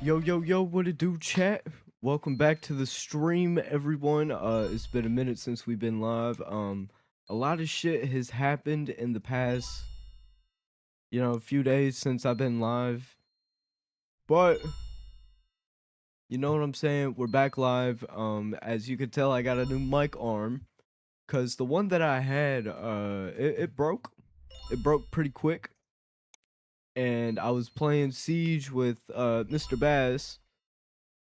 Yo, what it do, chat? Welcome back to the stream, everyone. It's been a minute since we've been live. A lot of shit has happened in the past, a few days since I've been live. But you know what I'm saying? We're back live. As you can tell, I got a new mic arm. Cause the one that I had, it broke. It broke pretty quick. And I was playing Siege with Mr. Bass.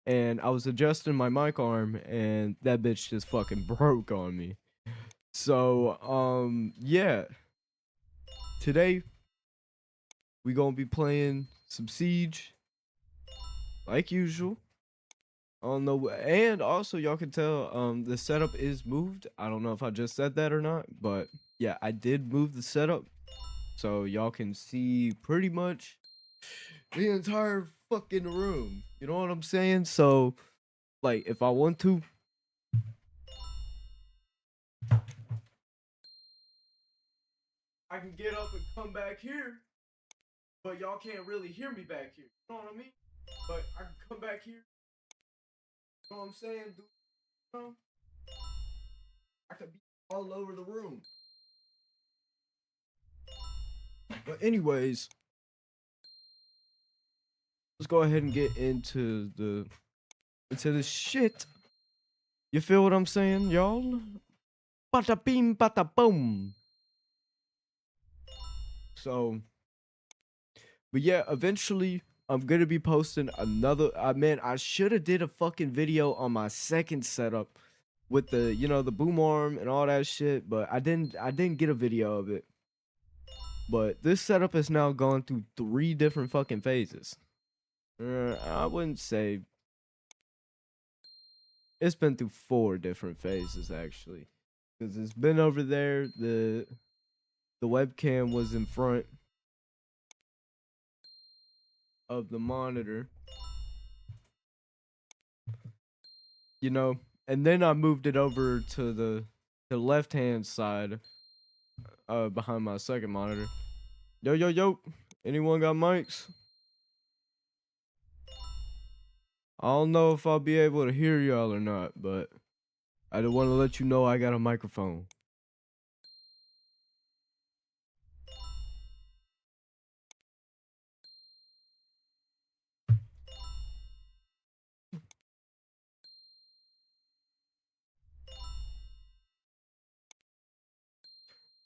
And I was adjusting my mic arm and that bitch just fucking broke on me. So, yeah. Today we gonna be playing some Siege like usual. I don't know, and also y'all can tell the setup is moved. I don't know if I just said that or not, but yeah, I did move the setup. So y'all can see pretty much the entire fucking room. You know what I'm saying? So like if I want to, I can get up and come back here, but y'all can't really hear me back here. You know what I mean? But I can come back here. You know what I'm saying? I could be all over the room. But anyways, let's go ahead and get into the shit. You feel what I'm saying, y'all? Bada bing, bada boom. So, but yeah, eventually I'm gonna be posting another. Man, I should have did a fucking video on my second setup with the, the boom arm and all that shit, but I didn't get a video of it. But this setup has now gone through 3 different fucking phases. I wouldn't say. It's been through 4 different phases actually, because it's been over there. The webcam was in front of the monitor, and then I moved it over to the left hand side, behind my second monitor. Yo, anyone got mics? I don't know if I'll be able to hear y'all or not, but I don't want to let you know I got a microphone.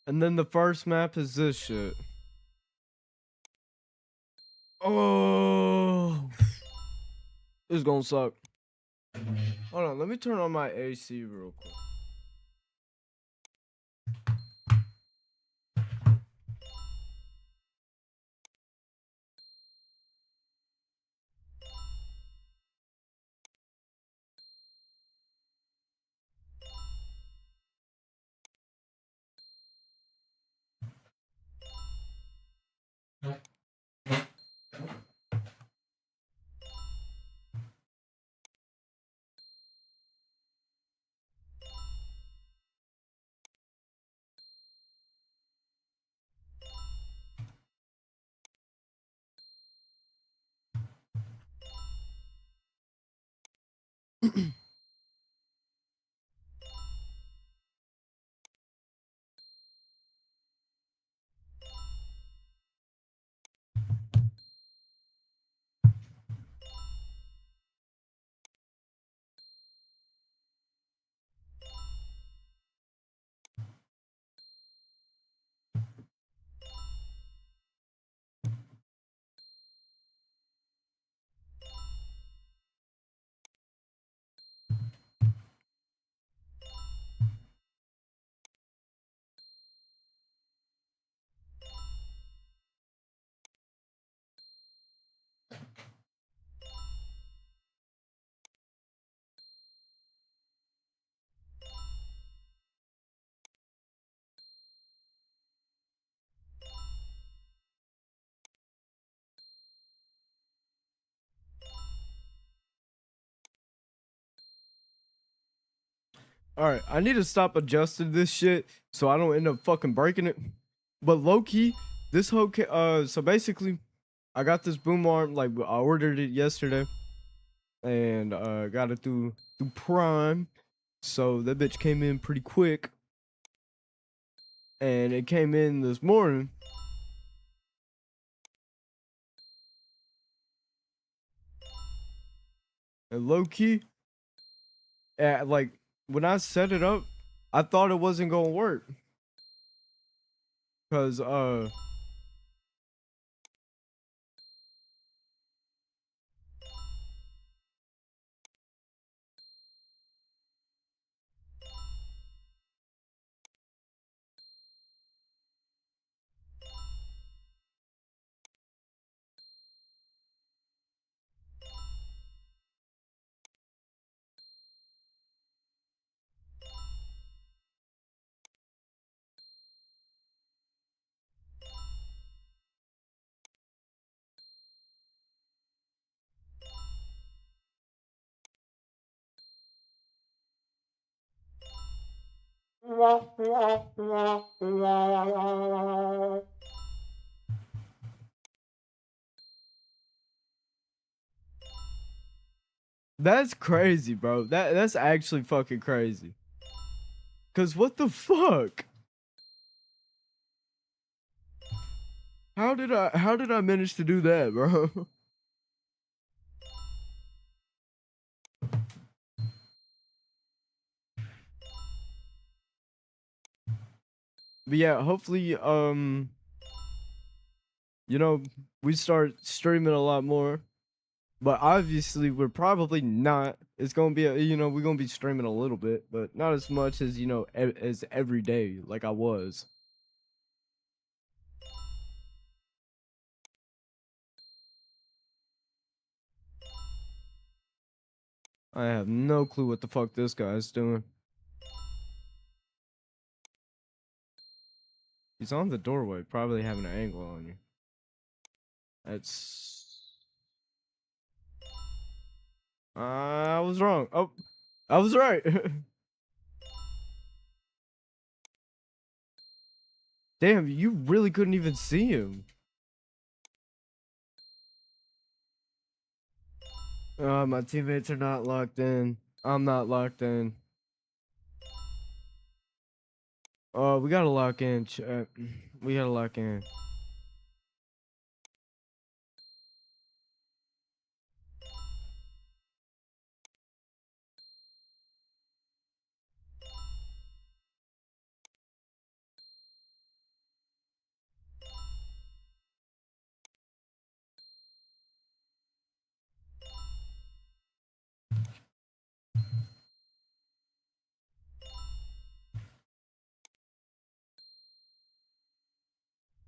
And then the first map is this shit. Oh, this is gonna suck. Hold on, let me turn on my AC real quick. All right, I need to stop adjusting this shit so I don't end up fucking breaking it. But low key, this whole so basically, I got this boom arm, like I ordered it yesterday, and got it through Prime. So that bitch came in pretty quick, and it came in this morning. And low key, like when I set it up, I thought it wasn't gonna work, cause that's crazy, bro. That's actually fucking crazy. Cause what the fuck? How did I manage to do that, bro? But yeah, hopefully you know, we start streaming a lot more. But obviously we're probably not. It's gonna be we're gonna be streaming a little bit, but not as much as as every day like I was. I have no clue what the fuck this guy's doing. He's on the doorway, probably having an angle on you. That's I was wrong. Oh, I was right. Damn, you really couldn't even see him. My teammates are not locked in. I'm not locked in. We gotta lock in. We gotta lock in.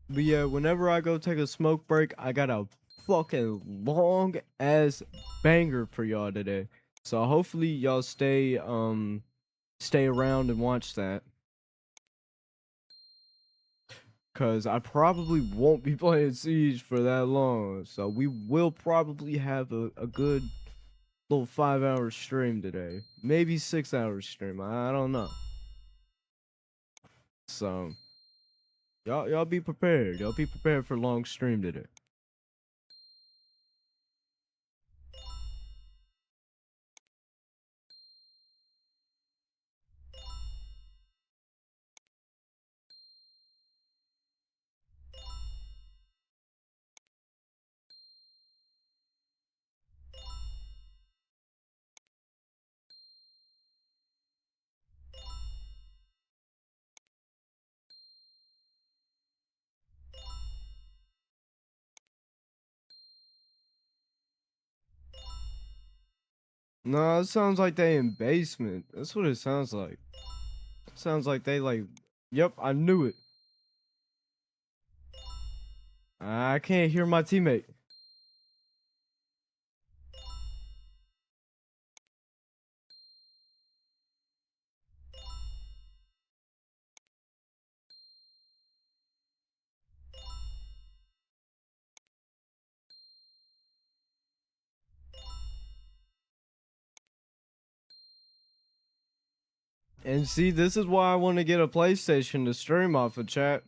But yeah, whenever I go take a smoke break, I got a fucking long ass banger for y'all today. So hopefully y'all stay around and watch that. Cause I probably won't be playing Siege for that long. So we will probably have a good little 5-hour stream today. Maybe 6-hour stream. I don't know. So y'all be prepared. Y'all be prepared for a long stream today. No, it sounds like they in basement. That's what it sounds like. Sounds like they like, yep, I knew it. I can't hear my teammate. And see, this is why I want to get a PlayStation to stream off of, chat.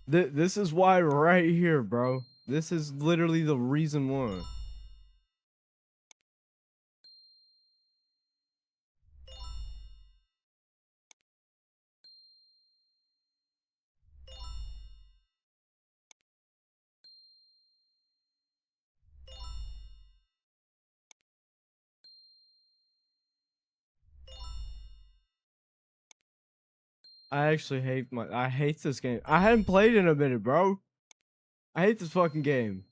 This is why right here, bro. This is literally the reason why. I actually I hate this game. I hadn't played in a minute, bro. I hate this fucking game.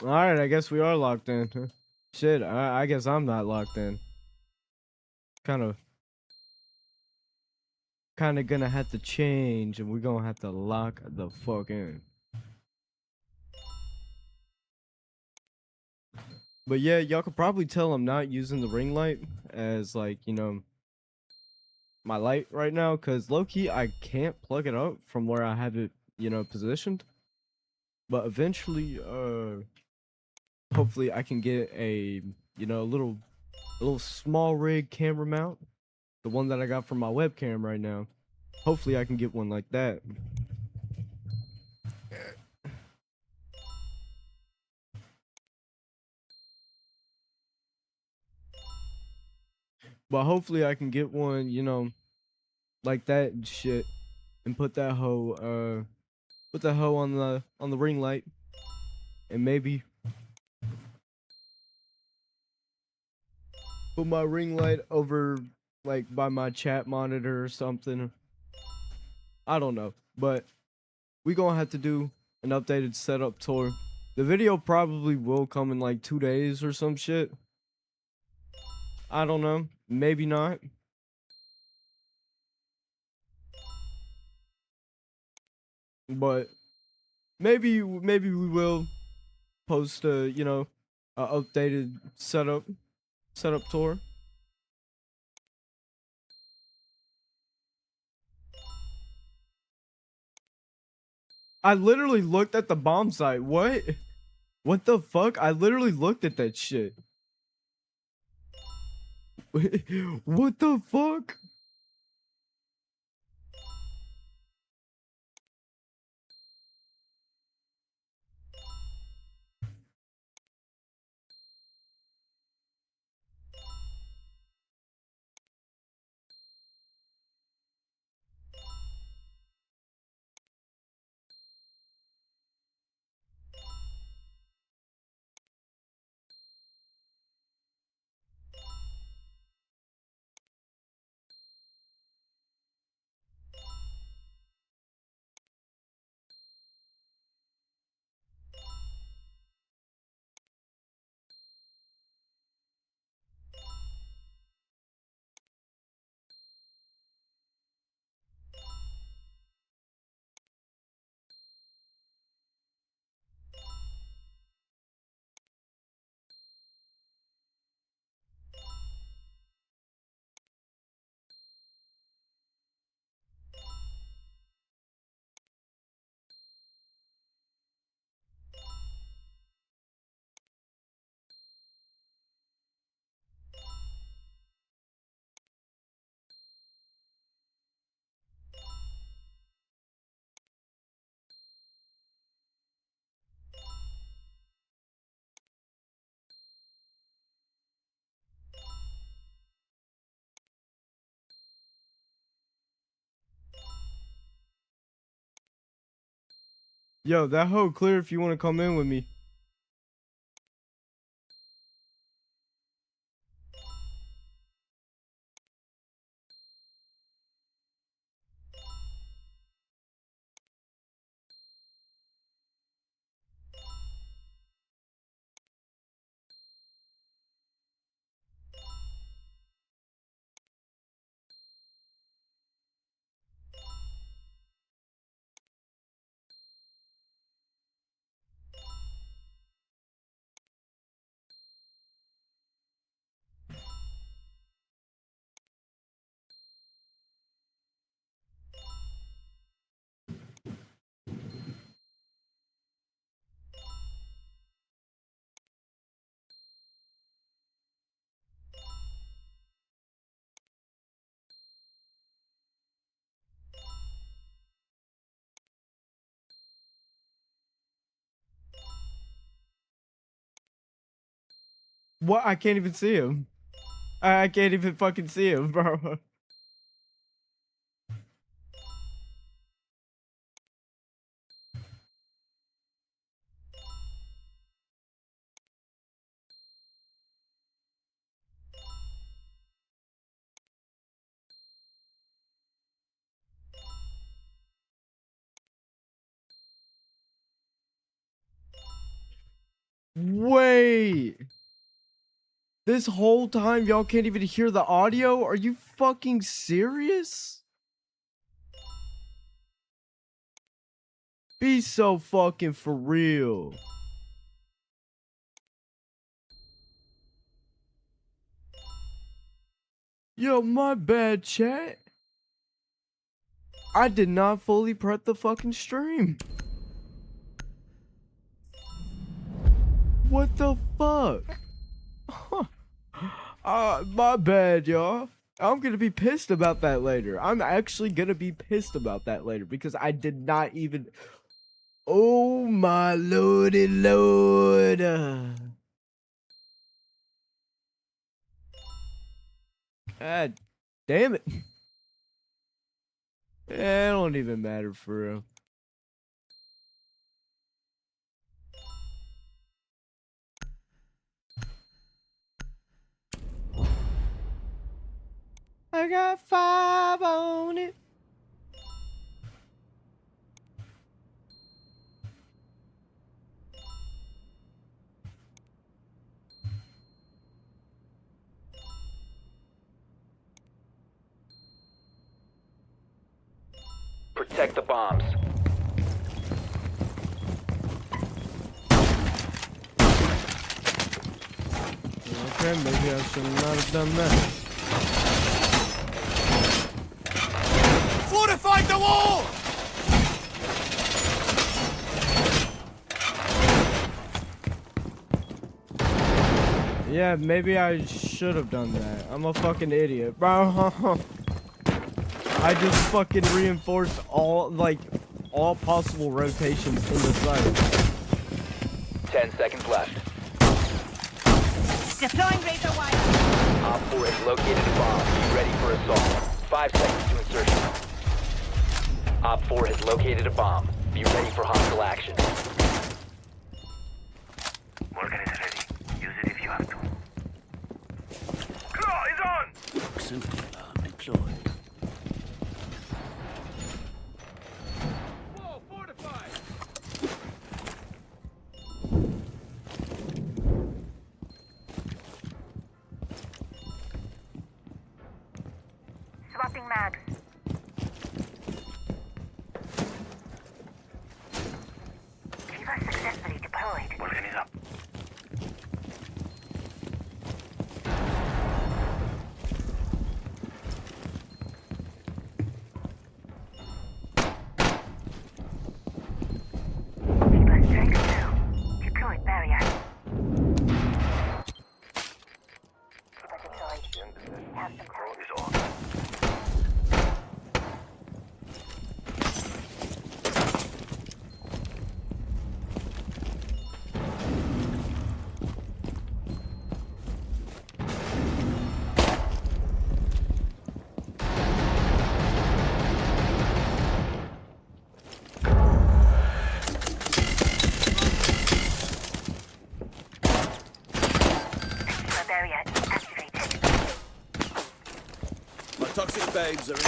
All right, I guess we are locked in. Shit, I guess I'm not locked in. Kind of gonna have to change, and we're gonna have to lock the fuck in. But yeah, y'all could probably tell I'm not using the ring light as, like, you know, my light right now, because low-key I can't plug it up from where I have it, you know, positioned. But eventually, hopefully I can get a, you know, a little small rig camera mount, the one that I got from my webcam right now. Hopefully I can get one like that. But hopefully I can get one, you know, like that and shit, and put that hoe on the ring light, and maybe put my ring light over, like, by my chat monitor or something. I don't know, but we gonna have to do an updated setup tour. The video probably will come in like 2 days or some shit. I don't know, maybe not. But maybe we will post a, you know, a updated setup tour. I literally looked at the bomb site. What? What the fuck? I literally looked at that shit. What the fuck? Yo, that hoe clear if you want to come in with me. What? I can't even see him. I can't even fucking see him, bro. Wait. This whole time y'all can't even hear the audio? Are you fucking serious? Be so fucking for real. Yo, my bad, chat. I did not fully prep the fucking stream. What the fuck? My bad, y'all. I'm gonna be pissed about that later. I'm actually gonna be pissed about that later because I did not even... Oh my lordy lord. God damn it. It don't even matter for real. I got 5 on it. Protect the bombs. Okay, maybe I should not have done that. Fortified the wall! Yeah, maybe I should have done that. I'm a fucking idiot, bro. I just fucking reinforced all possible rotations in the site. 10 seconds left. Deploying razor wire. Op 4 has located a bomb. Be ready for assault. 5 seconds to insertion. Op 4 has located a bomb. Be ready for hostile action. Morgan is ready. Use it if you have to. Claw is on! Simple alarm deployed. Wall fortified! Swapping mags. Kiva successfully deployed. Morgan is up. Kiva strength through. Deployed barrier. Kiva deployed. Have some time. Is on. Kiva barrier activated. My toxic babes are in.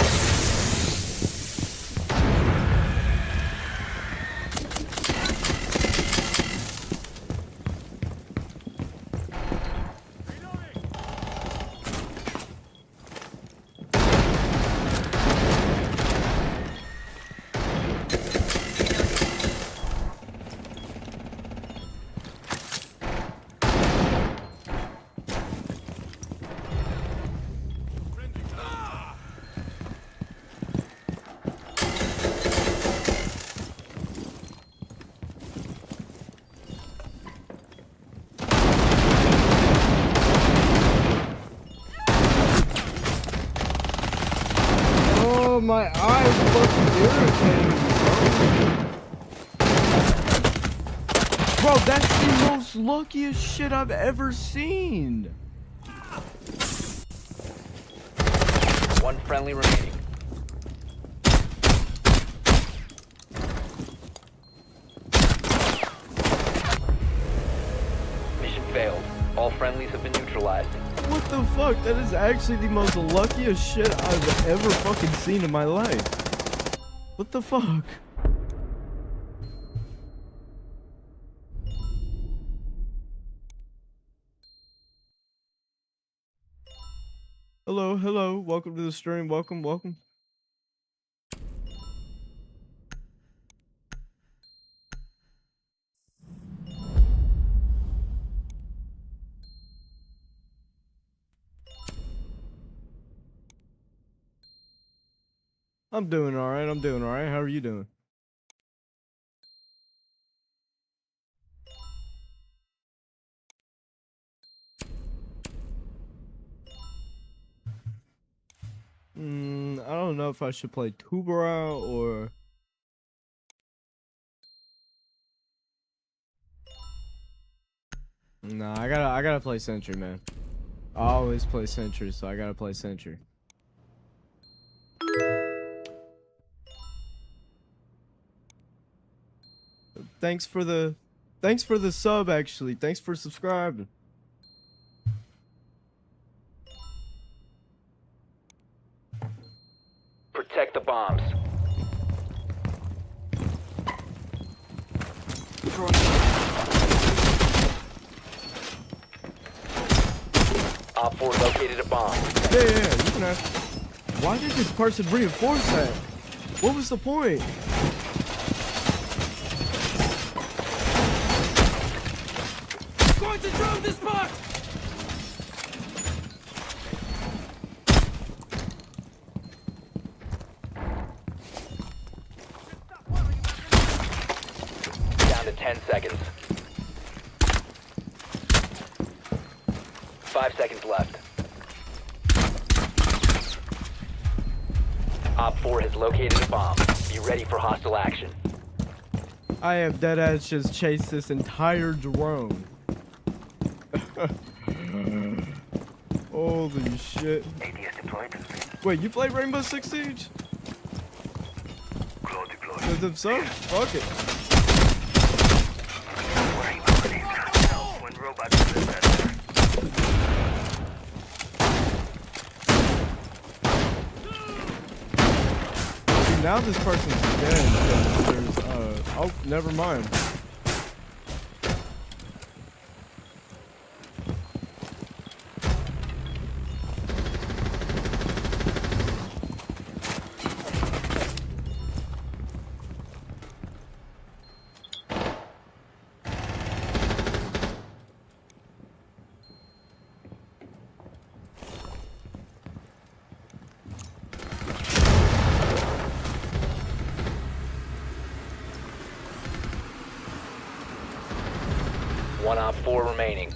Oh, my eyes fucking irritating me, bro. Bro, that's the most luckiest shit I've ever seen. One friendly remaining. Mission failed. All friendlies have been neutralized. What the fuck? That is actually the most luckiest shit I've ever fucking seen in my life. What the fuck? Hello, hello. Welcome to the stream. Welcome, welcome. I'm doing all right. I'm doing all right. How are you doing? I don't know if I should play Tubera or... Nah, I gotta play Sentry, man. I always play Sentry, so I gotta play Sentry. Thanks for the sub, actually. Thanks for subscribing. Protect the bombs. Op 4 located a bomb. Yeah, you can ask. Why did this person reinforce that? What was the point? Going to drone this spot! Down to 10 seconds. 5 seconds left. Op 4 has located a bomb. Be ready for hostile action. I have deadass just chased this entire drone. Holy shit. ADS deployed. Wait, you play Rainbow Six Siege? Claw deployed. Cause if so, fuck it. Worry about it. When robots do that. See, now this person's dead because there's oh, never mind. One Op 4 remaining.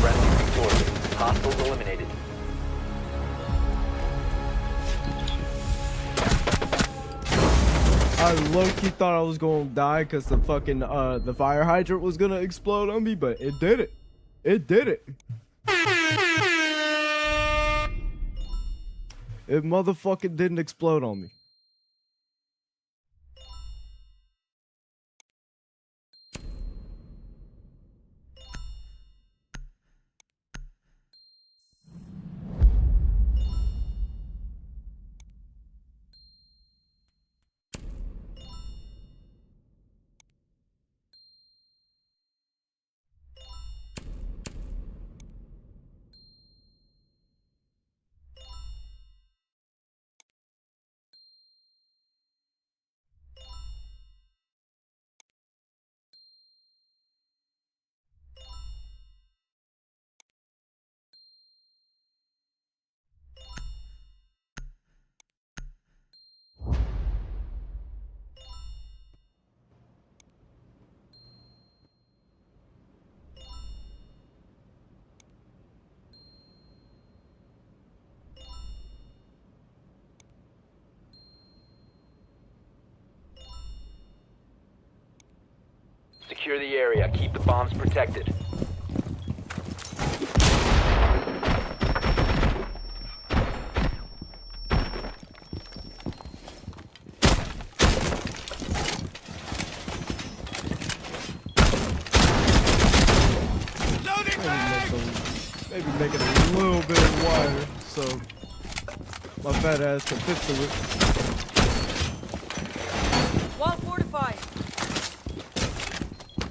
Friendly victorious. Hostiles eliminated. I low-key thought I was gonna die because the fucking the fire hydrant was gonna explode on me, but it did it. It did it. It motherfucking didn't explode on me. Secure the area. Keep the bombs protected. Loading Maybe make it a little bit wider so my fat ass can fit through it. Wall fortified.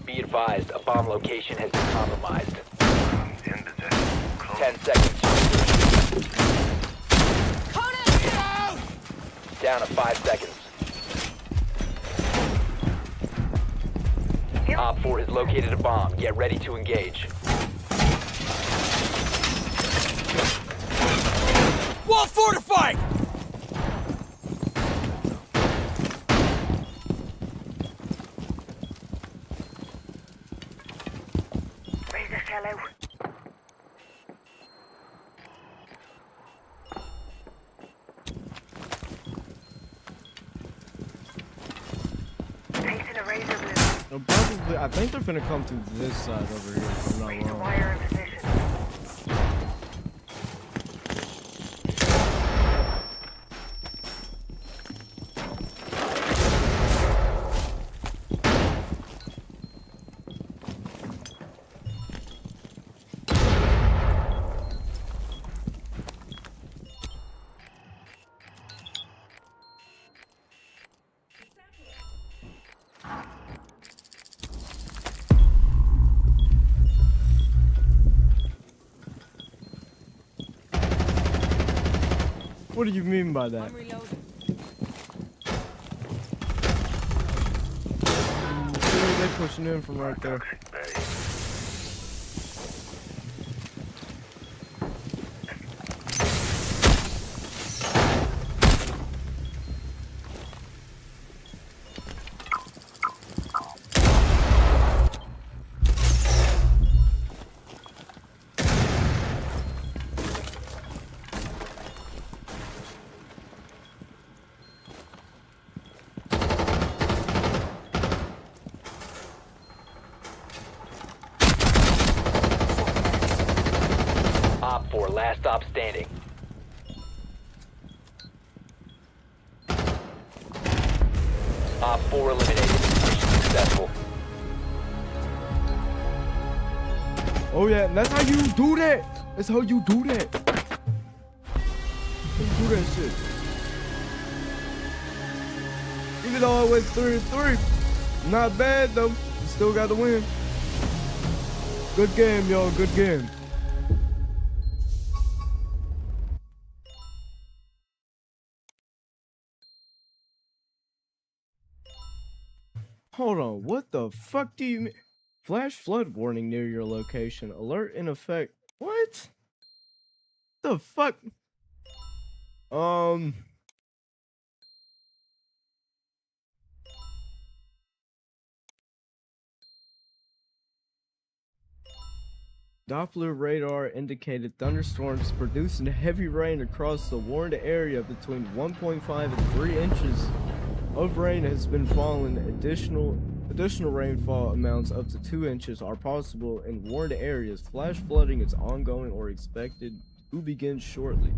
Be advised, a bomb location has been compromised. In possession. Close. 10 seconds to insertion. Down! Down to 5 seconds. Op 4 has located a bomb. Get ready to engage. Wall fortified! Razor shallow. Placing a razor blue. No, probably, I think they're gonna come through this side over here. If I'm Razor not wrong. wire in position. What do you mean by that? I'm reloading. See, they pushing in from right there. Toxic bay. Op 4, last stop standing. Op 4 eliminated. Mission successful. Oh yeah, that's how you do that. That's how you do that. You do that shit. Even though I went 3-3, not bad though. Still got to win. Good game, y'all. Good game. Hold on, what the fuck do you mean? Flash flood warning near your location. Alert in effect. What? The fuck? Doppler radar indicated thunderstorms producing heavy rain across the warned area between 1.5 and 3 inches of rain has been falling. Additional rainfall amounts up to 2 inches are possible in warned areas. Flash flooding is ongoing or expected to begin shortly.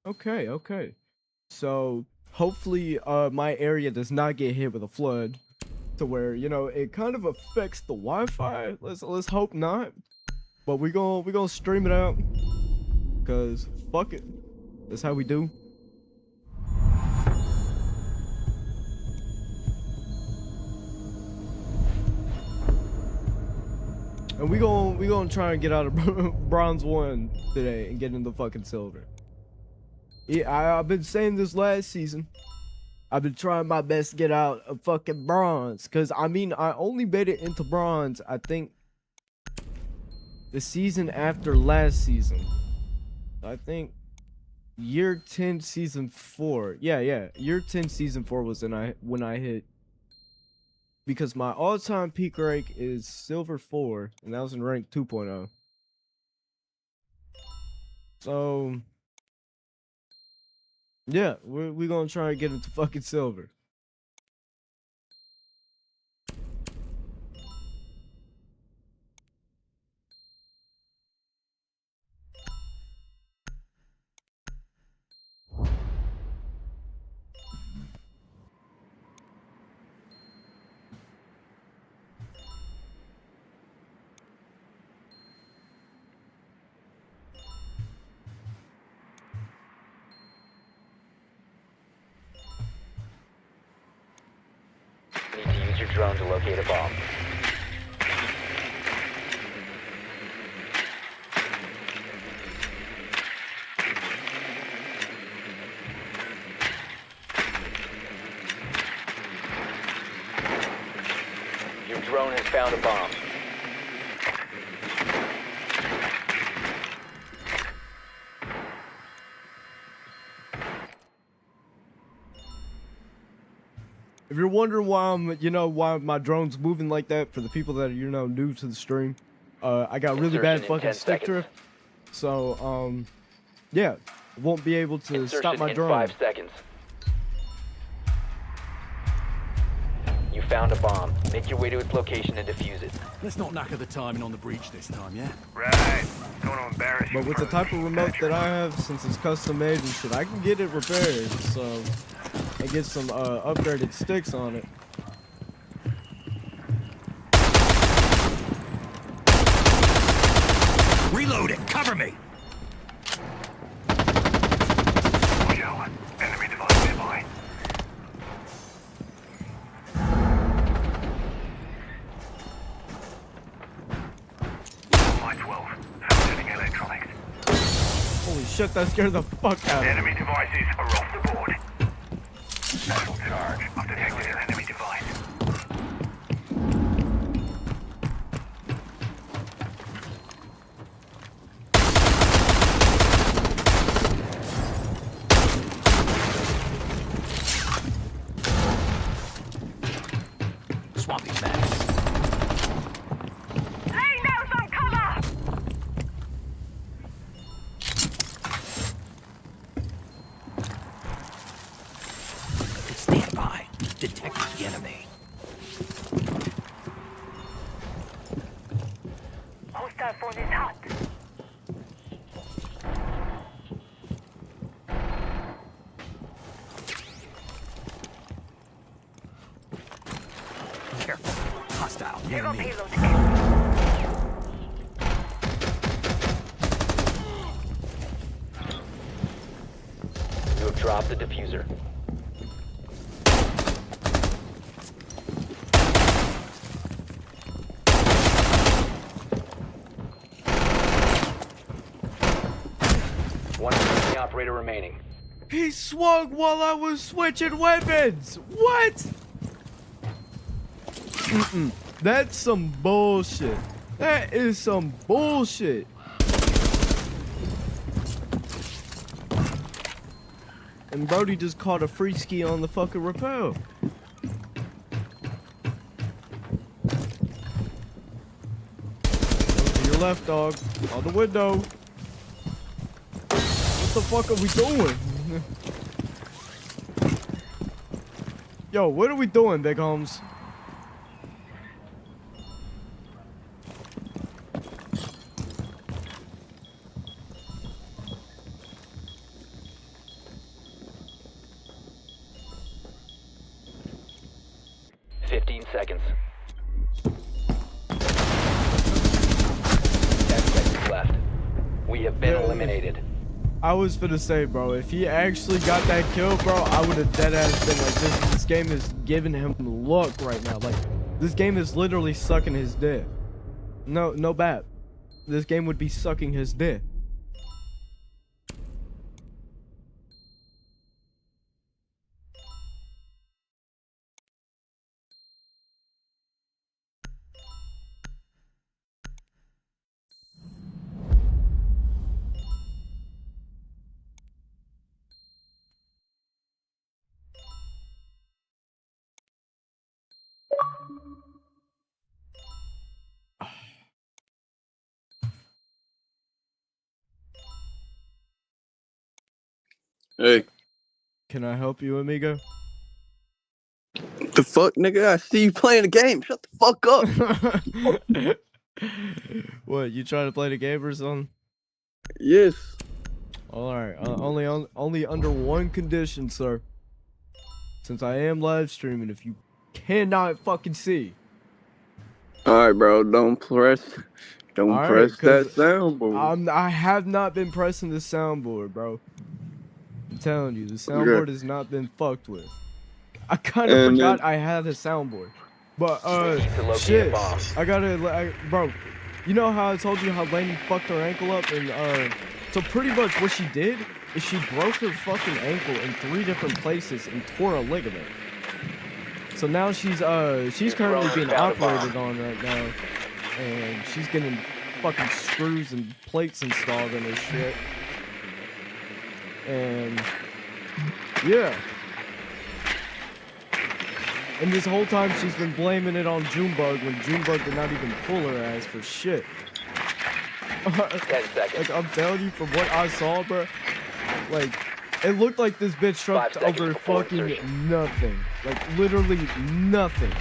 Okay. So hopefully my area does not get hit with a flood to where, you know, it kind of affects the Wi-Fi. Let's hope not. But we gonna stream it out, cause fuck it. That's how we do. And we gonna try and get out of bronze 1 today and get into fucking silver. Yeah, I've been saying this last season. I've been trying my best to get out of fucking bronze, cause I mean I only made it into bronze, I think, the season after last season. I think year 10 season 4. Yeah. Year 10 season 4 was when I hit, because my all-time peak rank is silver 4, and that was in rank 2.0. So yeah, we're gonna try and get into fucking silver. your drone to locate a bomb. Your drone has found a bomb. If you're wondering why why my drone's moving like that, for the people that are, new to the stream, I got really bad Insertion in fucking 10 stick seconds. drift. So, yeah, won't be able to Insertion stop my in drone. 5 seconds. You found a bomb. Make your way to its location and defuse it. Let's not knacker the timing on the breach this time, yeah? Right. Don't want to embarrass you. But with the type of remote that I have, since it's custom made and shit, I can get it repaired. So, and get some upgraded sticks on it. Reload it! Cover me! Watch out. Enemy device nearby. My 12. Functioning electronics. Holy shit, that scared the fuck out of me. Enemy devices are off the board. Special charge. I've detected an enemy device. Swap these bags. Laying down some cover! Stand by. Detect the enemy. Hostile phone is hot. Careful. Hostile. You Near got me. payload in. You have dropped the diffuser. One friendly operator remaining. He swung while I was switching weapons. What? That's some bullshit. That is some bullshit. And Brody just caught a free ski on the fucking rappel. To your left, dog. On the window. What the fuck are we doing? Yo, what are we doing, Big Holmes? Seconds. 10 seconds left. We have been Yeah. eliminated. I was finna say, bro, if he actually got that kill, bro, I would have deadass been like, this game is giving him luck right now. Like, this game is literally sucking his dick. No bad. This game would be sucking his dick. Hey, Can I help you, amigo? the fuck, nigga? I see you playing the game. Shut the fuck up. What, you trying to play the game or something? Yes. Alright, only under one condition, sir. Since I am live streaming, if you cannot fucking see. All right, bro. Don't press All right, that 'cause soundboard. I have not been pressing the soundboard, bro. I'm telling you, the soundboard has not been fucked with. I kind of And forgot I had a soundboard. But Need to locate a shit, bomb. bro. You know how I told you how Lainey fucked her ankle up, and so pretty much what she did is she broke her fucking ankle in 3 different places and tore a ligament. So now she's currently being operated on right now, and she's getting fucking screws and plates installed in her shit. And yeah. And this whole time she's been blaming it on Junebug when Junebug did not even pull her ass for shit. 10 seconds. Like, I'm telling you, from what I saw, bro, like, it looked like this bitch 5 trucked seconds over before fucking insertion. nothing. Like, literally nothing.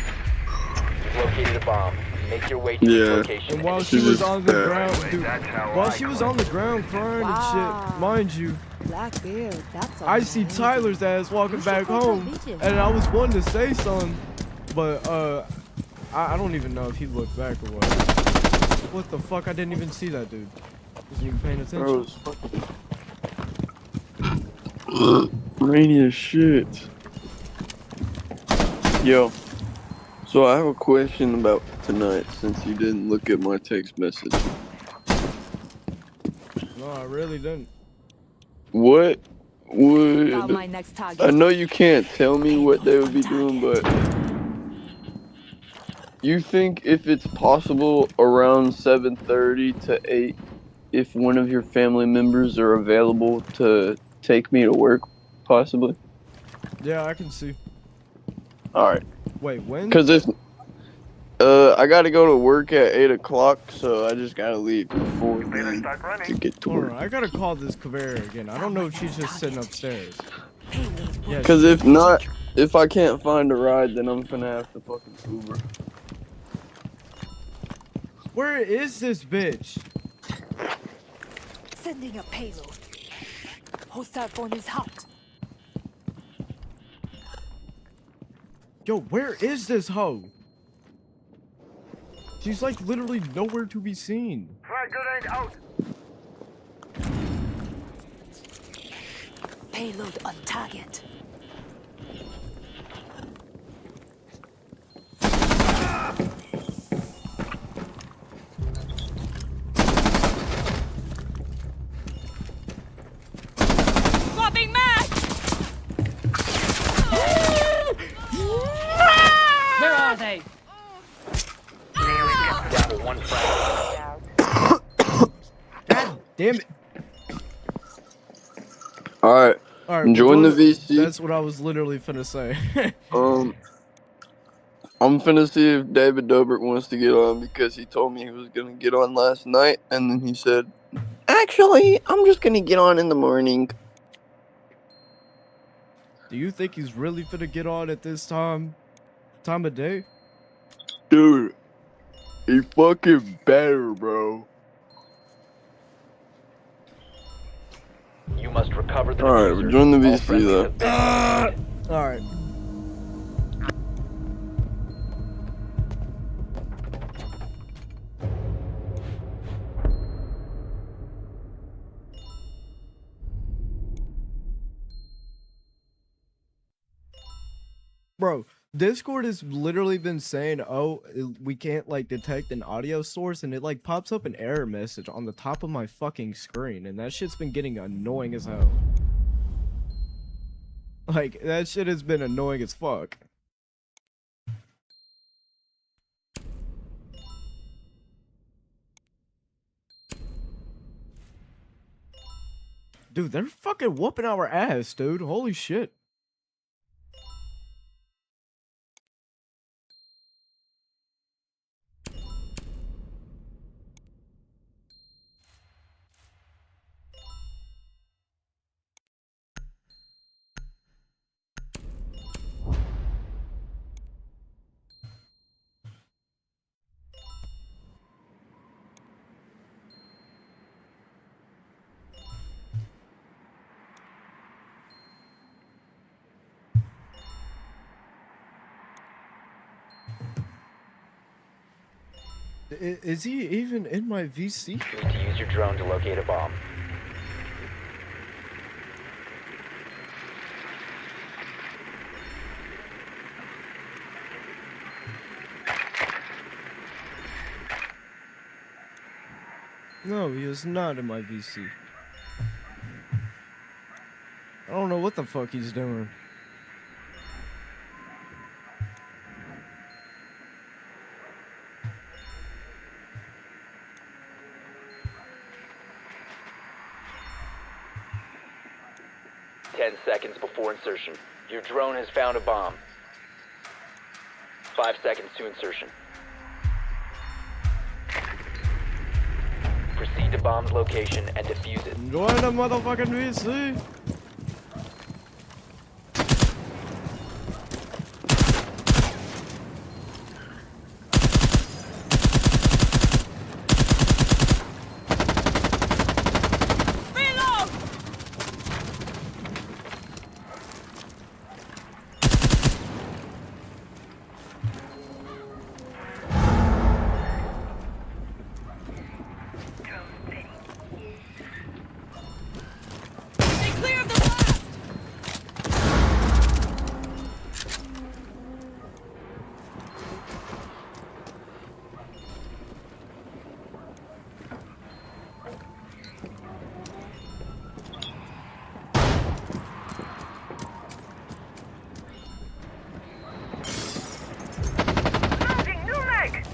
You've located a bomb. Make your way to Yeah. the location. And while and she She's was just on the fat. ground, dude, while she was on the ground crying and Wow. shit, mind you, Blackbeard, that's I see amazing. Tyler's ass walking You back should go to home, beaches. and I was wanting to say something, but I don't even know if he looked back or what. What the fuck? I didn't even see that dude. Wasn't even paying attention. Bro, it's fucking rainy as shit. Yo, so I have a question about tonight since you didn't look at my text message. No, I really didn't. What Found would... my next target. I know you can't tell me what they would be doing, but you think if it's possible around 7:30 to 8, if one of your family members are available to take me to work, possibly? Yeah, I can see. Alright. Wait, when? Because if... I gotta go to work at 8 o'clock, so I just gotta leave before then Start to running. get to Hold work. on, I gotta call this Kavera again. I don't know if she's just sitting upstairs. Yeah, Because if not, if I can't find a ride, then I'm gonna have to fucking Uber. where is this bitch? Sending a payload. Hostile phone is hot. Yo, where is this hoe? She's like literally nowhere to be seen. Try good ain't out. Payload on target. Swapping mag! Where are they? Down to 1 friendly. God damn it. Alright, Alright, join the well, VC. that's what I was literally finna say. I'm finna see if David Dobrik wants to get on because he told me he was gonna get on last night, and then he said, "Actually, I'm just gonna get on in the morning." Do you think he's really finna get on at this time of day? Dude, he fucking better, bro. You must recover the Alright, diffuser. join the All VC friendlies though. have been eliminated. Alright. Bro, Discord has literally been saying, oh, we can't like detect an audio source, and it like pops up an error message on the top of my fucking screen, and that shit's been getting annoying as hell. Like, that shit has been annoying as fuck. Dude, they're fucking whooping our ass, dude. Holy shit. Is he even in my VC? You need to use your drone to locate a bomb. No, he is not in my VC. I don't know what the fuck he's doing. Ten seconds before insertion. Your drone has found a bomb. 5 seconds to insertion. Proceed to bomb's location and defuse it. Enjoy the motherfucking VC. Stay clear of the blast! Loading new mag!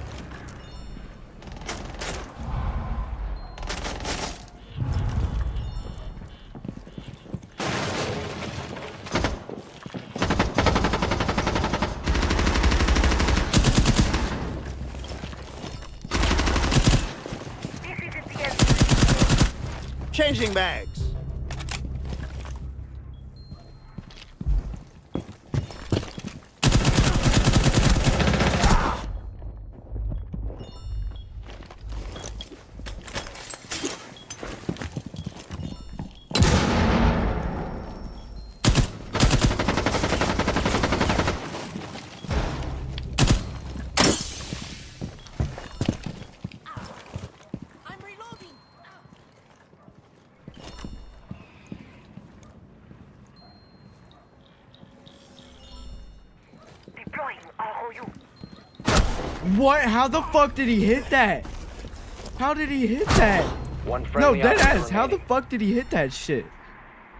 This isn't the end. Changing bags. I'm reloading. Deploying ROU. What? How the fuck did he hit that? How did he hit that? One No, friendly dead operator ass. How the remaining. fuck did he hit that shit?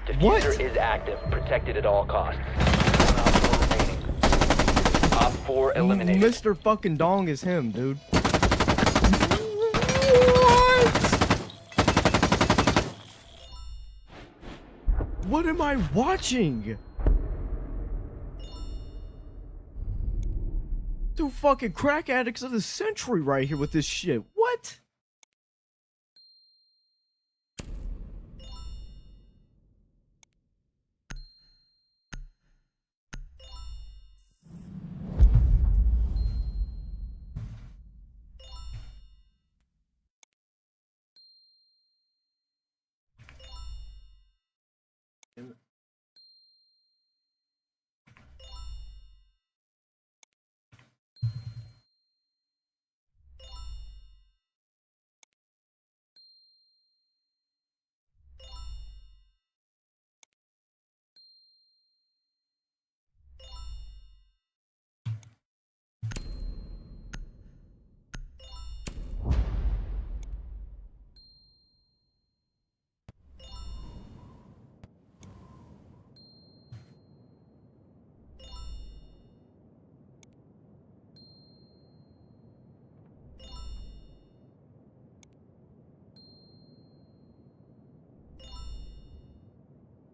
Diffuser What? is active, protected at all costs. Op 4 eliminated. Mr. fucking Dong is him, dude. What? What am I watching? Two fucking crack addicts of the century right here with this shit. What?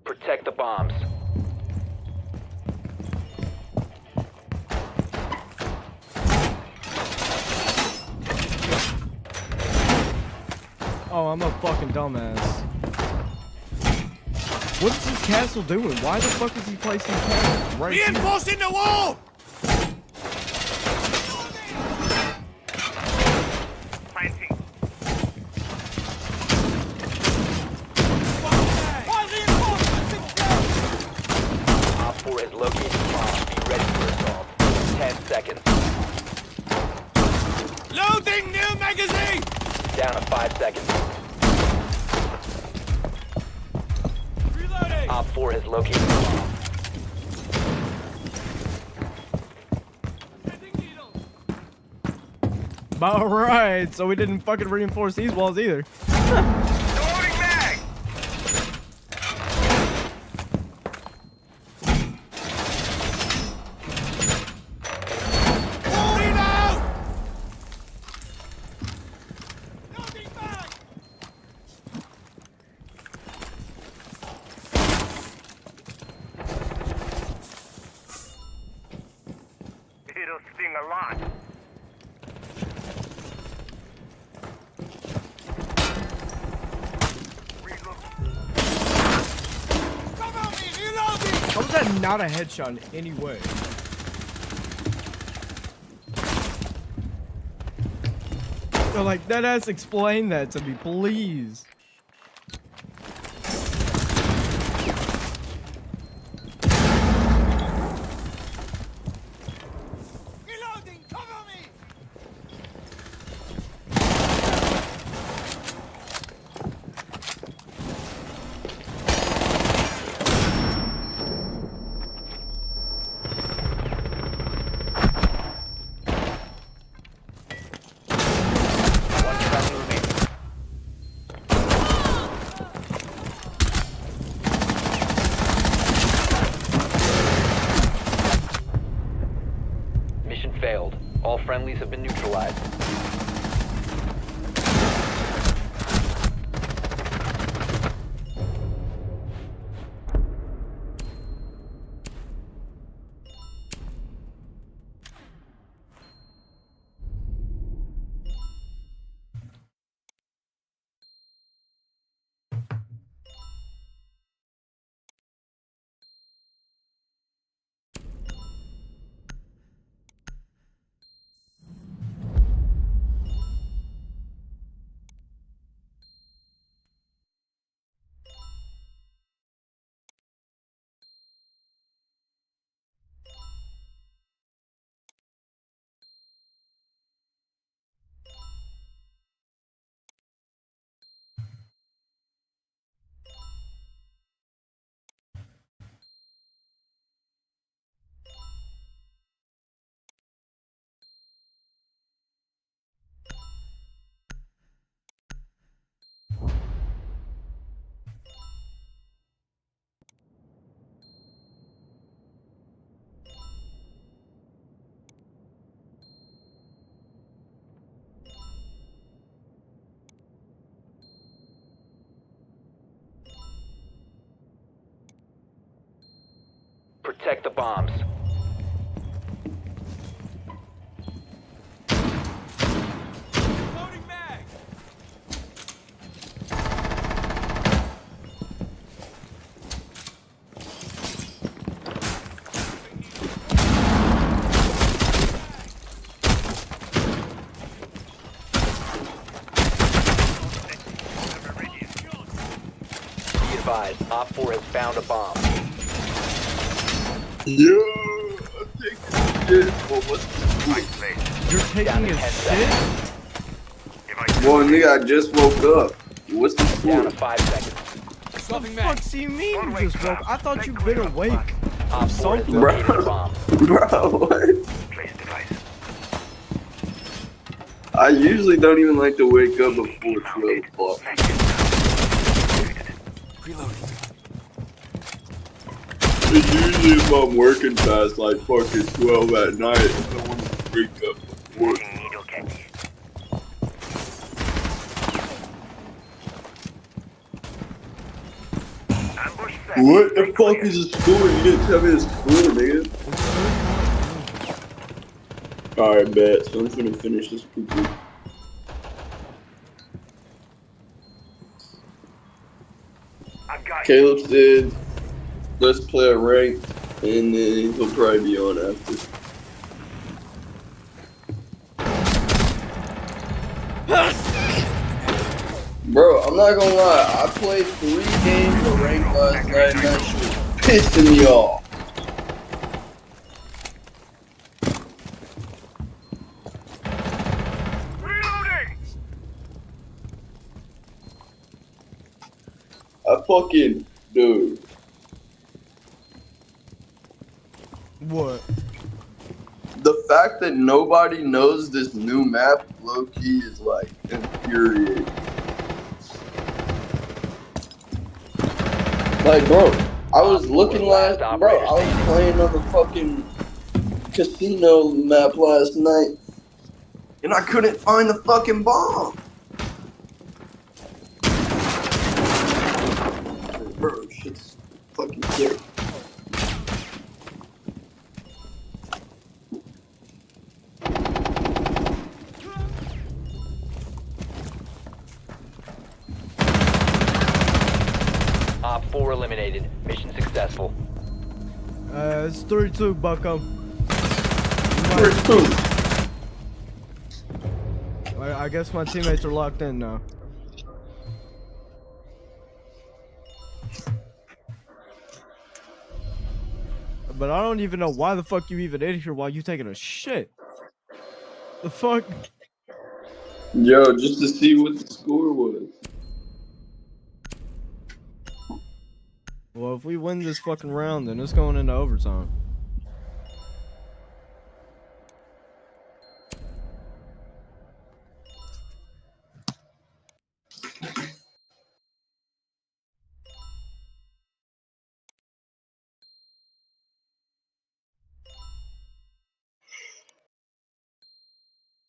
Protect the bombs. Oh, I'm a fucking dumbass. What is this castle doing? Why the fuck is he placing castles right here? Reinforcing the wall! Planting. Op 4 has located the bomb. Be ready for assault. 10 seconds. Loading new magazine! Down to 5 seconds. Reloading! Op 4 has located the bomb. Alright, so we didn't fucking reinforce these walls either. Loading mag! Reload! Loading back! It'll sting a lot. Cover me! Reloading! How was that not a headshot in any way? So like, that ass explain that to me, please. Reloading! Cover me! One friendly remaining. Mission failed. All friendlies have been neutralized. Protect the bombs. Loading mag! Be advised, Op 4 has found a bomb. Yo, I'm taking shit. Well, what's the Right place. You're Down taking to a 10 shit? seconds. If I Well, nigga, I just woke up. What's the Down to score? 5 seconds. What the Swapping fuck mag. do you mean you just woke? I thought you'd been awake. Op 4 has Something. located a bomb. Bro, what? place device. I usually don't even like to wake up before 12 o'clock. Reloading. It's usually if I'm working past like fucking 12 at night, I don't want to wake up before. Needle candy. Ambush set. What the fuck is a score? You didn't tell me the score, nigga. Alright, bet. So I'm finna finish this poo-poo. I've got Caleb said, let's play a rank, and then he'll probably be on after. Bro, I'm not gonna lie, I played 3 games of rank last night, and that shit was pissing me off. reloading. I fucking, dude. What? The fact that nobody knows this new map, low key is like infuriating. Like, bro, I was looking last, bro. I was playing on the fucking casino map last night, and I couldn't find the fucking bomb. Bro, shit's fucking sick. Op 4 eliminated. Mission successful. It's 3-2, Bucko. Where's two? I guess my teammates are locked in now. But I don't even know why the fuck you even in here while you taking a shit. The fuck? Yo, just to see what the score was. Well, if we win this fucking round, then it's going into overtime.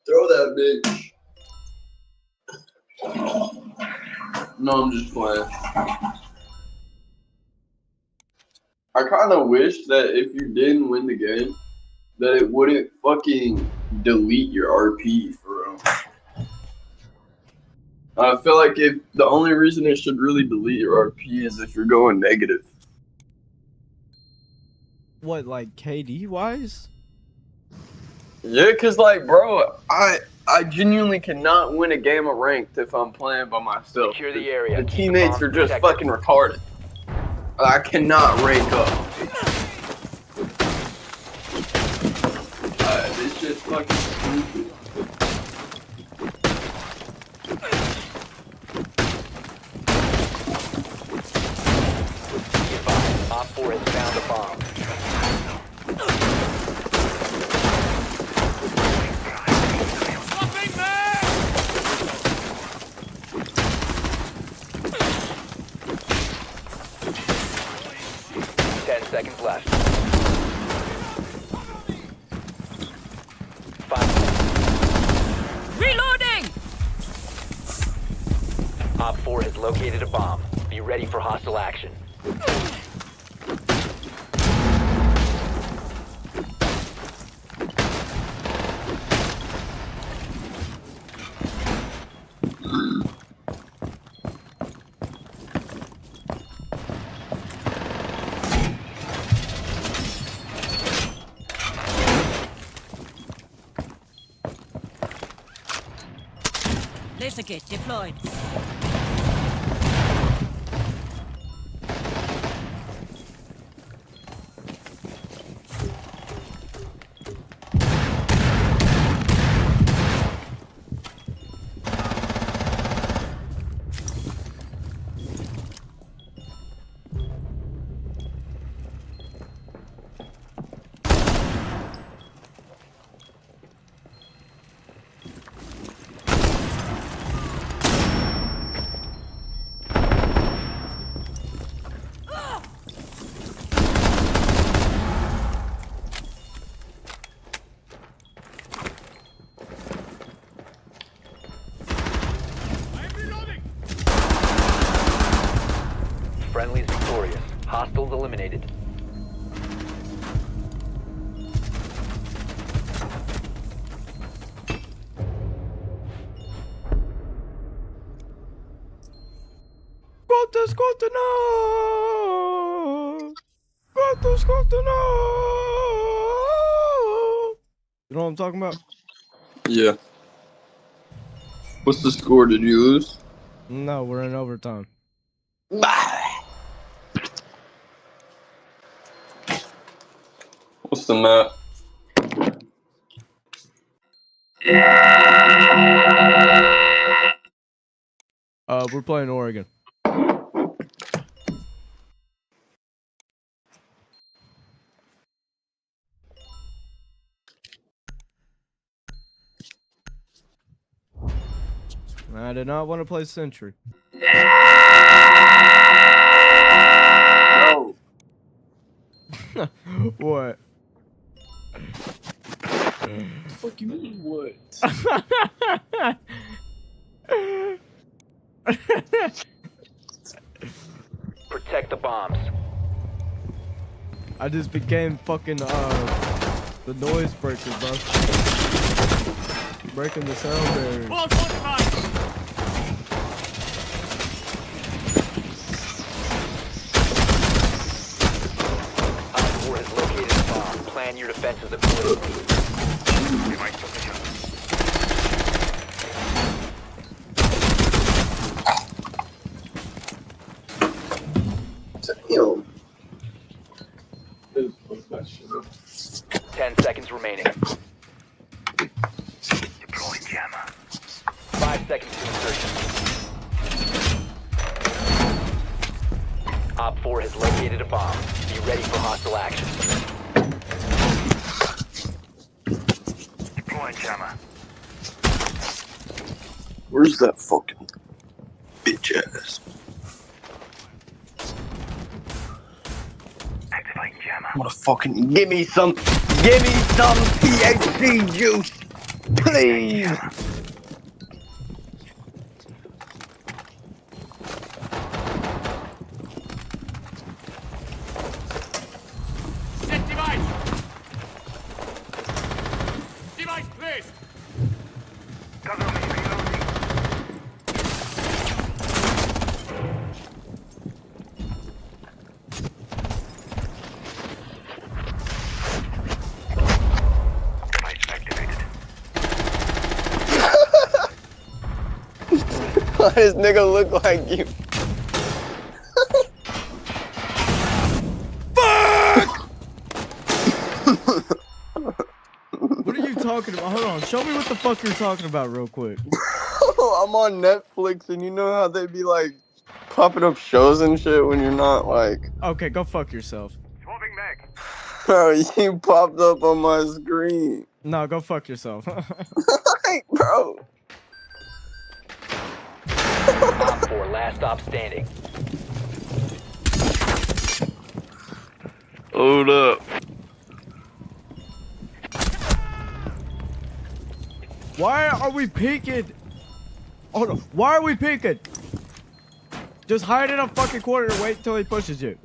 Throw that bitch. No, I'm just playing. I kind of wish that if you didn't win the game, that it wouldn't fucking delete your RP for real. I feel like if the only reason it should really delete your RP is if you're going negative. What, like KD wise? Yeah, cause like, bro, I genuinely cannot win a game of ranked if I'm playing by myself. Secure the area. The Keep the teammates bombs are just protected. fucking retarded. I cannot rank up. This shit's fucking stupid. Be advised, Op 4 has found a bomb. Swapping mag! 10 seconds left. 5. Reloading! Op 4 has located a bomb. Be ready for hostile action. Laser gate deployed. I'm reloading! Friendly's victorious. Hostiles eliminated. Squatter, no! Squatter, no! You know what I'm talking about? Yeah. What's the score? Did you lose? No, we're in overtime. What's the map? We're playing Oregon. I did not want to play Sentry. No. What? Fuck you mean what? Protect the bombs. I just became fucking the noise breaker, bro. Breaking the sound barrier. Full contact! Op 4 has located a bomb. Plan your defenses accordingly. Device position. Damn. 10 seconds remaining. Deploying jammer. 5 seconds to insertion. Op 4 has located a bomb. Be ready for hostile action. Deploying jammer. Where's that fucking bitch ass? Activating jammer. What a fucking give me some THC juice, please. Set device! Device placed! Cover me, reloading. Device activated. Why does nigga look like you? What are you talking about? Hold on, show me what the fuck you're talking about real quick. I'm on Netflix and you know how they be like popping up shows and shit when you're not like, Okay, go fuck yourself. Swapping mag. bro, you popped up on my screen. No, go fuck yourself. Like, bro. Op 4, last stop standing. Hold up. Why are we peeking? Hold on. Why are we peeking? Just hide in a fucking corner and wait until he pushes you.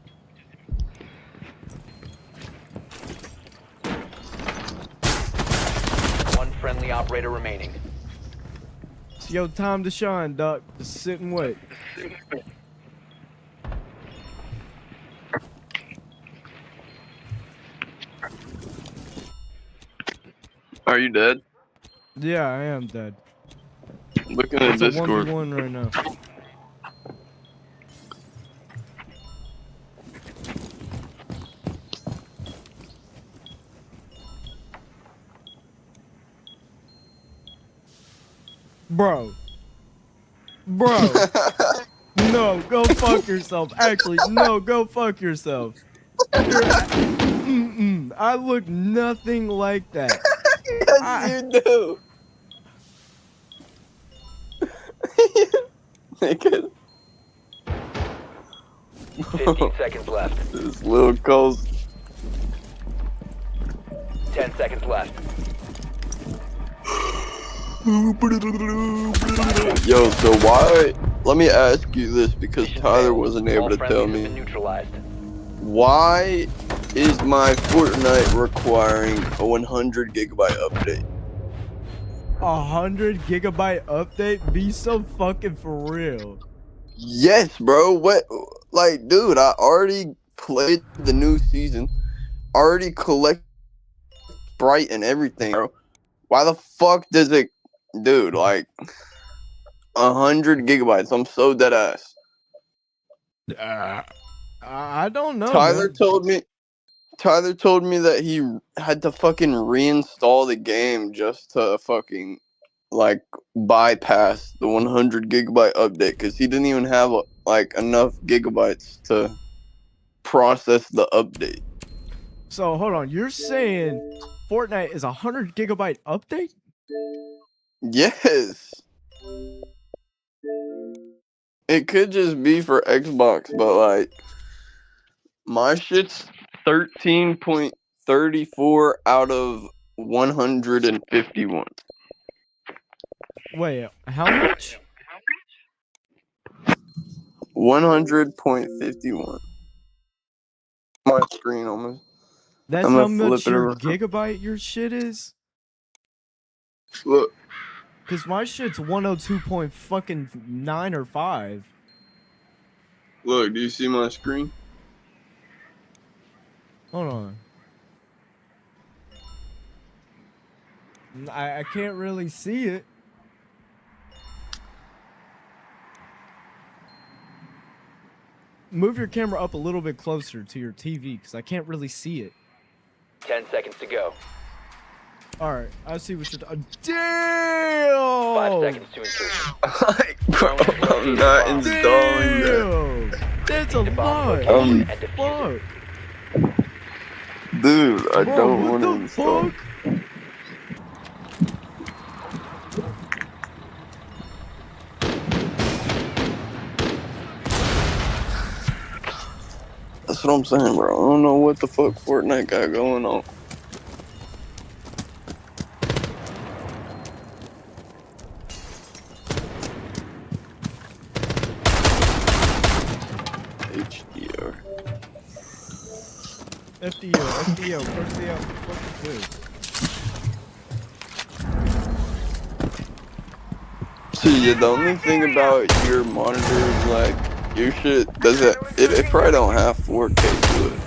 One friendly operator remaining. It's your time to shine, Doc. Just sit and wait. Are you dead? Yeah, I am dead. Looking at It's a Discord. 1v1 right now. Bro. Bro. No, go fuck yourself. Actually, no, go fuck yourself. I look nothing like that. Yes, you do. Nigga, 15 seconds left. this little coast. 10 seconds left. Yo, so why? Let me ask you this because Mission Tyler failed. wasn't able All to tell friendlies have me. been neutralized. Why is my Fortnite requiring a 100 gigabyte update? 100 gigabyte update? Be so fucking for real. Yes, bro. What? Like, dude, I already played the new season. Already collect Sprite and everything, bro. Why the fuck does it, dude? Like, 100 gigabytes. I'm so dead ass. I don't know. Tyler man. told me. Tyler told me that he had to fucking reinstall the game just to fucking like bypass the 100 gigabyte update because he didn't even have like enough gigabytes to process the update. So hold on. You're saying Fortnite is 100 gigabyte update? Yes. It could just be for Xbox, but like my shit's 13.34 out of 151. Wait, how much? 100.51. My screen almost. That's I'm how gonna flip much it your around. gigabyte your shit is? Look, Cause my shit's 102.9 or 5. look. Do you see my screen? Hold on. I can't really see it. Move your camera up a little bit closer to your TV because I can't really see it. 10 seconds to go. Alright, I see what you're doing. 5 Damn! seconds to insertion. Like, bro, I'm not installing that. Damn! That's a The bomb lot! located Holy and defuse it. fuck! Dude, I Bro, don't what want to the install. fuck? That's what I'm saying, bro. I don't know what the fuck Fortnite got going on. HDR. FDO, first day out. What the fuck is this? See, yeah, the only thing about your monitor is like your shit does it probably don't have 4K to it.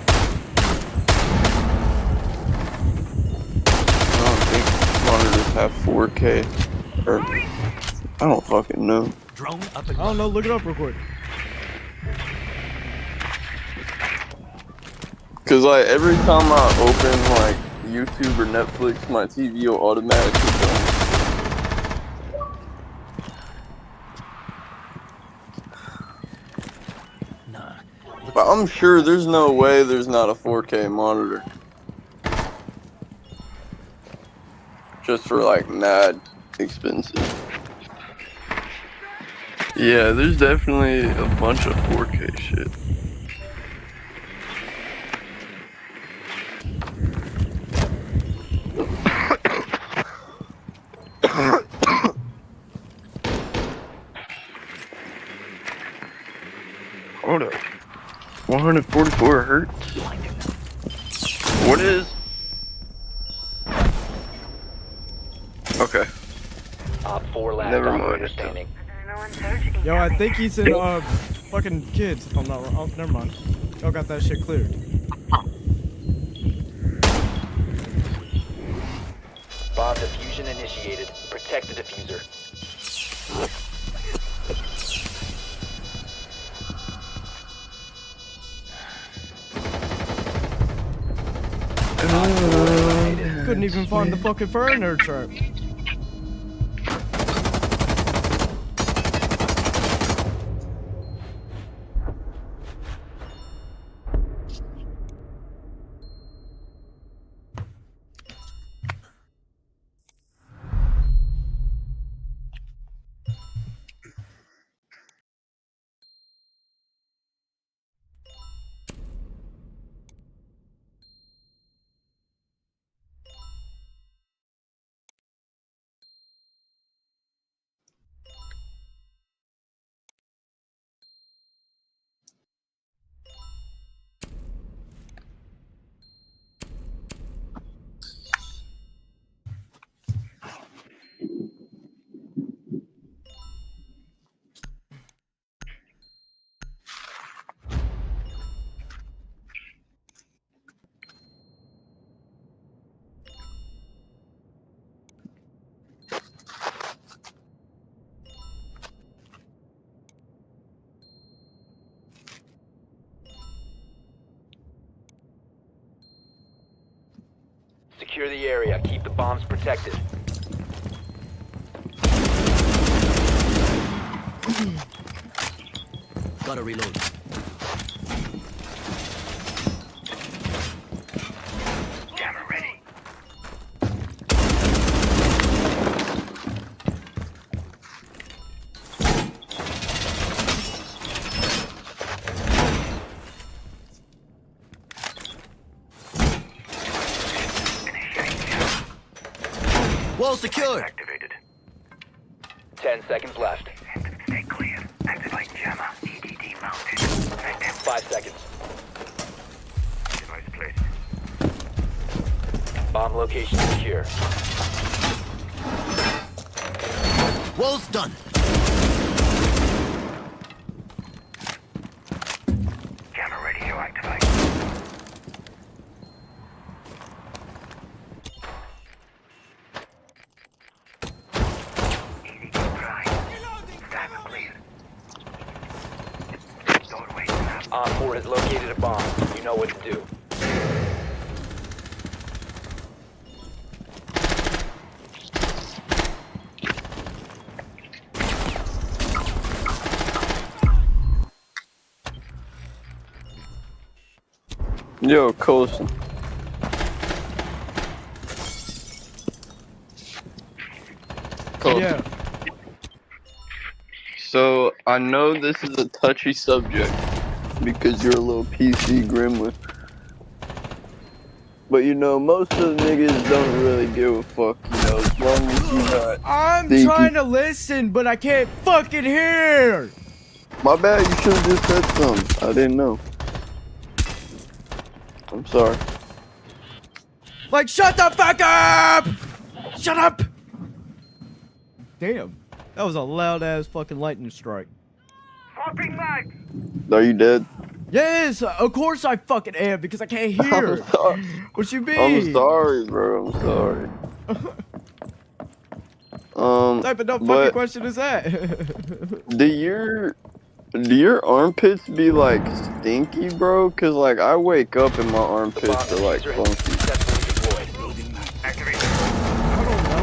I don't think monitors have 4K or I don't fucking know. Drone up I don't know, look it up real quick. Cause like every time I open like YouTube or Netflix, my TV will automatically go. But I'm sure there's no way there's not a 4K monitor. Just for like mad expensive. Yeah, there's definitely a bunch of 4K shit. Hold up. 144 hertz? What is? Okay. Op 4 last Never operator mind. standing. No one searching. Yo, I think he's in fucking kids, if I'm not wrong. Oh, never mind. Y'all got that shit cleared. Bomb diffusion initiated. Protect the diffuser. Couldn't even find the fucking furniture trap. Secure the area. Keep the bombs protected. Gotta reload. Camera ready. Wall secured. Activated. 10 seconds left. Stay clear. Activate jammer. EDD mounted. 5 seconds. Device placed. Bomb location secure. Wall's done. Jammer ready to activate. EDD prime. Stand clear. Doorway snapped. Op 4 has located a bomb. You know what to do. Yo, Colson. Colson. Yeah. So I know this is a touchy subject because you're a little PC gremlin. But you know, most of the niggas don't really give a fuck, you know, as long as you not I'm thinking. trying to listen, but I can't fucking hear. My bad, you should have just said something. I didn't know. I'm sorry. Like, shut the fuck up! Shut up! Damn. That was a loud ass fucking lightning strike. Swapping mags. Are you dead? Yes, of course I fucking am because I can't hear. I'm sorry. What you mean? I'm sorry, bro. I'm sorry. Type of dumb fucking but question is that? do your armpits be like stinky, bro? Cause like I wake up and my The armpits bomb are like diffuser has been funky. successfully deployed. Activate. I don't know.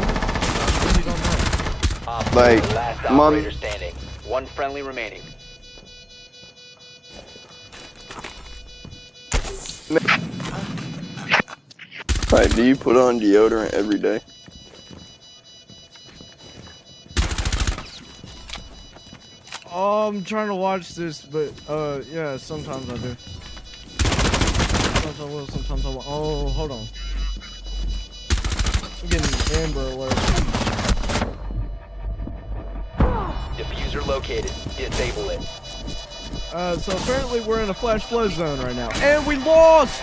I really don't know. Op 4, Like, last Mom- operator standing. One friendly remaining. Like, do you put on deodorant every day? I'm trying to watch this, but yeah, sometimes I do. Sometimes I will, sometimes I won't. Oh, hold on. I'm getting Amber Alert. Diffuser located. Disable it. So apparently we're in a flash flood zone right now, and we lost.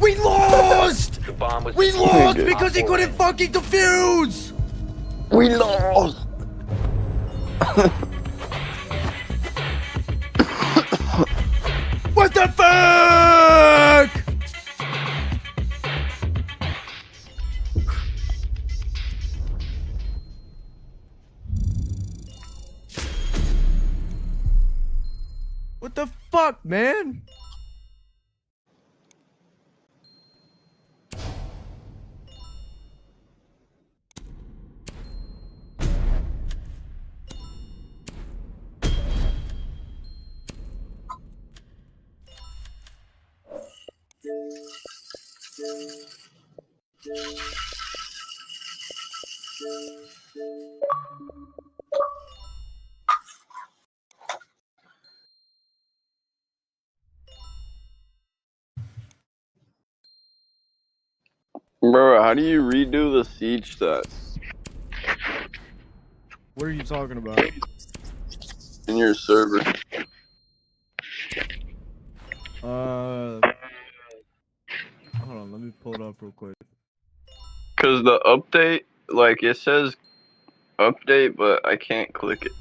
We lost. The bomb was We defused. lost Op because he 4 couldn't fucking defuse. We lost. What the fuck? What the fuck, man? Bro, how do you redo the siege stats What are you talking about? in your server? Hold on, let me pull it up real quick. Cause the update, like it says update, but I can't click it.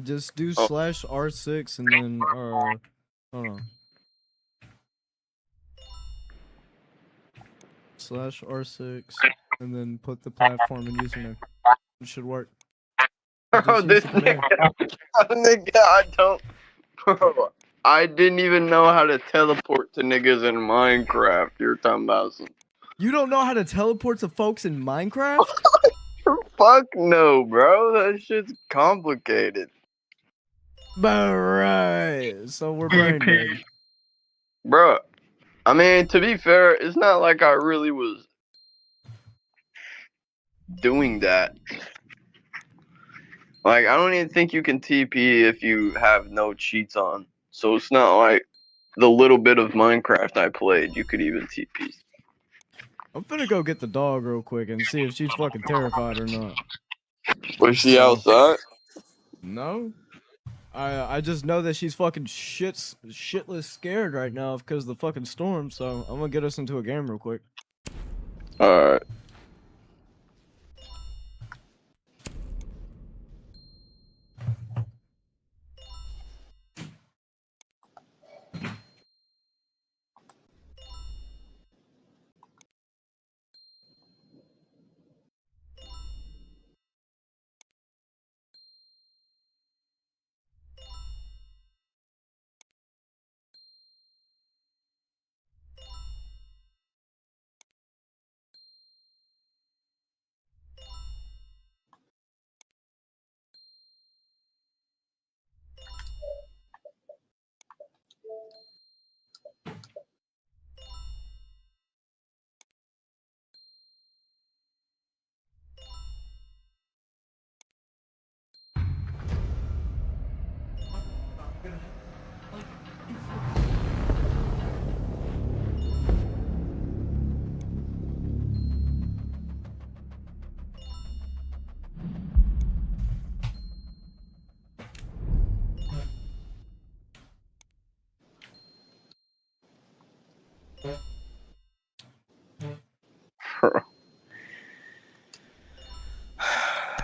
Just do Oh. /R6 and then hold on. /R6 and then put the platform and username. It should work. Bro, Just use this the command. nigga, I don't. Bro, I didn't even know how to teleport to niggas in Minecraft. You're talking about some. You don't know how to teleport to folks in Minecraft? Fuck no, bro. That shit's complicated. Alright, so we're brain dead. Bro, I mean, to be fair, it's not like I really was doing that. Like, I don't even think you can TP if you have no cheats on. So it's not like the little bit of Minecraft I played, you could even TP. I'm finna go get the dog real quick and see if she's fucking terrified or not. Was she So- outside? No. I just know that she's fucking shitless scared right now because of the fucking storm, so I'm gonna get us into a game real quick. Alright.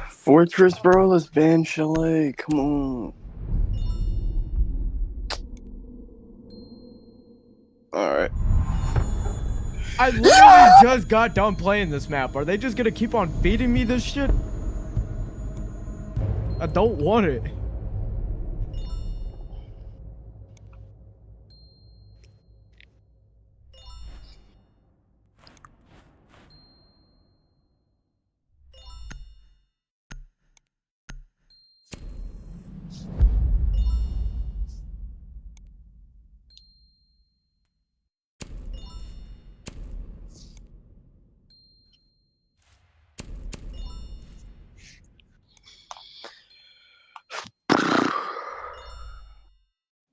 Fortress, bro. Let's ban Chalet. Come on. Alright. I literally just got done playing this map. Are they just gonna keep on feeding me this shit? I don't want it.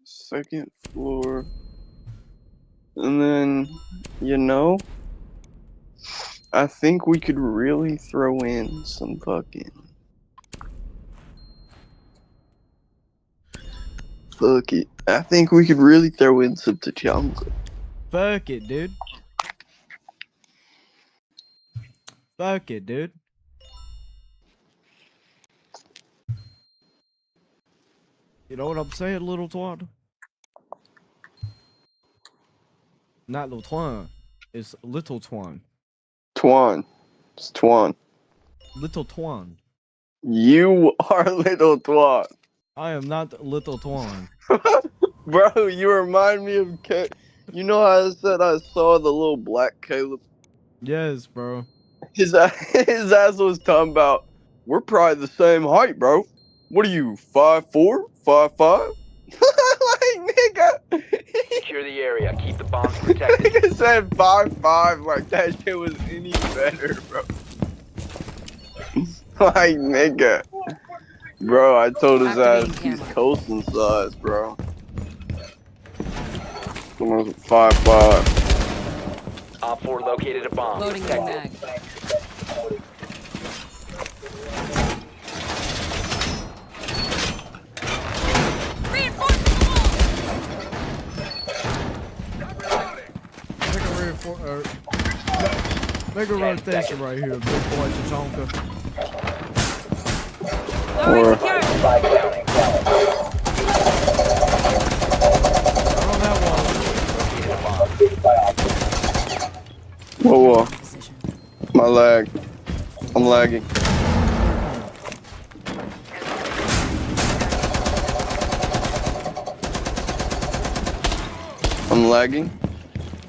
Second floor. And then, you know, I think we could really throw in some fucking. Fuck it. I think we could really throw in some Tachanka. Fuck it, dude. Fuck it, dude. You know what I'm saying, little twat? Not little twine. It's little twine. Twan. It's Twan. Little twine. You are little Twan. I am not little twine. Bro, you remind me of you know how I said I saw the little black Caleb? Yes, bro. His ass was talking about, we're probably the same height, bro. What are you, 5'4", 5'5"? Like, nigga. Secure the area. Keep the bombs protected. Nigga said 5'5", like that shit was any better, bro. Like, nigga. Bro, I told his ass Activating he's camera. coasting size, bro. Someone's 5'5". Op 4 located a bomb. Loading Protect new it. mag. Make a rotation right here, big boy Tachanka. Or On that whoa, my lag. I'm lagging. I'm lagging.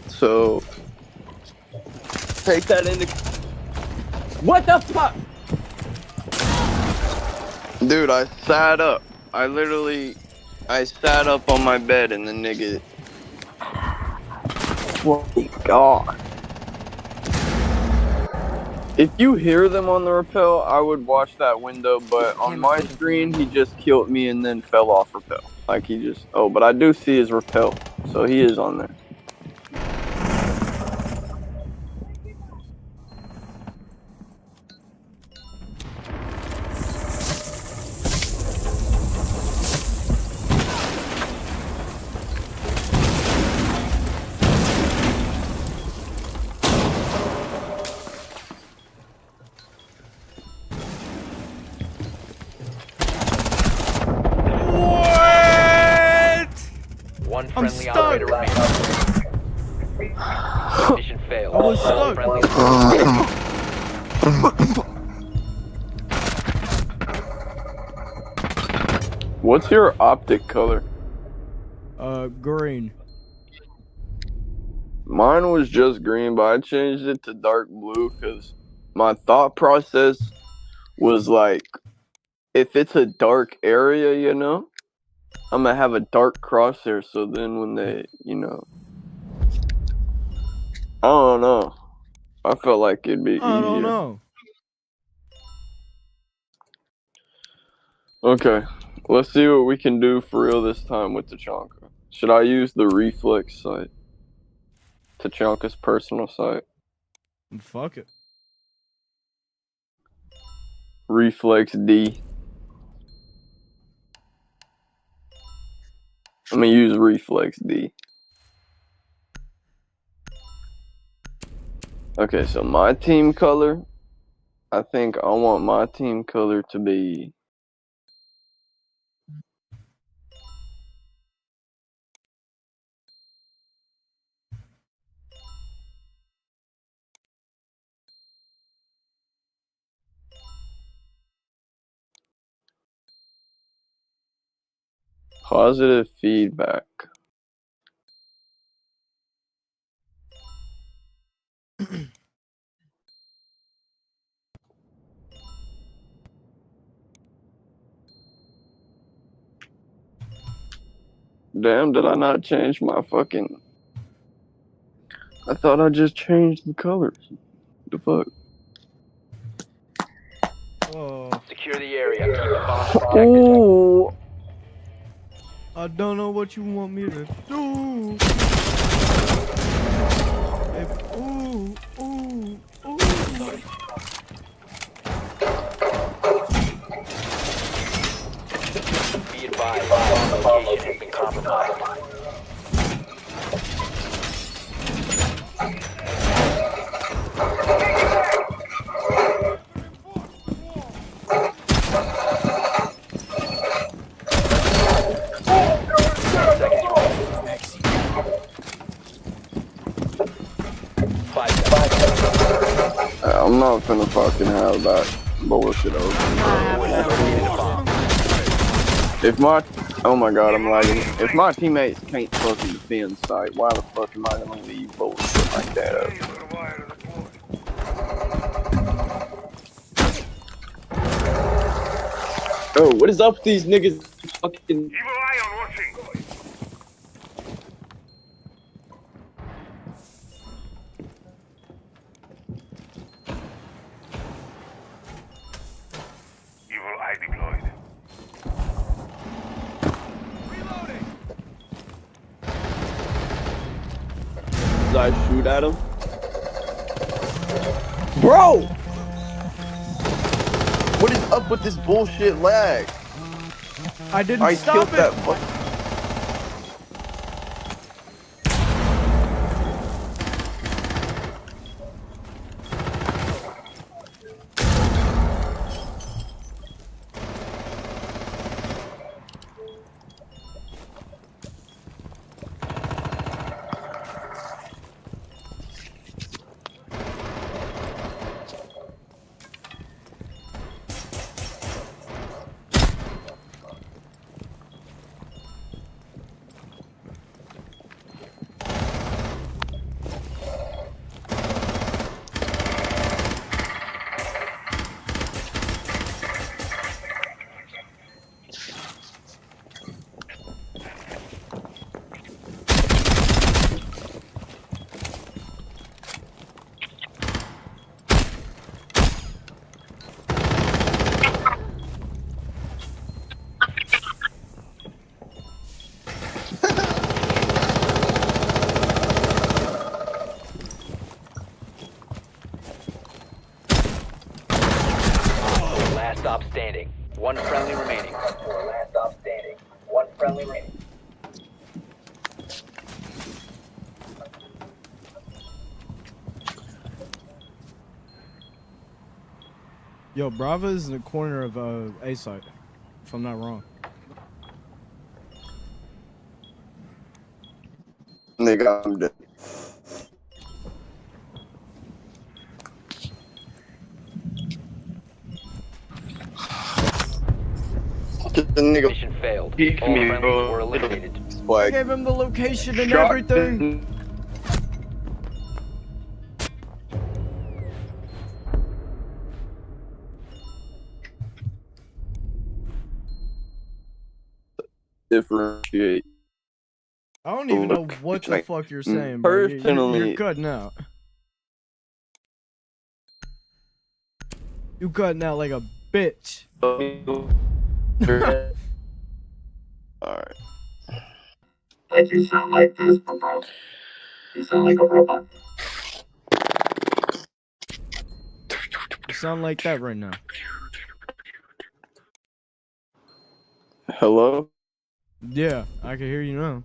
So take that into. What the fuck? Dude, I sat up. I sat up on my bed and the nigga. Oh my god. If you hear them on the rappel, I would watch that window, but on my screen, he just killed me and then fell off rappel. Like he just, oh, but I do see his rappel, so he is on there. stuck. operator remaining. Mission failed. I was All stuck. friendlies- What's your optic color? Green. Mine was just green, but I changed it to dark blue because my thought process was like, if it's a dark area, you know, I'm gonna have a dark crosshair. So then when they, you know, I don't know. I felt like it'd be I don't easier. know. Okay, let's see what we can do for real this time with Tachanka. Should I use the reflex site? Tachanka's personal site. Fuck it. Reflex D. I'm gonna use reflex D. Okay, so my team color, I think I want my team color to be positive feedback. Damn, did I not change my fucking... I thought I just changed the colors. The fuck? Oh, Secure the area. Keep the bombs protected. Ooh. I don't know what you want me to do. Ooh, ooh, ooh. Be advised, bomb location has been compromised. Seconds remaining. 5 seconds. I'm not finna fucking have that bullshit over. Four has located a bomb. If my... Oh my god, I'm lagging. If my teammates can't fucking defend site, why the fuck am I gonna leave bullshit like that up? Oh, what is up with these niggas fucking... Evil eye on watching. Evil eye deployed. Did I shoot at him? Bro! What is up with this bullshit lag? I didn't I stop killed it. that fuck. Last stop standing. One friendly remaining. Last stop standing. One friendly remaining. Yo, Brava is in the corner of A site, if I'm not wrong. Nigga, I'm dead. This nigga Mission failed. peeked All me, friendlies bro. were eliminated. I Like, gave him the location and shot everything. differentiate. I don't even know what the Like, fuck you're saying, bro. You're personally- cutting out. You cutting out like a bitch. Alright. Like you sound like this, bro. You sound like a robot. You sound like that right now. Hello? Yeah, I can hear you now.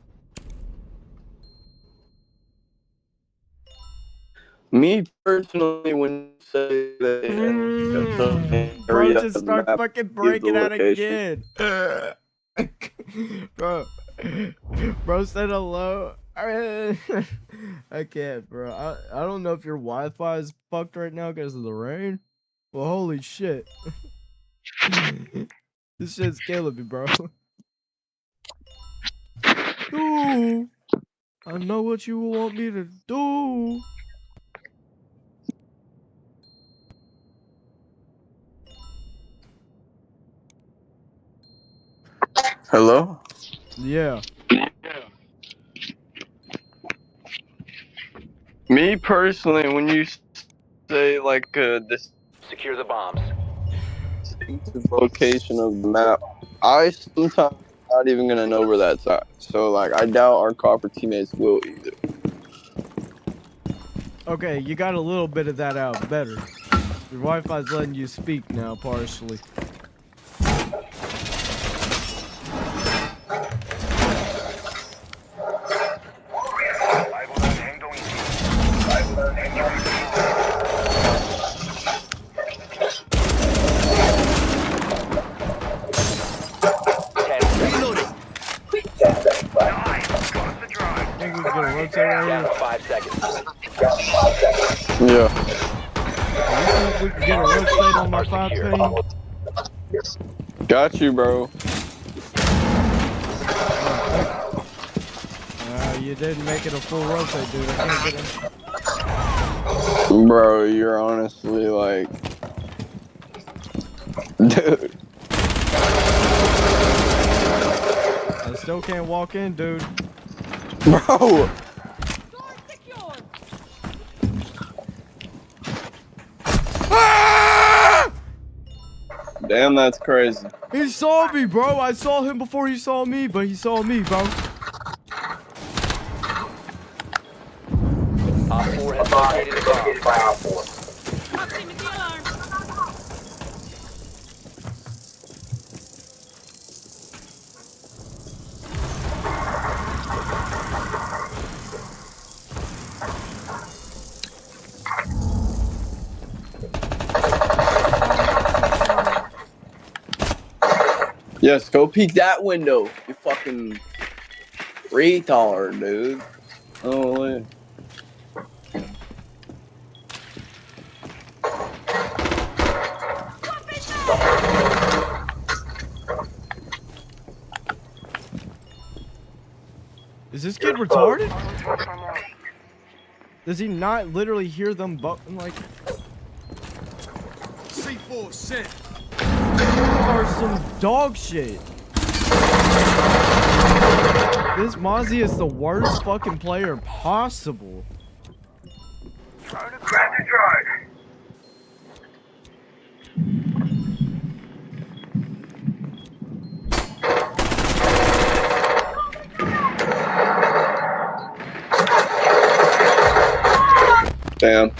Me personally, when you say that Bro, just start fucking give the breaking out location. again. Bro, bro said hello. I can't, bro. I don't know if your Wi-Fi is fucked right now because of the rain. Well, holy shit. This shit's killing me, bro. Do. I know what you want me to do. Hello? Yeah. Me personally, when you say like this Secure the bombs. distinctive location of the map, I sometimes not even gonna know where that's at. So like, I doubt our copper teammates will either. Okay, you got a little bit of that out better. Your Wi-Fi's letting you speak now, partially. Reloading. Think we can get a rotate right Down here? to 5 seconds. Yeah. You think we can get a rotate on my 5 ping? Got you, bro. You didn't make it a full rotate, dude. I can't get it. Bro, you're honestly like, dude. I still can't walk in, dude. Bro. Damn, that's crazy. He saw me, bro. I saw him before he saw me, but he saw me, bro. Op 4 has located a bomb. Proximity alarm. Yes, go peek that window. You fucking retard, dude. Oh, wait. Is this kid retarded? Does he not literally hear them like C4 set. or some dog shit? This Mozzie is the worst fucking player possible. Grab the drone. Damn.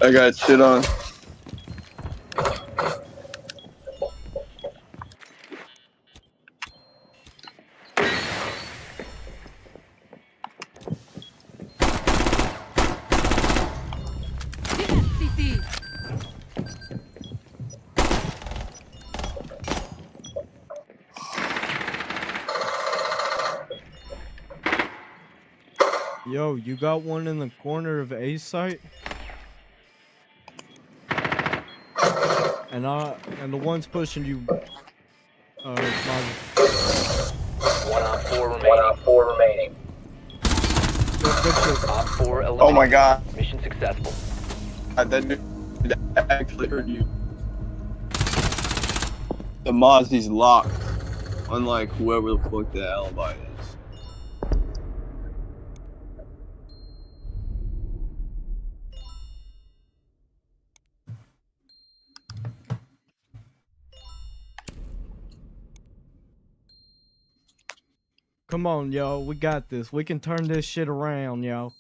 I got shit on. CT. Yo, you got one in the corner of A site? And the one's pushing you, Mozzie. 1 op 4 remaining. Yo, fix it. Op 4 eliminated. Oh my god. Mission successful. That dude actually heard you. The Mozzie's locked. Unlike whoever the fuck the alibi is. Come on, yo. We got this. We can turn this shit around, yo.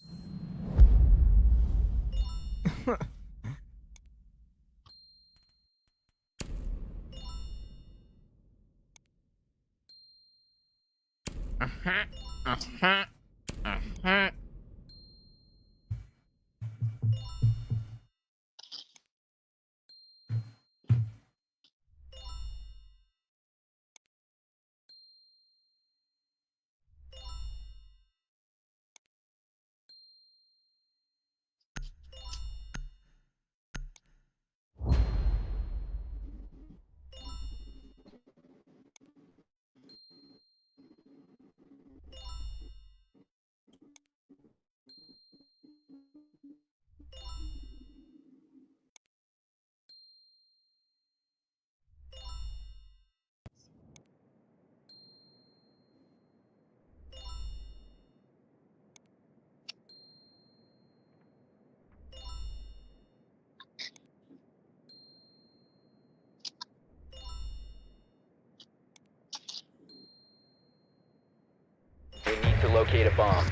We need to locate a bomb.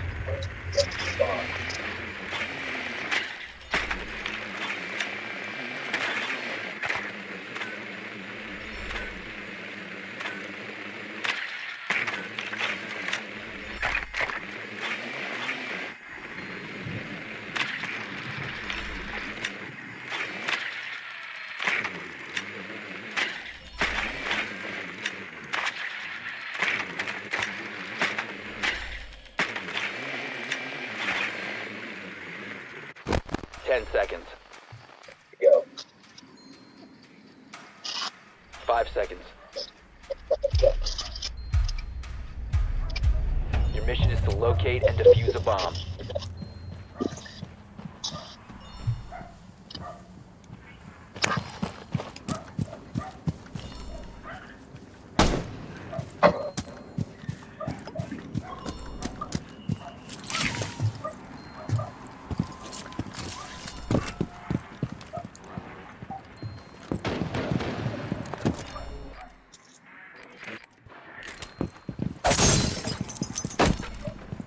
Ten seconds. Go. 5 seconds. Your mission is to locate and defuse a bomb.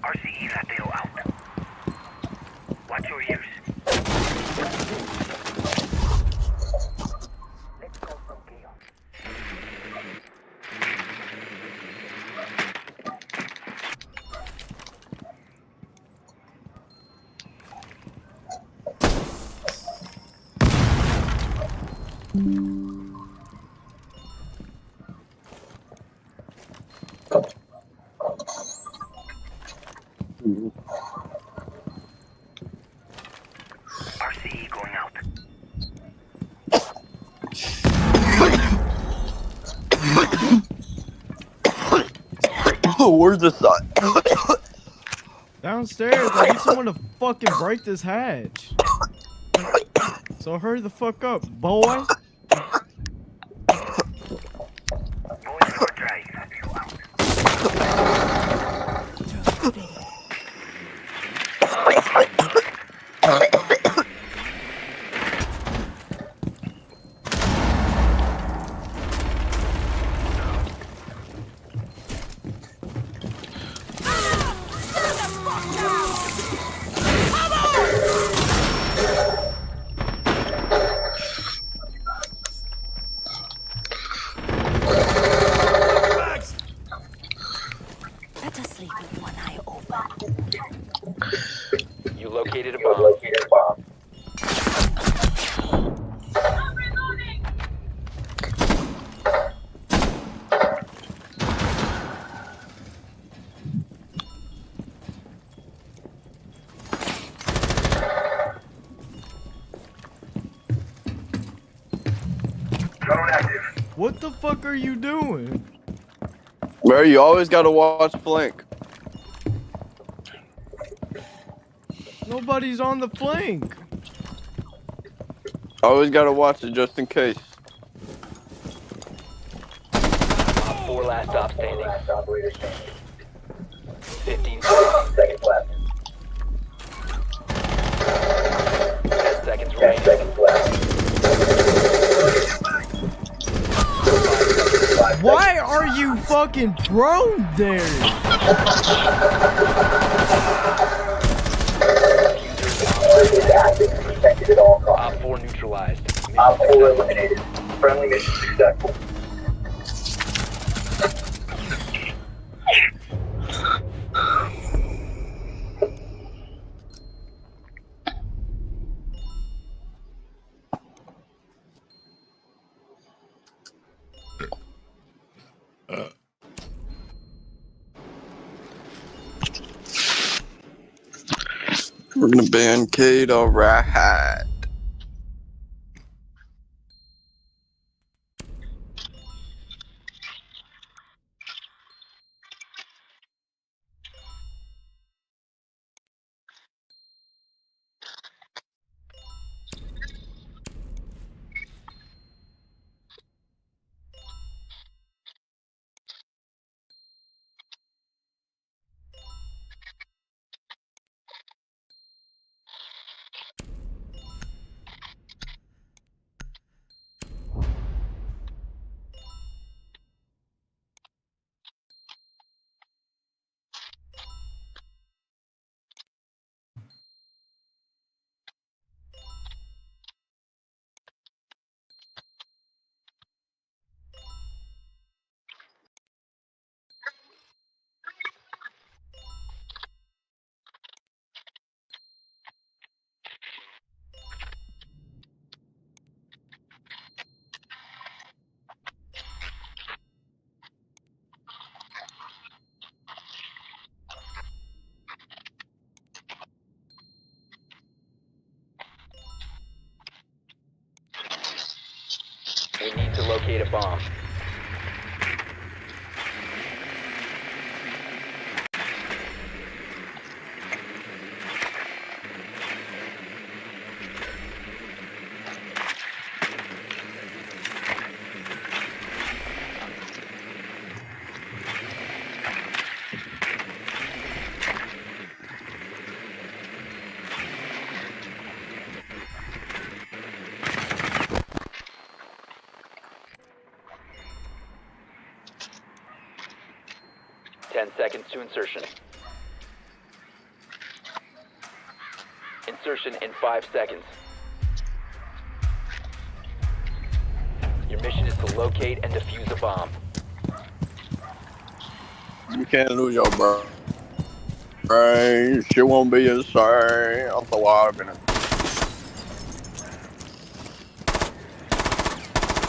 RCE Lateo out. Watch your use. Let's go from chaos. RCE going out. Where's the side? Downstairs. I need someone to fucking break this hatch. So hurry the fuck up, boy. Boys for drive. Lateo out. Better sleep with one eye open. You located a bomb. the fuck are you doing? Bro, you always gotta watch flank. Nobody's on the flank. Always gotta watch it just in case. Op 4 last stop standing. 15 seconds left. 10 seconds remaining. Why are you fucking prone there? Protected at all costs. Op 4 neutralized. Op 4 eliminated. Friendly mission successful. We're gonna ban Cade, alright. We need to locate a bomb. Ten seconds to insertion. Insertion in 5 seconds. Your mission is to locate and defuse a bomb. You can't lose your brain. Shit won't be insane. I'm so wild in it.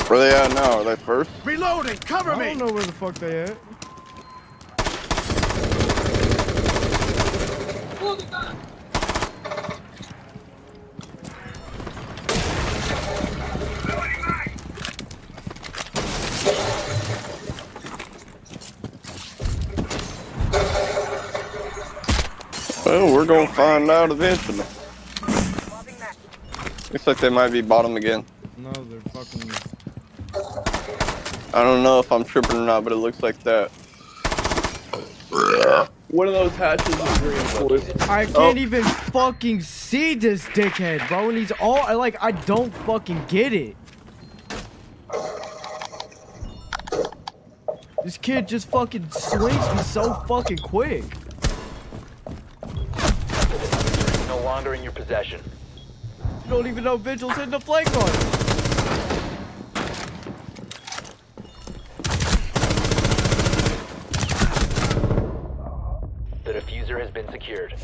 Where they at now? Are they first? Reloading! Cover I don't know where the fuck they at. Well, we're gonna find out eventually. Looks like they might be bottom again. No, they're fucking. I don't know if I'm tripping or not, but it looks like that. One of those hatches is reinforced. I can't even fucking see this dickhead, bro. And he's all I don't fucking get it. This kid just fucking swings me so fucking quick. No longer in your possession. You don't even know Vigil's hitting the flank on him. The diffuser has been secured.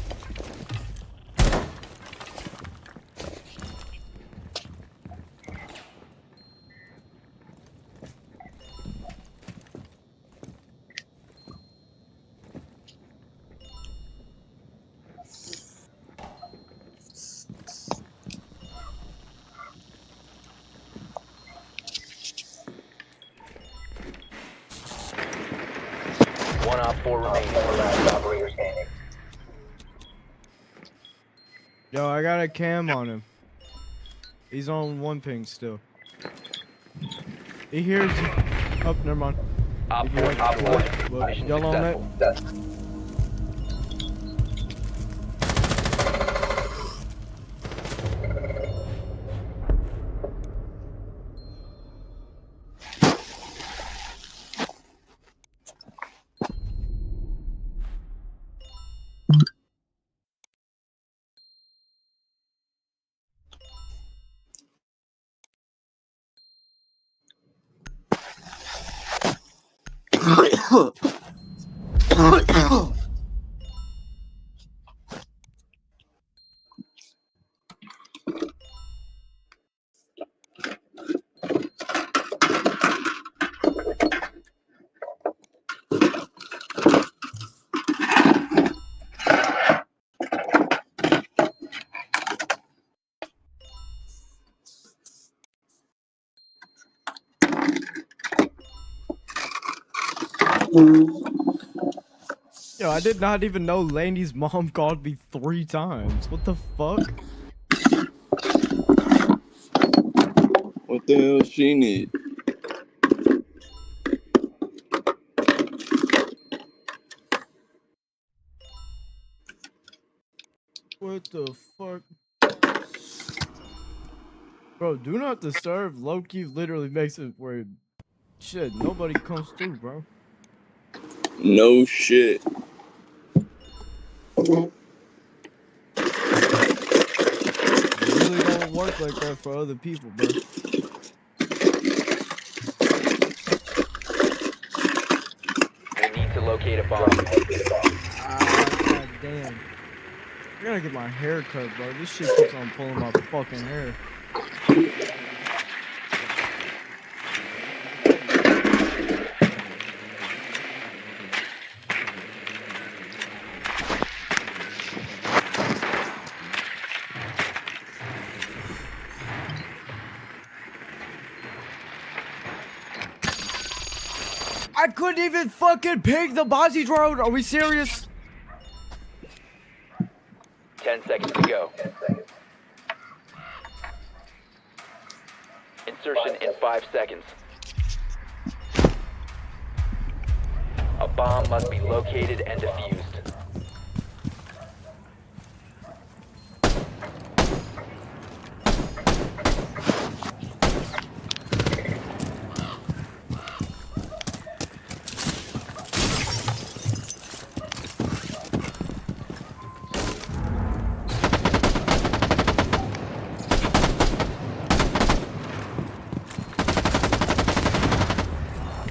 One Op 4 remaining. Last operator standing. Yo, I got a cam on him. He's on 1 ping still. He hears you. Oh, never mind. Op If you 4 want top to one. look, Mission y'all on that? successful. Yo, I did not even know Laney's mom called me 3 times. What the fuck? What the hell she need? What the fuck? Bro, do not disturb. Low-key literally makes it where shit, nobody comes through, bro. No shit. It really don't work like that for other people, bro. We need to locate a bomb. God damn. I gotta get my hair cut, bro. This shit keeps on pulling my fucking hair. I couldn't even fucking ping the Bozzy drone. Are we serious? 10 seconds to go. Insertion in 5 seconds. A bomb must be located and defused.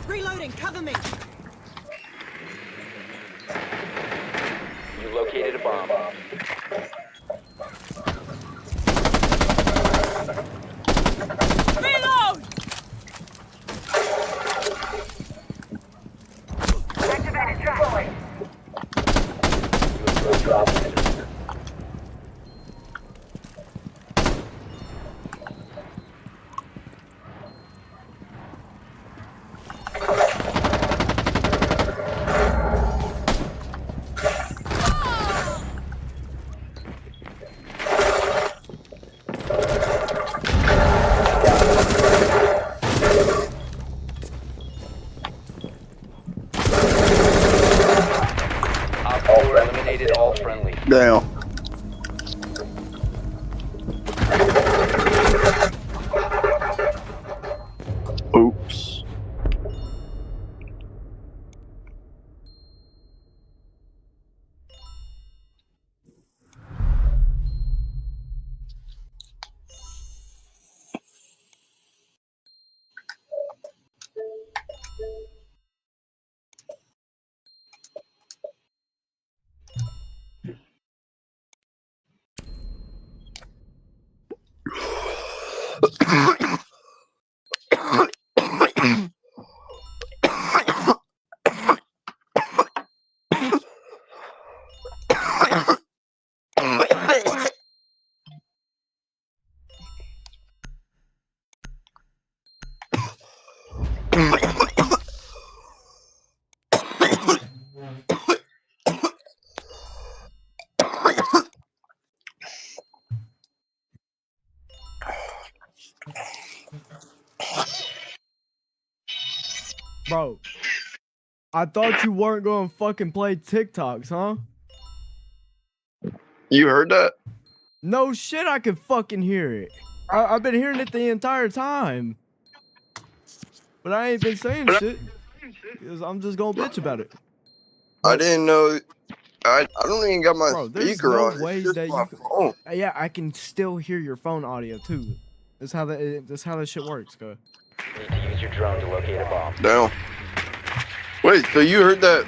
Reloading, cover me. You located a bomb. Reload! Activated trap. You have dropped it. Op 4 eliminated all friendly. Damn. Oops. Bro, I thought you weren't gonna fucking play TikToks, huh? You heard that? No shit, I can fucking hear it. I've been hearing it the entire time. But I ain't been saying shit. Because I'm just gonna bitch about it. I didn't know. I don't even got my Bro, there's speaker no on. way It's just that my you phone. Yeah, I can still hear your phone audio too. That's how that shit works, go. Need to use your drone to locate a bomb. Damn. Wait, so you heard that?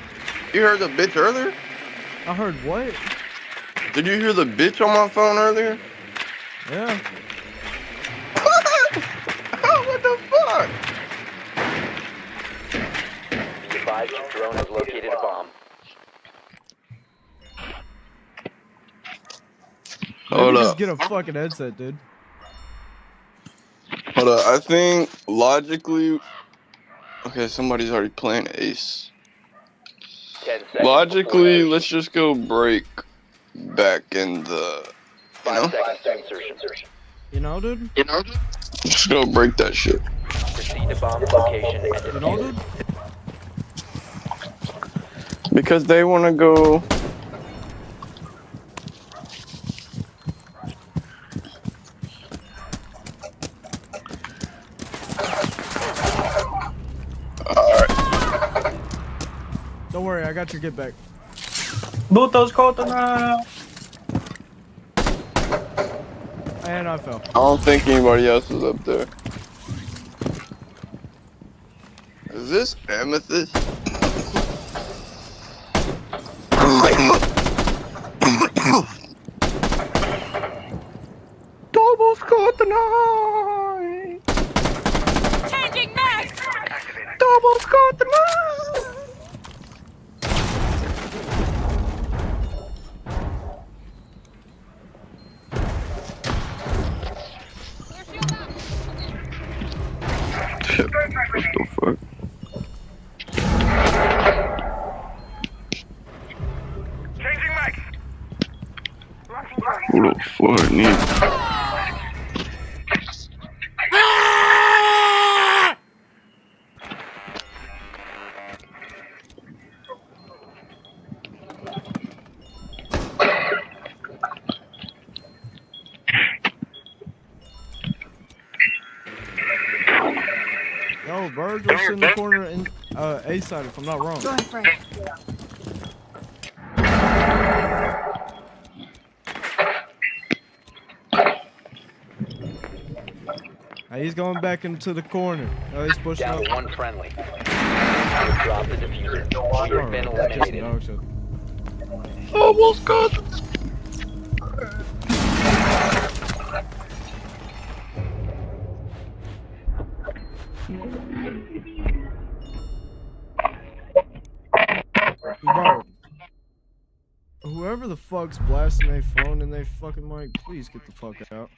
You heard the bitch earlier? I heard what? Did you hear the bitch on my phone earlier? Yeah. What the fuck? Be advised your drone has located a bomb. Hold Maybe just up. get a fucking headset, dude. Hold up. I think logically. Okay, somebody's already playing Ace. 10 seconds. Logically, let's just go break back in the. 5 seconds to insertion. You know, dude? Just go break that shit. Proceed to bomb location and You know, defuse. dude? Because they want to go. Don't worry, I got your get back. Butos Cotona. And I fell. I don't think anybody else is up there. Is this Amethyst? Double score tonight. Changing mags! Double score tonight. Shit, what the fuck? Changing mags. Who the fuck needs? Yo, Virgil's in the corner in A side if I'm not wrong. Going for it. He's going back into the corner. Oh, he's pushing Down up. to one friendly. Drop the diffuser. We have been eliminated. Dog shit. Almost got. Bro, whoever the fuck's blasting their phone and they fucking mic, please get the fuck out.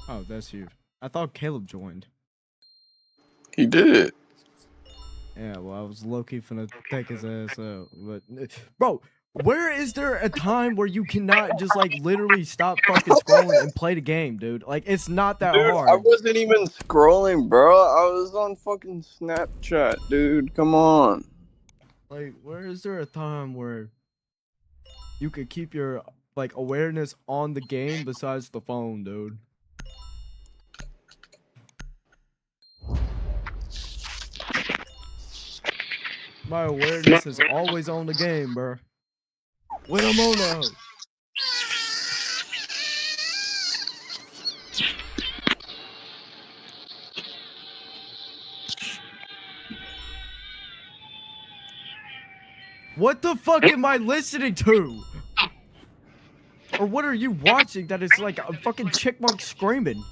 Oh, that's you. I thought Caleb joined. He did. Yeah, well, I was low-key finna take his ass out, but... Bro, where is there a time where you cannot just, like, literally stop fucking scrolling and play the game, dude? Like, it's not that Dude, hard. I wasn't even scrolling, bro. I was on fucking Snapchat, dude. Come on. Like, where is there a time where you could keep your, like, awareness on the game besides the phone, dude? My awareness is always on the game, bro. When I'm on the... What the fuck am I listening to? Or what are you watching that is like a fucking chickmunk screaming?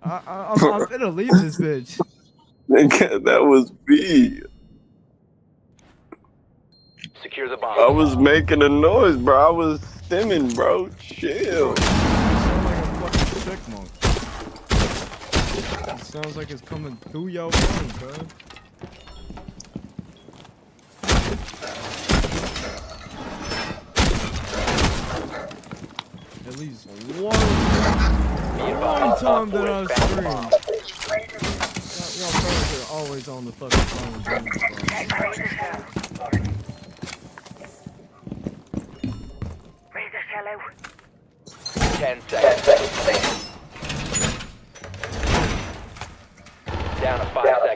I'm gonna leave this bitch. Nigga, that was me. Secure the bomb. I was making a noise, bro. I was stimming, bro. Chill. You sound like a fucking chickmunk. It sounds like it's coming through your phone, bro. At least one time that I screamed. Y'all always on the fucking phone. Dude, Razor shallow. 10 seconds. Down to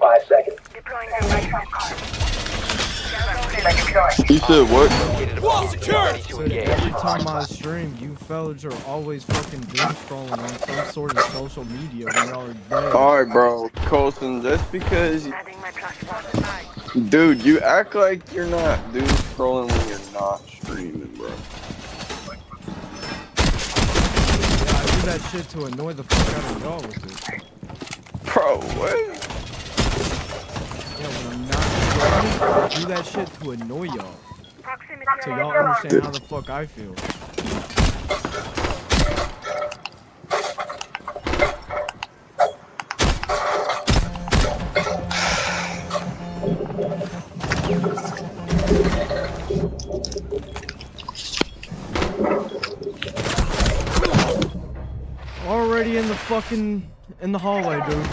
5 seconds. Deploying the right car. You said what? Located a bomb. Be ready to so engage. every time I stream, you fellas are always fucking doom scrolling on some sort of social media when y'all are dead. Alright, bro. Colson, just because. Adding my plus one. Dude, you act like you're not doom scrolling when you're not streaming, bro. Yeah, I do that shit to annoy the fuck out of y'all with it. Bro, what? Yeah, when I'm not streaming, I do that shit to annoy y'all. Proximity So y'all understand how the fuck I feel. Already in the hallway, dude.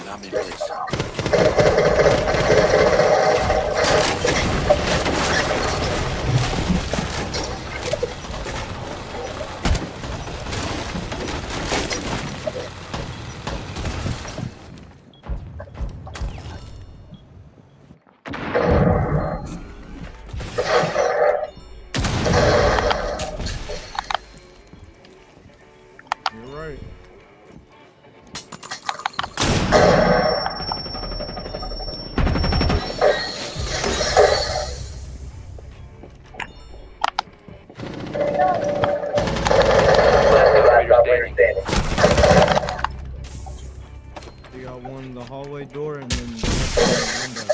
I'm in place. You're right. You got one in the hallway door and then the next one in the window.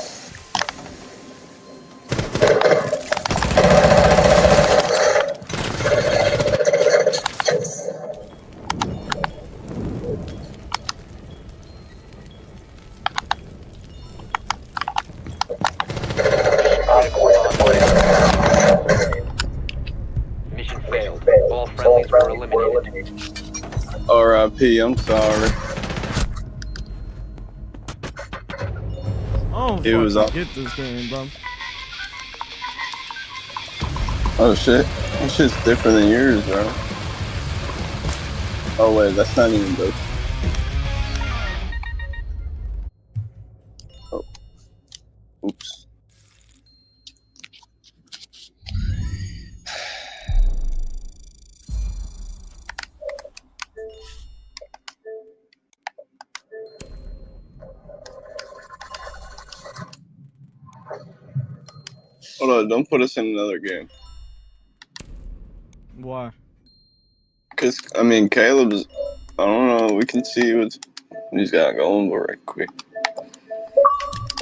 Mission failed. All friendlies were eliminated. R.I.P. I'm sorry. Oh, It was fucking up. get this game, bro. Oh shit. This shit's different than yours, bro. Oh wait, that's not even good. Oh. Oops. Hold on, don't put us in another game. Why? Cause I mean, Caleb's. I don't know. We can see what he's got going, but right quick.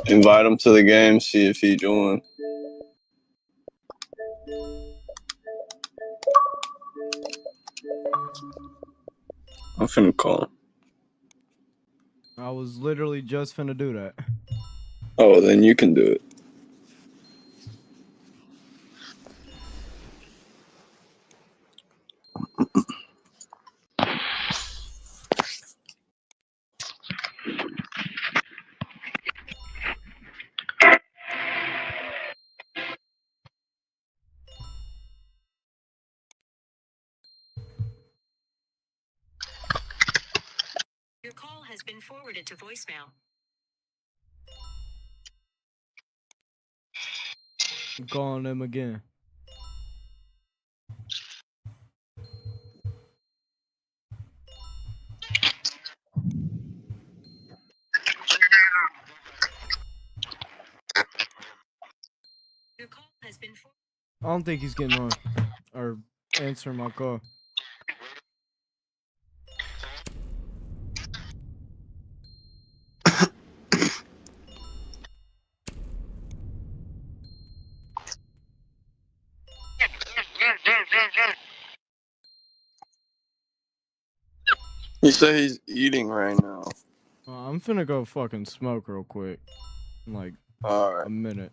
Invite him to the game. See if he joins. I'm finna call him. I was literally just finna do that. Oh, then you can do it. Your call has been forwarded to voicemail. I'm calling him again. Your call has been I don't think he's getting on or answering my call. He said he's eating right now. I'm finna go fucking smoke real quick. In like All right. a minute.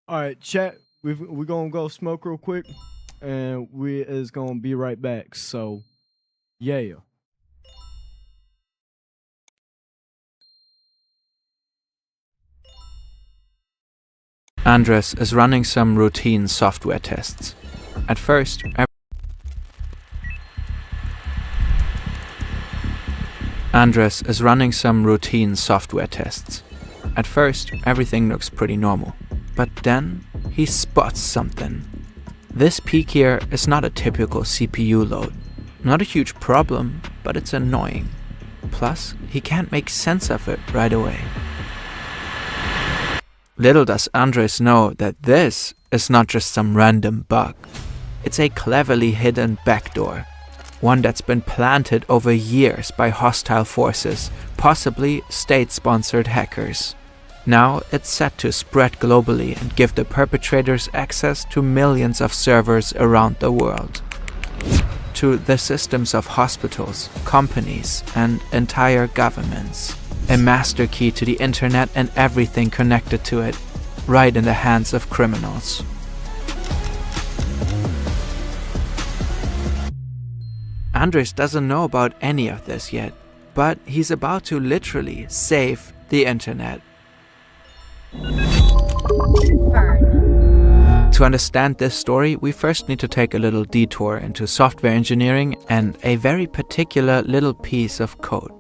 All right, chat. We're gonna go smoke real quick, and we is gonna be right back. So, yeah. Andres is running some routine software tests. At first, Andres is running some routine software tests. At first, everything looks pretty normal. But then, he spots something. This peak here is not a typical CPU load. Not a huge problem, but it's annoying. Plus, he can't make sense of it right away. Little does Andres know that this is not just some random bug. It's a cleverly hidden backdoor. One that's been planted over years by hostile forces, possibly state-sponsored hackers. Now it's set to spread globally and give the perpetrators access to millions of servers around the world. To the systems of hospitals, companies, and entire governments. A master key to the internet and everything connected to it, right in the hands of criminals. Andres doesn't know about any of this yet, but he's about to literally save the internet. To understand this story, we first need to take a little detour into software engineering and a very particular little piece of code.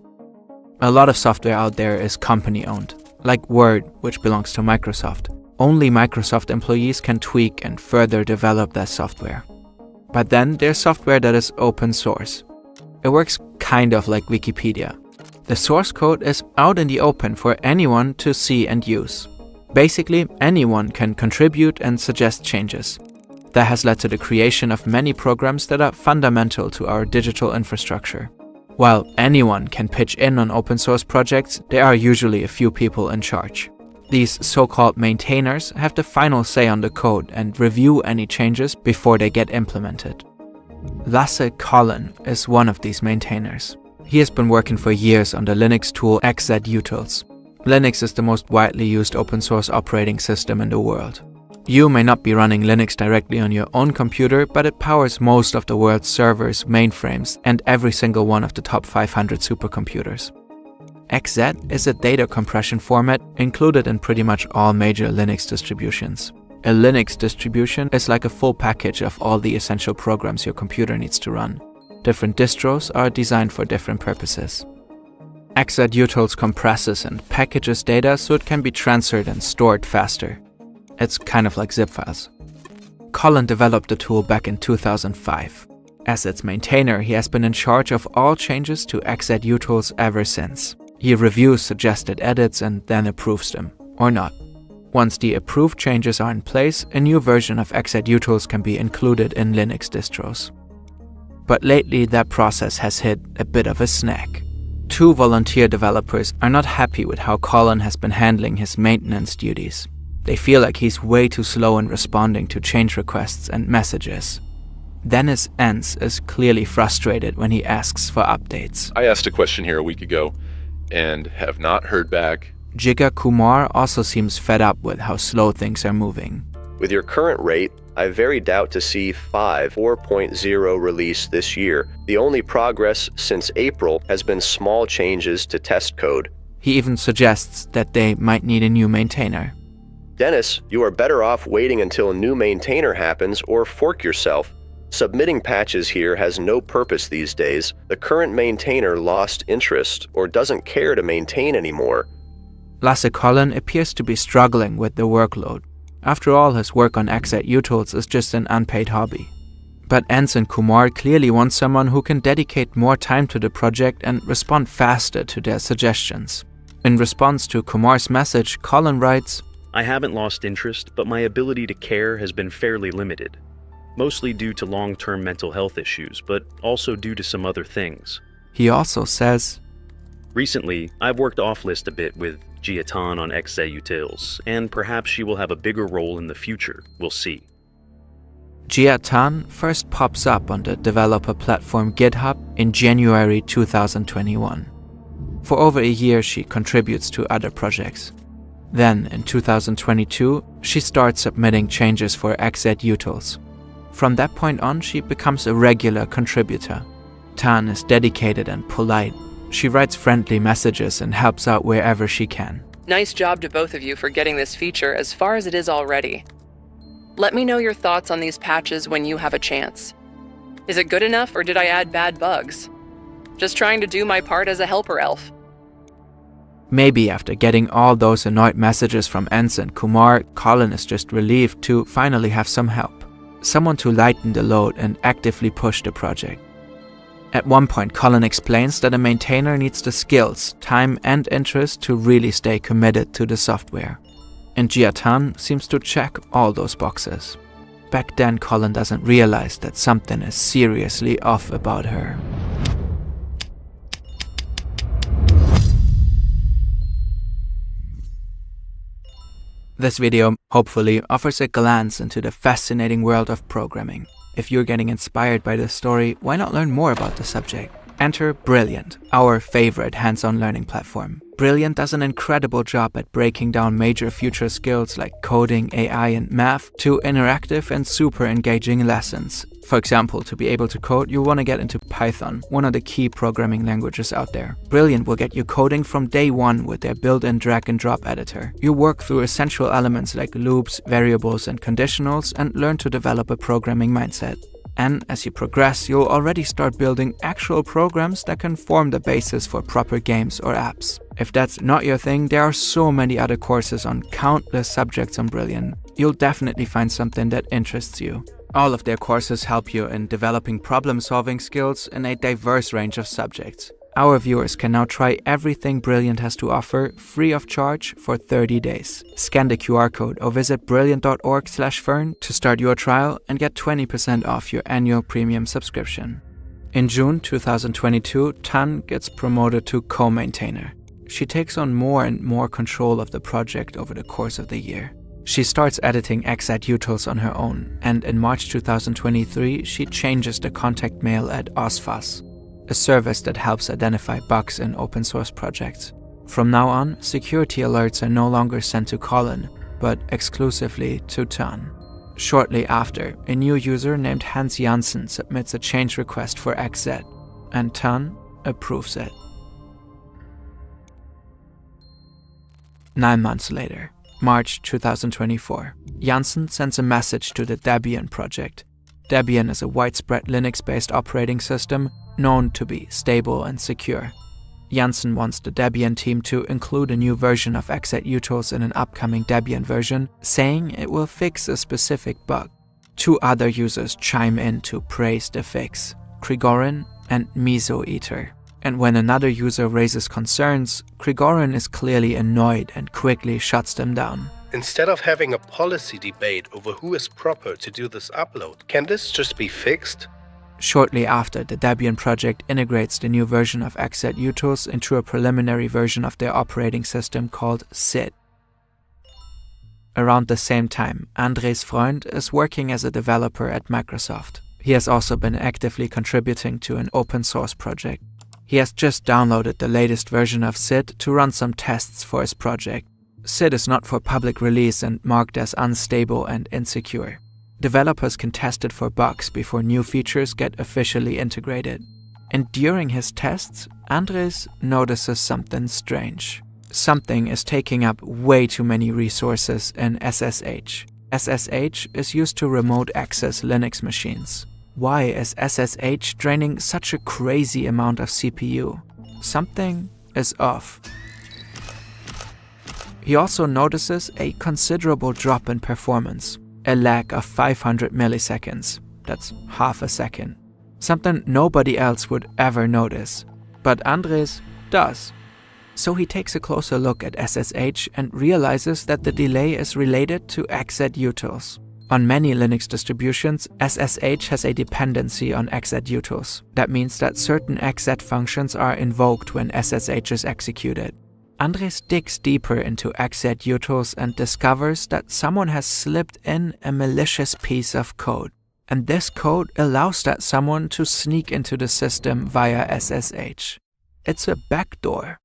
A lot of software out there is company-owned, like Word, which belongs to Microsoft. Only Microsoft employees can tweak and further develop that software. But then there's software that is open source. It works kind of like Wikipedia. The source code is out in the open for anyone to see and use. Basically, anyone can contribute and suggest changes. That has led to the creation of many programs that are fundamental to our digital infrastructure. While anyone can pitch in on open source projects, there are usually a few people in charge. These so-called maintainers have the final say on the code and review any changes before they get implemented. Lasse Collin is one of these maintainers. He has been working for years on the Linux tool xzutils. Linux is the most widely used open source operating system in the world. You may not be running Linux directly on your own computer, but it powers most of the world's servers, mainframes, and every single one of the top 500 supercomputers. XZ is a data compression format included in pretty much all major Linux distributions. A Linux distribution is like a full package of all the essential programs your computer needs to run. Different distros are designed for different purposes. xzutils compresses and packages data so it can be transferred and stored faster. It's kind of like zip files. Collin developed the tool back in 2005. As its maintainer, he has been in charge of all changes to xzutils ever since. He reviews suggested edits and then approves them, or not. Once the approved changes are in place, a new version of xzutils can be included in Linux distros. But lately that process has hit a bit of a snag. 2 volunteer developers are not happy with how Collin has been handling his maintenance duties. They feel like he's way too slow in responding to change requests and messages. Dennis Entz is clearly frustrated when he asks for updates. I asked a question here a week ago and have not heard back. Jigar Kumar also seems fed up with how slow things are moving. With your current rate, I very doubt to see 4.0 release this year. The only progress since April has been small changes to test code. He even suggests that they might need a new maintainer. Dennis, you are better off waiting until a new maintainer happens or fork yourself. Submitting patches here has no purpose these days. The current maintainer lost interest or doesn't care to maintain anymore. Lasse Collin appears to be struggling with the workload. After all, his work on xzutils is just an unpaid hobby. But Entz and Kumar clearly want someone who can dedicate more time to the project and respond faster to their suggestions. In response to Kumar's message, Collin writes, I haven't lost interest, but my ability to care has been fairly limited. Mostly due to long-term mental health issues, but also due to some other things. He also says, recently, I've worked off-list a bit with Giatan on xzutils, and perhaps she will have a bigger role in the future. We'll see. Giatan first pops up on the developer platform GitHub in January 2021. For over a year, she contributes to other projects. Then, in 2022, she starts submitting changes for XZUtils. From that point on, she becomes a regular contributor. Tan is dedicated and polite. She writes friendly messages and helps out wherever she can. Nice job to both of you for getting this feature as far as it is already. Let me know your thoughts on these patches when you have a chance. Is it good enough or did I add bad bugs? Just trying to do my part as a helper elf. Maybe after getting all those annoyed messages from Ensign Kumar, Colin is just relieved to finally have some help. Someone to lighten the load and actively push the project. At one point, Colin explains that a maintainer needs the skills, time and interest to really stay committed to the software. And Jia Tan seems to check all those boxes. Back then, Colin doesn't realize that something is seriously off about her. This video, hopefully, offers a glance into the fascinating world of programming. If you're getting inspired by this story, why not learn more about the subject? Enter Brilliant, our favorite hands-on learning platform. Brilliant does an incredible job at breaking down major future skills like coding, AI, and math to interactive and super engaging lessons. For example, to be able to code, you want to get into Python, one of the key programming languages out there. Brilliant will get you coding from day one with their built-in drag-and-drop editor. You work through essential elements like loops, variables, and conditionals and learn to develop a programming mindset. And as you progress, you'll already start building actual programs that can form the basis for proper games or apps. If that's not your thing, there are so many other courses on countless subjects on Brilliant. You'll definitely find something that interests you. All of their courses help you in developing problem-solving skills in a diverse range of subjects. Our viewers can now try everything Brilliant has to offer free of charge for 30 days. Scan the QR code or visit brilliant.org/fern to start your trial and get 20% off your annual premium subscription. In June 2022, Tan gets promoted to co-maintainer. She takes on more and more control of the project over the course of the year. She starts editing XZUtils on her own, and in March 2023, she changes the contact mail at OSFAS, a service that helps identify bugs in open source projects. From now on, security alerts are no longer sent to Colin, but exclusively to Tan. Shortly after, a new user named Hans Janssen submits a change request for XZ, and Tan approves it. 9 months later, March 2024, Janssen sends a message to the Debian project. Debian is a widespread Linux-based operating system known to be stable and secure. Janssen wants the Debian team to include a new version of XZUtils in an upcoming Debian version, saying it will fix a specific bug. 2 other users chime in to praise the fix, Grigorin and Miso Eater. And when another user raises concerns, Grigorin is clearly annoyed and quickly shuts them down. Instead of having a policy debate over who is proper to do this upload, can this just be fixed? Shortly after, the Debian project integrates the new version of XZUtils into a preliminary version of their operating system called SID. Around the same time, Andres Freund is working as a developer at Microsoft. He has also been actively contributing to an open source project. He has just downloaded the latest version of SID to run some tests for his project. SID is not for public release and marked as unstable and insecure. Developers can test it for bugs before new features get officially integrated. And during his tests, Andres notices something strange. Something is taking up way too many resources in SSH. SSH is used to remote access Linux machines. Why is SSH draining such a crazy amount of CPU? Something is off. He also notices a considerable drop in performance, a lag of 500 milliseconds, that's half a second. Something nobody else would ever notice, but Andres does. So he takes a closer look at SSH and realizes that the delay is related to XZUtils. On many Linux distributions, SSH has a dependency on XZUtils. That means that certain XZ functions are invoked when SSH is executed. Andres digs deeper into XZUtils and discovers that someone has slipped in a malicious piece of code. And this code allows that someone to sneak into the system via SSH. It's a backdoor.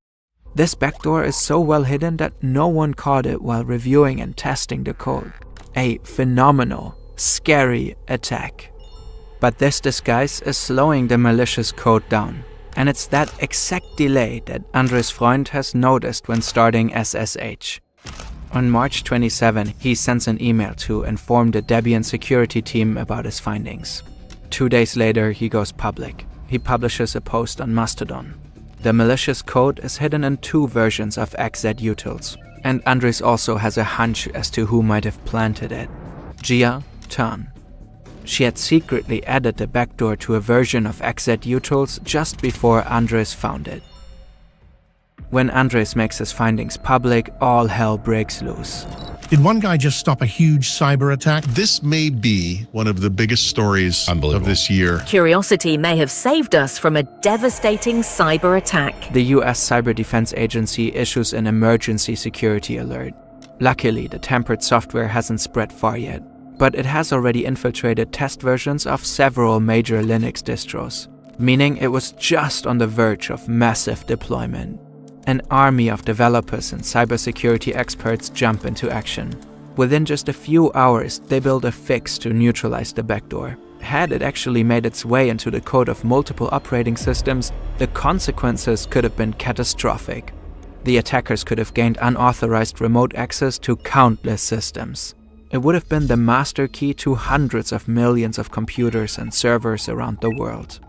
This backdoor is so well hidden that no one caught it while reviewing and testing the code. A phenomenal, scary attack. But this disguise is slowing the malicious code down. And it's that exact delay that Andres Freund has noticed when starting SSH. On March 27, he sends an email to inform the Debian security team about his findings. 2 days later, he goes public. He publishes a post on Mastodon. The malicious code is hidden in 2 versions of xzutils, and Andres also has a hunch as to who might have planted it. Jia Tan. She had secretly added the backdoor to a version of xzutils just before Andres found it. When Andres makes his findings public, all hell breaks loose. Did one guy just stop a huge cyber attack? This may be one of the biggest stories of this year. Curiosity may have saved us from a devastating cyber attack. The US Cyber Defense Agency issues an emergency security alert. Luckily, the tampered software hasn't spread far yet, but it has already infiltrated test versions of several major Linux distros, meaning it was just on the verge of massive deployment. An army of developers and cybersecurity experts jump into action. Within just a few hours, they build a fix to neutralize the backdoor. Had it actually made its way into the code of multiple operating systems, the consequences could have been catastrophic. The attackers could have gained unauthorized remote access to countless systems. It would have been the master key to hundreds of millions of computers and servers around the world.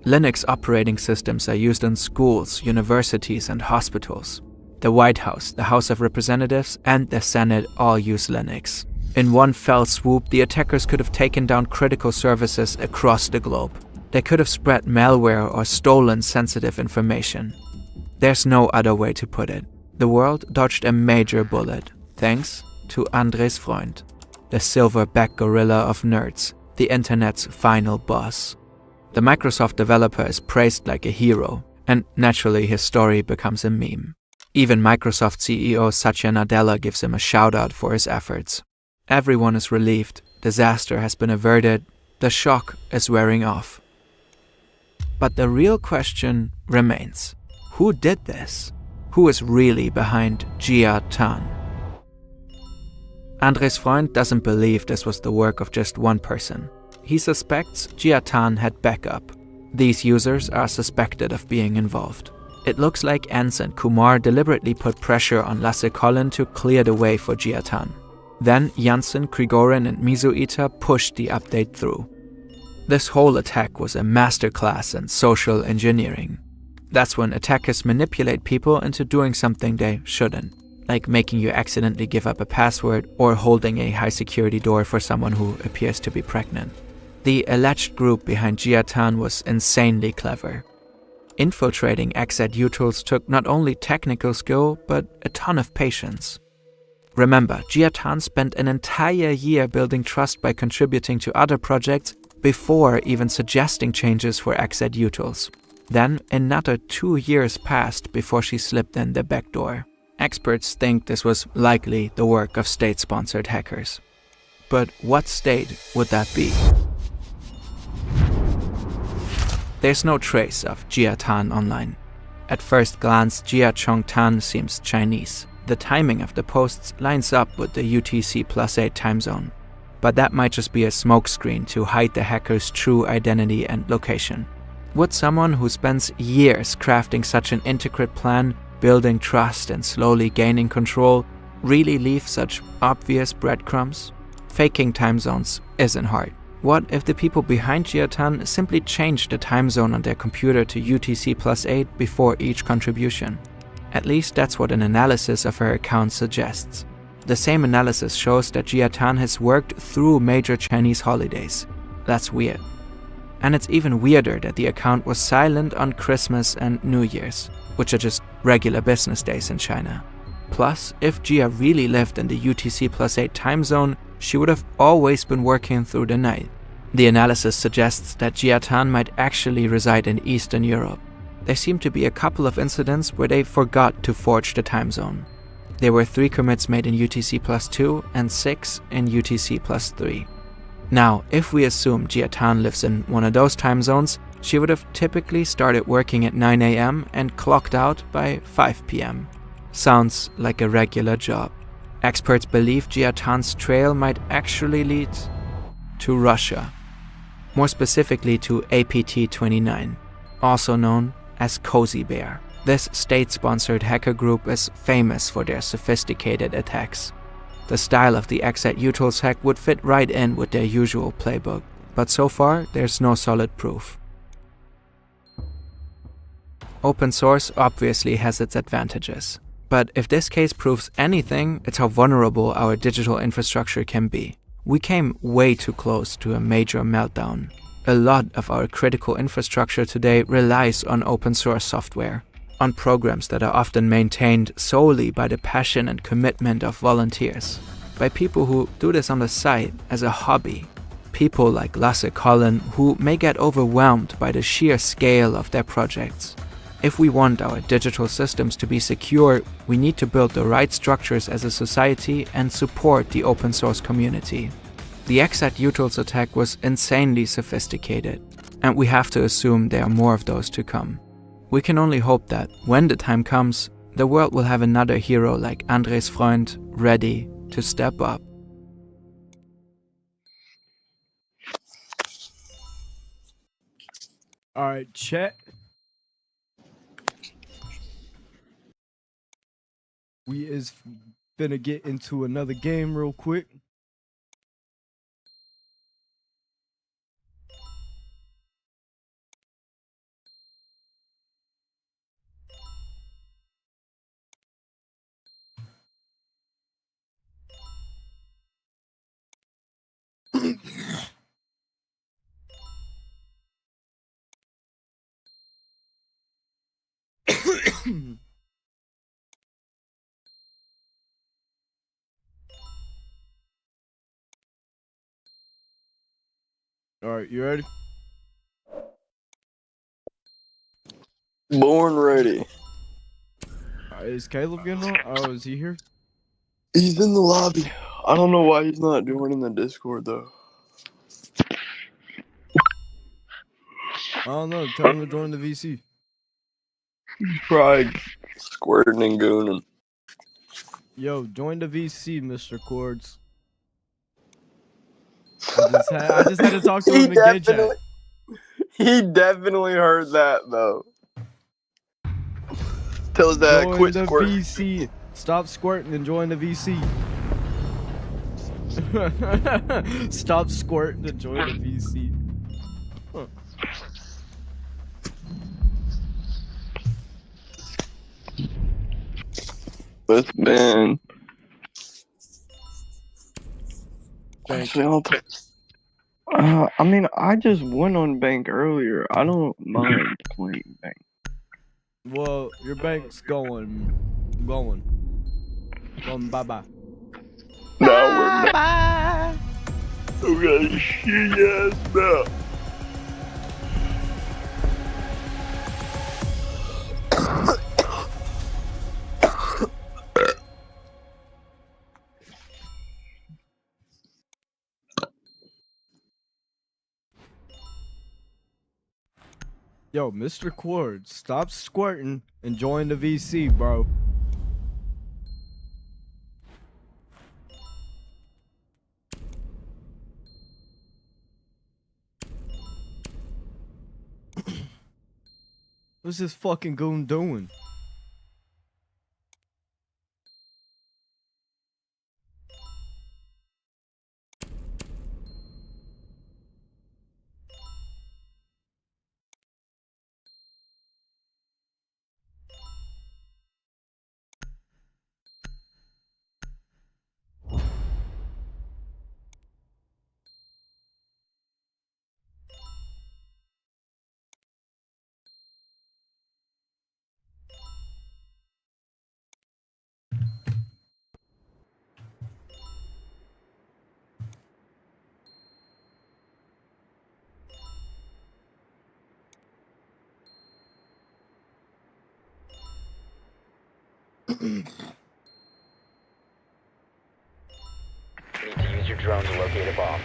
Linux operating systems are used in schools, universities, and hospitals. The White House, the House of Representatives, and the Senate all use Linux. In one fell swoop, the attackers could have taken down critical services across the globe. They could have spread malware or stolen sensitive information. There's no other way to put it. The world dodged a major bullet, thanks to Andres Freund, the silverback gorilla of nerds, the internet's final boss. The Microsoft developer is praised like a hero, and naturally his story becomes a meme. Even Microsoft CEO Satya Nadella gives him a shout-out for his efforts. Everyone is relieved, disaster has been averted, the shock is wearing off. But the real question remains. Who did this? Who is really behind Jia Tan? Andres Freund doesn't believe this was the work of just one person. He suspects Jia Tan had backup. These users are suspected of being involved. It looks like Ens and Kumar deliberately put pressure on Lasse Collin to clear the way for Jia Tan. Then Janssen, Grigorin, and Mizuita pushed the update through. This whole attack was a masterclass in social engineering. That's when attackers manipulate people into doing something they shouldn't, like making you accidentally give up a password or holding a high-security door for someone who appears to be pregnant. The alleged group behind Jia Tan was insanely clever. Infiltrating xzutils took not only technical skill, but a ton of patience. Remember, Jia Tan spent an entire year building trust by contributing to other projects before even suggesting changes for xzutils. Then another 2 years passed before she slipped in the back door. Experts think this was likely the work of state-sponsored hackers. But what state would that be? There's no trace of Jia Tan online. At first glance, Jia Chong Tan seems Chinese. The timing of the posts lines up with the UTC+8 time zone. But that might just be a smokescreen to hide the hacker's true identity and location. Would someone who spends years crafting such an intricate plan, building trust and slowly gaining control, really leave such obvious breadcrumbs? Faking time zones isn't hard. What if the people behind Jia Tan simply changed the time zone on their computer to UTC+8 before each contribution? At least that's what an analysis of her account suggests. The same analysis shows that Jia Tan has worked through major Chinese holidays. That's weird. And it's even weirder that the account was silent on Christmas and New Year's, which are just regular business days in China. Plus, if Jia really lived in the UTC+8 time zone, she would have always been working through the night. The analysis suggests that Jia Tan might actually reside in Eastern Europe. There seem to be a couple of incidents where they forgot to forge the time zone. There were 3 commits made in UTC+2 and 6 in UTC+3. Now, if we assume Jia Tan lives in one of those time zones, She would have typically started working at 9 a.m. and clocked out by 5 p.m. Sounds like a regular job. Experts believe Jia Tan's trail might actually lead to Russia. More specifically to APT-29, also known as Cozy Bear. This state-sponsored hacker group is famous for their sophisticated attacks. The style of the ex-at-Utils hack would fit right in with their usual playbook, but so far there's no solid proof. Open source obviously has its advantages, but if this case proves anything, it's how vulnerable our digital infrastructure can be. We came way too close to a major meltdown. A lot of our critical infrastructure today relies on open source software, on programs that are often maintained solely by the passion and commitment of volunteers, by people who do this on the side as a hobby. People like Lasse Collin who may get overwhelmed by the sheer scale of their projects. If we want our digital systems to be secure, we need to build the right structures as a society and support the open source community. The ex-at-Utils attack was insanely sophisticated, and we have to assume there are more of those to come. We can only hope that, when the time comes, the world will have another hero like Andres Freund ready to step up. Alright, chat. We is finna get into another game real quick. Alright, you ready? Born ready. Is Caleb getting on? Oh, is he here? He's in the lobby. I don't know why he's not joining the Discord though. I don't know. Tell him to join the VC. He's probably squirting and gooning. Yo, join the VC, Mr. Cords. I just had to talk to him in gay chat. He definitely heard that though. Tell his dad quit Join the squirting. VC. Stop squirting and join the VC. Stop squirting and join the VC. Huh. This man. Actually, I mean, I just went on bank earlier. I don't mind playing bank. Well, your bank's going. Bye-bye. No, we're not. Okay, shit ass now. Yo, Mr. Cord, stop squirting and join the VC, bro. What's this fucking goon doing? You need to use your drone to locate a bomb.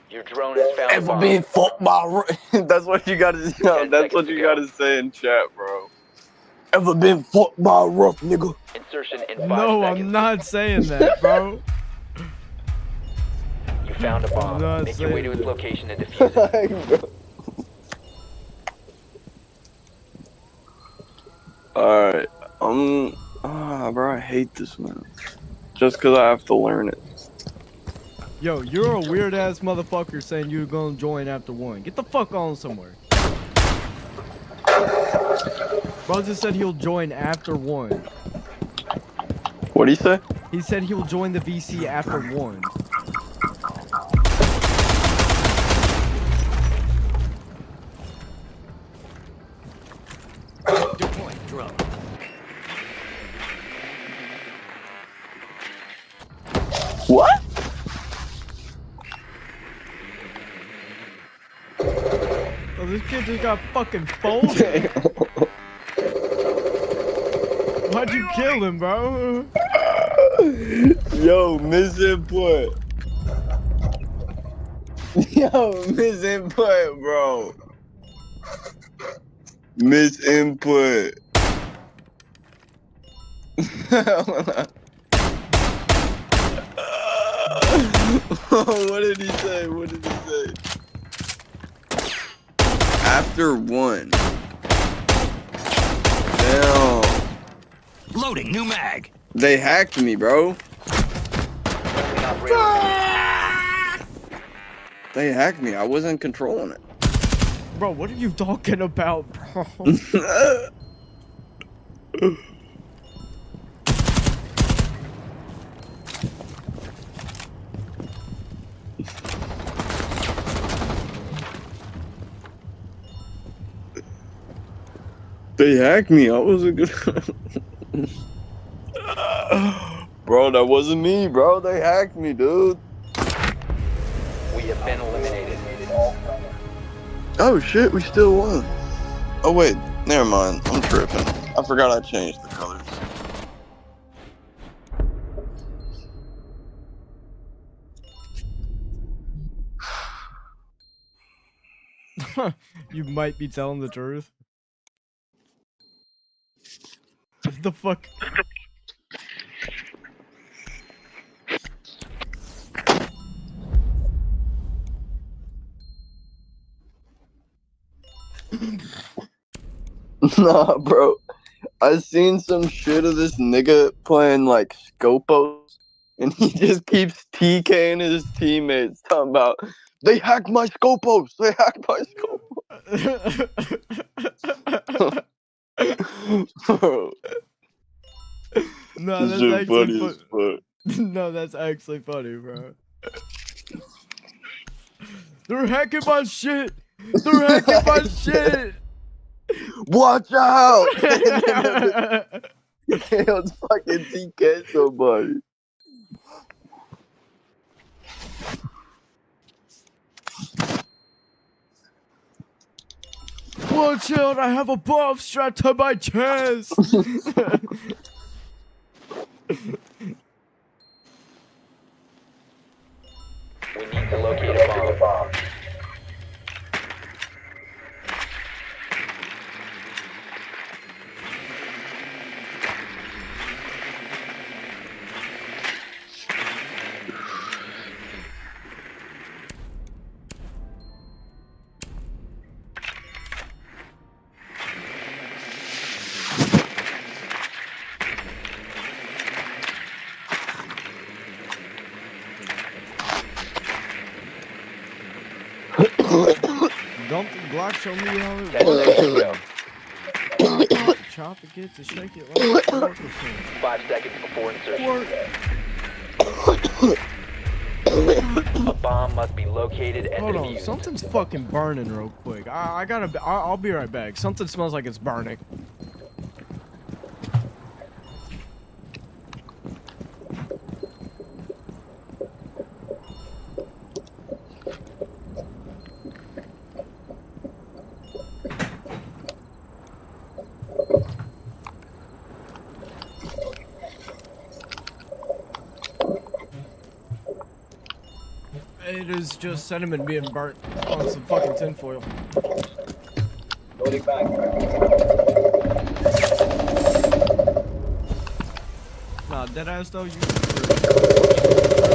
Your drone has found a Ever bomb. been fucked by That's what you gotta That's that's what you gotta say in chat, bro. Ever been fucked by a rough nigga? Insertion in 5 No, seconds. I'm not saying that, bro. You found a bomb. not Make your way to saying its that. location and defuse it. Alright. Bro, I hate this, man. Just cause I have to learn it. Yo, you're a weird ass motherfucker saying you're gonna join after 1. Get the fuck on somewhere. Bro just said he'll join after 1. What'd he say? He said he'll join the VC after 1. Deploying drone. What? Oh, this kid just got fucking folded. Why'd you kill him, bro? Yo, misinput. Yo, misinput, bro. Misinput. What did he say? What did he say? After 1. Damn. Loading new mag. They hacked me, bro. They hacked me. I wasn't controlling it. Bro, what are you talking about, bro? They hacked me. I wasn't good. Bro, that wasn't me, bro. They hacked me, dude. We have been eliminated. Oh shit, we still won. Oh wait, never mind. I'm tripping. I forgot I changed the colors. You might be telling the truth. What the fuck? Nah, bro. I seen some shit of this nigga playing like Scopos, and he just keeps TKing his teammates, talking about they hacked my Scopos. They hacked my Scopos. Bro. No, This that's shit actually funny as fuck. No, that's actually funny, bro. They're hacking my shit. They're hacking my shit. Watch out! It was fucking TK somebody. Watch out! I have a bomb strapped to my chest. We need to locate a bomb. Dump the block, show me how it 10 seconds to go. Chop it, get to shake it like a fork or something. 5 seconds before insertion. A bomb must be located and Hold on, defused. something's fucking burning real quick. I'll be right back. Something smells like it's burning. Hey, it is just cinnamon being burnt on some fucking tinfoil. Loading back. Nah, deadass though, you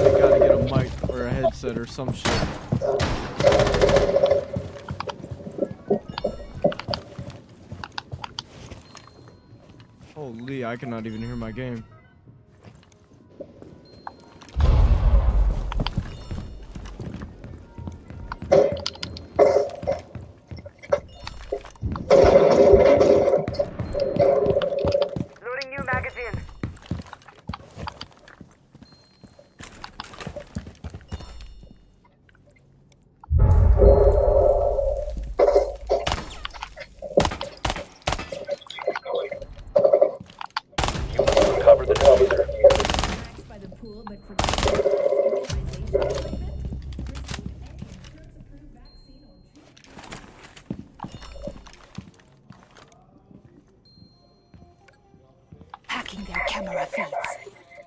really gotta get a mic or a headset or some shit. Holy, I cannot even hear my game. Loading new magazine. You must recover the diffuser. Hacking their camera feeds.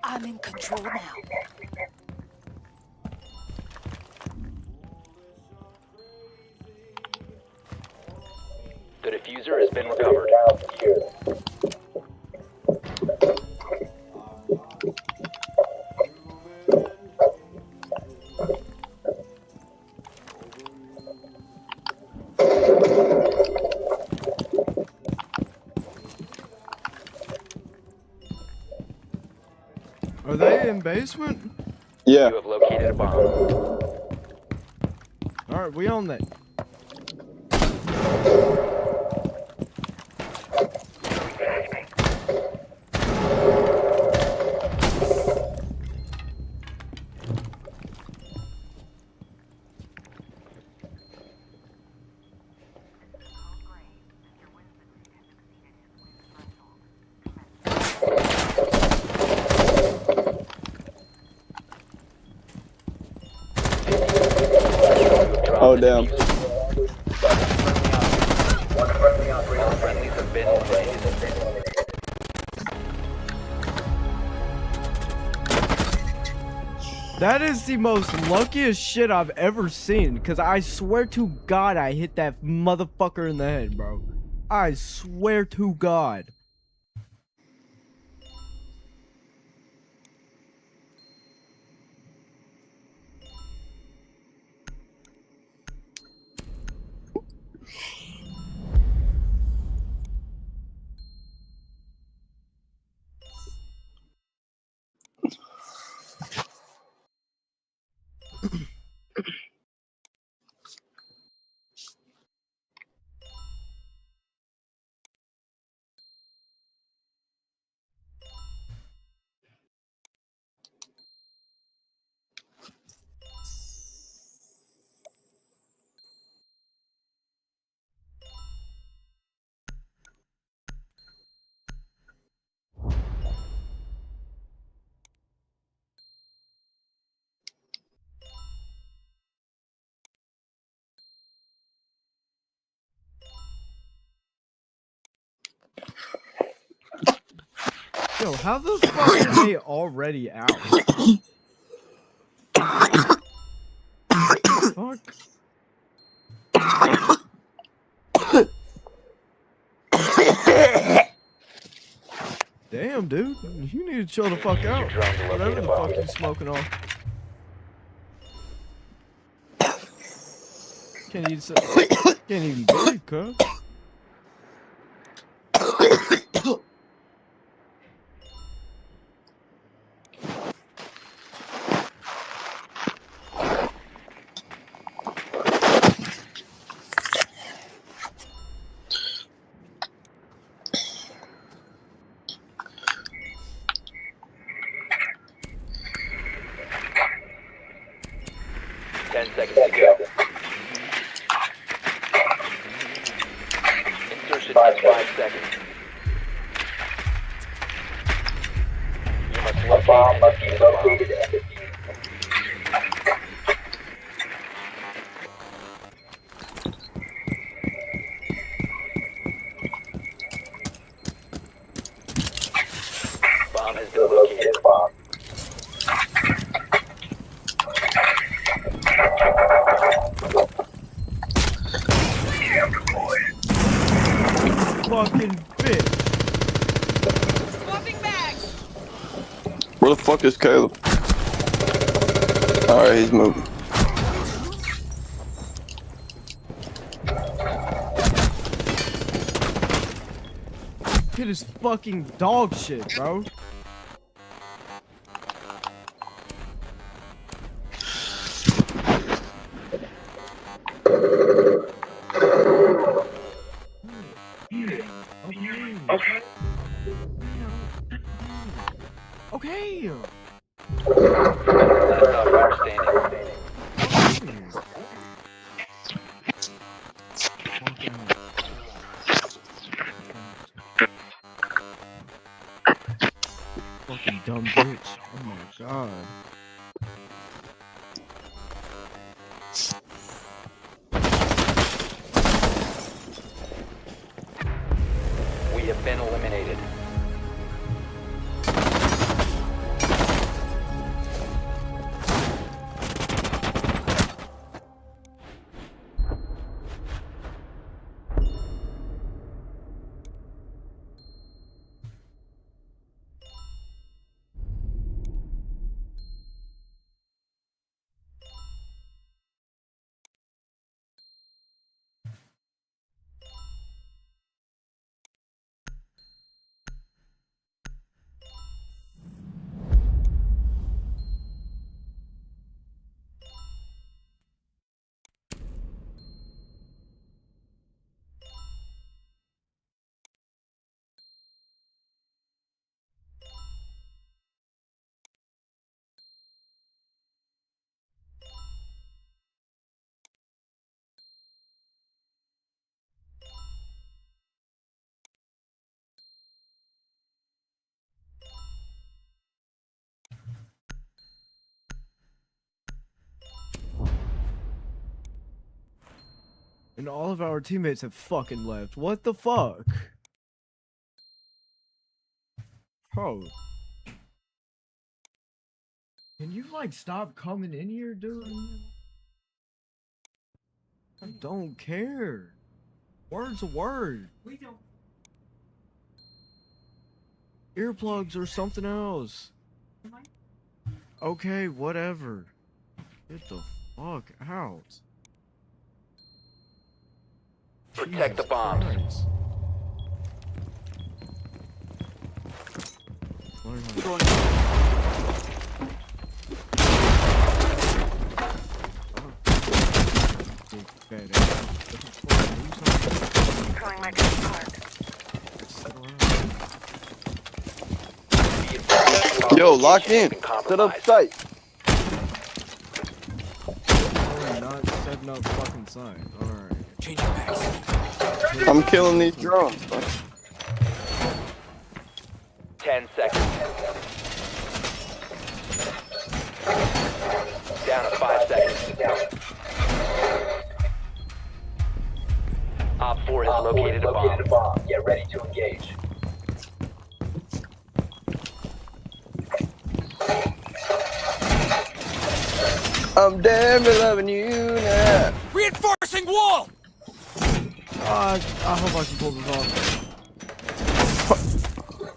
I'm in control now. The diffuser has been recovered. Are they in basement? Yeah. You have located a bomb. Alright, we own that. Oh damn. All friendlies have been eliminated. That is the most luckiest shit I've ever seen, because I swear to God I hit that motherfucker in the head, bro. I swear to God. Yo, how the fuck are they already out? Fuck. Damn, dude. You need to chill the fuck out. Whatever the fuck you smoking on. Can't even breathe, cuz. Seconds to go. Insertion in 5 seconds. You must locate and defuse the bomb. Bomb has been located. fucking bitch. Swapping bags. Where the fuck is Caleb? Alright, he's moving. Kid is fucking dog shit, bro. Okay. Last operator standing. Fucking dumb bitch. Oh my god. We have been eliminated. And all of our teammates have fucking left. What the fuck? Bro. Can you like stop coming in here, dude? I don't care. Word's a word. We don't. Earplugs or something else. Okay, whatever. Get the fuck out. Protect the bombs. Christ. Throwing my card. Yo, lock in. Set up sight. Oh, not setting up fucking sign. Alright. Changing bags. I'm killing these drones, bro. 10 seconds. Down to 5 seconds. Op 4 has located a bomb. Get ready to engage. I'm damn loving you now. Reinforcing wall! I hope I can pull this off.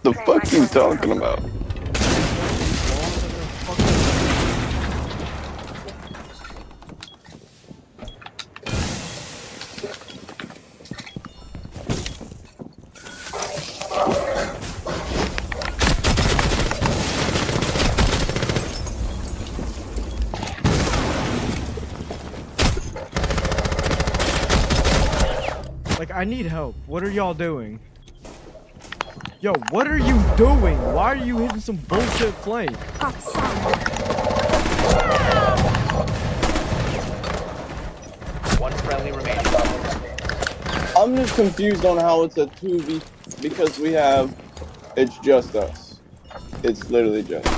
The fuck you talking about? Like, I need help. What are y'all doing? Yo, what are you doing? Why are you hitting some bullshit flank? One friendly remaining. I'm just confused on how it's a 2v because we have. It's just us. It's literally just us.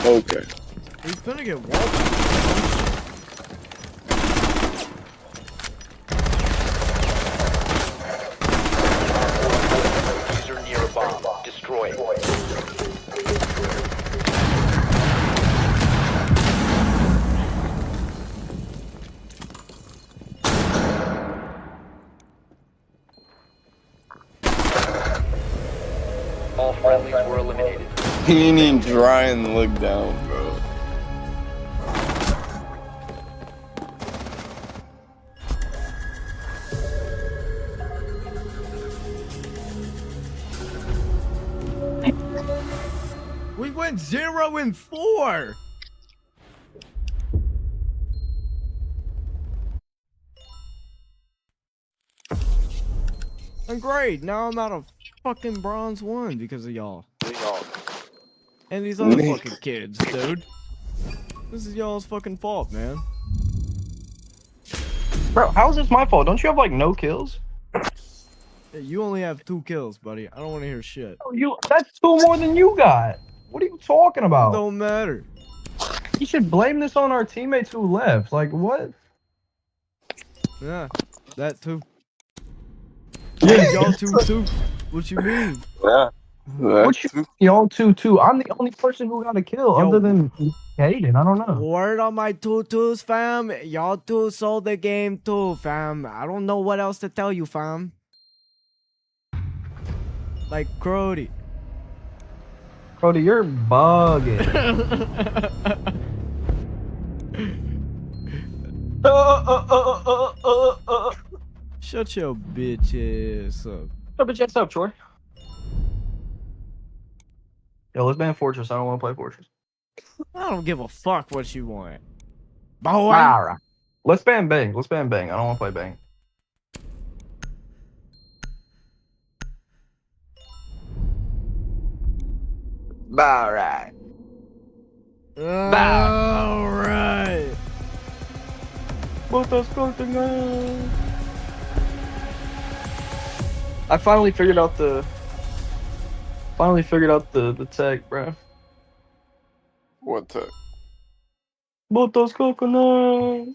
Okay. He's gonna get walled. User near a bomb. Destroy it. He ain't even trying to look down, bro. We went 0-4. And great, now I'm out of fucking bronze 1 because of y'all. And these other fucking kids, dude. This is y'all's fucking fault, man. Bro, how is this my fault? Don't you have like no kills? Yeah, you only have 2 kills, buddy. I don't want to hear shit. That's 2 more than you got. What are you talking about? Don't matter. You should blame this on our teammates who left. Like what? Yeah, that too. Yeah, y'all too. What you mean? Yeah. What you y'all 2-2? I'm the only person who got a kill other than Hayden. I don't know. Word on my 2-2s, fam. Y'all 2 sold the game too, fam. I don't know what else to tell you, fam. Like Crody. Cody, you're bugging. Shut your bitch ass up. Shut bitch ass up, Troy. Yo, let's ban Fortress. I don't want to play Fortress. I don't give a fuck what you want. Boy. Alright. Let's ban Bang. Let's ban Bang. I don't want to play Bang. Alright. Alright. I finally figured out the tech, bro. What tech? Botas coconut.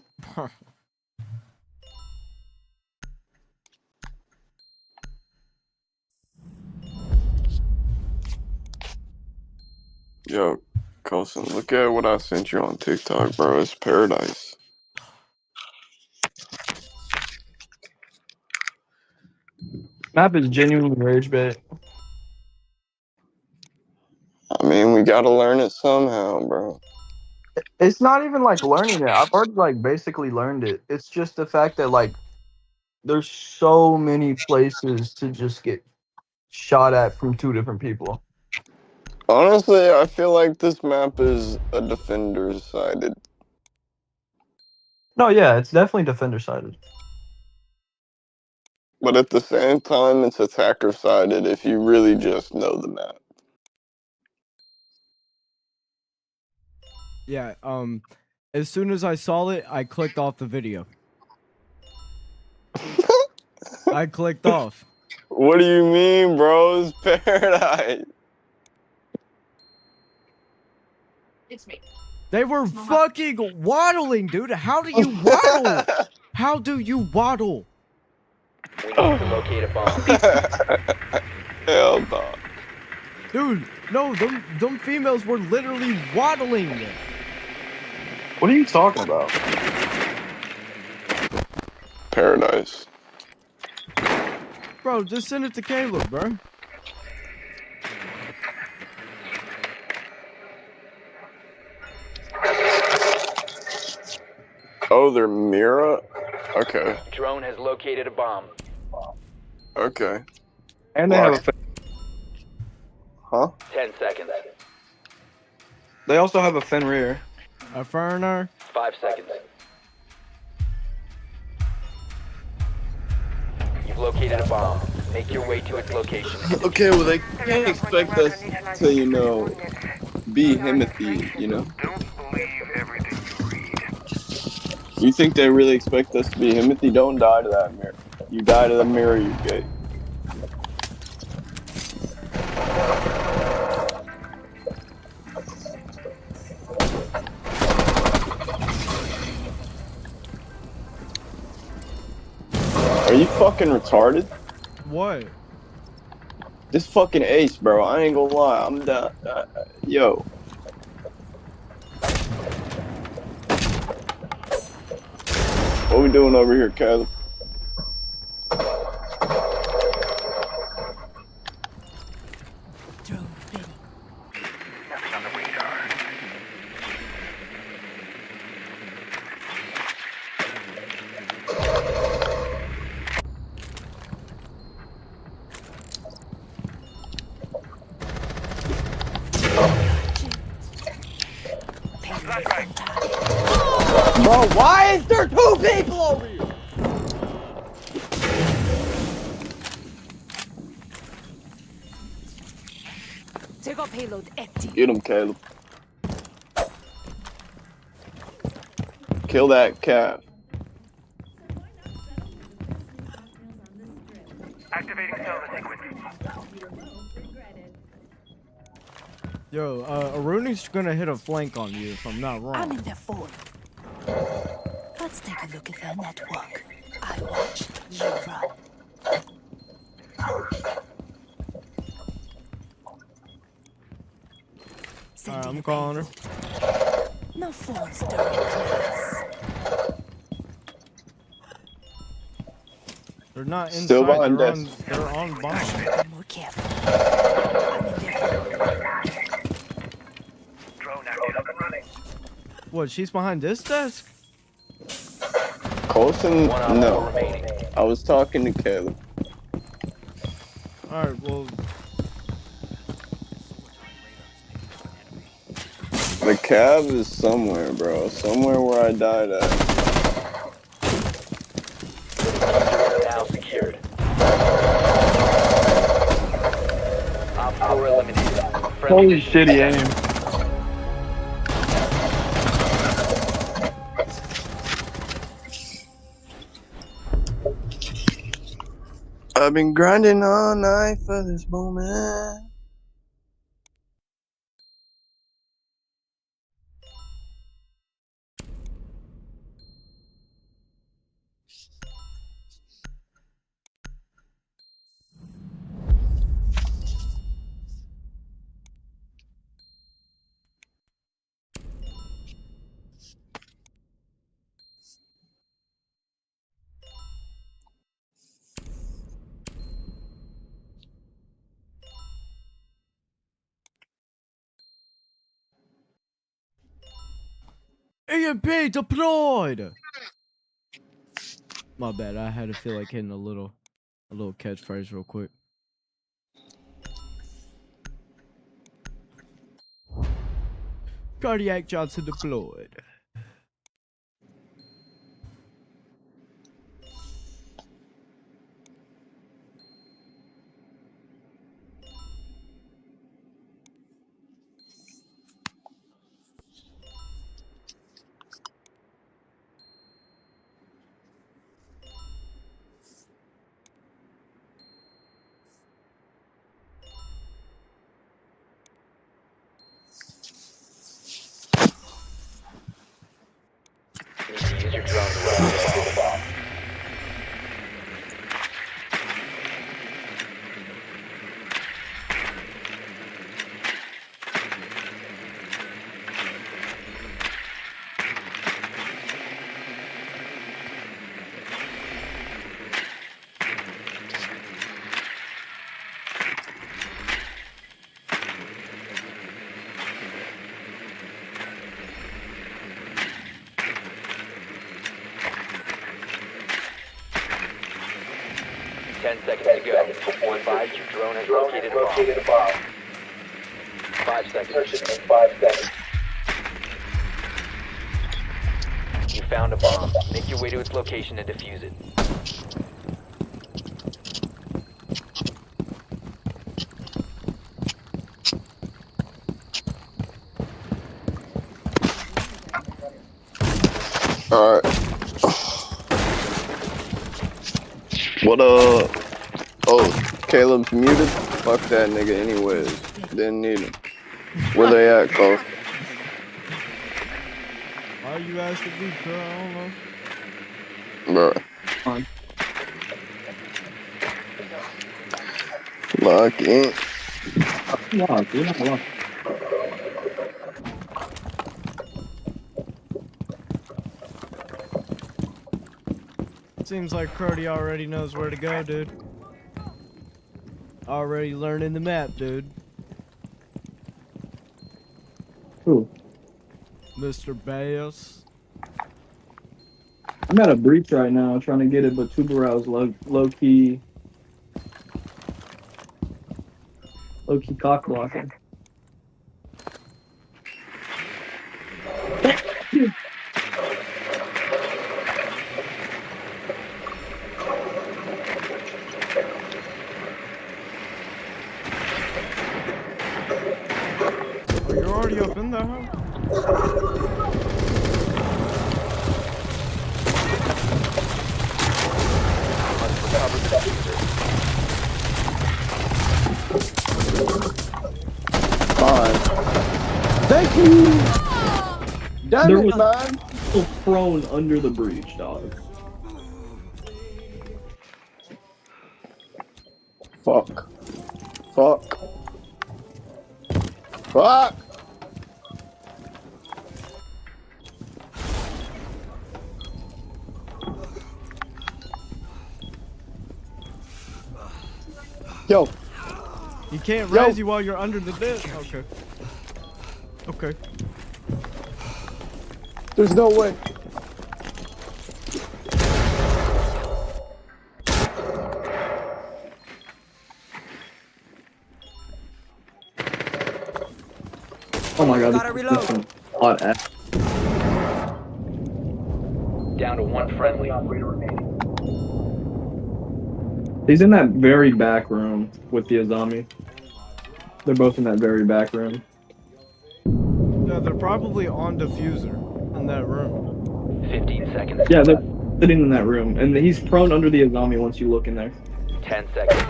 Yo, Coulson, look at what I sent you on TikTok, bro. It's paradise. Map is genuinely rage bait. I mean, we gotta learn it somehow, bro. It's not even like learning it. I've already like basically learned it. It's just the fact that like there's so many places to just get shot at from 2 different people. Honestly, I feel like this map is a defender's sided. No, yeah, it's definitely defender sided. But at the same time, it's attacker sided if you really just know the map. Yeah, as soon as I saw it, I clicked off the video. I clicked off. What do you mean, bro? It's paradise. It's me. They were fucking waddling, dude. How do you waddle? How do you waddle? We need to locate a bomb. Hell no. Dude, no, them females were literally waddling. What are you talking about? Paradise. Bro, just send it to Caleb, bro. Oh, they're Mira? Okay. Drone has located a bomb. Okay. And they have a Huh? 10 seconds. They also have a Fenrir. A Ferner. 5 seconds. You've located a bomb. Make your way to its location. Okay, well, they can't expect us to, you know, be Himothy, you know? You think they really expect us to be Himothy? Don't die to that mirror. You die to the mirror, you gay. Are you fucking retarded? What? This fucking ace, bro. I ain't gonna lie. I'm done. Yo. What we doing over here, Caleb? two people over here. Take up payload empty. Get him, Caleb. Kill that calf. Activating server sequence. Yo, Aruni's gonna hit a flank on you if I'm not wrong. I'm in their phone. Let's take a look at their network. I watch, you run. Alright, I'm calling her. No phones during class. They're not inside. Still behind they're desk. they're on bomb. Be more careful. I'm in their Drone active up and running. What? She's behind this desk? Colson, One op no. 4 remaining. I was talking to Caleb. Alright, well, The cab is somewhere, bro. Somewhere where I died at. Now secured. Op 4 eliminated. Holy shitty aim. I've been grinding all night for this moment. EMP deployed! My bad, I had to feel like hitting a little catchphrase real quick. Cardiac Johnson deployed. Use your drone to locate the bomb. Ten seconds to go. One five, your drone has located a bomb. 5 seconds. 5 seconds. You found a bomb. Make your way to its location and defuse it. Alright. What oh, Caleb's muted? Fuck that nigga anyways. Didn't need him. Where they at, Cole? Why you asking me, bro? I don't know. Bruh. Lock in. Lock, you're not locked. Seems like Crody already knows where to go, dude. Already learning the map, dude. Who? Mr. Bass. I'm at a breach right now trying to get it, but Tuberow's low key cock blocking. the hell? Must recover the diffuser. Fine. Thank you! Damn There it, was man! people prone under the breach, dog. Fuck. Fuck. Fuck! Yo. You can't Yo. raise you while you're under the bed. Okay. Okay. There's no way. Oh my god, Gotta this is reload. some hot ass. Down to one friendly. He's in that very back room with the Azami. They're both in that very back room. Yeah, they're probably on diffuser in that room. 15 seconds. Yeah, they're sitting in that room, and he's prone under the Azami once you look in there. 10 seconds.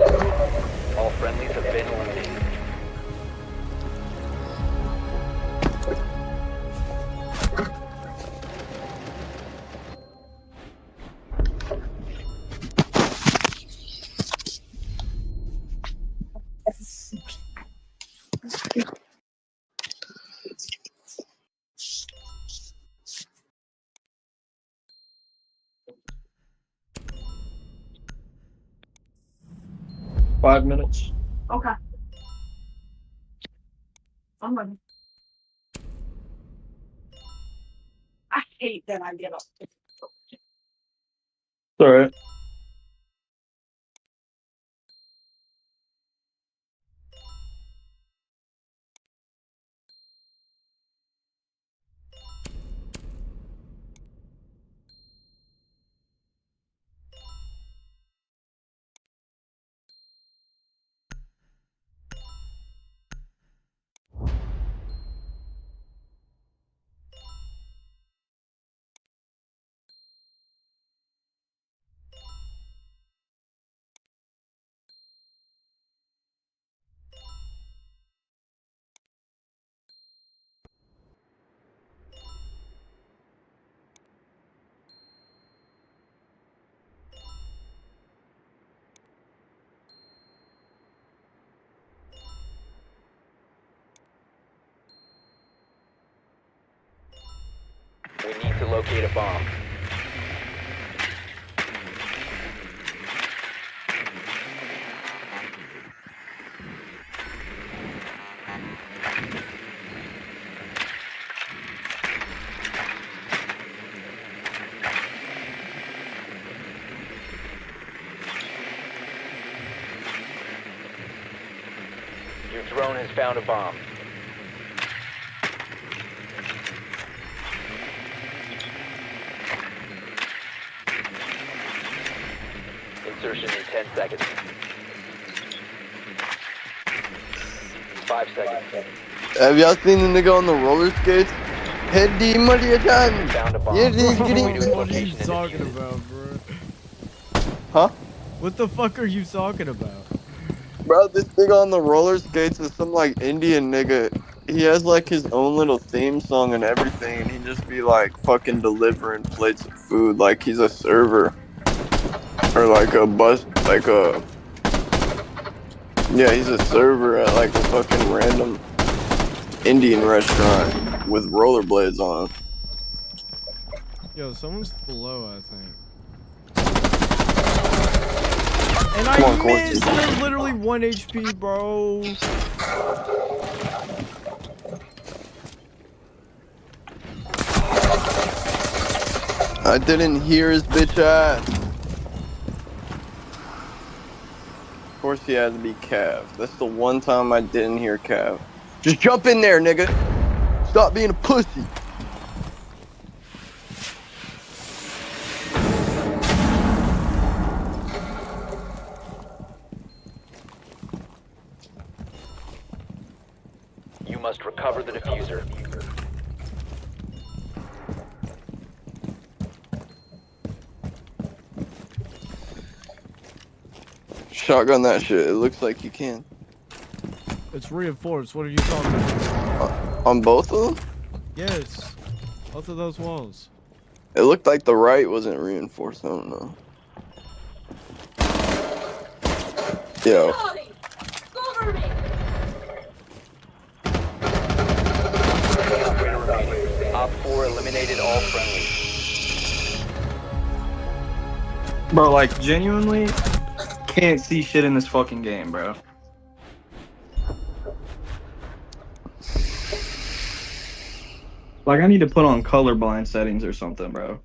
All friendlies have been eliminated. Five minutes. Okay. I'm ready. I hate that I get up. It's alright. We need to locate a bomb. Your drone has found a bomb. Insertion in 10 seconds. 5 seconds. Have y'all seen the nigga on the roller skates? Head D money time. Found a bomb. Yeah, dude, Bro, get what it. What are you talking about, bro? Huh? What the fuck are you talking about? Bro, this nigga on the roller skates is some like Indian nigga. He has like his own little theme song and everything, and he just be like fucking delivering plates of food like he's a server. Or like a bus, like a... Yeah, he's a server at like a fucking random Indian restaurant with rollerblades on. Yo, someone's below, I think. And Come on, I Corky. missed! They're literally 1 HP, bro. I didn't hear his bitch ass. Of course he had to be Cav. That's the one time I didn't hear Cav. Just jump in there, nigga. Stop being a pussy. You must recover recover the diffuser. Shotgun that shit. It looks like you can. It's reinforced. What are you talking about? On both of them? Yes. Both of those walls. It looked like the right wasn't reinforced. I don't know. Yo. Op 4 eliminated all friendlies. Bro, like, genuinely, can't see shit in this fucking game, bro. Like, I need to put on colorblind settings or something, bro.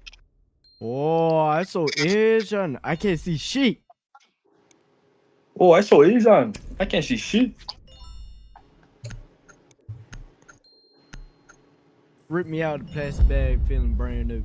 Oh, that's so Asian. I can't see shit. Oh, I saw Asian. I can't see shit. Rip me out of the plastic bag, feeling brand new.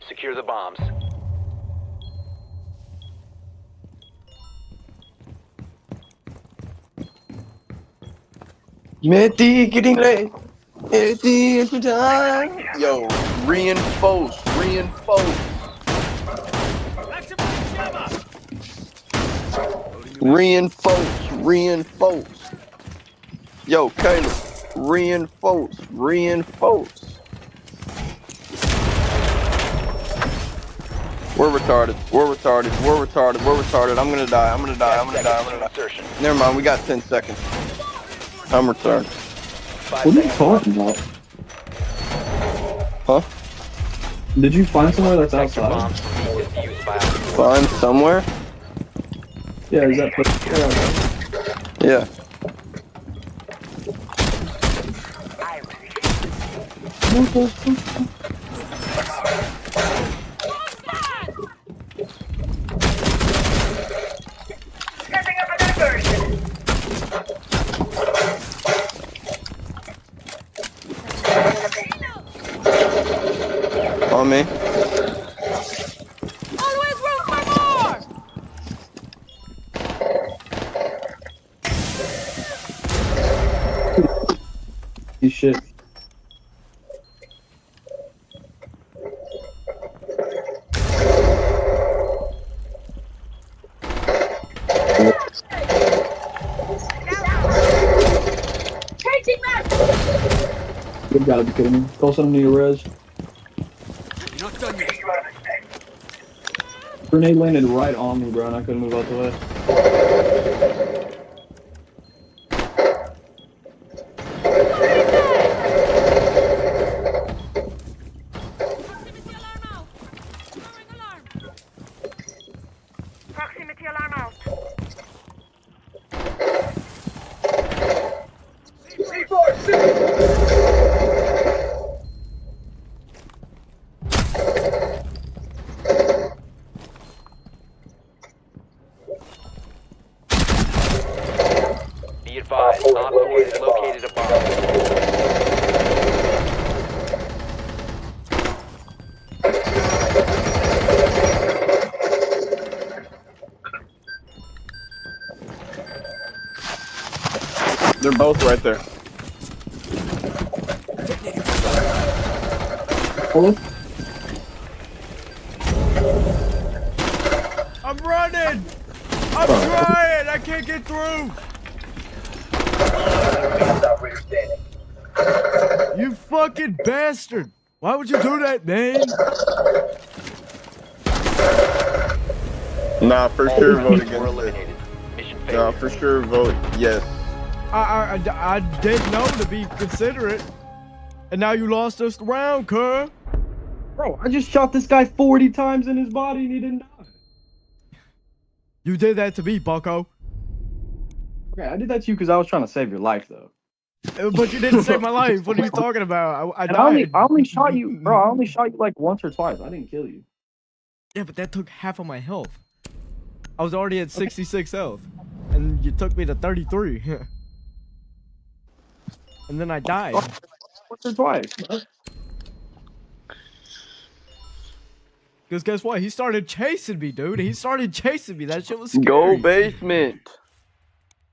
Secure the bombs. Meti getting late. Meti into time. Yo, reinforce. Reinforce. Yo, Caleb, reinforce. We're retarded. I'm gonna die. Insertion. Never mind, we got 10 seconds. I'm retarded. Five What are you seconds. talking about? Huh? Did you find somewhere that's Protect your outside? bombs from being defused by Find somewhere? Yeah, is that Yeah. Setting up a diversion. On me. Always room for more. You shit. Changing back. You've got to be kidding me. Call something to your res. You're not done yet. Grenade landed right on me, bro, and I couldn't move out the way. Proximity alarm out. Be advised, Op 4 has located a bomb. They're both right there. Hello? running! I'm trying! I can't get through! You fucking bastard! Why would you do that, man? Nah, for sure vote against it. eliminated. Mission Nah, failure. for sure vote yes. I didn't know to be considerate. And now you lost us the round, cuz. Bro, I just shot this guy 40 times in his body and he didn't die. You did that to me, bucko. Okay, I did that to you because I was trying to save your life, though. But you didn't save my life. What are you talking about? I And died. I only shot you, bro. I only shot you like once or twice. I didn't kill you. Yeah, but that took half of my health. I was already at 66 health. And you took me to 33. And then I died. Once or twice. Because guess what? He started chasing me, dude. He started chasing me. That shit was scary. Go basement.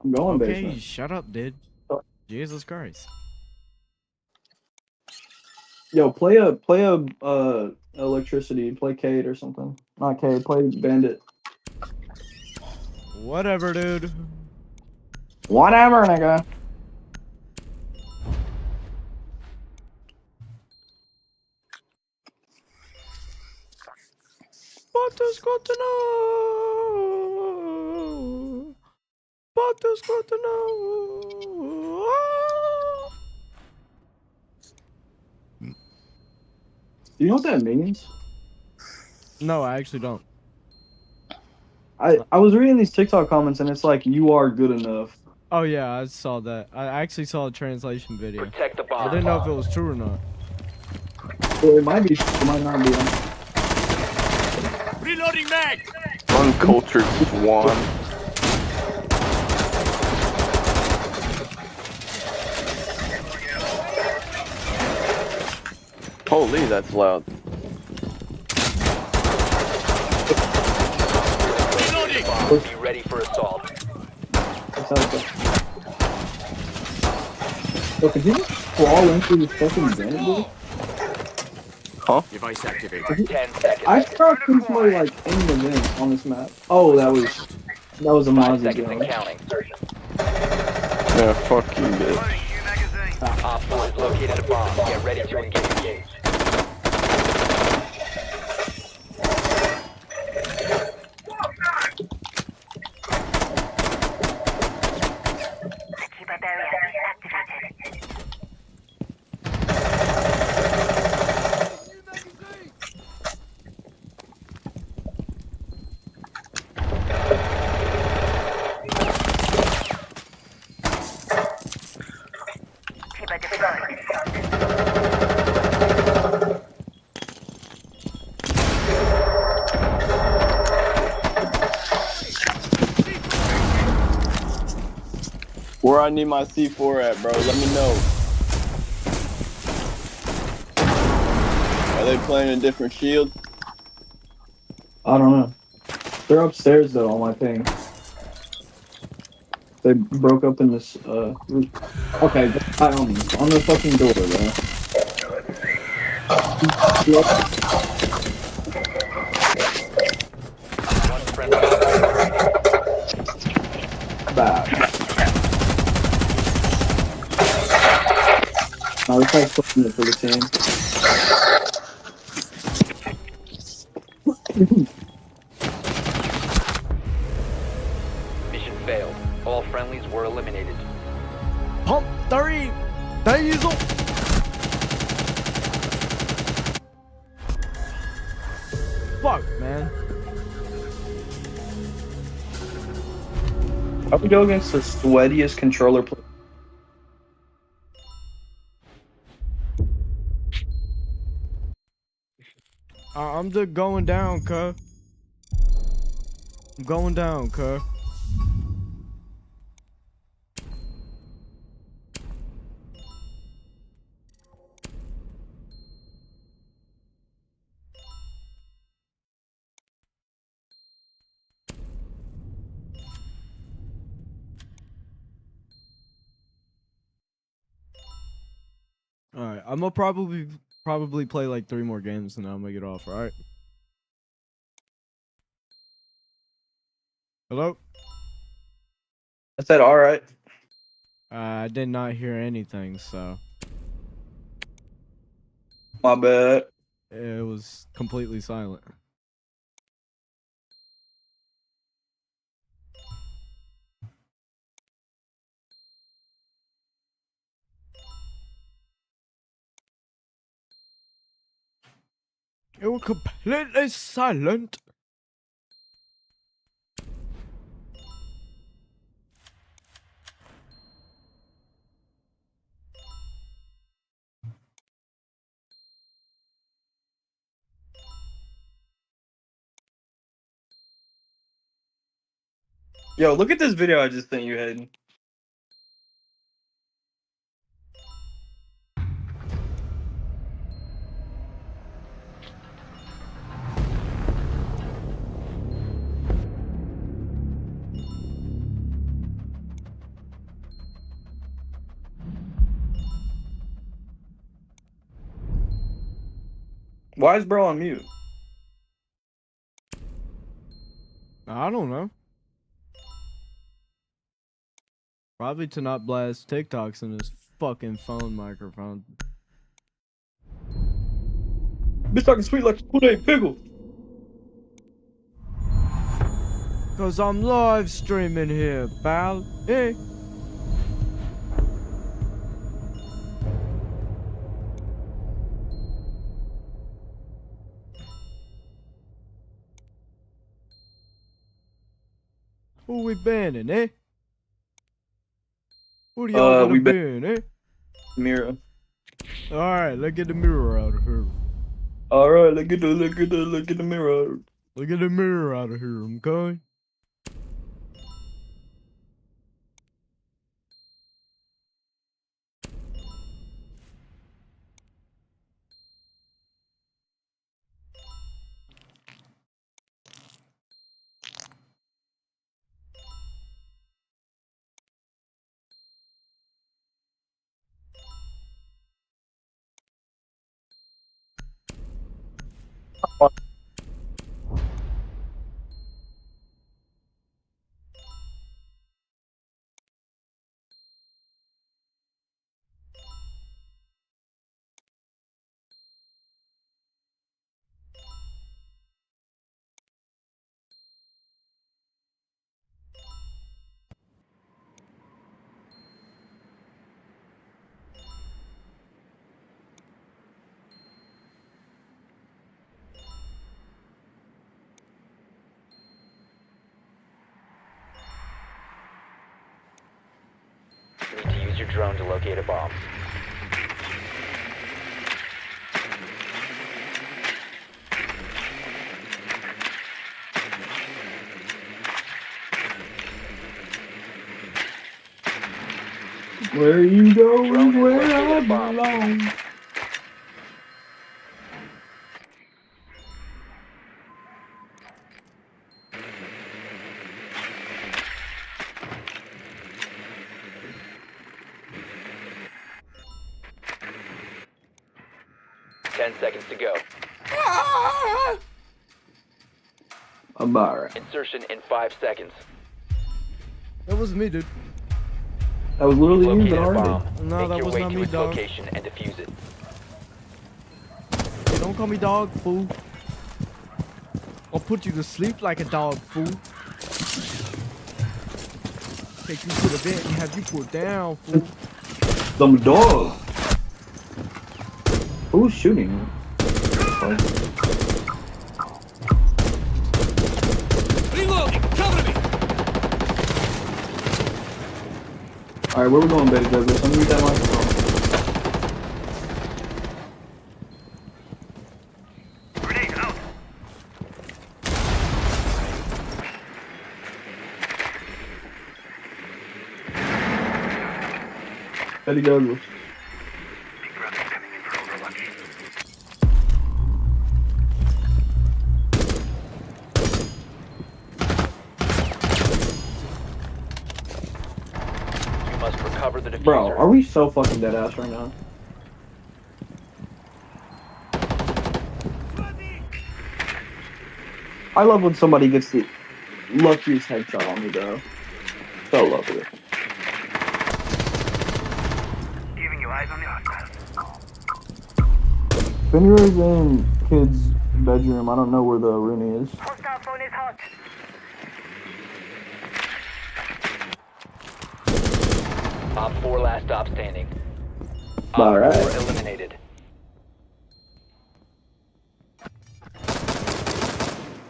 I'm going Okay, basement. shut up, dude. Jesus Christ. Yo, play a electricity. Play Cade or something. Not Cade. Play Bandit. Whatever, dude. Whatever, nigga. Bottas got to know. Bottas got to know. Do you know what that means? No, I actually don't. I was reading these TikTok comments and it's like, you are good enough. Oh yeah, I saw that. I actually saw a translation video. Protect the bomb. I didn't know if it was true or not. Well, it might be. It might not be. Reloading mag! Uncultured swan. Holy, that's loud. Reloading! Bomb. Be ready for assault. Yo, can he just crawl into this fucking Bandit, dude? Huh? Device activated. 10 seconds. I saw somebody like in the vent on this map. Oh, that was a 5 Mozzie seconds and drone. counting. Yeah, fuck you, bitch. Op 4 has located a bomb. Get ready to engage. Keep a barrier activated. Keep a deployed. Where I need my C4 at, bro? Let me know. Are they playing a different shield? I don't know. They're upstairs though on my ping. They broke up in this roof. Okay, by all means, on the fucking door, bro. One friendly Back. No, this guy's pushing it for the team. mission failed. All friendlies were eliminated. Pump 30! Diesel! Fuck, man. I would go against the sweatiest controller player. I'm just going down, cuh. I'm going down, cuh. Alright, I'm gonna probably play like 3 more games and then I'm gonna get off, alright? Hello? I said, all right. I did not hear anything, so My bad. it was completely silent. It was completely silent. Yo, look at this video I just sent you, Hayden. Why is bro on mute? I don't know. Probably to not blast TikToks in his fucking phone microphone. Bitch talking sweet like a Kool-Aid pickle. Cause I'm live streaming here, pal. Hey. Who we banning, eh? Who do y'all gonna We ban, eh? Mira. Alright, let's get the mirror out of here. All right, look at the mirror. Look at the mirror out of here, okay? You need to use your drone to locate a bomb. Where you going? Drone has Where located I a bomb. belong. Ten seconds to go. Amara. Insertion in 5 seconds. That was me, dude. That was literally you, Located but a already. bomb. No, Make that your was way not to me, its dog. location and defuse it. Hey, don't call me dog, fool. I'll put you to sleep like a dog, fool. Take you to the vent and have you put down, fool. Some dog. Who's shooting? Reloading! Cover me! Alright, where we going, baby Douglas? Let me read that microphone. Betty Douglas. You must recover the diffuser. Bro, are we so fucking dead ass right now? I love when somebody gets the luckiest headshot on me, bro. So lovely. Giving you eyes on the hostiles. Finder's in kid's bedroom. I don't know where the Rooney is. Hostile phone is hot. Op 4 last stop standing. Op All right. 4 eliminated.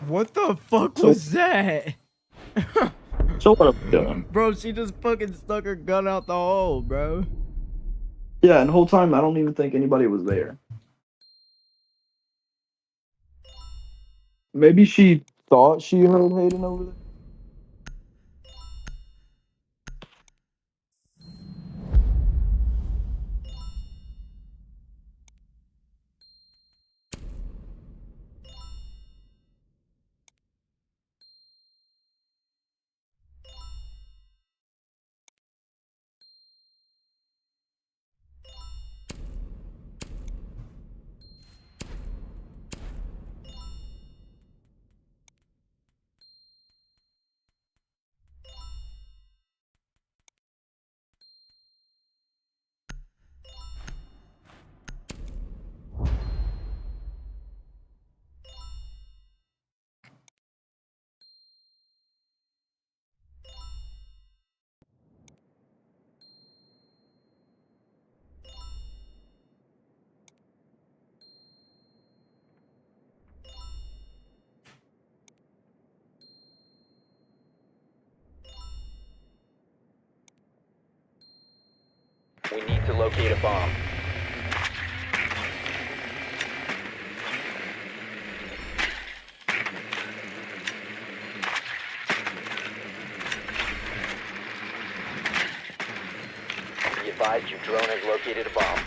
What the fuck was that? So what I'm doing? Bro, she just fucking stuck her gun out the hole, bro. Yeah, and the whole time I don't even think anybody was there. Maybe she thought she heard Hayden over there. We need to locate a bomb. Be advised your drone has located a bomb.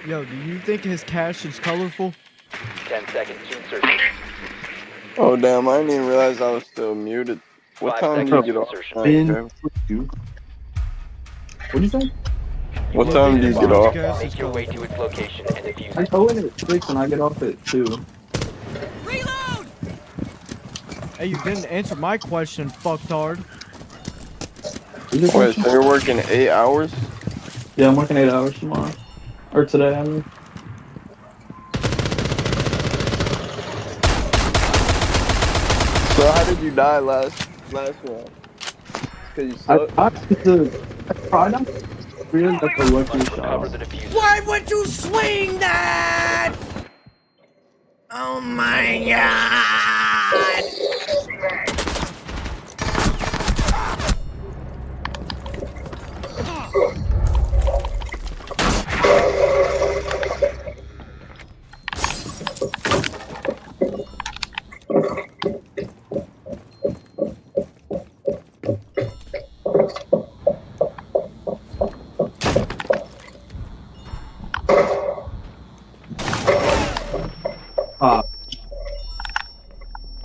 Yo, do you think his cache is colorful? 10 seconds to insertion. Oh damn! I didn't even realize I was still muted. What 5 time do you seconds get to off? insertion. Tonight, What'd you say? what time do you get off? Make your way to its location and defuse I it. go in at 6 and I get off at 2. Hey, you didn't answer my question, fucktard. Wait, so you're working 8 hours? Yeah, I'm working 8 hours tomorrow. Or today, I mean. So how did you die last round? Cause you suck? I tried to realize that's a lucky shot. Why would you swing that? Oh my god!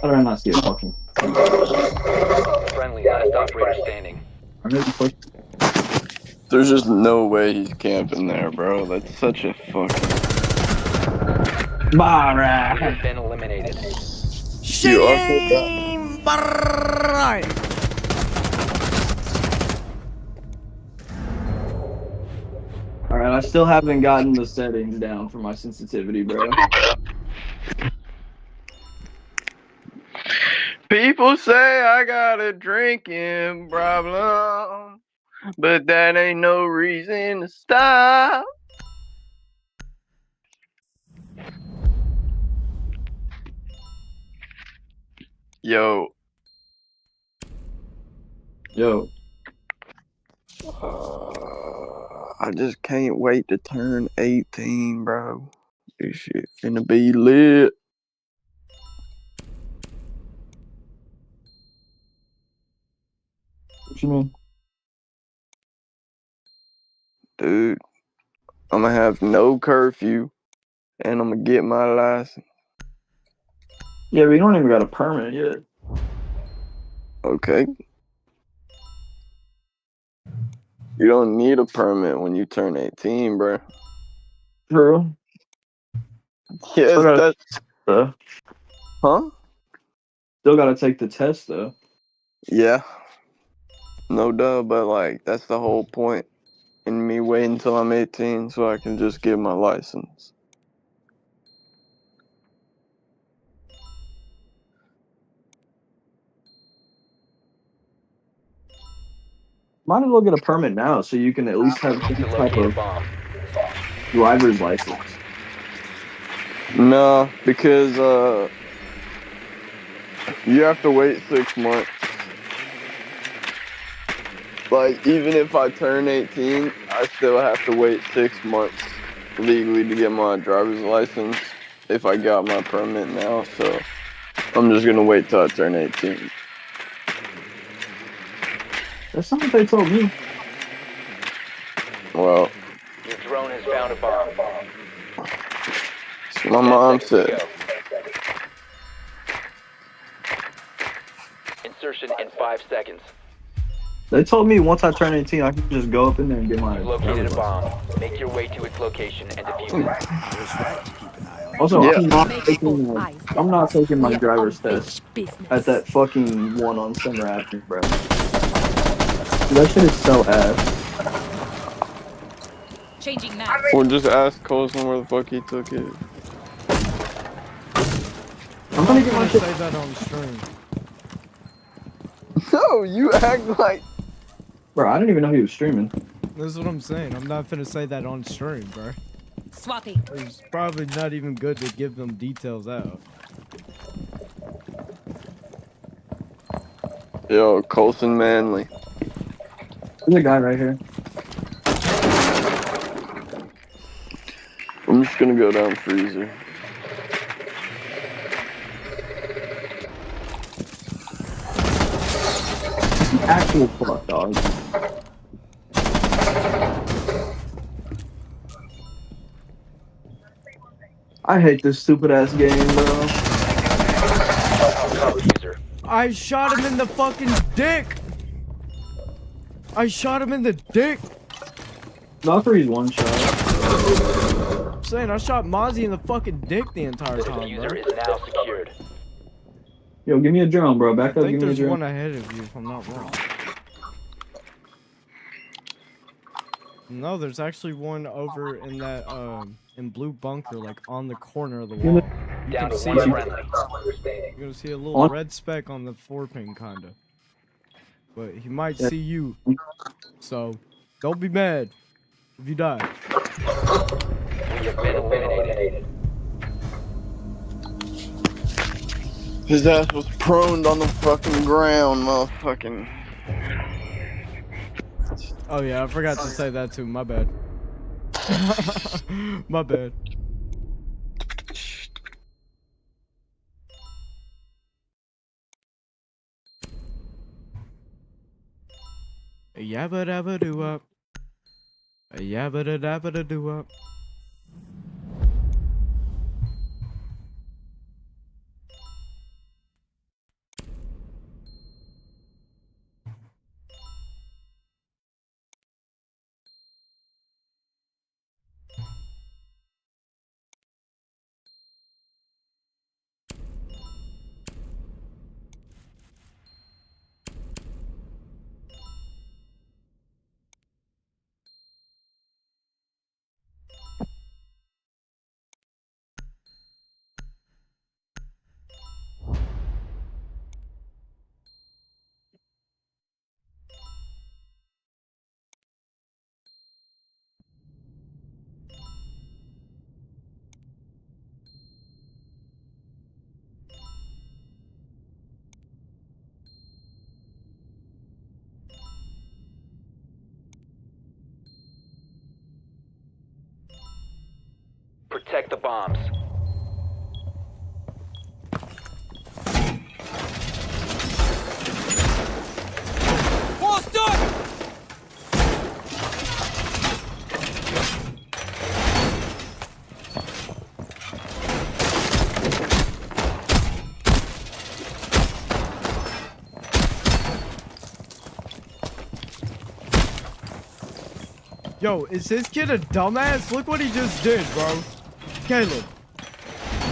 How did I not see it fucking? Friendly last operator standing. There's just no way he's camping there, bro. That's such a fucking. You have been eliminated. Shame! Alright, I still haven't gotten the settings down for my sensitivity, bro. People say I got a drinking problem, but that ain't no reason to stop. Yo. I just can't wait to turn 18, bro. This shit finna be lit. What you mean? Dude, I'm gonna have no curfew, and I'm gonna get my license. Yeah, but you don't even got a permit yet. Okay. You don't need a permit when you turn 18, bro. True. Yes, that's... Huh? Still gotta take the test though. Yeah. No duh, but like, that's the whole point in me waiting until I'm 18 so I can just get my license. Might as well get a permit now so you can at least have some type of driver's license. No, because you have to wait 6 months. Like, even if I turn 18, I still have to wait 6 months legally to get my driver's license if I got my permit now, so I'm just gonna wait till I turn 18. That's not what they told me. Well, Your drone has found a bomb. that's what my mom said. Insertion in 5 seconds. They told me once I turn 18, I can just go up in there and get my You've located driver's a bomb. license. Make your way to its location and defuse it. Also, Yeah. I'm not taking my driver's test at that fucking one on Summer Avenue, bro. That shit is so ass. Changing maps. Or just ask Colson where the fuck he took it. I'm gonna get my shit. Say that on stream. No, you act like... Bro, I didn't even know he was streaming. That's what I'm saying. I'm not finna say that on stream, bro. Swapping. It's probably not even good to give them details out. Yo, Colson Manley. There's a guy right here. I'm just gonna go down freezer. Actual fuck, dog. I hate this stupid ass game, bro. I shot him in the fucking dick! I shot him in the dick! Valkyrie's one shot. I'm saying I shot Mozzie in the fucking dick the entire The time, diffuser bro. is now secured. Yo, give me a drone, bro. Back I up, think give me a there's drone. one ahead of you if I'm not wrong. No, there's actually one over in that in blue bunker, like on the corner of the wall. You Down can to see one it. friendly. You're gonna see a little red speck on the 4-pin kinda. But he might see you. So don't be mad if you die. We have been eliminated. His ass was proned on the fucking ground, motherfucking. Oh yeah, I forgot to say that too. My bad. My bad. Yabba dabba doo up. Yabba da dabba da doo up. Protect the bombs. Almost done! Yo, is this kid a dumbass? Look what he just did, bro. Caleb.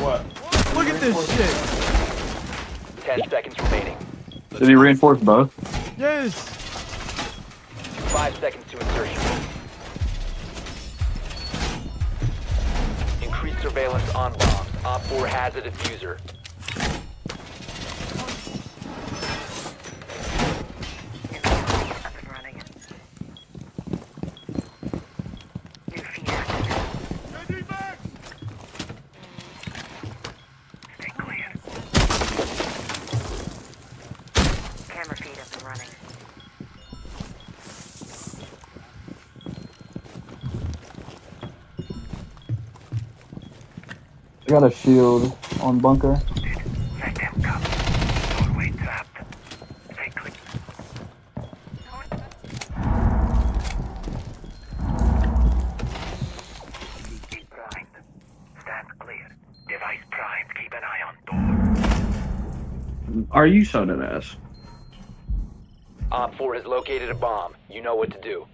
What? Look at this shit. 10 seconds remaining. Did he reinforce both? Yes. 5 seconds to insertion. Increased surveillance on bombs. Op 4 has a diffuser. Camera feed up and running. I got a shield on bunker. Let them come. Doorway trapped. Stay clear. Keep primed. Stand clear. Device primed. Keep an eye on door. Are you so dead ass? Op 4 has located a bomb. You know what to do.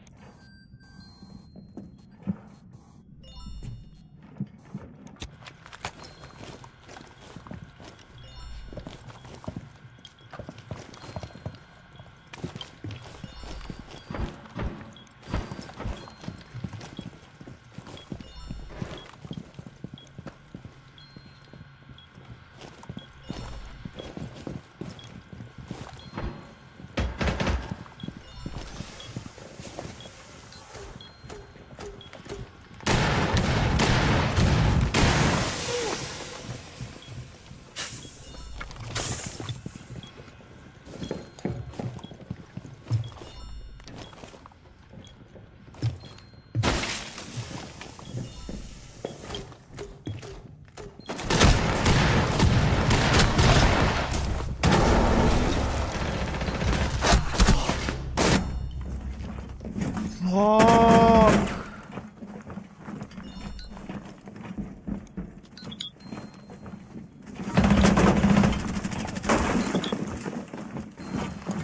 Fuck.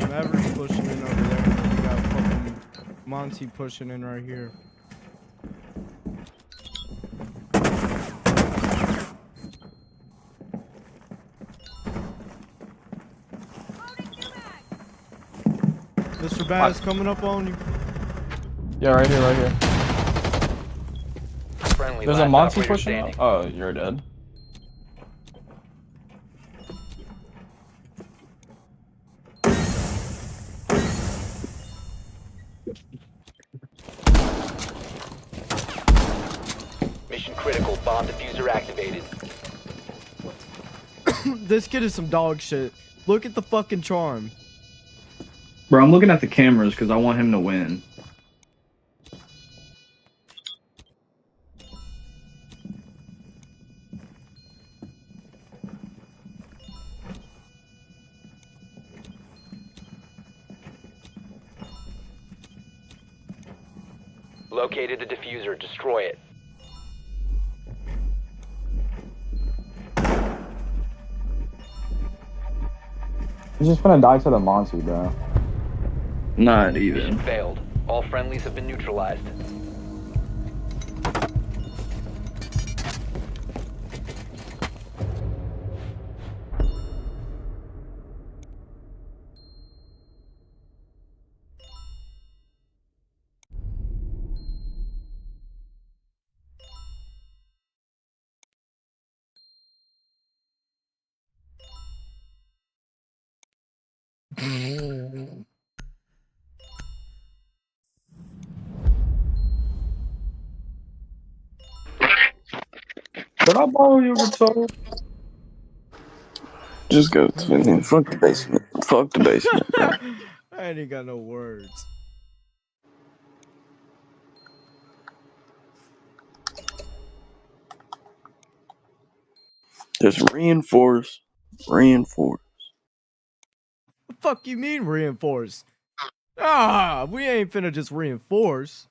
Maverick's pushing in over there. We got fucking Monty pushing in right here. Mr. Bass coming up on you. Yeah, right here, right here. Friendly There's a last Monty operator pushing standing. up? Oh, you're dead. Mission critical. Bomb diffuser activated. This kid is some dog shit. Look at the fucking charm. Bro, I'm looking at the cameras because I want him to win. Located the diffuser. Destroy it. He's just gonna die to the Monty, bro. Not even. Mission failed. All friendlies have been neutralized. Did I borrow your guitar? Just go to me. Fuck the basement. Fuck the basement, bro. I ain't got no words. Just reinforce. Reinforce. The fuck you mean reinforce? Ah, we ain't finna just reinforce.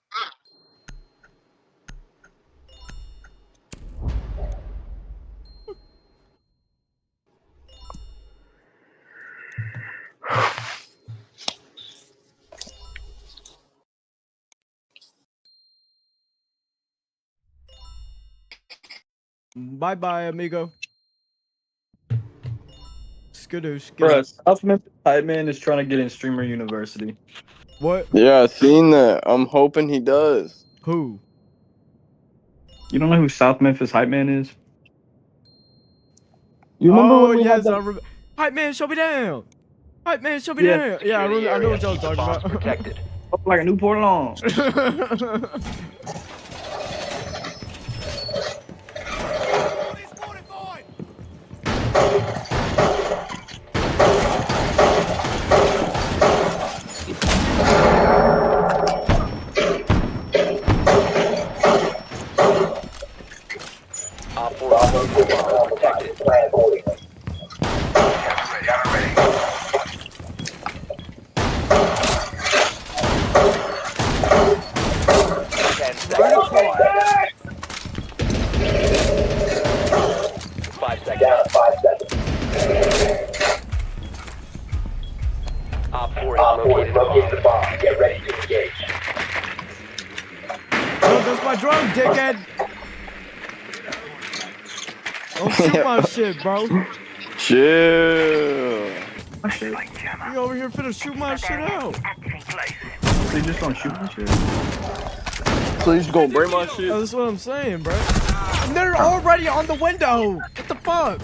Bye bye, amigo. Skidoo, Bro, skidoo. South Memphis Hype Man is trying to get in Streamer University. What? Yeah, I seen that. I'm hoping he does. Who? You don't know who South Memphis Hype Man is? You remember Oh when we had yes, I that? remember. Hype man, show me down. Hype man, show me Yeah, down. Yeah, Secure the I know area. what y'all Keep the talking bombs about. protected. like a Newport Long. Op 4 located the bomb. Protect it. Ten seconds. 5 seconds. Op 4 has located a bomb. Get ready to engage. No, that's my drone, dickhead. Don't shoot my shit, bro. Chill. You over here finna shoot my shit out. So you just gonna shoot my shit? So you just gonna bring my shit? That's what I'm saying, bro. And they're already on the window. What the fuck?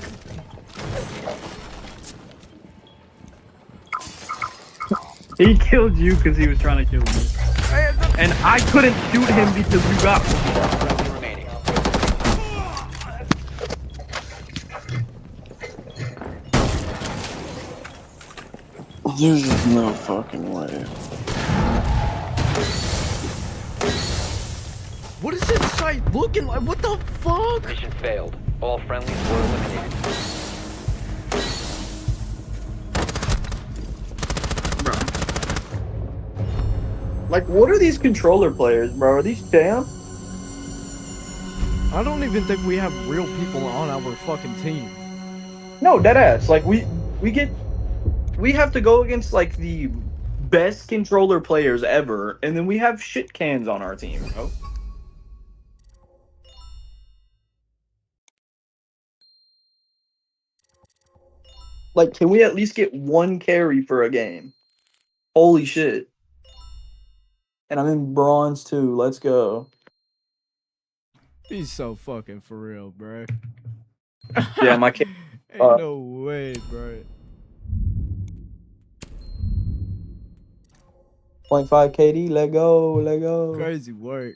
He killed you because he was trying to kill me. And I couldn't shoot him because you got me. Remaining. There's just no fucking way. What is this site looking like? What the fuck? Mission failed. All friendlies were eliminated. Like, what are these controller players, bro? Are these champs? I don't even think we have real people on our fucking team. No, deadass. Like, we have to go against, like, the best controller players ever, and then we have shit cans on our team, bro. Like, can we at least get one carry for a game? Holy shit. And I'm in bronze too. Let's go. He's so fucking for real, bro. Yeah, my kid. Ain't no way, bro. 0.5 KD. Let go. Let go. Crazy work.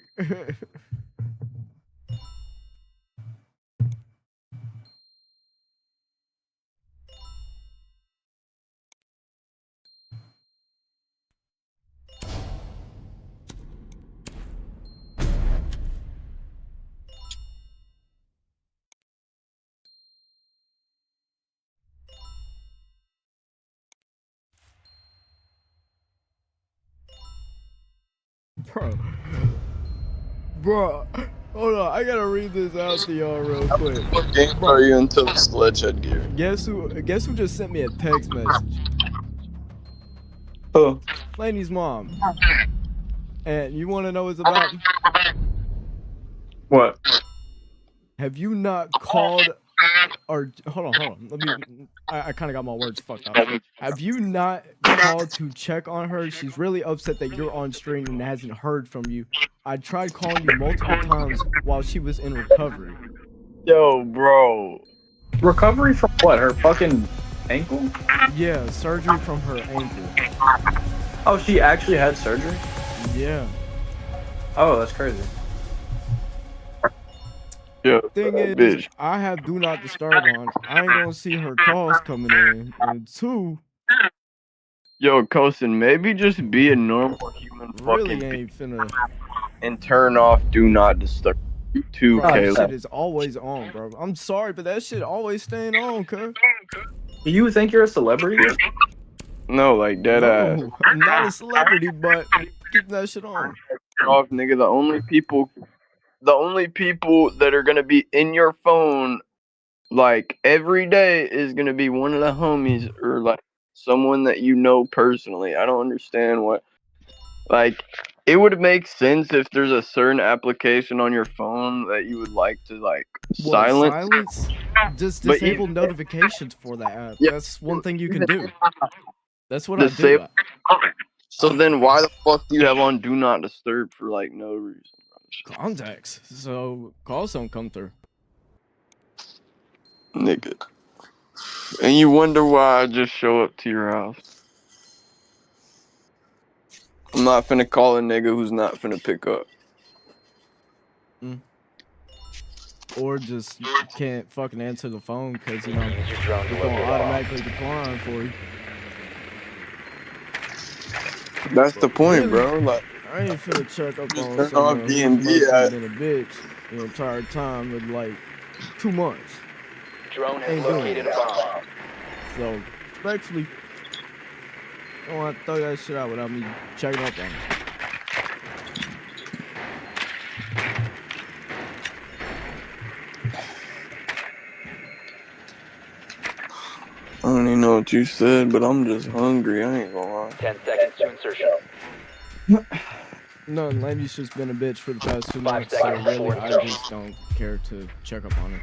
Bro, hold on. I gotta read this out to y'all real quick. What game are you until the sledge headgear? Guess who just sent me a text message? Who? Laney's mom. And you want to know what it's about? What? Have you not called or hold on. Let me. I kind of got my words fucked up. Have you not called to check on her? She's really upset that you're on stream and hasn't heard from you. I tried calling you multiple times while she was in recovery. Yo, bro. Recovery from what? Her fucking ankle? Yeah, surgery from her ankle. Oh, she actually had surgery? Yeah. Oh, that's crazy. Yeah, Thing is, bitch. I have do not disturb on. I ain't gonna see her calls coming in. And two, Yo, Cosin, maybe just be a normal human really fucking ain't finna. and turn off do not disturb. Too, Bro, that shit Caleb. is always on, bro. I'm sorry, but that shit always staying on, cuz. Do you think you're a celebrity? No, like dead ass. No, I'm not a celebrity, but keep that shit on. Off, nigga. The only people that are gonna be in your phone like every day is gonna be one of the homies or like someone that you know personally. I don't understand what like It would make sense if there's a certain application on your phone that you would like to like What, silence. silence? Just But disable notifications for that app. yeah, That's one thing you can do. That's what I do. disable. So then, why the fuck do you have on Do Not Disturb for like no reason? Contacts. So calls don't come through. Nigga. And you wonder why I just show up to your house. I'm not finna call a nigga who's not finna pick up. Or just can't fucking answer the phone because, you know, Use your drone to it's going to locate a bomb. automatically decline for you. That's the point, bro. Like, I ain't finna check up on turn someone off who's DMD mostly been a bitch the entire time in like 2 months. Drone has Ain't doing located a it. bomb. So, respectfully, I don't want to throw that shit out without me checking up on it. I don't even know what you said, but I'm just hungry. I ain't gonna lie. 10 seconds to insertion. No, Lammy's just been a bitch for the past 2 5 months, so seconds really, before I insertion. just don't care to check up on her.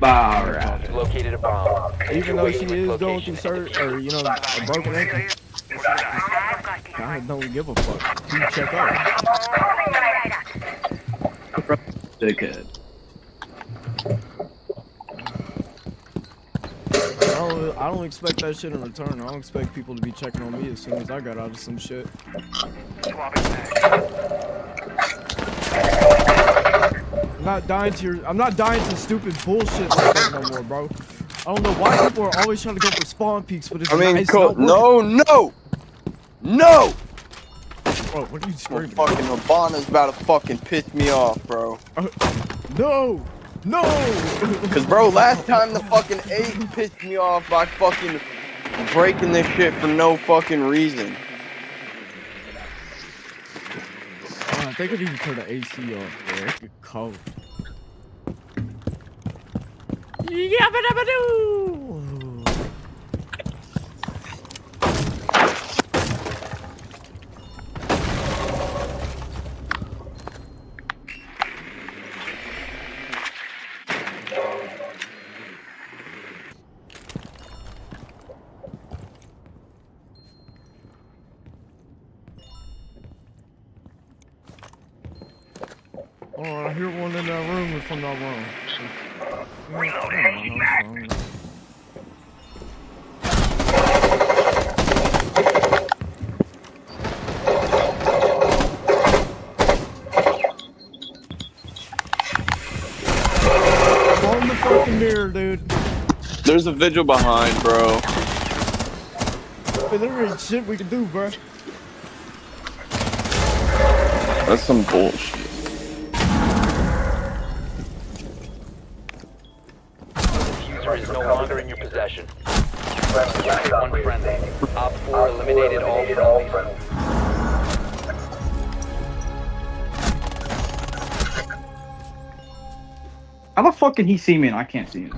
Alright. You've located a bomb. Even though she is going through certain, or, you know, a broken ankle, I don't give a fuck. Please check up. Dickhead. I don't expect that shit in return. I don't expect people to be checking on me as soon as I got out of some shit. I'm not dying to stupid bullshit like that no more, bro. I don't know why people are always trying to go for spawn peaks, but it's not no. No! Bro, what are you screaming? Fucking Habana's about to fucking piss me off, bro. No! No! Cause bro, last time the fucking 8 pissed me off by fucking breaking this shit for no fucking reason. They could even turn the AC off, bro. It get cold. Yabba-dabba-doo! Oh, I hear one in that room if I'm not wrong. On the fucking mirror, dude. There's a vigil behind, bro. Hey, there ain't shit we can do, bro. That's some bullshit. Diffuser is no longer in your possession. One friendly. Op 4 eliminated all friendlies. How the fuck can he see me and I can't see him?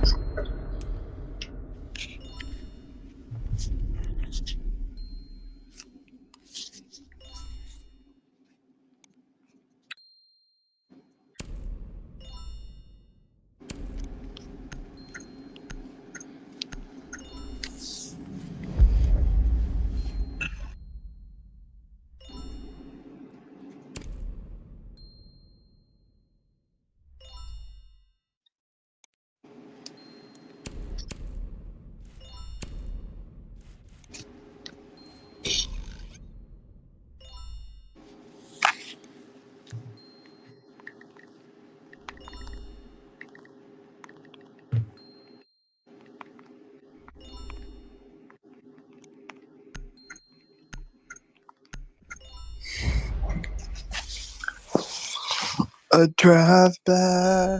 A drive-by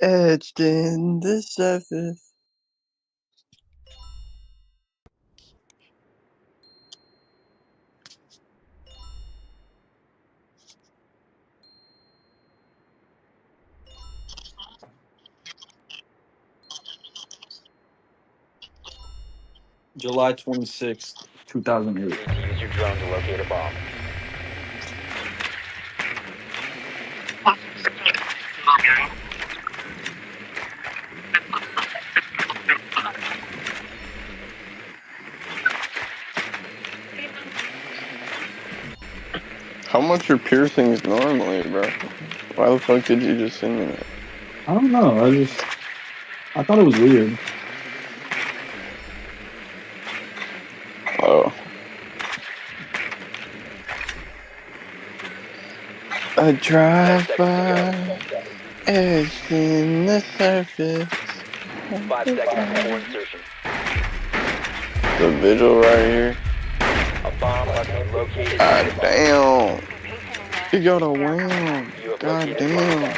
etched in the surface. July 26th, 2008. Use your drone to locate a bomb. How much are piercings normally, bro? Why the fuck did you just send me that? I don't know. I thought it was weird. Oh. A drive-by, edged in the surface. 5 seconds before insertion. The vigil right here. A bomb must be located. God damn. You got a wham. You have God located a bomb. damn.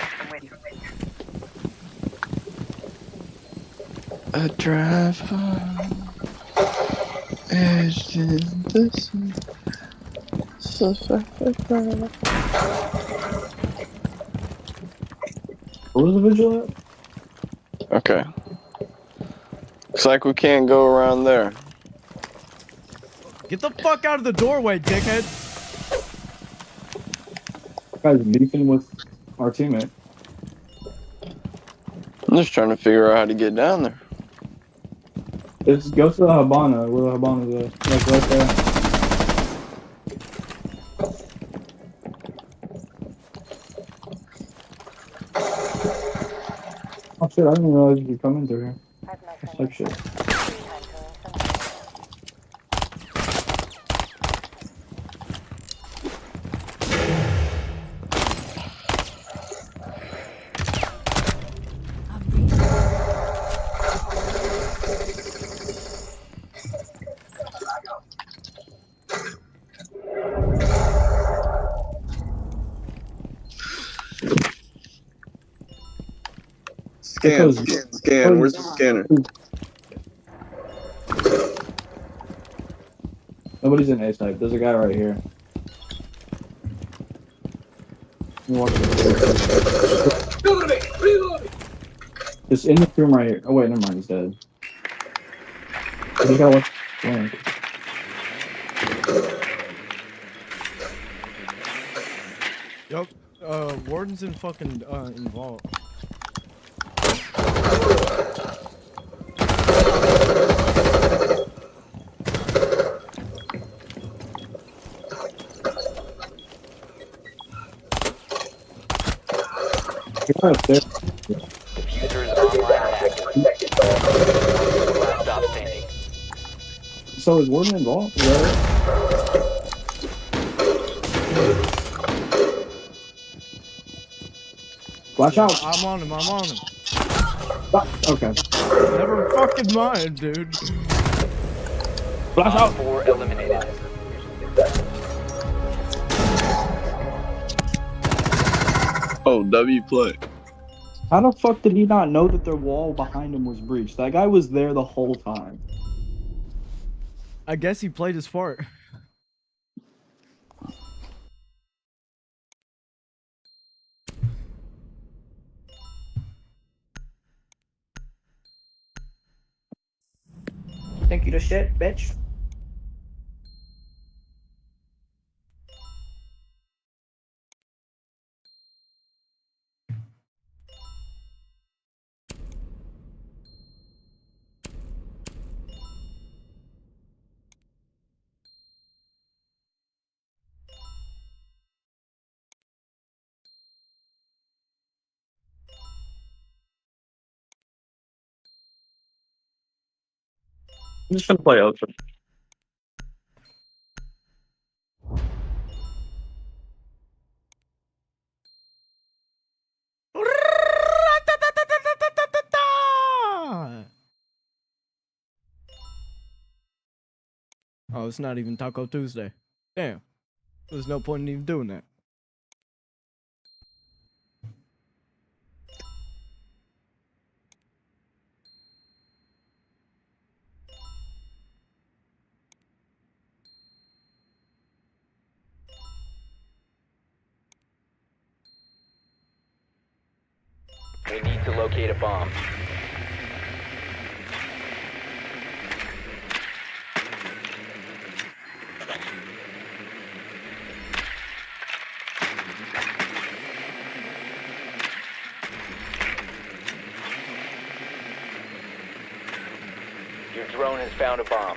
A drive-by, edged in the surface. What was the vigil at? Okay. Looks like we can't go around there. Get the fuck out of the doorway, dickhead. Guy's beefing with our teammate. I'm just trying to figure out how to get down there. Just go to the Habana, where the Habana's at. Like right there. Oh shit, I didn't realize you could come in through here. That's like shit. Scan. Where's the scanner? Nobody's in A site. There's a guy right here. It's in this room right here. Oh wait, never mind. He's dead. I just gotta watch blank. Yup. Warden's in fucking involved. Diffuser is online and active. Last stop standing. So is Warden involved? Is that it? Flash out. I'm on him. I'm on him. Okay. Never fucking mind, dude. Flash out. 4 eliminated. Oh, W play. How the fuck did he not know that their wall behind him was breached? That guy was there the whole time. I guess he played his part. Think you the shit, bitch. I'm just gonna play open. Oh, it's not even Taco Tuesday. Damn. There's no point in even doing that. We need to locate a bomb. Your drone has found a bomb.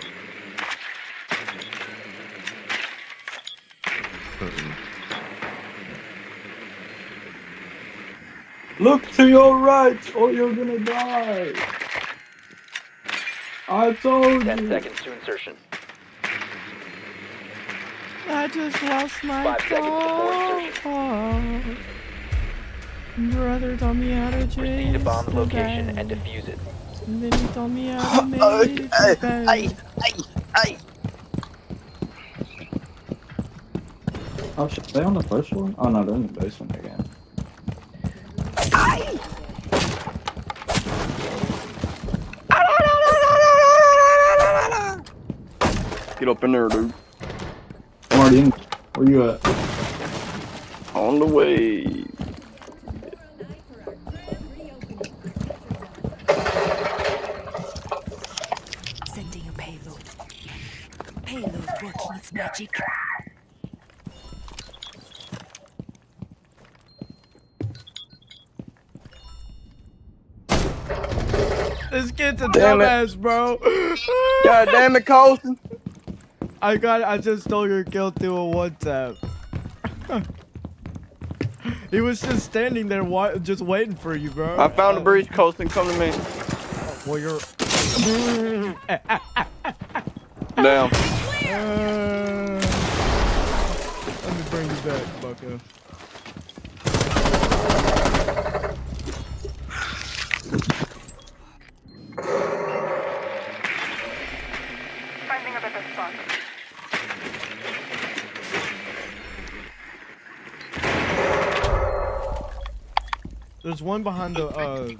Look to your right, or you're gonna die. I told 10 you. seconds to insertion. I just lost my 5 seconds before insertion. Brother taught me how to chase Proceed to bomb's the location bag. and defuse it. And then he taught me how to make the bag. Oh shit, they on the first floor? Oh no, they're in the basement again. Get up in there, dude. I'm already in. Where you at? On the way. Sending a payload. Payload working its magic. This kid's a Damn it. dumbass, bro. God damn it, Colson. I just stole your kill through a one tap. He was just standing there, just waiting for you, bro. I found the breach, Colson. Come to me. Well, you're. Damn. Let me bring you back, bucko. Finding a better spot. There's one behind the Holy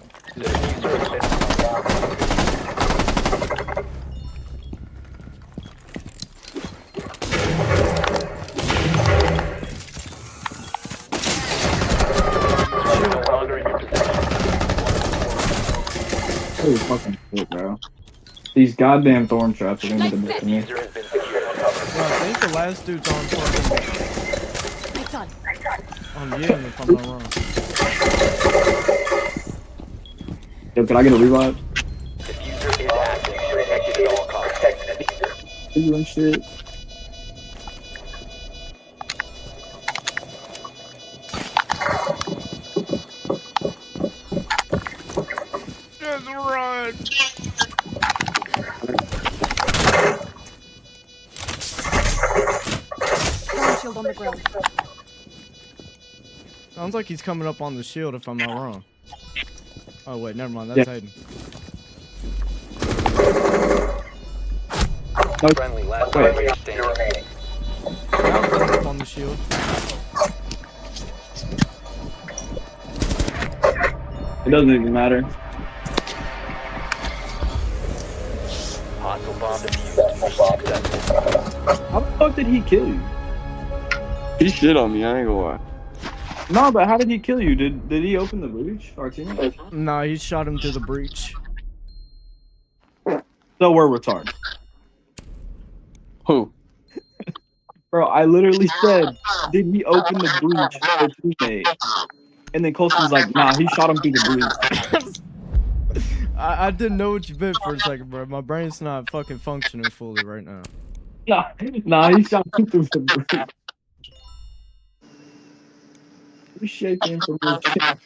fucking shit, bro. These goddamn thorn traps are gonna be the best of me. I think the last dude's on fucking. It's on. On Yin, if I'm not wrong. Yo, can I get a revive? Diffuser is active. Protected at all costs. Are you and shit? Just run. Storm shield on the ground. Sounds like he's coming up on the shield, if I'm not wrong. Oh wait, never mind. That's Hayden. Friendly, last player standing. Up on the shield. It doesn't even matter. Hostile bomb defused. Successful. How the fuck did he kill you? He shit on me, I ain't gonna lie. No, but how did he kill you? Did he open the breach? Our teammate? Nah, he shot him through the breach. So we're retarded. Who? Bro, I literally said, did he open the breach for teammate? And then Colson's like, nah, he shot him through the breach. I didn't know what you meant for a second, bro. My brain's not fucking functioning fully right now. Nah, he shot him through the breach. You shaking from your chin.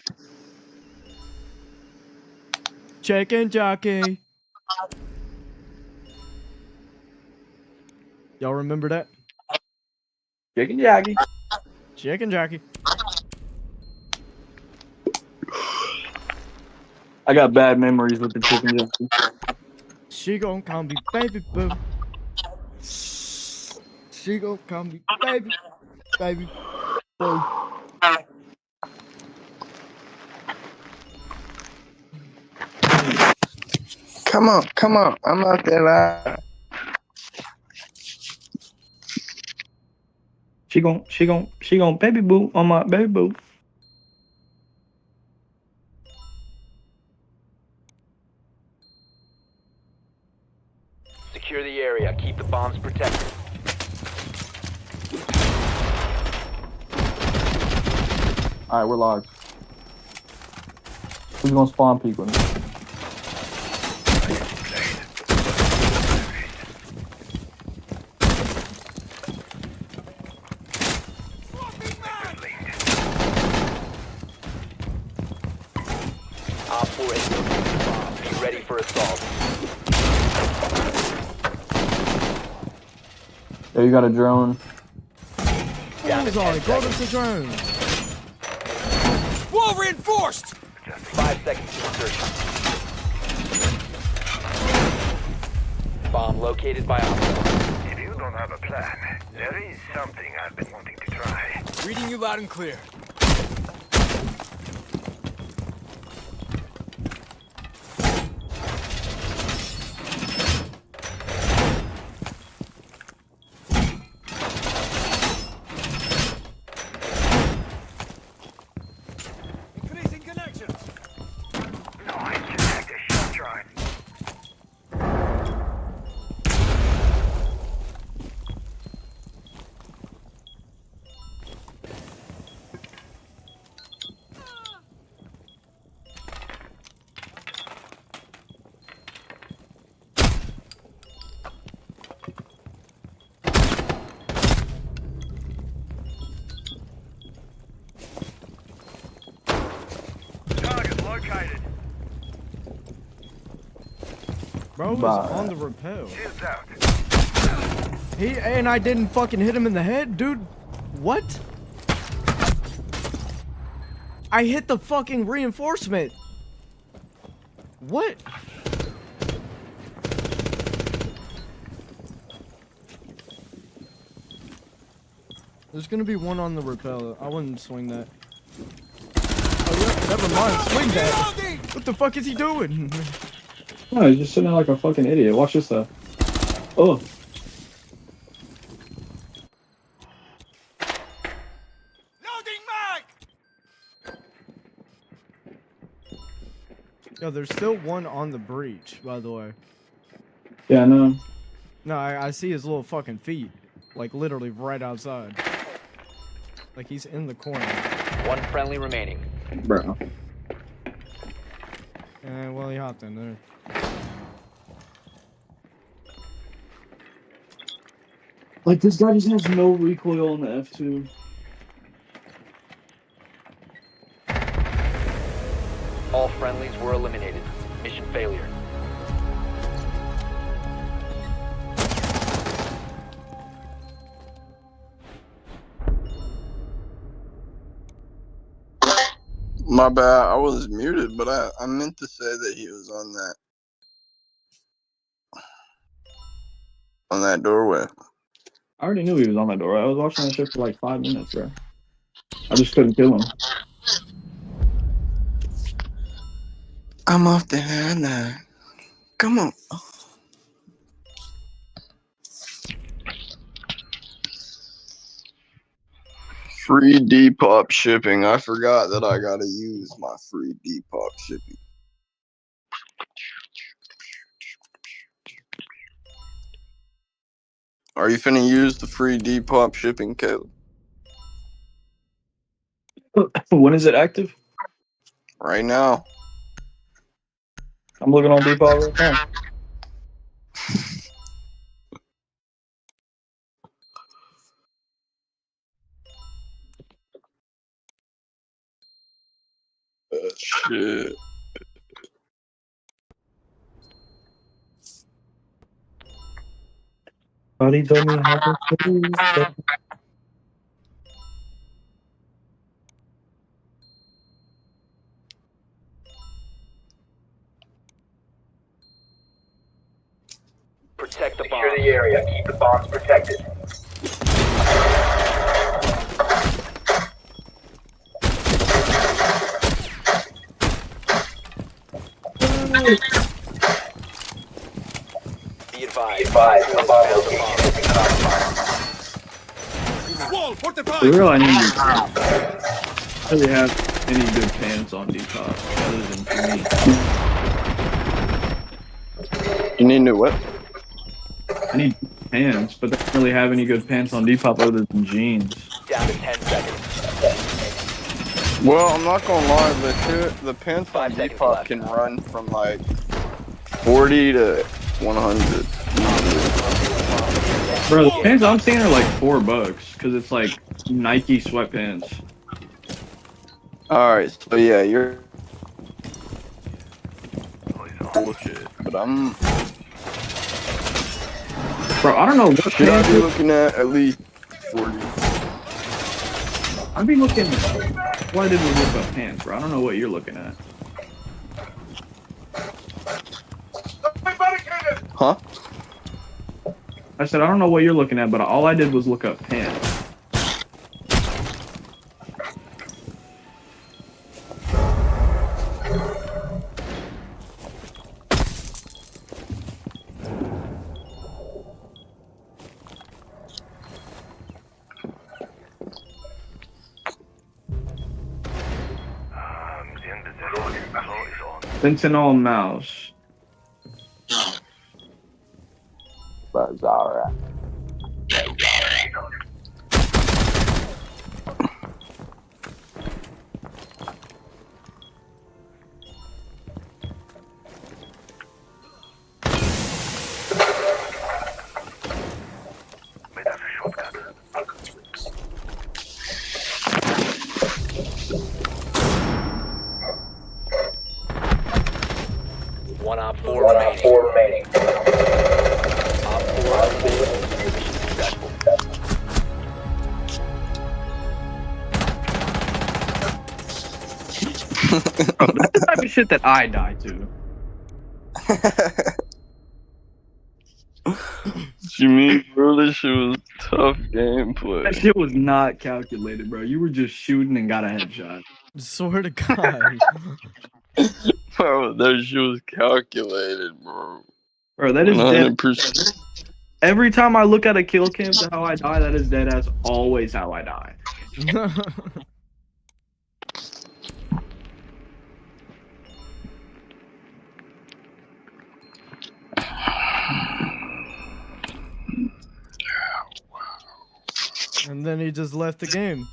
Chicken jockey. Y'all remember that? Chicken jockey. Chicken jockey. I got bad memories with the chicken jockey. She gon' call me baby boo. She gon' call me baby, baby boo. Come on. I'm out there live. She gon' baby boo on my baby boo. Secure the area. Keep the bombs protected. Alright, we're logged. Who's gonna spawn peek with me? 4 has located a bomb. Be ready for assault. Yeah, you got a drone. Down to 10 Go to seconds. the drone. Wall reinforced! 5 seconds to insertion. Bomb located by Op. If you don't have a plan, there is something I've been wanting to try. Reading you loud and clear. Increasing connections. Nice, connect a shot drive. Target located. Bro was Bye. on the rappel. Shields out. And I didn't fucking hit him in the head, dude. What? I hit the fucking reinforcement. What? There's gonna be one on the rappel. I wouldn't swing that. Oh, yeah, never mind. Swing that. What the fuck is he doing? No, he's just sitting there like a fucking idiot. Watch this though. Oh. Yo, there's still one on the breach, by the way. Yeah, I know. No, I see his little fucking feet. Like, literally right outside. Like, he's in the corner. One friendly remaining. Bro. And, well, he hopped in there. Like, this guy just has no recoil on the F2. All friendlies were eliminated. Mission failure. My bad. I was muted, but I meant to say that he was on that doorway. I already knew he was on that door. I was watching that shit for like 5 minutes, bro. I just couldn't kill him. I'm off the hand now. Come on. Free Depop shipping. I forgot that I gotta use my free Depop shipping. Are you finna use the free Depop shipping, Caleb? When is it active? Right now. I'm looking on Depop right now. Shit. Buddy told me how to do that. Protect the bomb. Secure the area. Keep the bombs protected. Be advised. A bomb location has been compromised. Wall, fortified! We really have any good pants on Depop other than me. You need new what? I need pants, but they don't really have any good pants on Depop other than jeans. Down to 10 seconds. Well, I'm not gonna lie, the pants on 5 seconds Depop left. can run from like 40 to 100. Bro, the pants I'm seeing are like $4 because it's like Nike sweatpants. Alright, so yeah, you're bullshit, but I'm. Bro, I don't know what Should I pants. be looking at least 40? I'd be looking. Why did we look up pants, bro? I don't know what you're looking at. Huh? I said I don't know what you're looking at, but all I did was look up pants. Fentanyl mouse. That's alright. One op 4 remaining. Op 4 successful. Bro, that's the type of shit that I die to. What you mean, bro? This shit was tough gameplay. That shit was not calculated, bro. You were just shooting and got a headshot. Swear to God. Bro, that shit was calculated, bro. Bro, that is dead. 100%. Every time I look at a kill cam to how I die, that is dead ass always how I die. And then he just left the game.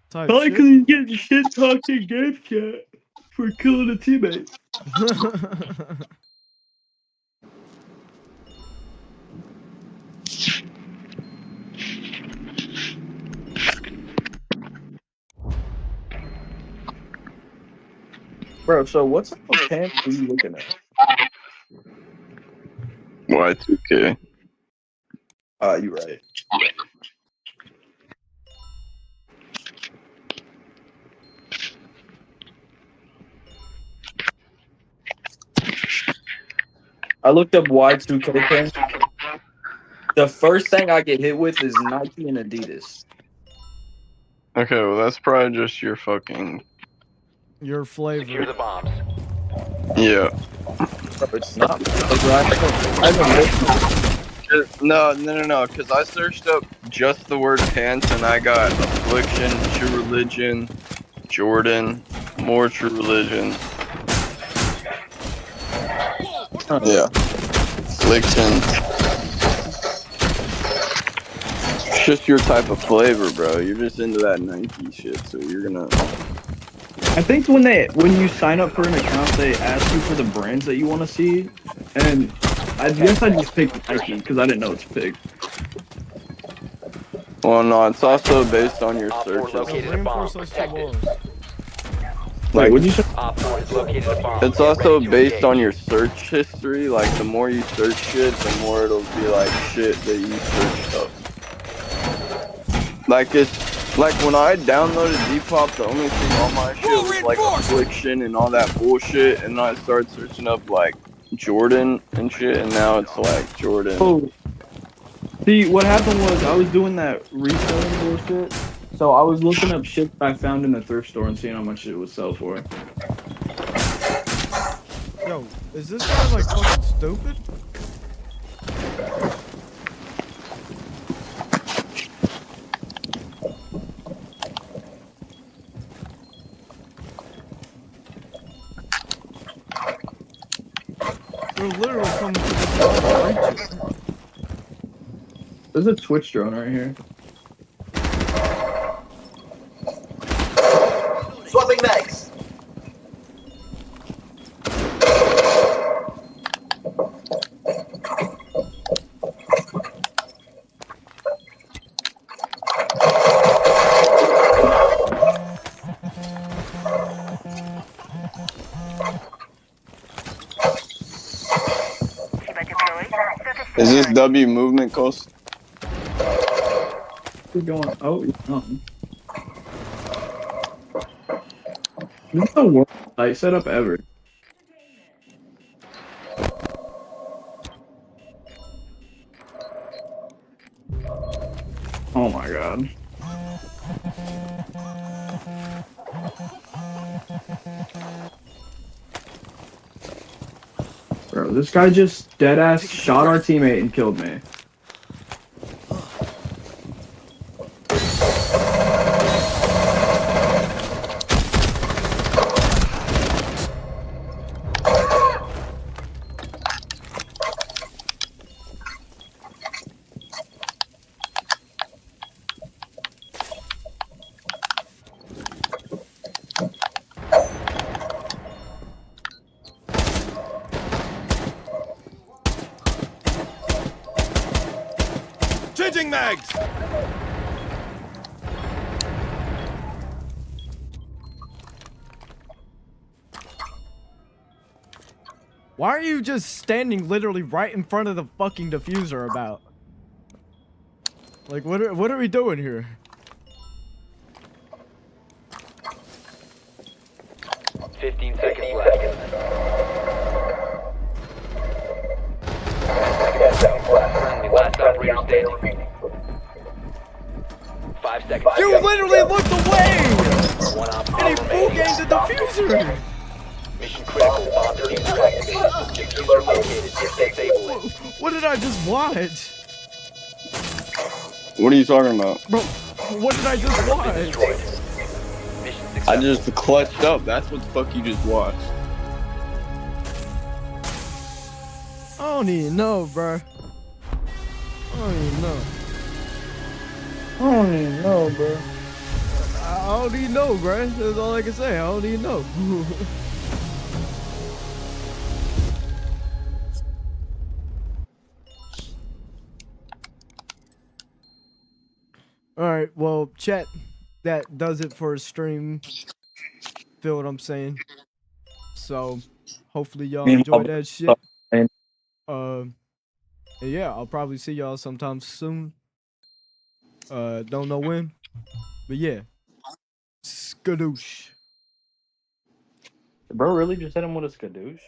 Type Probably shit. because he's getting shit talked in game chat for killing a teammate. Bro, so what's up with pants are you looking at? Y2K. You're right. I looked up Y2K pants. The first thing I get hit with is Nike and Adidas. Okay, well that's probably just your fucking. Your flavor. Secure the bombs. Yeah. Bro, it's not. No, because I searched up just the word pants and I got Affliction, True Religion, Jordan, more True Religion. Yeah. Affliction. It's just your type of flavor, bro. You're just into that Nike shit, so you're gonna. I think when you sign up for an account, they ask you for the brands that you want to see, and I guess I just picked Nike because I didn't know it's picked. Well, no, it's also based on your Op 4 searches. located a bomb. Protect it. Like, what'd you say? Op 4 has located a bomb. It's Get also ready to based engage. on your search history. Like, the more you search shit, the more it'll be like shit that you searched up. Like, it's like when I downloaded Depop, the only thing on my shit was like Affliction and all that bullshit, and I started searching up like Jordan and shit, and now it's like Jordan. Oh, see, what happened was I was doing that reselling bullshit, so I was looking up shit that I found in the thrift store and seeing how much it would sell for. Yo, is this guy like fucking stupid? They're literally coming to this region. There's a Twitch drone right here. Swapping mags. Is this W movement cost? We're going. Oh, this is the worst site setup ever. Oh my god. Bro, this guy just deadass shot our teammate and killed me. Changing mags! Why are you just standing literally right in front of the fucking diffuser about? Like, what are we doing here? Fifteen seconds left. Friendly, last operator standing. 5 seconds. You literally looked away! One op And he full gained the diffuser! Mission critical. Bomb diffuser activated. Diffuser located. Disable it. What did I just watch? What are you talking about? Bro, what did I just watch? I just clutched up. That's what the fuck you just watched. I don't even know, bro. I don't even know. I don't even know, bro. I don't even know, bro. That's all I can say. I don't even know. All right, well, chat, that does it for a stream. Feel what I'm saying? So, hopefully y'all enjoy that shit. And yeah, I'll probably see y'all sometime soon. Don't know when, but yeah. Skadoosh. Bro, really just hit him with a skadoosh?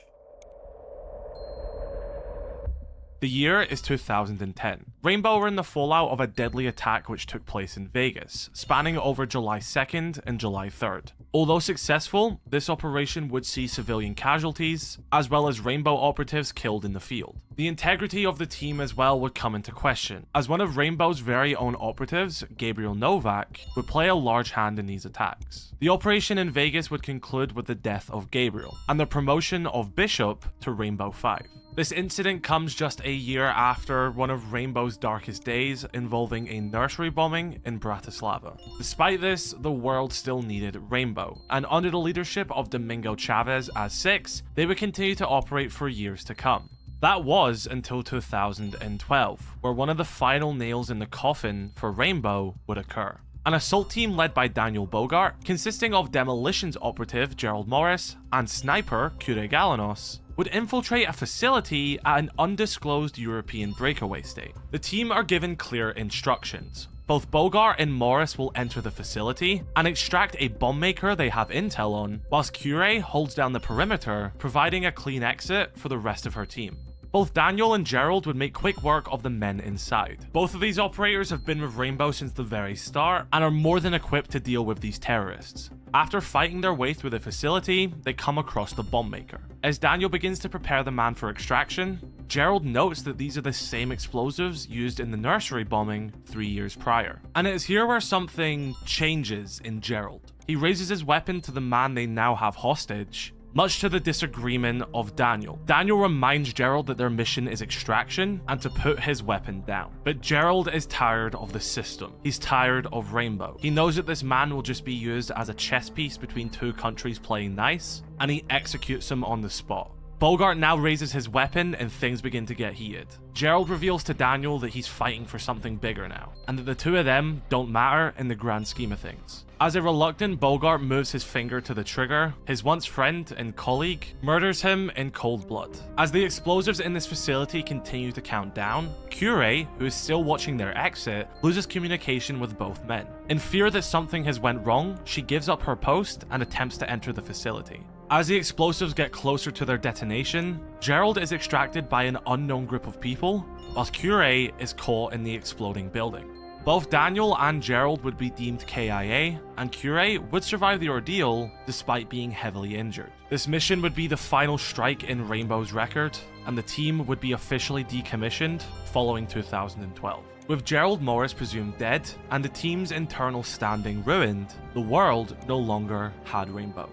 The year is 2010. Rainbow were in the fallout of a deadly attack which took place in Vegas, spanning over July 2nd and July 3rd. Although successful, this operation would see civilian casualties, as well as Rainbow operatives killed in the field. The integrity of the team as well would come into question, as one of Rainbow's very own operatives, Gabriel Novak, would play a large hand in these attacks. The operation in Vegas would conclude with the death of Gabriel, and the promotion of Bishop to Rainbow 5. This incident comes just a year after one of Rainbow's darkest days involving a nursery bombing in Bratislava. Despite this, the world still needed Rainbow, and under the leadership of Domingo Chavez as 6, they would continue to operate for years to come. That was until 2012, where one of the final nails in the coffin for Rainbow would occur. An assault team led by Daniel Bogart, consisting of demolitions operative Gerald Morris and sniper Kure Galanos, would infiltrate a facility at an undisclosed European breakaway state. The team are given clear instructions. Both Bogart and Morris will enter the facility and extract a bomb maker they have intel on, whilst Kure holds down the perimeter, providing a clean exit for the rest of her team. Both Daniel and Gerald would make quick work of the men inside. Both of these operators have been with Rainbow since the very start and are more than equipped to deal with these terrorists. After fighting their way through the facility, they come across the bomb maker. As Daniel begins to prepare the man for extraction, Gerald notes that these are the same explosives used in the nursery bombing 3 years prior. And it is here where something changes in Gerald. He raises his weapon to the man they now have hostage, much to the disagreement of Daniel. Daniel reminds Gerald that their mission is extraction and to put his weapon down. But Gerald is tired of the system. He's tired of Rainbow. He knows that this man will just be used as a chess piece between two countries playing nice, and he executes him on the spot. Bogart now raises his weapon and things begin to get heated. Gerald reveals to Daniel that he's fighting for something bigger now, and that the two of them don't matter in the grand scheme of things. As a reluctant Bogart moves his finger to the trigger, his once friend and colleague murders him in cold blood. As the explosives in this facility continue to count down, Curie, who is still watching their exit, loses communication with both men. In fear that something has went wrong, she gives up her post and attempts to enter the facility. As the explosives get closer to their detonation, Gerald is extracted by an unknown group of people, whilst Curie is caught in the exploding building. Both Daniel and Gerald would be deemed KIA, and Curie would survive the ordeal despite being heavily injured. This mission would be the final strike in Rainbow's record, and the team would be officially decommissioned following 2012. With Gerald Morris presumed dead, and the team's internal standing ruined, the world no longer had Rainbow.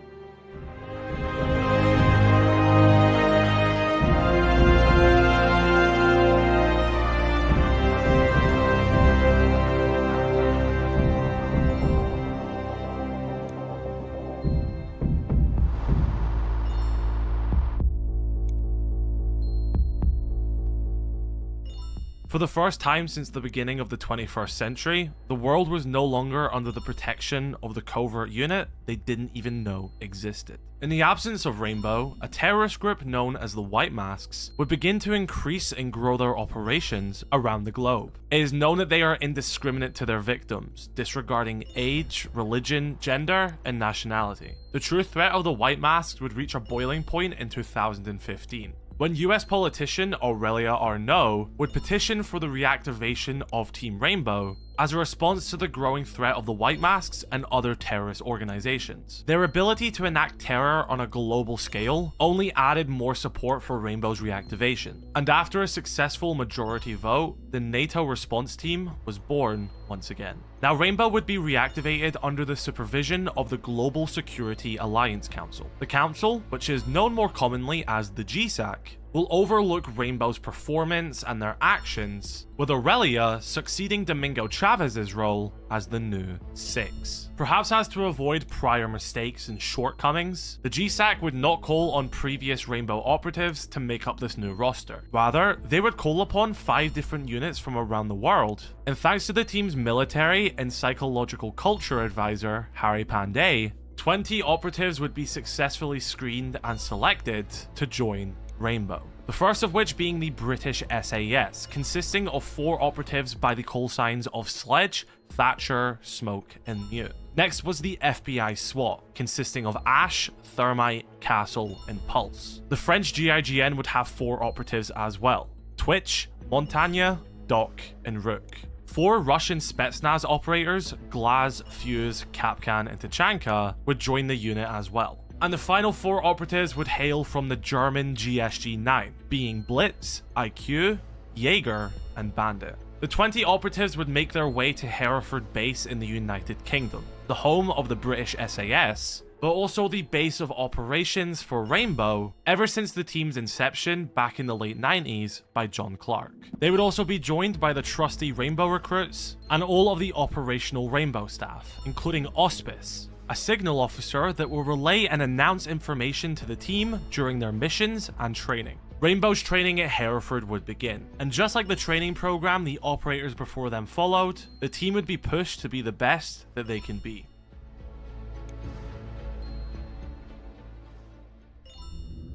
For the first time since the beginning of the 21st century, the world was no longer under the protection of the covert unit they didn't even know existed. In the absence of Rainbow, a terrorist group known as the White Masks would begin to increase and grow their operations around the globe. It is known that they are indiscriminate to their victims, disregarding age, religion, gender, and nationality. The true threat of the White Masks would reach a boiling point in 2015. When US politician Aurelia Arnault would petition for the reactivation of Team Rainbow as a response to the growing threat of the White Masks and other terrorist organizations. Their ability to enact terror on a global scale only added more support for Rainbow's reactivation. And after a successful majority vote, the NATO response team was born once again. Now, Rainbow would be reactivated under the supervision of the Global Security Alliance Council. The council, which is known more commonly as the GSAC, will overlook Rainbow's performance and their actions, with Aurelia succeeding Domingo Chavez's role as the new Six. Perhaps as to avoid prior mistakes and shortcomings, the GSAC would not call on previous Rainbow operatives to make up this new roster. Rather, they would call upon 5 different units from around the world, and thanks to the team's military and psychological culture advisor, Harry Pandey, 20 operatives would be successfully screened and selected to join Rainbow. The first of which being the British SAS, consisting of 4 operatives by the call signs of Sledge, Thatcher, Smoke, and Mute. Next was the FBI SWAT, consisting of Ash, Thermite, Castle, and Pulse. The French GIGN would have 4 operatives as well: Twitch, Montagne, Doc, and Rook. 4 Russian Spetsnaz operators, Glaz, Fuse, Kapkan, and Tachanka, would join the unit as well. And the final 4 operatives would hail from the German GSG-9, being Blitz, IQ, Jaeger, and Bandit. The 20 operatives would make their way to Hereford Base in the United Kingdom, the home of the British SAS, but also the base of operations for Rainbow ever since the team's inception back in the late 90s by John Clark. They would also be joined by the trusty Rainbow recruits and all of the operational Rainbow staff, including Auspice, a signal officer that will relay and announce information to the team during their missions and training. Rainbow's training at Hereford would begin, and just like the training program the operators before them followed, the team would be pushed to be the best that they can be.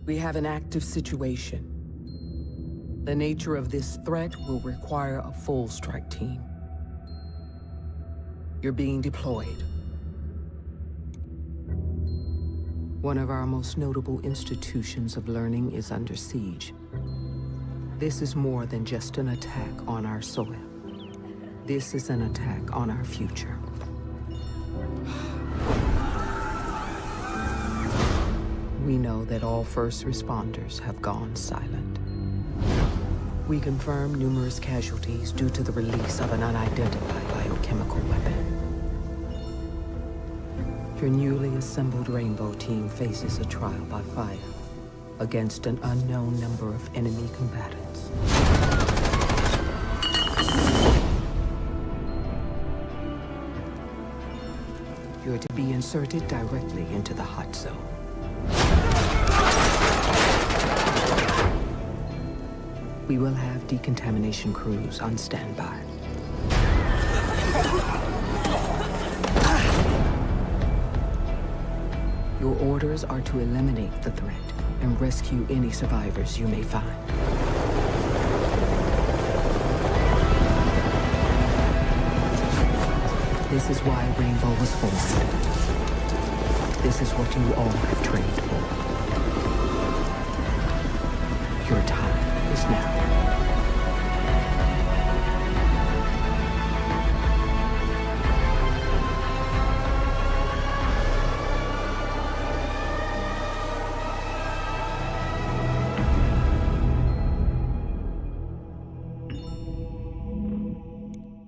We have an active situation. The nature of this threat will require a full strike team. You're being deployed. One of our most notable institutions of learning is under siege. This is more than just an attack on our soil. This is an attack on our future. We know that all first responders have gone silent. We confirm numerous casualties due to the release of an unidentified biochemical weapon. Your newly assembled Rainbow team faces a trial by fire against an unknown number of enemy combatants. You're to be inserted directly into the hot zone. We will have decontamination crews on standby. Your orders are to eliminate the threat and rescue any survivors you may find. This is why Rainbow was formed. This is what you all have trained for. Your time is now.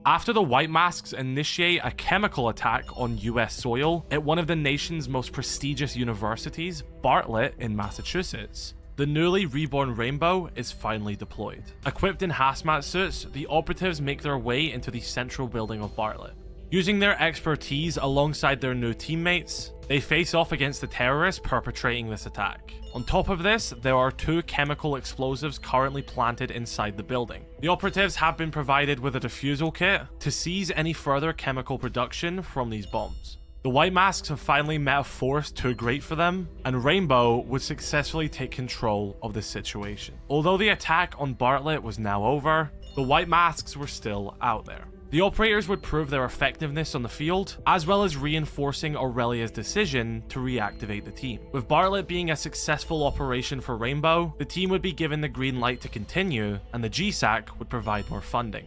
After the White Masks initiate a chemical attack on US soil at one of the nation's most prestigious universities, Bartlett in Massachusetts, the newly reborn Rainbow is finally deployed. Equipped in hazmat suits, the operatives make their way into the central building of Bartlett. Using their expertise alongside their new teammates, they face off against the terrorists perpetrating this attack. On top of this, there are 2 chemical explosives currently planted inside the building. The operatives have been provided with a defusal kit to seize any further chemical production from these bombs. The White Masks have finally met a force too great for them, and Rainbow would successfully take control of the situation. Although the attack on Bartlett was now over, the White Masks were still out there. The operators would prove their effectiveness on the field, as well as reinforcing Aurelia's decision to reactivate the team. With Bartlett being a successful operation for Rainbow, the team would be given the green light to continue, and the GSAC would provide more funding.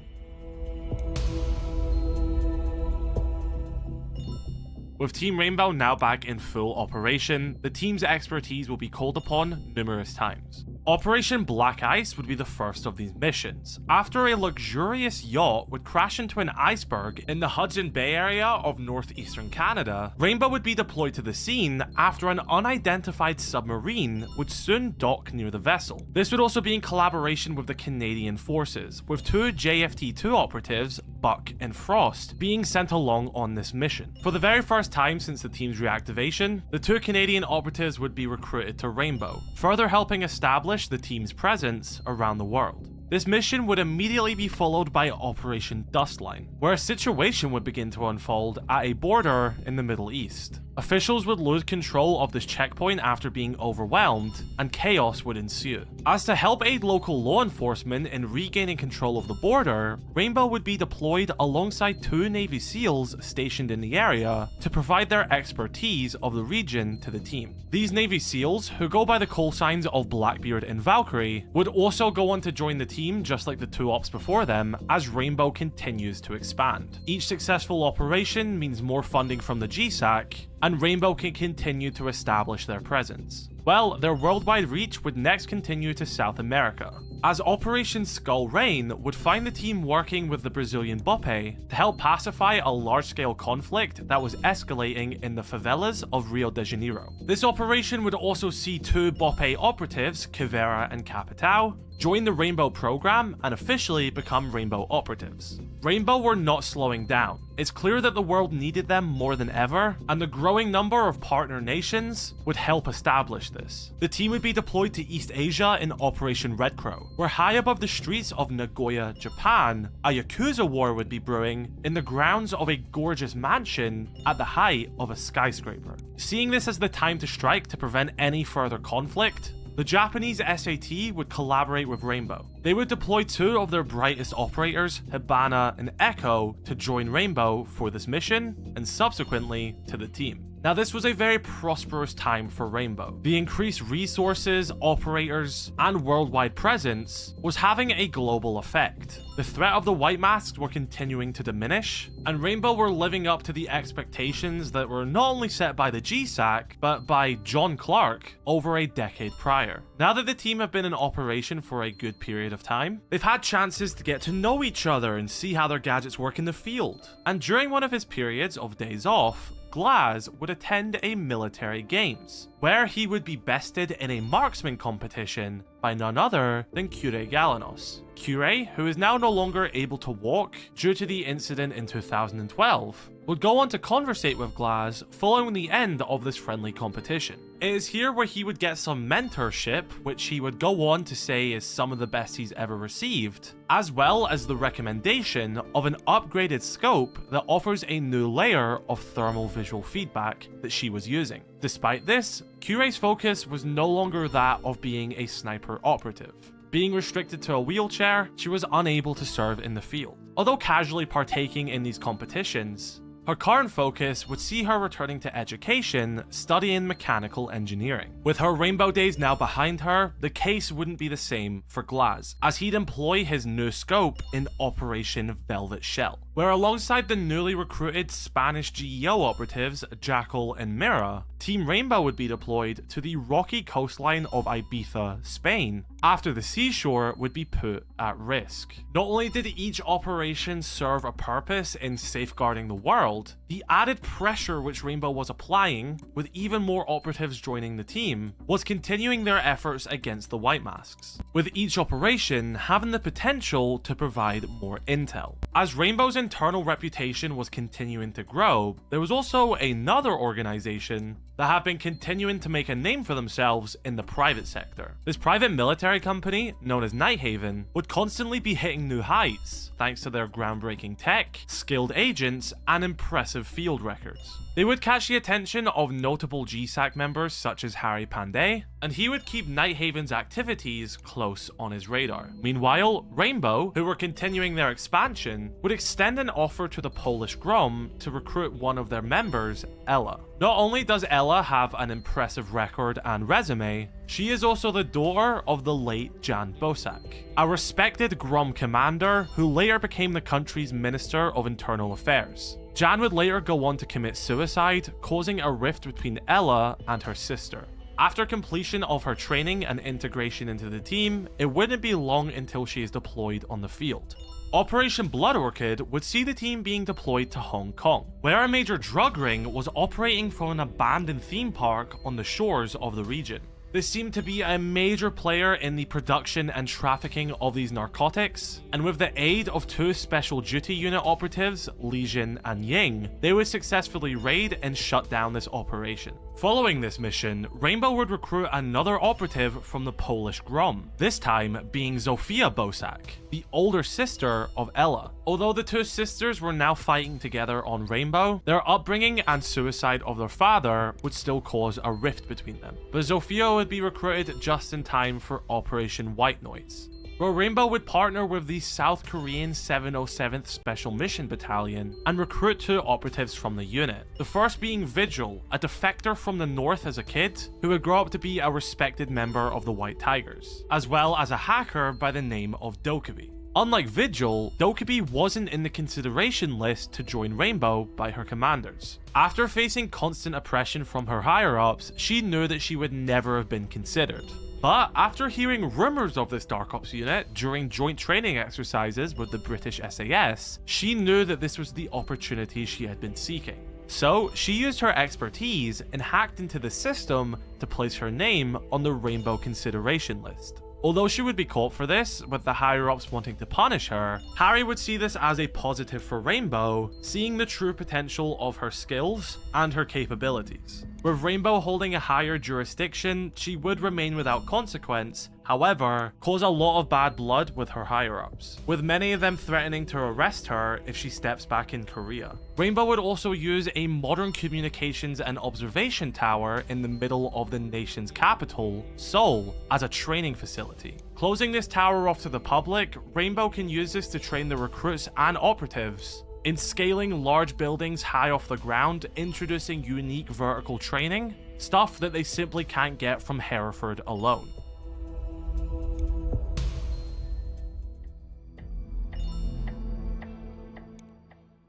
With Team Rainbow now back in full operation, the team's expertise will be called upon numerous times. Operation Black Ice would be the first of these missions. After a luxurious yacht would crash into an iceberg in the Hudson Bay area of northeastern Canada, Rainbow would be deployed to the scene after an unidentified submarine would soon dock near the vessel. This would also be in collaboration with the Canadian forces, with 2 JFT-2 operatives, Buck and Frost, being sent along on this mission. For the very first time since the team's reactivation, the 2 Canadian operatives would be recruited to Rainbow, further helping establish the team's presence around the world. This mission would immediately be followed by Operation Dustline, where a situation would begin to unfold at a border in the Middle East. Officials would lose control of this checkpoint after being overwhelmed, and chaos would ensue. As to help aid local law enforcement in regaining control of the border, Rainbow would be deployed alongside 2 Navy SEALs stationed in the area to provide their expertise of the region to the team. These Navy SEALs, who go by the call signs of Blackbeard and Valkyrie, would also go on to join the team just like the 2 ops before them as Rainbow continues to expand. Each successful operation means more funding from the GSAC, and Rainbow can continue to establish their presence. Well, their worldwide reach would next continue to South America, as Operation Skull Rain would find the team working with the Brazilian BOPE to help pacify a large-scale conflict that was escalating in the favelas of Rio de Janeiro. This operation would also see 2 BOPE operatives, Kivera and Capitao, join the Rainbow program and officially become Rainbow operatives. Rainbow were not slowing down. It's clear that the world needed them more than ever, and the growing number of partner nations would help establish this. The team would be deployed to East Asia in Operation Red Crow, where high above the streets of Nagoya, Japan, a Yakuza war would be brewing in the grounds of a gorgeous mansion at the height of a skyscraper. Seeing this as the time to strike to prevent any further conflict, the Japanese SAT would collaborate with Rainbow. They would deploy 2 of their brightest operators, Hibana and Echo, to join Rainbow for this mission, and subsequently to the team. Now, this was a very prosperous time for Rainbow. The increased resources, operators, and worldwide presence was having a global effect. The threat of the White Masks were continuing to diminish, and Rainbow were living up to the expectations that were not only set by the GSAC, but by John Clark over a decade prior. Now that the team have been in operation for a good period of time, they've had chances to get to know each other and see how their gadgets work in the field. And during one of his periods of days off, Glaz would attend a military games. where he would be bested in a marksman competition by none other than Kure Galanos. Kure, who is now no longer able to walk due to the incident in 2012, would go on to conversate with Glaz following the end of this friendly competition. It is here where he would get some mentorship, which he would go on to say is some of the best he's ever received, as well as the recommendation of an upgraded scope that offers a new layer of thermal visual feedback that she was using. Despite this, Kure's focus was no longer that of being a sniper operative. Being restricted to a wheelchair, she was unable to serve in the field. Although casually partaking in these competitions, her current focus would see her returning to education, studying mechanical engineering. With her Rainbow days now behind her, the case wouldn't be the same for Glaz, as he'd employ his new scope in Operation Velvet Shell, where alongside the newly recruited Spanish GEO operatives Jackal and Mira, Team Rainbow would be deployed to the rocky coastline of Ibiza, Spain, after the seashore would be put at risk. Not only did each operation serve a purpose in safeguarding the world, the added pressure which Rainbow was applying, with even more operatives joining the team, was continuing their efforts against the White Masks, with each operation having the potential to provide more intel. As Rainbow's internal reputation was continuing to grow, there was also another organization that have been continuing to make a name for themselves in the private sector. This private military company, known as Nighthaven, would constantly be hitting new heights thanks to their groundbreaking tech, skilled agents, and impressive field records. They would catch the attention of notable GSAC members such as Harry Pandey, and he would keep Nighthaven's activities close on his radar. Meanwhile, Rainbow, who were continuing their expansion, would extend an offer to the Polish Grom to recruit one of their members, Ella. Not only does Ella have an impressive record and resume, she is also the daughter of the late Jan Bosak, a respected Grom commander who later became the country's Minister of Internal Affairs. Jan would later go on to commit suicide, causing a rift between Ella and her sister. After completion of her training and integration into the team, it wouldn't be long until she is deployed on the field. Operation Blood Orchid would see the team being deployed to Hong Kong, where a major drug ring was operating from an abandoned theme park on the shores of the region. This seemed to be a major player in the production and trafficking of these narcotics, and with the aid of two special duty unit operatives, Legion and Ying, they would successfully raid and shut down this operation. Following this mission, Rainbow would recruit another operative from the Polish Grom, this time being Zofia Bosak, the older sister of Ella. Although the two sisters were now fighting together on Rainbow, their upbringing and suicide of their father would still cause a rift between them. But Zofia would be recruited just in time for Operation White Noise, where Rainbow would partner with the South Korean 707th Special Mission Battalion and recruit two operatives from the unit. The first being Vigil, a defector from the north as a kid, who would grow up to be a respected member of the White Tigers, as well as a hacker by the name of Dokubi. Unlike Vigil, Dokubi wasn't in the consideration list to join Rainbow by her commanders. After facing constant oppression from her higher-ups, she knew that she would never have been considered. But after hearing rumors of this Dark Ops unit during joint training exercises with the British SAS, she knew that this was the opportunity she had been seeking. So she used her expertise and hacked into the system to place her name on the Rainbow consideration list. Although she would be caught for this, with the higher-ups wanting to punish her, Harry would see this as a positive for Rainbow, seeing the true potential of her skills and her capabilities. With Rainbow holding a higher jurisdiction, she would remain without consequence, however, cause a lot of bad blood with her higher-ups, with many of them threatening to arrest her if she steps back in Korea. Rainbow would also use a modern communications and observation tower in the middle of the nation's capital, Seoul, as a training facility. Closing this tower off to the public, Rainbow can use this to train the recruits and operatives in scaling large buildings high off the ground, introducing unique vertical training, stuff that they simply can't get from Hereford alone.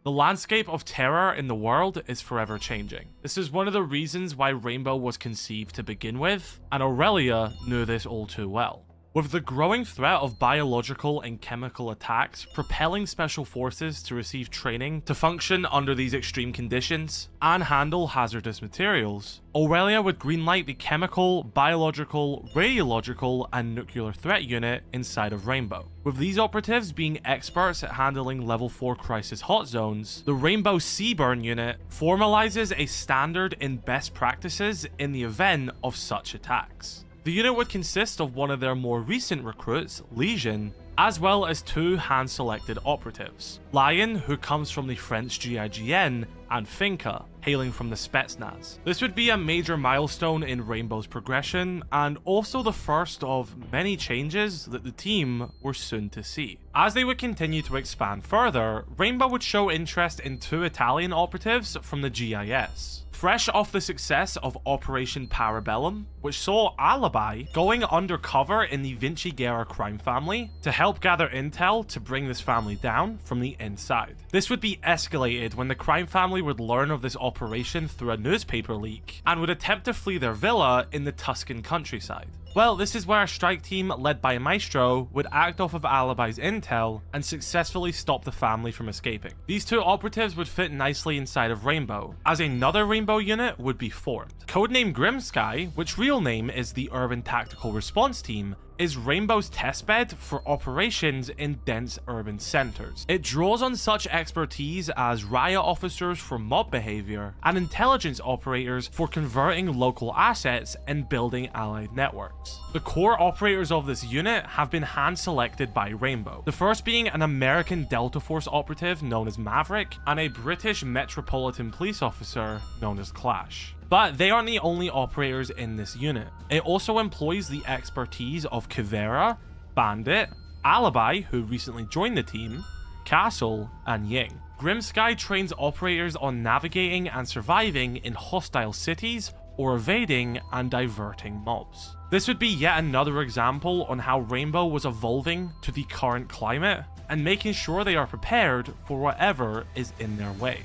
The landscape of terror in the world is forever changing. This is one of the reasons why Rainbow was conceived to begin with, and Aurelia knew this all too well. With the growing threat of biological and chemical attacks propelling special forces to receive training to function under these extreme conditions and handle hazardous materials, Aurelia would greenlight the chemical, biological, radiological, and nuclear threat unit inside of Rainbow. With these operatives being experts at handling level 4 crisis hot zones, the Rainbow Seaburn unit formalizes a standard in best practices in the event of such attacks. The unit would consist of one of their more recent recruits, Legion, as well as 2 hand-selected operatives. Lion, who comes from the French GIGN, and Finka, hailing from the Spetsnaz. This would be a major milestone in Rainbow's progression, and also the first of many changes that the team were soon to see. As they would continue to expand further, Rainbow would show interest in 2 Italian operatives from the GIS. Fresh off the success of Operation Parabellum, which saw Alibi going undercover in the Vinci Guerra crime family to help gather intel to bring this family down from the inside. This would be escalated when the crime family would learn of this operation through a newspaper leak and would attempt to flee their villa in the Tuscan countryside. Well, this is where a strike team led by Maestro would act off of Alibi's intel and successfully stop the family from escaping. These 2 operatives would fit nicely inside of Rainbow, as another Rainbow unit would be formed. Codename Grimsky, which real name is the Urban Tactical Response Team, is Rainbow's testbed for operations in dense urban centers. It draws on such expertise as riot officers for mob behavior and intelligence operators for converting local assets and building allied networks. The core operators of this unit have been hand-selected by Rainbow, the first being an American Delta Force operative known as Maverick and a British Metropolitan Police officer known as Clash. But they aren't the only operators in this unit. It also employs the expertise of Kivera, Bandit, Alibi, who recently joined the team, Castle, and Ying. Grimsky trains operators on navigating and surviving in hostile cities or evading and diverting mobs. This would be yet another example on how Rainbow was evolving to the current climate and making sure they are prepared for whatever is in their way.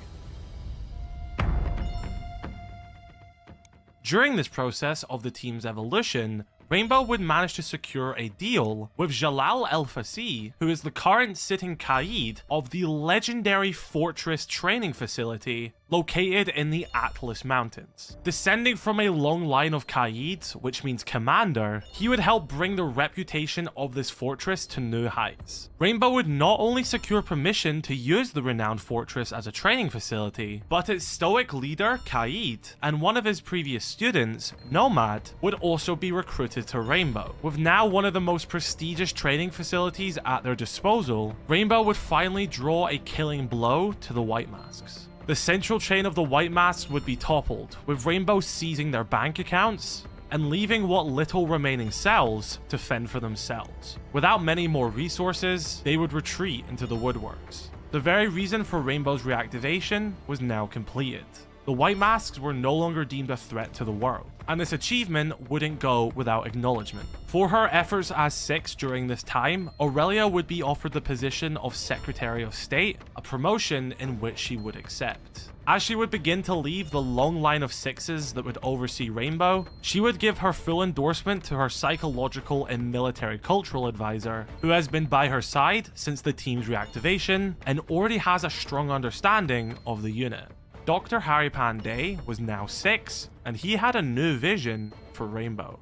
During this process of the team's evolution, Rainbow would manage to secure a deal with Jalal El-Fassi, who is the current sitting Qaid of the legendary Fortress training facility located in the Atlas Mountains. Descending from a long line of Qaids, which means commander, he would help bring the reputation of this fortress to new heights. Rainbow would not only secure permission to use the renowned fortress as a training facility, but its stoic leader, Qaid, and one of his previous students, Nomad, would also be recruited to Rainbow. With now one of the most prestigious training facilities at their disposal, Rainbow would finally draw a killing blow to the White Masks. The central chain of the White Masks would be toppled, with Rainbow seizing their bank accounts and leaving what little remaining cells to fend for themselves. Without many more resources, they would retreat into the woodworks. The very reason for Rainbow's reactivation was now completed. The White Masks were no longer deemed a threat to the world, and this achievement wouldn't go without acknowledgement. For her efforts as Six during this time, Aurelia would be offered the position of Secretary of State, a promotion in which she would accept. As she would begin to leave the long line of Sixes that would oversee Rainbow, she would give her full endorsement to her psychological and military cultural advisor, who has been by her side since the team's reactivation and already has a strong understanding of the unit. Dr. Harry Pandey was now 6, and he had a new vision for Rainbow.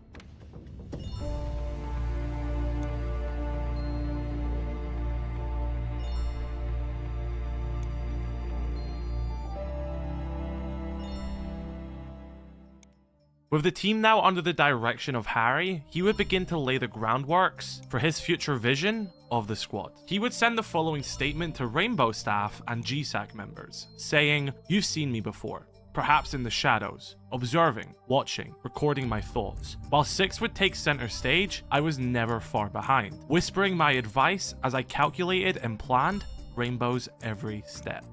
With the team now under the direction of Harry, he would begin to lay the groundworks for his future vision of the squad. He would send the following statement to Rainbow staff and GSAC members, saying, "You've seen me before, perhaps in the shadows, observing, watching, recording my thoughts. While Six would take center stage, I was never far behind, whispering my advice as I calculated and planned Rainbow's every step.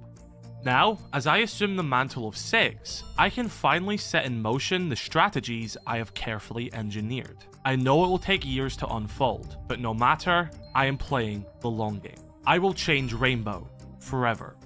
Now, as I assume the mantle of Six, I can finally set in motion the strategies I have carefully engineered. I know it will take years to unfold, but no matter, I am playing the long game. I will change Rainbow forever.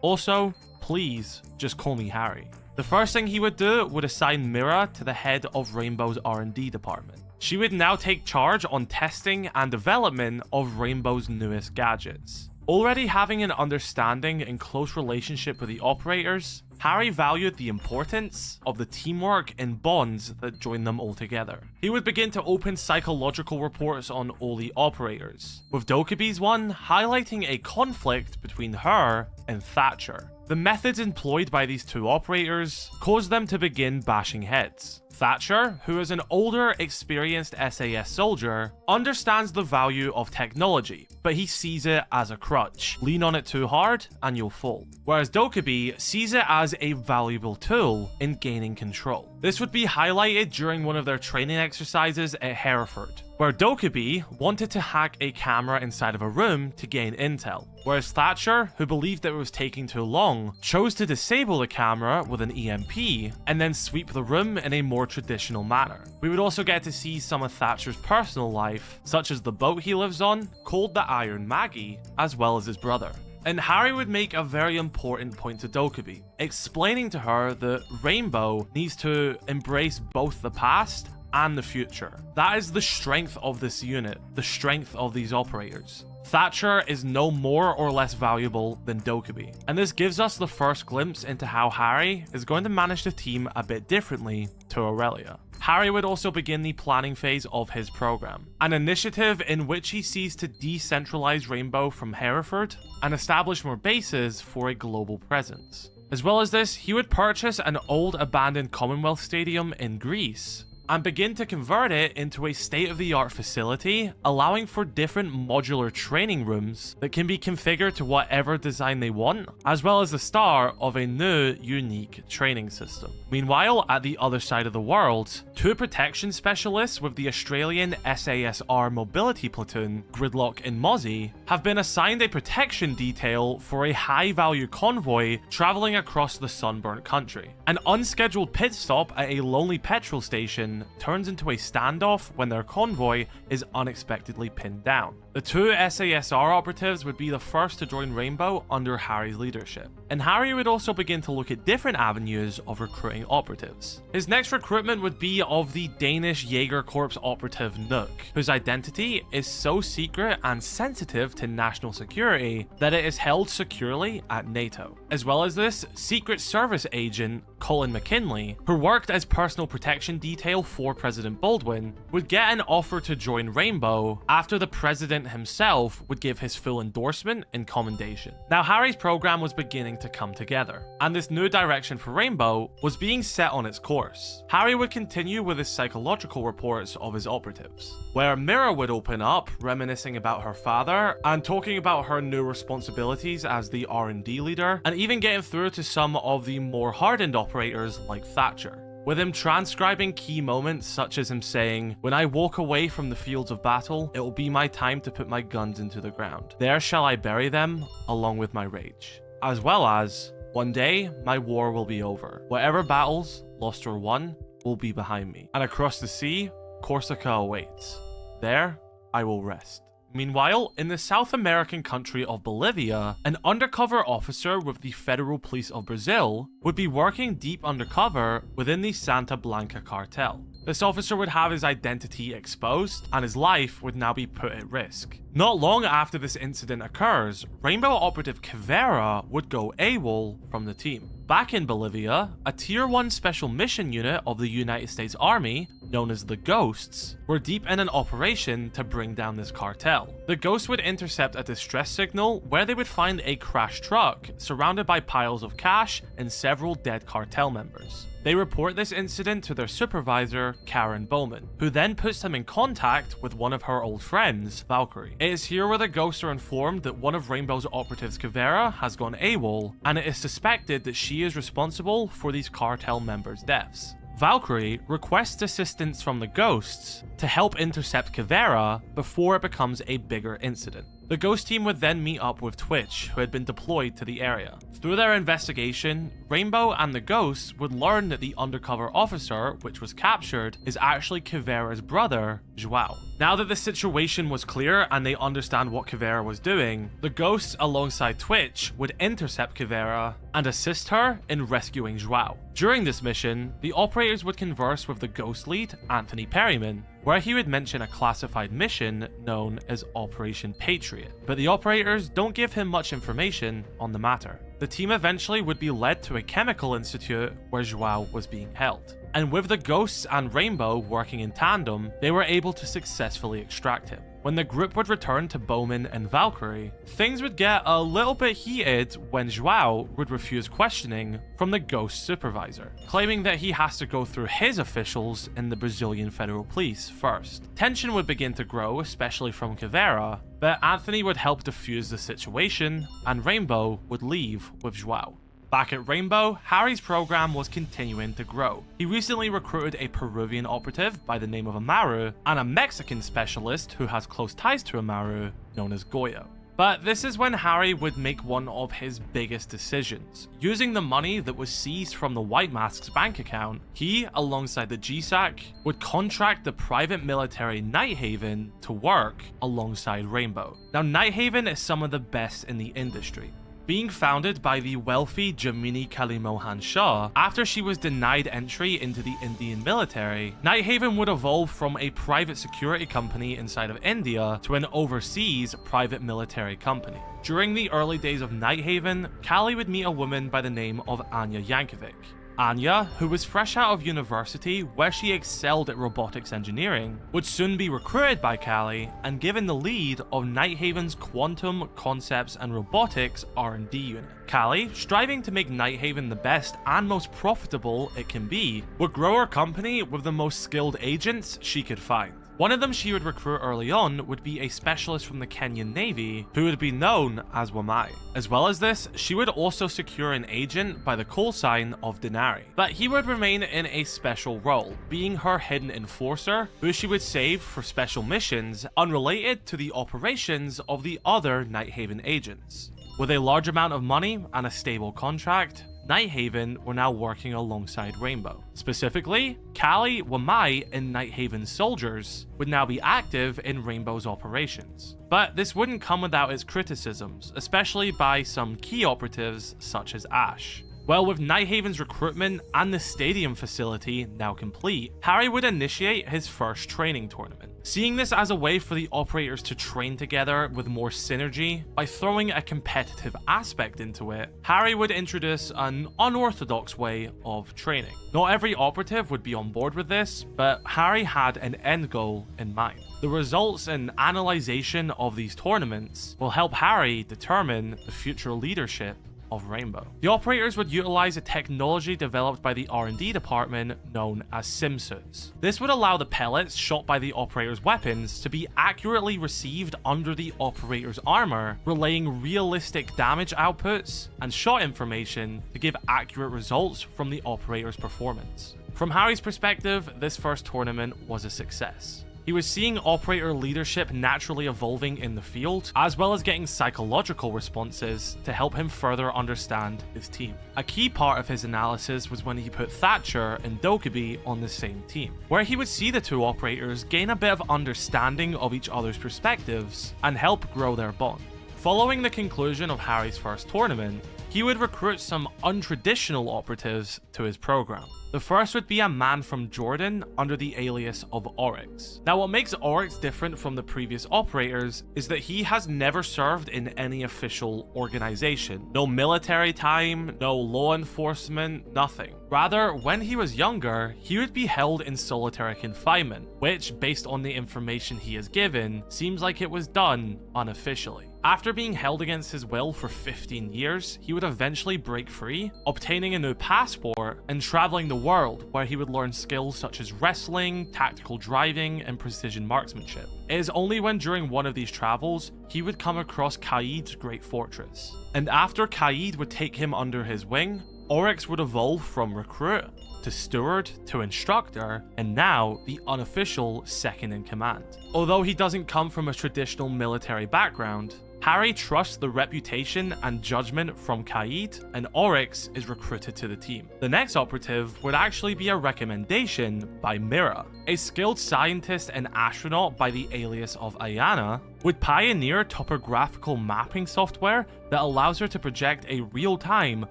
Also, please just call me Harry. The first thing he would do would assign Mira to the head of Rainbow's R&D department. She would now take charge on testing and development of Rainbow's newest gadgets. Already having an understanding and close relationship with the operators, Harry valued the importance of the teamwork and bonds that joined them all together. He would begin to open psychological reports on all the operators, with Dokubi's one highlighting a conflict between her and Thatcher. The methods employed by these two operators caused them to begin bashing heads. Thatcher, who is an older, experienced SAS soldier, understands the value of technology, but he sees it as a crutch. Lean on it too hard and you'll fall. Whereas Dokubi sees it as a valuable tool in gaining control. This would be highlighted during one of their training exercises at Hereford, where Dokubi wanted to hack a camera inside of a room to gain intel, whereas Thatcher, who believed that it was taking too long, chose to disable the camera with an EMP and then sweep the room in a more traditional manner. We would also get to see some of Thatcher's personal life, such as the boat he lives on, called the Iron Maggie, as well as his brother. And Harry would make a very important point to Dokubi, explaining to her that Rainbow needs to embrace both the past and the future. That is the strength of this unit, the strength of these operators. Thatcher is no more or less valuable than Dokubi, and this gives us the first glimpse into how Harry is going to manage the team a bit differently to Aurelia. Harry would also begin the planning phase of his program, an initiative in which he sees to decentralize Rainbow from Hereford and establish more bases for a global presence. As well as this, he would purchase an old abandoned Commonwealth Stadium in Greece and begin to convert it into a state-of-the-art facility, allowing for different modular training rooms that can be configured to whatever design they want, as well as the start of a new, unique training system. Meanwhile, at the other side of the world, two protection specialists with the Australian SASR mobility platoon, Gridlock and Mozzie, have been assigned a protection detail for a high-value convoy traveling across the sunburnt country. An unscheduled pit stop at a lonely petrol station turns into a standoff when their convoy is unexpectedly pinned down. The two SASR operatives would be the first to join Rainbow under Harry's leadership, and Harry would also begin to look at different avenues of recruiting operatives. His next recruitment would be of the Danish Jaeger Corps operative Nook, whose identity is so secret and sensitive to national security that it is held securely at NATO. As well as this, Secret Service agent Colin McKinley, who worked as personal protection detail for President Baldwin, would get an offer to join Rainbow after the president himself would give his full endorsement and commendation. Now, Harry's program was beginning to come together, and this new direction for Rainbow was being set on its course. Harry would continue with his psychological reports of his operatives, where Mira would open up, reminiscing about her father, and talking about her new responsibilities as the R&D leader, and even getting through to some of the more hardened operators like Thatcher, with him transcribing key moments such as him saying, "When I walk away from the fields of battle, it will be my time to put my guns into the ground. There shall I bury them, along with my rage." As well as, "One day, my war will be over. Whatever battles, lost or won, will be behind me. And across the sea, Corsica awaits. There, I will rest." Meanwhile, in the South American country of Bolivia, an undercover officer with the Federal Police of Brazil would be working deep undercover within the Santa Blanca cartel. This officer would have his identity exposed, and his life would now be put at risk. Not long after this incident occurs, Rainbow operative Caveira would go AWOL from the team. Back in Bolivia, a Tier 1 special mission unit of the United States Army, known as the Ghosts, were deep in an operation to bring down this cartel. The Ghosts would intercept a distress signal where they would find a crashed truck surrounded by piles of cash and several dead cartel members. They report this incident to their supervisor, Karen Bowman, who then puts them in contact with one of her old friends, Valkyrie. It is here where the Ghosts are informed that one of Rainbow's operatives, Caveira, has gone AWOL, and it is suspected that she is responsible for these cartel members' deaths. Valkyrie requests assistance from the Ghosts to help intercept Caveira before it becomes a bigger incident. The Ghost team would then meet up with Twitch, who had been deployed to the area. Through their investigation, Rainbow and the Ghosts would learn that the undercover officer, which was captured, is actually Caveira's brother, Joao. Now that the situation was clear and they understand what Kavera was doing, the Ghosts alongside Twitch would intercept Kavera and assist her in rescuing Joao. During this mission, the operators would converse with the Ghost lead, Anthony Perryman, where he would mention a classified mission known as Operation Patriot, but the operators don't give him much information on the matter. The team eventually would be led to a chemical institute where Joao was being held. And with the Ghosts and Rainbow working in tandem, they were able to successfully extract him. When the group would return to Bowman and Valkyrie, things would get a little bit heated when Joao would refuse questioning from the Ghost supervisor, claiming that he has to go through his officials in the Brazilian Federal Police first. Tension would begin to grow, especially from Kavera, but Anthony would help defuse the situation, and Rainbow would leave with Joao. Back at Rainbow, Harry's program was continuing to grow. He recently recruited a Peruvian operative by the name of Amaru, and a Mexican specialist who has close ties to Amaru, known as Goyo. But this is when Harry would make one of his biggest decisions. Using the money that was seized from the White Mask's bank account, he, alongside the GSAC, would contract the private military Nighthaven to work alongside Rainbow. Now, Nighthaven is some of the best in the industry. Being founded by the wealthy Jamini Kalimohan Shah, after she was denied entry into the Indian military, Nighthaven would evolve from a private security company inside of India to an overseas private military company. During the early days of Nighthaven, Kali would meet a woman by the name of Anya Yankovic. Anya, who was fresh out of university where she excelled at robotics engineering, would soon be recruited by Kali and given the lead of Nighthaven's Quantum Concepts and Robotics R&D unit. Kali, striving to make Nighthaven the best and most profitable it can be, would grow her company with the most skilled agents she could find. One of them she would recruit early on would be a specialist from the Kenyan Navy who would be known as Wamai. As well as this, she would also secure an agent by the call sign of Denari. But he would remain in a special role, being her hidden enforcer, who she would save for special missions unrelated to the operations of the other Nighthaven agents. With a large amount of money and a stable contract, Nighthaven were now working alongside Rainbow. Specifically, Kali, Wamai, and Nighthaven's soldiers would now be active in Rainbow's operations. But this wouldn't come without its criticisms, especially by some key operatives such as Ash. Well, with Nighthaven's recruitment and the stadium facility now complete, Harry would initiate his first training tournament. Seeing this as a way for the operators to train together with more synergy, by throwing a competitive aspect into it, Harry would introduce an unorthodox way of training. Not every operative would be on board with this, but Harry had an end goal in mind. The results and analyzation of these tournaments will help Harry determine the future leadership of Rainbow. The operators would utilize a technology developed by the R&D department known as SIMSUits. This would allow the pellets shot by the operators' weapons to be accurately received under the operator's armor, relaying realistic damage outputs and shot information to give accurate results from the operator's performance. From Harry's perspective, this first tournament was a success. He was seeing operator leadership naturally evolving in the field, as well as getting psychological responses to help him further understand his team. A key part of his analysis was when he put Thatcher and Dokubi on the same team, where he would see the two operators gain a bit of understanding of each other's perspectives and help grow their bond. Following the conclusion of Harry's first tournament, he would recruit some untraditional operatives to his program. The first would be a man from Jordan under the alias of Oryx. Now, what makes Oryx different from the previous operators is that he has never served in any official organization. No military time, no law enforcement, nothing. Rather, when he was younger, he would be held in solitary confinement, which, based on the information he has given, seems like it was done unofficially. After being held against his will for 15 years, he would eventually break free, obtaining a new passport, and traveling the world, where he would learn skills such as wrestling, tactical driving, and precision marksmanship. It is only when during one of these travels, he would come across Kaid's great fortress. And after Kaid would take him under his wing, Oryx would evolve from recruit to steward to instructor, and now the unofficial second in command. Although he doesn't come from a traditional military background, Harry trusts the reputation and judgment from Kaid, and Oryx is recruited to the team. The next operative would actually be a recommendation by Mira. A skilled scientist and astronaut by the alias of Ayana would pioneer topographical mapping software that allows her to project a real-time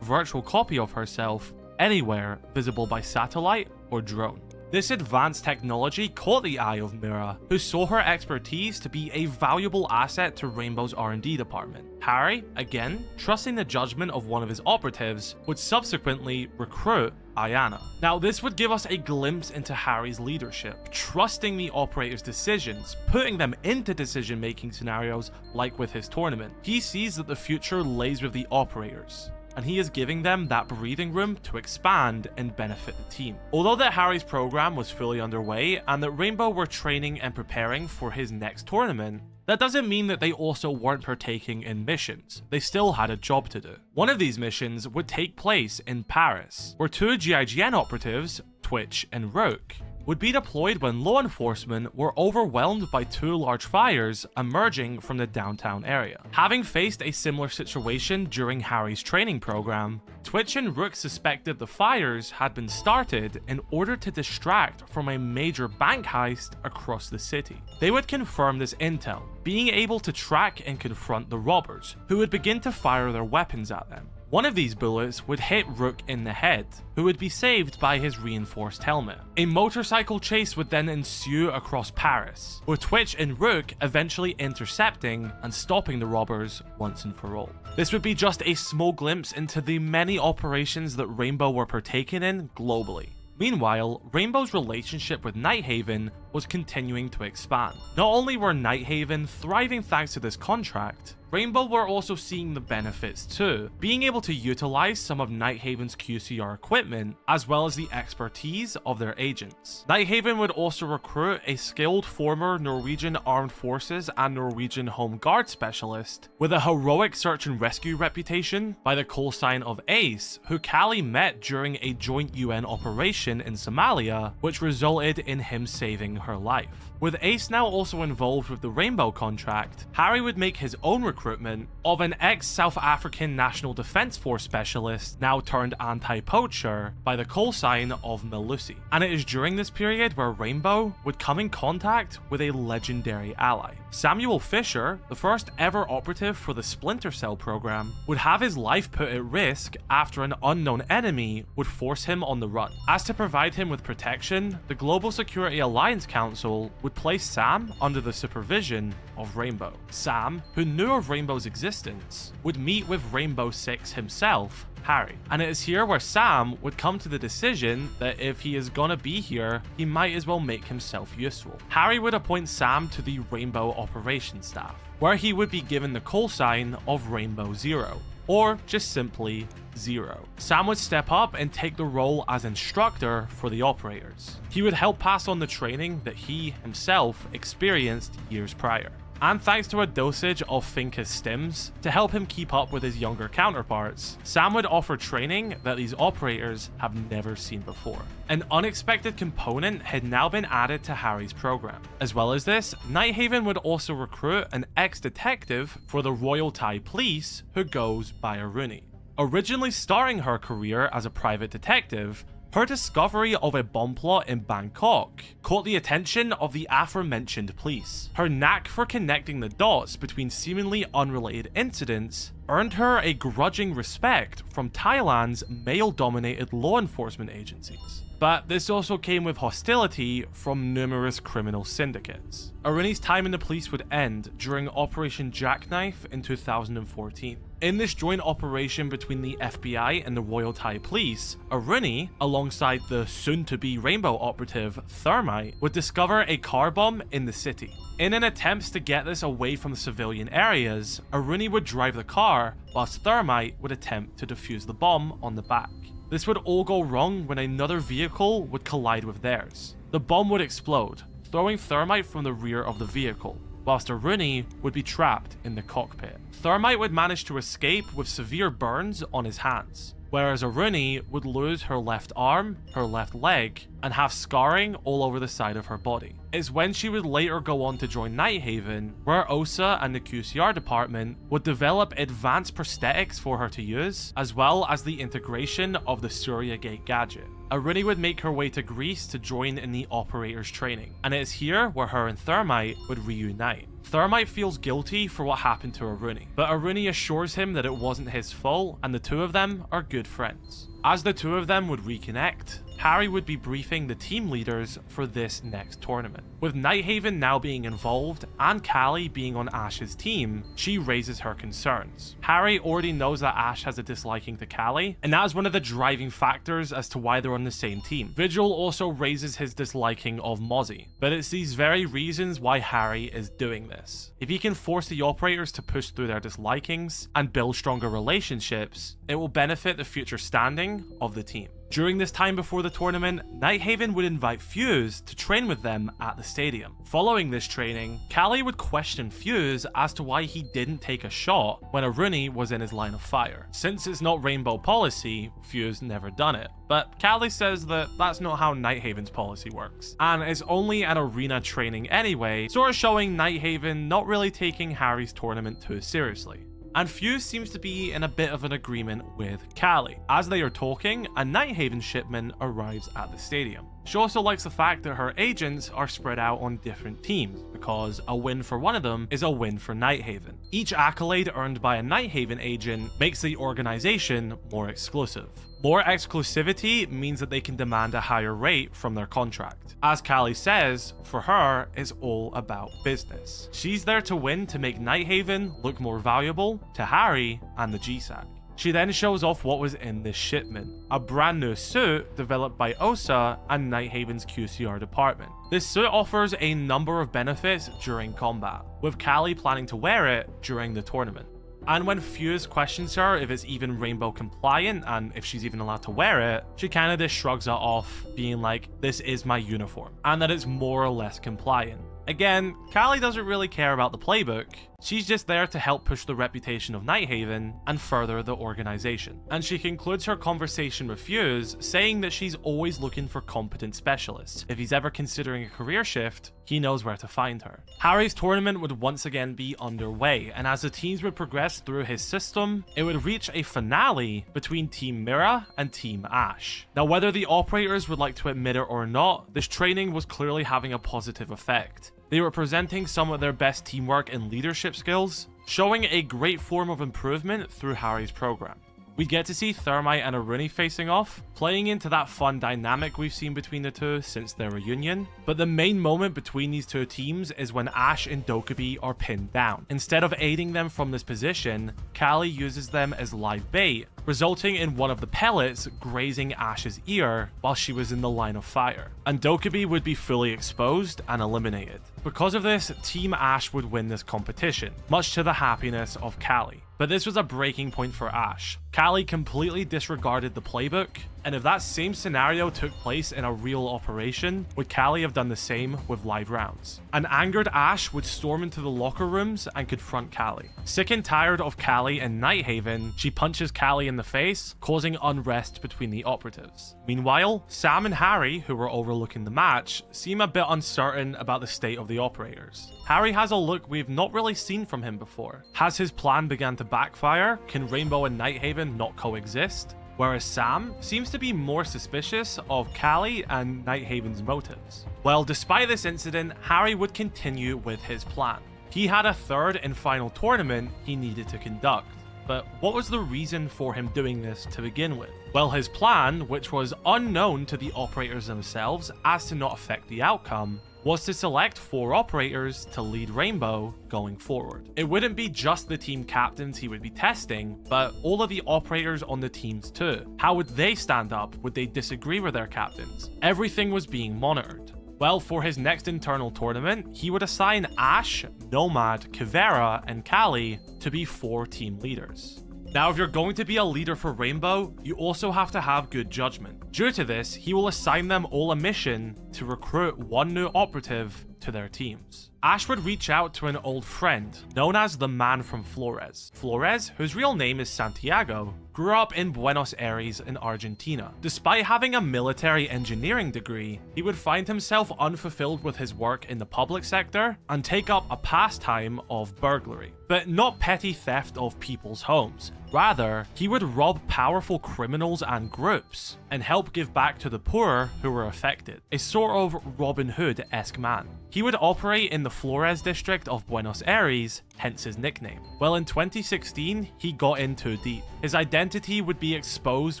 virtual copy of herself anywhere visible by satellite or drone. This advanced technology caught the eye of Mira, who saw her expertise to be a valuable asset to Rainbow's R&D department. Harry, again, trusting the judgment of one of his operatives, would subsequently recruit Ayana. Now, this would give us a glimpse into Harry's leadership, trusting the operator's decisions, putting them into decision-making scenarios like with his tournament. He sees that the future lays with the operators, and he is giving them that breathing room to expand and benefit the team. Although that Harry's program was fully underway and that Rainbow were training and preparing for his next tournament, that doesn't mean that they also weren't partaking in missions. They still had a job to do. One of these missions would take place in Paris, where two GIGN operatives, Twitch and Rook, would be deployed when law enforcement were overwhelmed by two large fires emerging from the downtown area. Having faced a similar situation during Harry's training program, Twitch and Rook suspected the fires had been started in order to distract from a major bank heist across the city. They would confirm this intel, being able to track and confront the robbers, who would begin to fire their weapons at them. One of these bullets would hit Rook in the head, who would be saved by his reinforced helmet. A motorcycle chase would then ensue across Paris, with Twitch and Rook eventually intercepting and stopping the robbers once and for all. This would be just a small glimpse into the many operations that Rainbow were partaking in globally. Meanwhile, Rainbow's relationship with Nighthaven was continuing to expand. Not only were Nighthaven thriving thanks to this contract, Rainbow were also seeing the benefits too, being able to utilize some of Nighthaven's QCR equipment, as well as the expertise of their agents. Nighthaven would also recruit a skilled former Norwegian Armed Forces and Norwegian Home Guard specialist with a heroic search and rescue reputation by the call sign of Ace, who Callie met during a joint UN operation in Somalia, which resulted in him saving her life. With Ace now also involved with the Rainbow contract, Harry would make his own recruitment of an ex-South African National Defense Force specialist, now turned anti-poacher, by the call sign of Melusi. And it is during this period where Rainbow would come in contact with a legendary ally. Samuel Fisher, the first ever operative for the Splinter Cell program, would have his life put at risk after an unknown enemy would force him on the run. As to provide him with protection, the Global Security Alliance Council would place Sam under the supervision of Rainbow. Sam, who knew of Rainbow's existence, would meet with Rainbow Six himself, Harry. And it is here where Sam would come to the decision that if he is gonna be here, he might as well make himself useful. Harry would appoint Sam to the Rainbow Operations Staff, where he would be given the call sign of Rainbow Zero, or just simply Zero. Sam would step up and take the role as instructor for the operators. He would help pass on the training that he himself experienced years prior. And thanks to a dosage of Finca's stims to help him keep up with his younger counterparts, Sam would offer training that these operators have never seen before. An unexpected component had now been added to Harry's program. As well as this, Nighthaven would also recruit an ex-detective for the Royal Thai Police who goes by Aruni. Originally starting her career as a private detective, her discovery of a bomb plot in Bangkok caught the attention of the aforementioned police. Her knack for connecting the dots between seemingly unrelated incidents earned her a grudging respect from Thailand's male-dominated law enforcement agencies. But this also came with hostility from numerous criminal syndicates. Aruni's time in the police would end during Operation Jackknife in 2014. In this joint operation between the FBI and the Royal Thai Police, Aruni, alongside the soon-to-be Rainbow operative Thermite, would discover a car bomb in the city. In an attempt to get this away from the civilian areas, Aruni would drive the car, whilst Thermite would attempt to defuse the bomb on the back. This would all go wrong when another vehicle would collide with theirs. The bomb would explode, throwing Thermite from the rear of the vehicle, whilst Aruni would be trapped in the cockpit. Thermite would manage to escape with severe burns on his hands, whereas Aruni would lose her left arm, her left leg, and have scarring all over the side of her body. It's when she would later go on to join Nighthaven, where OSA and the QCR department would develop advanced prosthetics for her to use, as well as the integration of the Surya Gate gadget. Aruni would make her way to Greece to join in the operators training, and it is here where her and Thermite would reunite. Thermite feels guilty for what happened to Aruni, but Aruni assures him that it wasn't his fault and the two of them are good friends. As the two of them would reconnect, Harry would be briefing the team leaders for this next tournament. With Nighthaven now being involved and Callie being on Ash's team, she raises her concerns. Harry already knows that Ash has a disliking to Callie, and that is one of the driving factors as to why they're on the same team. Vigil also raises his disliking of Mozzie, but it's these very reasons why Harry is doing this. If he can force the operators to push through their dislikings and build stronger relationships, it will benefit the future standing of the team. During this time before the tournament, Nighthaven would invite Fuse to train with them at the stadium. Following this training, Callie would question Fuse as to why he didn't take a shot when Aruni was in his line of fire. Since it's not Rainbow policy, Fuse never done it. But Callie says that that's not how Nighthaven's policy works, and it's only an arena training anyway, sort of showing Nighthaven not really taking Harry's tournament too seriously. And Fuse seems to be in a bit of an agreement with Callie. As they are talking, a Nighthaven shipment arrives at the stadium. She also likes the fact that her agents are spread out on different teams, because a win for one of them is a win for Nighthaven. Each accolade earned by a Nighthaven agent makes the organization more exclusive. More exclusivity means that they can demand a higher rate from their contract. As Callie says, for her, it's all about business. She's there to win to make Nighthaven look more valuable to Harry and the GSAC. She then shows off what was in this shipment, a brand new suit developed by OSA and Nighthaven's QCR department. This suit offers a number of benefits during combat, with Callie planning to wear it during the tournament. And when Fuse questions her if it's even Rainbow compliant and if she's even allowed to wear it, she kind of just shrugs it off, being like, this is my uniform, and that it's more or less compliant. Again, Callie doesn't really care about the playbook. She's just there to help push the reputation of Nighthaven and further the organization. And she concludes her conversation with Fuse saying that she's always looking for competent specialists. If he's ever considering a career shift, he knows where to find her. Harry's tournament would once again be underway, and as the teams would progress through his system, it would reach a finale between Team Mira and Team Ash. Now, whether the operators would like to admit it or not, this training was clearly having a positive effect. They were presenting some of their best teamwork and leadership skills, showing a great form of improvement through Harry's program. We get to see Thermite and Aruni facing off, playing into that fun dynamic we've seen between the two since their reunion. But the main moment between these two teams is when Ash and Dokkaebi are pinned down. Instead of aiding them from this position, Callie uses them as live bait, resulting in one of the pellets grazing Ash's ear while she was in the line of fire. And Dokkaebi would be fully exposed and eliminated. Because of this, Team Ash would win this competition, much to the happiness of Callie. But this was a breaking point for Ash. Callie completely disregarded the playbook, and if that same scenario took place in a real operation, would Callie have done the same with live rounds? An angered Ash would storm into the locker rooms and confront Callie. Sick and tired of Callie and Nighthaven, she punches Callie in the face, causing unrest between the operatives. Meanwhile, Sam and Harry, who were overlooking the match, seem a bit uncertain about the state of the operators. Harry has a look we've not really seen from him before. Has his plan begun to backfire? Can Rainbow and Nighthaven not coexist? Whereas Sam seems to be more suspicious of Callie and Nighthaven's motives. Well, despite this incident, Harry would continue with his plan. He had a third and final tournament he needed to conduct. But what was the reason for him doing this to begin with? Well, his plan, which was unknown to the operators themselves as to not affect the outcome, was to select 4 operators to lead Rainbow going forward. It wouldn't be just the team captains he would be testing, but all of the operators on the teams too. How would they stand up? Would they disagree with their captains? Everything was being monitored. Well, for his next internal tournament, he would assign Ash, Nomad, Kivera, and Callie to be 4 team leaders. Now, if you're going to be a leader for Rainbow, you also have to have good judgment. Due to this, he will assign them all a mission to recruit 1 new operative to their teams. Ash would reach out to an old friend known as the Man from Flores. Flores, whose real name is Santiago, grew up in Buenos Aires in Argentina. Despite having a military engineering degree, he would find himself unfulfilled with his work in the public sector and take up a pastime of burglary. But not petty theft of people's homes. Rather, he would rob powerful criminals and groups and help give back to the poor who were affected. A sort of Robin Hood-esque man. He would operate in the Flores district of Buenos Aires, hence his nickname. Well, in 2016, he got in too deep. His identity would be exposed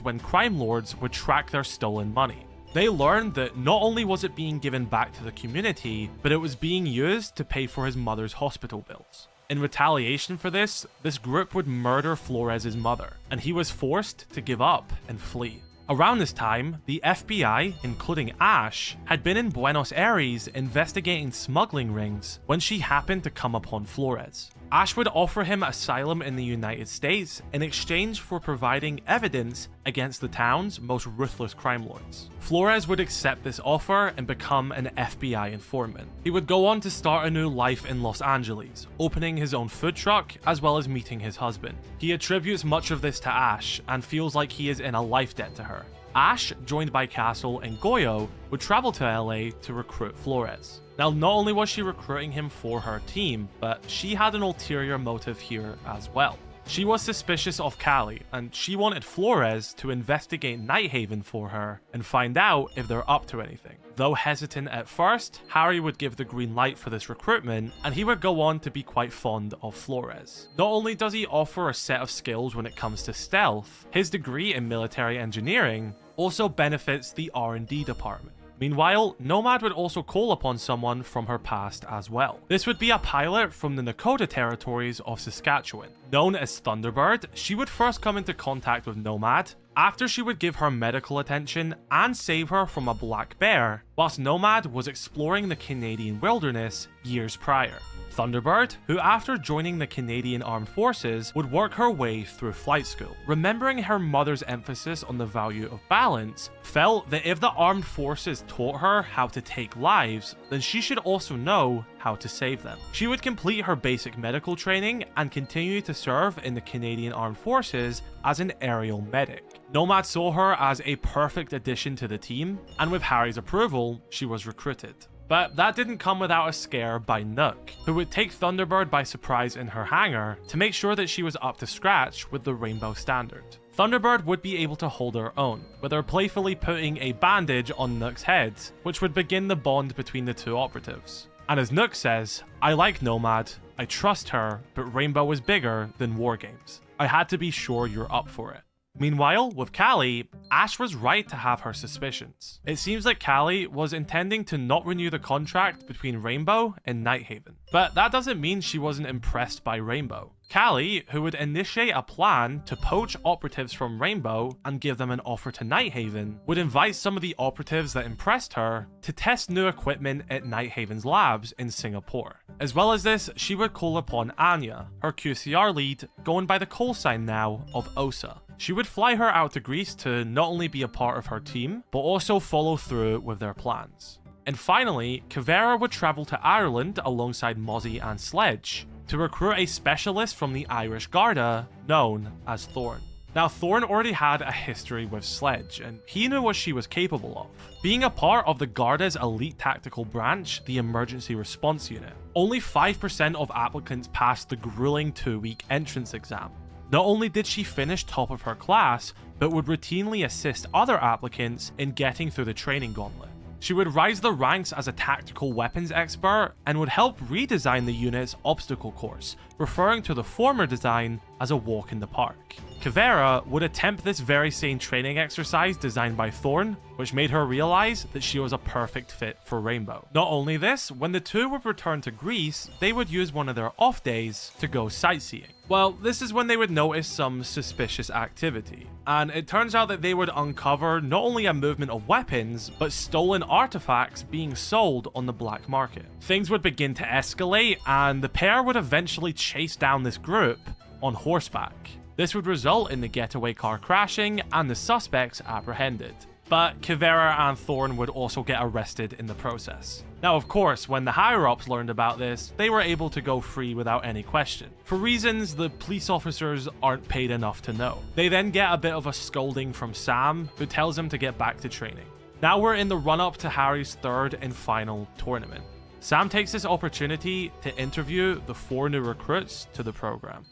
when crime lords would track their stolen money. They learned that not only was it being given back to the community, but it was being used to pay for his mother's hospital bills. In retaliation for this group would murder Flores' mother, and he was forced to give up and flee. Around this time, the FBI, including Ash, had been in Buenos Aires investigating smuggling rings when she happened to come upon Flores. Ash would offer him asylum in the United States in exchange for providing evidence against the town's most ruthless crime lords. Flores would accept this offer and become an FBI informant. He would go on to start a new life in Los Angeles, opening his own food truck as well as meeting his husband. He attributes much of this to Ash and feels like he is in a life debt to her. Ash, joined by Castle and Goyo, would travel to LA to recruit Flores. Now, not only was she recruiting him for her team, but she had an ulterior motive here as well. She was suspicious of Callie, and she wanted Flores to investigate Nighthaven for her and find out if they're up to anything. Though hesitant at first, Harry would give the green light for this recruitment, and he would go on to be quite fond of Flores. Not only does he offer a set of skills when it comes to stealth, his degree in military engineering also benefits the R&D department. Meanwhile, Nomad would also call upon someone from her past as well. This would be a pilot from the Nakota territories of Saskatchewan. Known as Thunderbird, she would first come into contact with Nomad after she would give her medical attention and save her from a black bear, whilst Nomad was exploring the Canadian wilderness years prior. Thunderbird, who after joining the Canadian Armed Forces would work her way through flight school. Remembering her mother's emphasis on the value of balance, felt that if the Armed Forces taught her how to take lives, then she should also know how to save them. She would complete her basic medical training and continue to serve in the Canadian Armed Forces as an aerial medic. Nomad saw her as a perfect addition to the team, and with Harry's approval, she was recruited. But that didn't come without a scare by Nook, who would take Thunderbird by surprise in her hangar to make sure that she was up to scratch with the Rainbow Standard. Thunderbird would be able to hold her own, with her playfully putting a bandage on Nook's head, which would begin the bond between the two operatives. And as Nook says, "I like Nomad, I trust her, but Rainbow is bigger than War Games. I had to be sure you're up for it." Meanwhile, with Callie, Ash was right to have her suspicions. It seems like Callie was intending to not renew the contract between Rainbow and Nighthaven. But that doesn't mean she wasn't impressed by Rainbow. Callie, who would initiate a plan to poach operatives from Rainbow and give them an offer to Nighthaven, would invite some of the operatives that impressed her to test new equipment at Nighthaven's labs in Singapore. As well as this, she would call upon Anya, her QCR lead, going by the call sign now of Osa. She would fly her out to Greece to not only be a part of her team, but also follow through with their plans. And finally, Kavera would travel to Ireland alongside Mozzie and Sledge to recruit a specialist from the Irish Garda known as Thorn. Now, Thorn already had a history with Sledge, and he knew what she was capable of. Being a part of the Garda's elite tactical branch, the Emergency Response Unit, only 5% of applicants passed the grueling 2-week entrance exam. Not only did she finish top of her class, but would routinely assist other applicants in getting through the training gauntlet. She would rise the ranks as a tactical weapons expert and would help redesign the unit's obstacle course, referring to the former design as a walk in the park. Kavera would attempt this very same training exercise designed by Thorn, which made her realize that she was a perfect fit for Rainbow. Not only this, when the two would return to Greece, they would use one of their off days to go sightseeing. Well, this is when they would notice some suspicious activity, and it turns out that they would uncover not only a movement of weapons, but stolen artifacts being sold on the black market. Things would begin to escalate, and the pair would eventually chase down this group on horseback. This would result in the getaway car crashing and the suspects apprehended. But Kavera and Thorn would also get arrested in the process. Now, of course, when the higher-ups learned about this, they were able to go free without any question, for reasons the police officers aren't paid enough to know. They then get a bit of a scolding from Sam, who tells him to get back to training. Now we're in the run-up to Harry's third and final tournament. Sam takes this opportunity to interview the 4 new recruits to the program.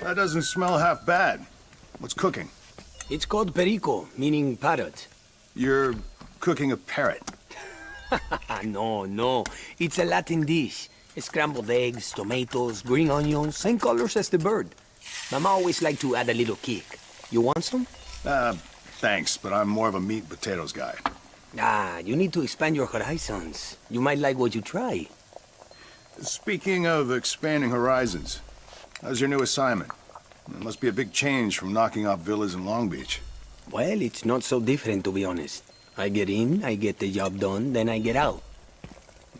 That doesn't smell half bad. What's cooking? It's called perico, meaning parrot. You're cooking a parrot. No. It's a Latin dish. Scrambled eggs, tomatoes, green onions, same colors as the bird. Mama always liked to add a little kick. You want some? Thanks, but I'm more of a meat and potatoes guy. You need to expand your horizons. You might like what you try. Speaking of expanding horizons, how's your new assignment? It must be a big change from knocking off villas in Long Beach. Well, it's not so different, to be honest. I get in, I get the job done, then I get out.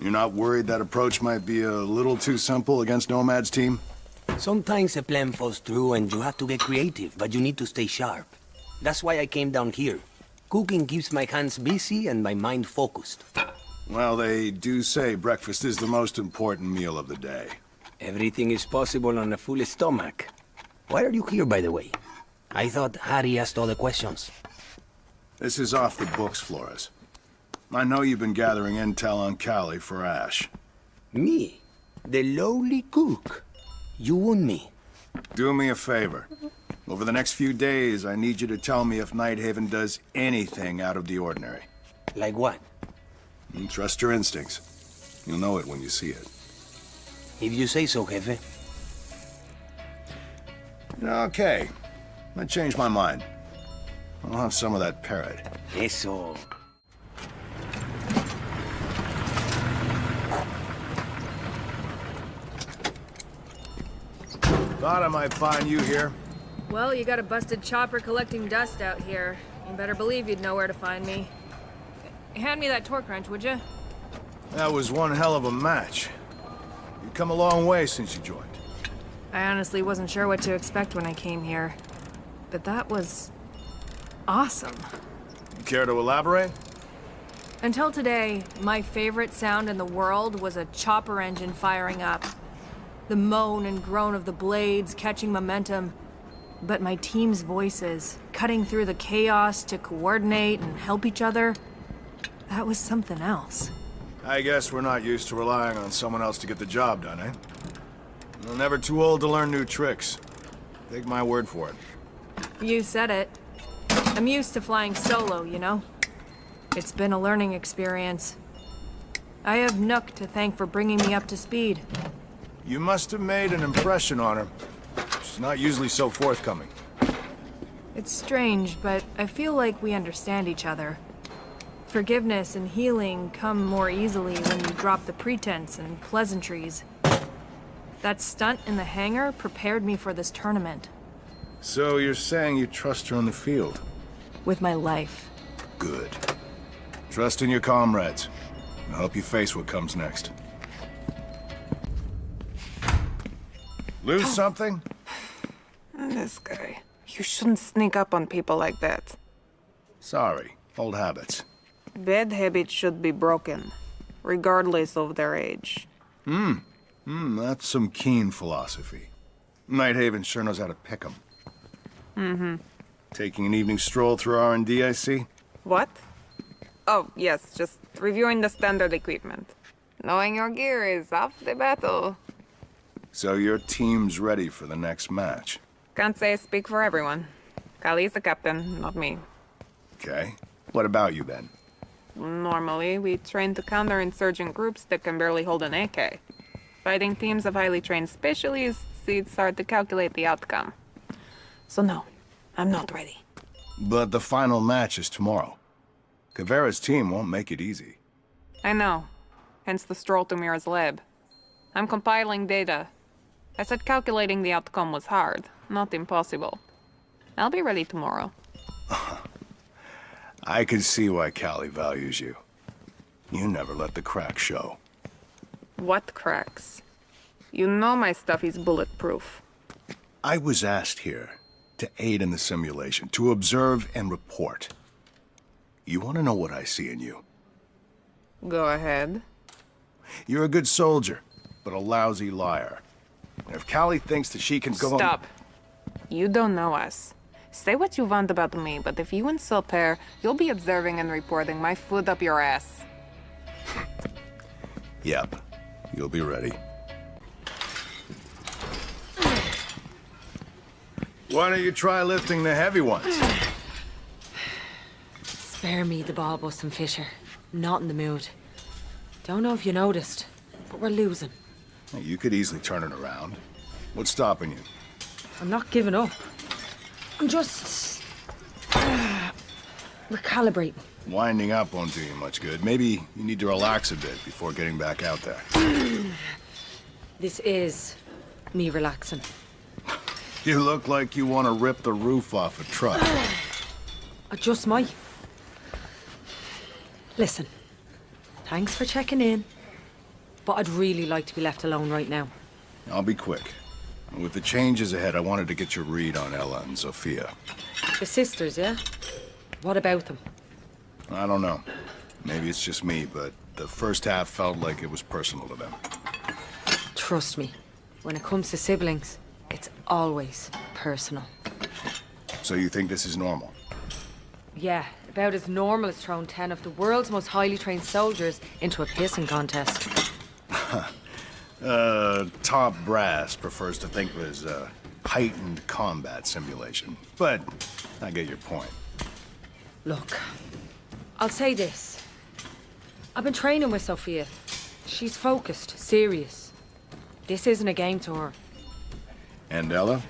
You're not worried that approach might be a little too simple against Nomad's team? Sometimes a plan falls through and you have to get creative, but you need to stay sharp. That's why I came down here. Cooking keeps my hands busy and my mind focused. Well, they do say breakfast is the most important meal of the day. Everything is possible on a full stomach. Why are you here, by the way? I thought Harry asked all the questions. This is off the books, Flores. I know you've been gathering intel on Cali for Ash. Me? The lowly cook? You want me? Do me a favor. Over the next few days, I need you to tell me if Nighthaven does anything out of the ordinary. Like what? And trust your instincts. You'll know it when you see it. If you say so, Jefe. Okay. I changed my mind. I'll have some of that parrot. Eso. Thought I might find you here. Well, you got a busted chopper collecting dust out here. You better believe you'd know where to find me. Hand me that torque wrench, would you? That was one hell of a match. You've come a long way since you joined. I honestly wasn't sure what to expect when I came here. But that was... awesome. Care to elaborate? Until today, my favorite sound in the world was a chopper engine firing up. The moan and groan of the blades catching momentum. But my team's voices, cutting through the chaos to coordinate and help each other, that was something else. I guess we're not used to relying on someone else to get the job done, eh? We're never too old to learn new tricks. Take my word for it. You said it. I'm used to flying solo, you know? It's been a learning experience. I have Nook to thank for bringing me up to speed. You must have made an impression on her. She's not usually so forthcoming. It's strange, but I feel like we understand each other. Forgiveness and healing come more easily when you drop the pretense and pleasantries. That stunt in the hangar prepared me for this tournament. So you're saying you trust her on the field? With my life. Good. Trust in your comrades. I'll help you face what comes next. Lose something? This guy. You shouldn't sneak up on people like that. Sorry. Old habits. Bad habits should be broken, regardless of their age. That's some keen philosophy. Nighthaven sure knows how to pick 'em. Mm-hmm. Taking an evening stroll through R&D, I see? What? Oh, yes, just reviewing the standard equipment. Knowing your gear is half the battle. So your team's ready for the next match? Can't say I speak for everyone. Kali's the captain, not me. Okay. What about you then? Normally, we train to counter insurgent groups that can barely hold an AK. Fighting teams of highly trained specialists, it's hard to calculate the outcome. So no, I'm not ready. But the final match is tomorrow. Caveira's team won't make it easy. I know. Hence the stroll to Mira's lab. I'm compiling data. I said calculating the outcome was hard, not impossible. I'll be ready tomorrow. I can see why Callie values you. You never let the cracks show. What cracks? You know my stuff is bulletproof. I was asked here to aid in the simulation, to observe and report. You want to know what I see in you? Go ahead. You're a good soldier, but a lousy liar. And if Callie thinks that she can go on... Stop. You don't know us. Say what you want about me, but if you insult her, you'll be observing and reporting my foot up your ass. Yep. You'll be ready. Why don't you try lifting the heavy ones? Spare me the ball busting, Fisher. Not in the mood. Don't know if you noticed, but we're losing. You could easily turn it around. What's stopping you? I'm not giving up. I'm just... recalibrating. Winding up won't do you much good. Maybe you need to relax a bit before getting back out there. This is me relaxing. You look like you want to rip the roof off a truck. I just might. Listen, thanks for checking in, but I'd really like to be left alone right now. I'll be quick. With the changes ahead, I wanted to get your read on Ella and Sophia. The sisters, yeah? What about them? I don't know. Maybe it's just me, but the first half felt like it was personal to them. Trust me, when it comes to siblings, it's always personal. So you think this is normal? Yeah, about as normal as throwing 10 of the world's most highly trained soldiers into a pissing contest. Top brass prefers to think of it as a heightened combat simulation. But I get your point. Look, I'll say this. I've been training with Sophia. She's focused, serious. This isn't a game to her. And Ella?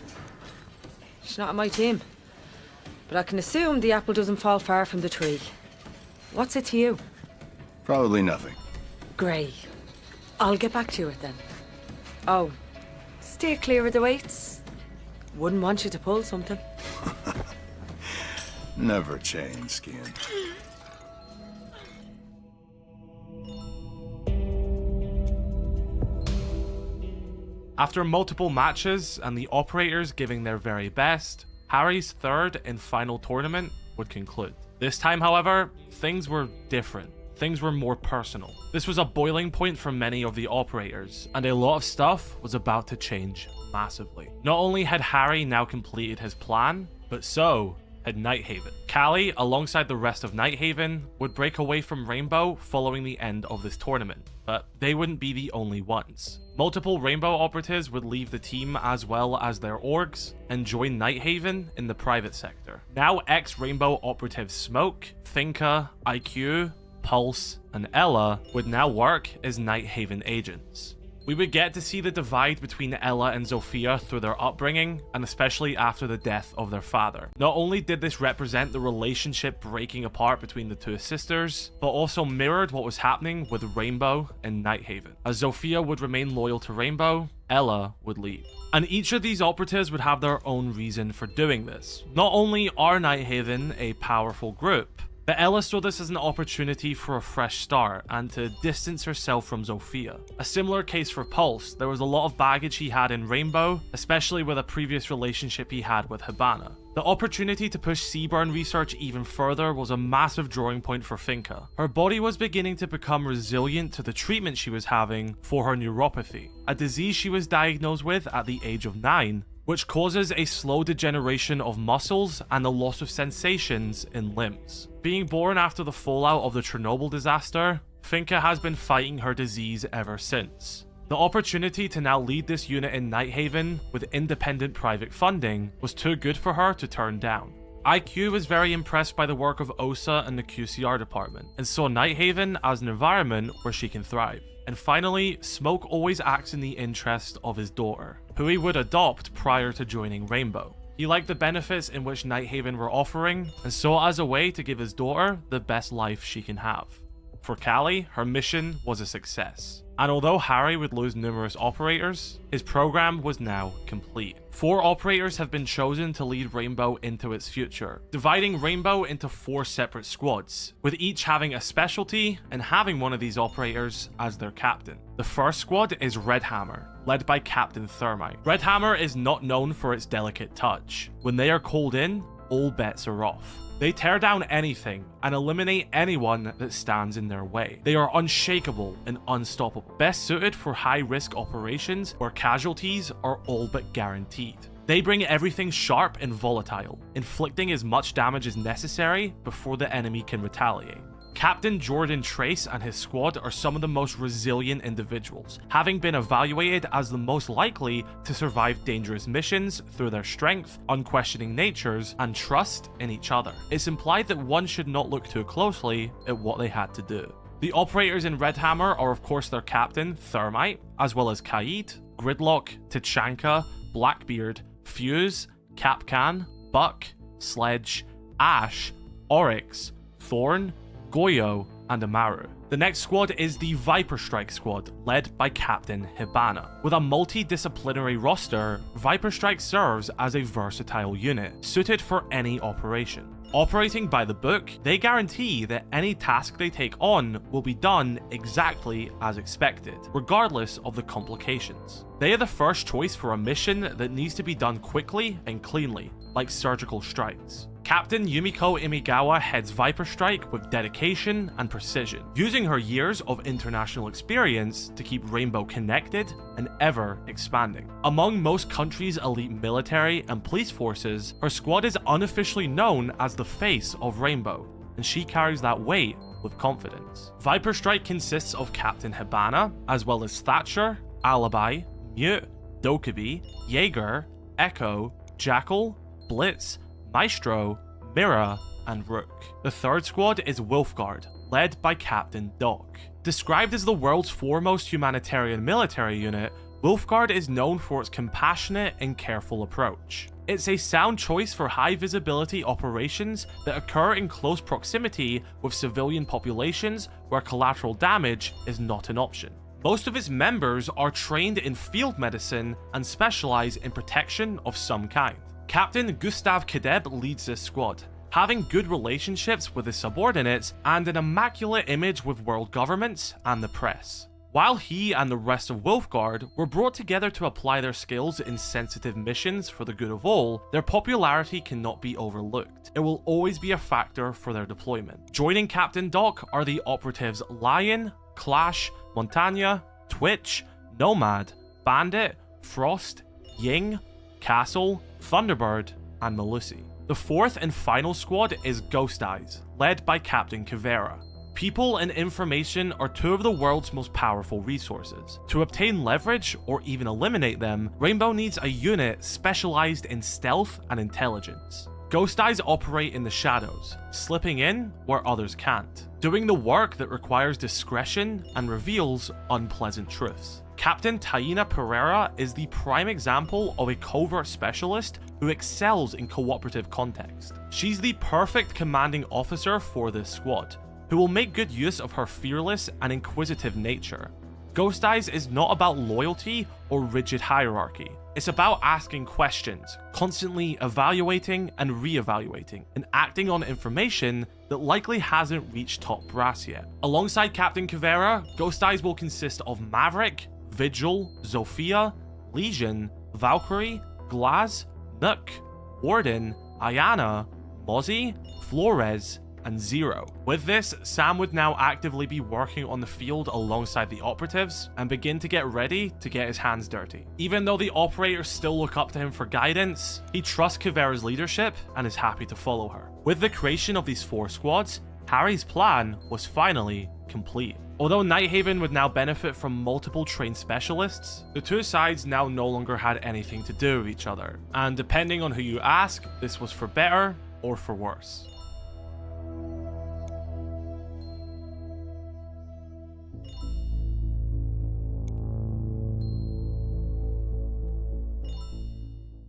She's not on my team. But I can assume the apple doesn't fall far from the tree. What's it to you? Probably nothing. Great. I'll get back to it then. Oh, stay clear of the weights. Wouldn't want you to pull something. Never change, Skiing. After multiple matches and the operators giving their very best, Harry's third and final tournament would conclude. This time, however, things were different. Things were more personal. This was a boiling point for many of the operators, and a lot of stuff was about to change massively. Not only had Harry now completed his plan, but so had Nighthaven. Callie, alongside the rest of Nighthaven, would break away from Rainbow following the end of this tournament, but they wouldn't be the only ones. Multiple Rainbow operatives would leave the team as well as their orgs and join Nighthaven in the private sector. Now ex-Rainbow operatives Smoke, Finka, IQ, Pulse, and Ella would now work as Nighthaven agents. We would get to see the divide between Ella and Zofia through their upbringing, and especially after the death of their father. Not only did this represent the relationship breaking apart between the two sisters, but also mirrored what was happening with Rainbow and Nighthaven. As Zofia would remain loyal to Rainbow, Ella would leave. And each of these operatives would have their own reason for doing this. Not only are Nighthaven a powerful group, but Ella saw this as an opportunity for a fresh start and to distance herself from Zofia. A similar case for Pulse. There was a lot of baggage he had in Rainbow, especially with a previous relationship he had with Hibana. The opportunity to push Seaburn research even further was a massive drawing point for Finka. Her body was beginning to become resilient to the treatment she was having for her neuropathy, a disease she was diagnosed with at the age of 9, which causes a slow degeneration of muscles and the loss of sensations in limbs. Being born after the fallout of the Chernobyl disaster, Finka has been fighting her disease ever since. The opportunity to now lead this unit in Nighthaven with independent private funding was too good for her to turn down. IQ was very impressed by the work of OSA and the QCR department, and saw Nighthaven as an environment where she can thrive. And finally, Smoke always acts in the interest of his daughter, who he would adopt prior to joining Rainbow. He liked the benefits in which Nighthaven were offering, and saw it as a way to give his daughter the best life she can have. For Callie, her mission was a success. And although Harry would lose numerous operators, his program was now complete. 4 operators have been chosen to lead Rainbow into its future, dividing Rainbow into 4 separate squads, with each having a specialty and having one of these operators as their captain. The first squad is Red Hammer, led by Captain Thermite. Red Hammer is not known for its delicate touch. When they are called in, all bets are off. They tear down anything and eliminate anyone that stands in their way. They are unshakable and unstoppable, best suited for high-risk operations where casualties are all but guaranteed. They bring everything sharp and volatile, inflicting as much damage as necessary before the enemy can retaliate. Captain Jordan Trace and his squad are some of the most resilient individuals, having been evaluated as the most likely to survive dangerous missions through their strength, unquestioning natures, and trust in each other. It's implied that one should not look too closely at what they had to do. The operators in Red Hammer are of course their captain, Thermite, as well as Kaid, Gridlock, Tachanka, Blackbeard, Fuse, Capcan, Buck, Sledge, Ash, Oryx, Thorn, Goyo, and Amaru. The next squad is the Viper Strike squad, led by Captain Hibana. With a multidisciplinary roster, Viper Strike serves as a versatile unit, suited for any operation. Operating by the book, they guarantee that any task they take on will be done exactly as expected, regardless of the complications. They are the first choice for a mission that needs to be done quickly and cleanly, like surgical strikes. Captain Yumiko Imigawa heads Viper Strike with dedication and precision, using her years of international experience to keep Rainbow connected and ever expanding. Among most countries' elite military and police forces, her squad is unofficially known as the face of Rainbow, and she carries that weight with confidence. Viper Strike consists of Captain Hibana, as well as Thatcher, Alibi, Mute, Dokubi, Jaeger, Echo, Jackal, Blitz, Maestro, Mira, and Rook. The third squad is Wolfguard, led by Captain Doc. Described as the world's foremost humanitarian military unit, Wolfguard is known for its compassionate and careful approach. It's a sound choice for high visibility operations that occur in close proximity with civilian populations where collateral damage is not an option. Most of its members are trained in field medicine and specialize in protection of some kind. Captain Gustav Kadeb leads this squad, having good relationships with his subordinates and an immaculate image with world governments and the press. While he and the rest of Wolfguard were brought together to apply their skills in sensitive missions for the good of all, their popularity cannot be overlooked. It will always be a factor for their deployment. Joining Captain Doc are the operatives Lion, Clash, Montagna, Twitch, Nomad, Bandit, Frost, Ying, Castle, Thunderbird, and Melusi. The fourth and final squad is Ghost Eyes, led by Captain Kivera. People and information are two of the world's most powerful resources. To obtain leverage or even eliminate them, Rainbow needs a unit specialized in stealth and intelligence. Ghost Eyes operate in the shadows, slipping in where others can't, doing the work that requires discretion and reveals unpleasant truths. Captain Taina Pereira is the prime example of a covert specialist who excels in cooperative context. She's the perfect commanding officer for this squad, who will make good use of her fearless and inquisitive nature. Ghost Eyes is not about loyalty or rigid hierarchy. It's about asking questions, constantly evaluating and re-evaluating, and acting on information that likely hasn't reached top brass yet. Alongside Captain Kivera, Ghost Eyes will consist of Maverick, Vigil, Zofia, Legion, Valkyrie, Glaz, Nook, Warden, Ayana, Mozzie, Flores, and Zero. With this, Sam would now actively be working on the field alongside the operatives and begin to get ready to get his hands dirty. Even though the operators still look up to him for guidance, he trusts Kivera's leadership and is happy to follow her. With the creation of these 4 squads, Harry's plan was finally complete. Although Nighthaven would now benefit from multiple trained specialists, the two sides now no longer had anything to do with each other, and depending on who you ask, this was for better or for worse.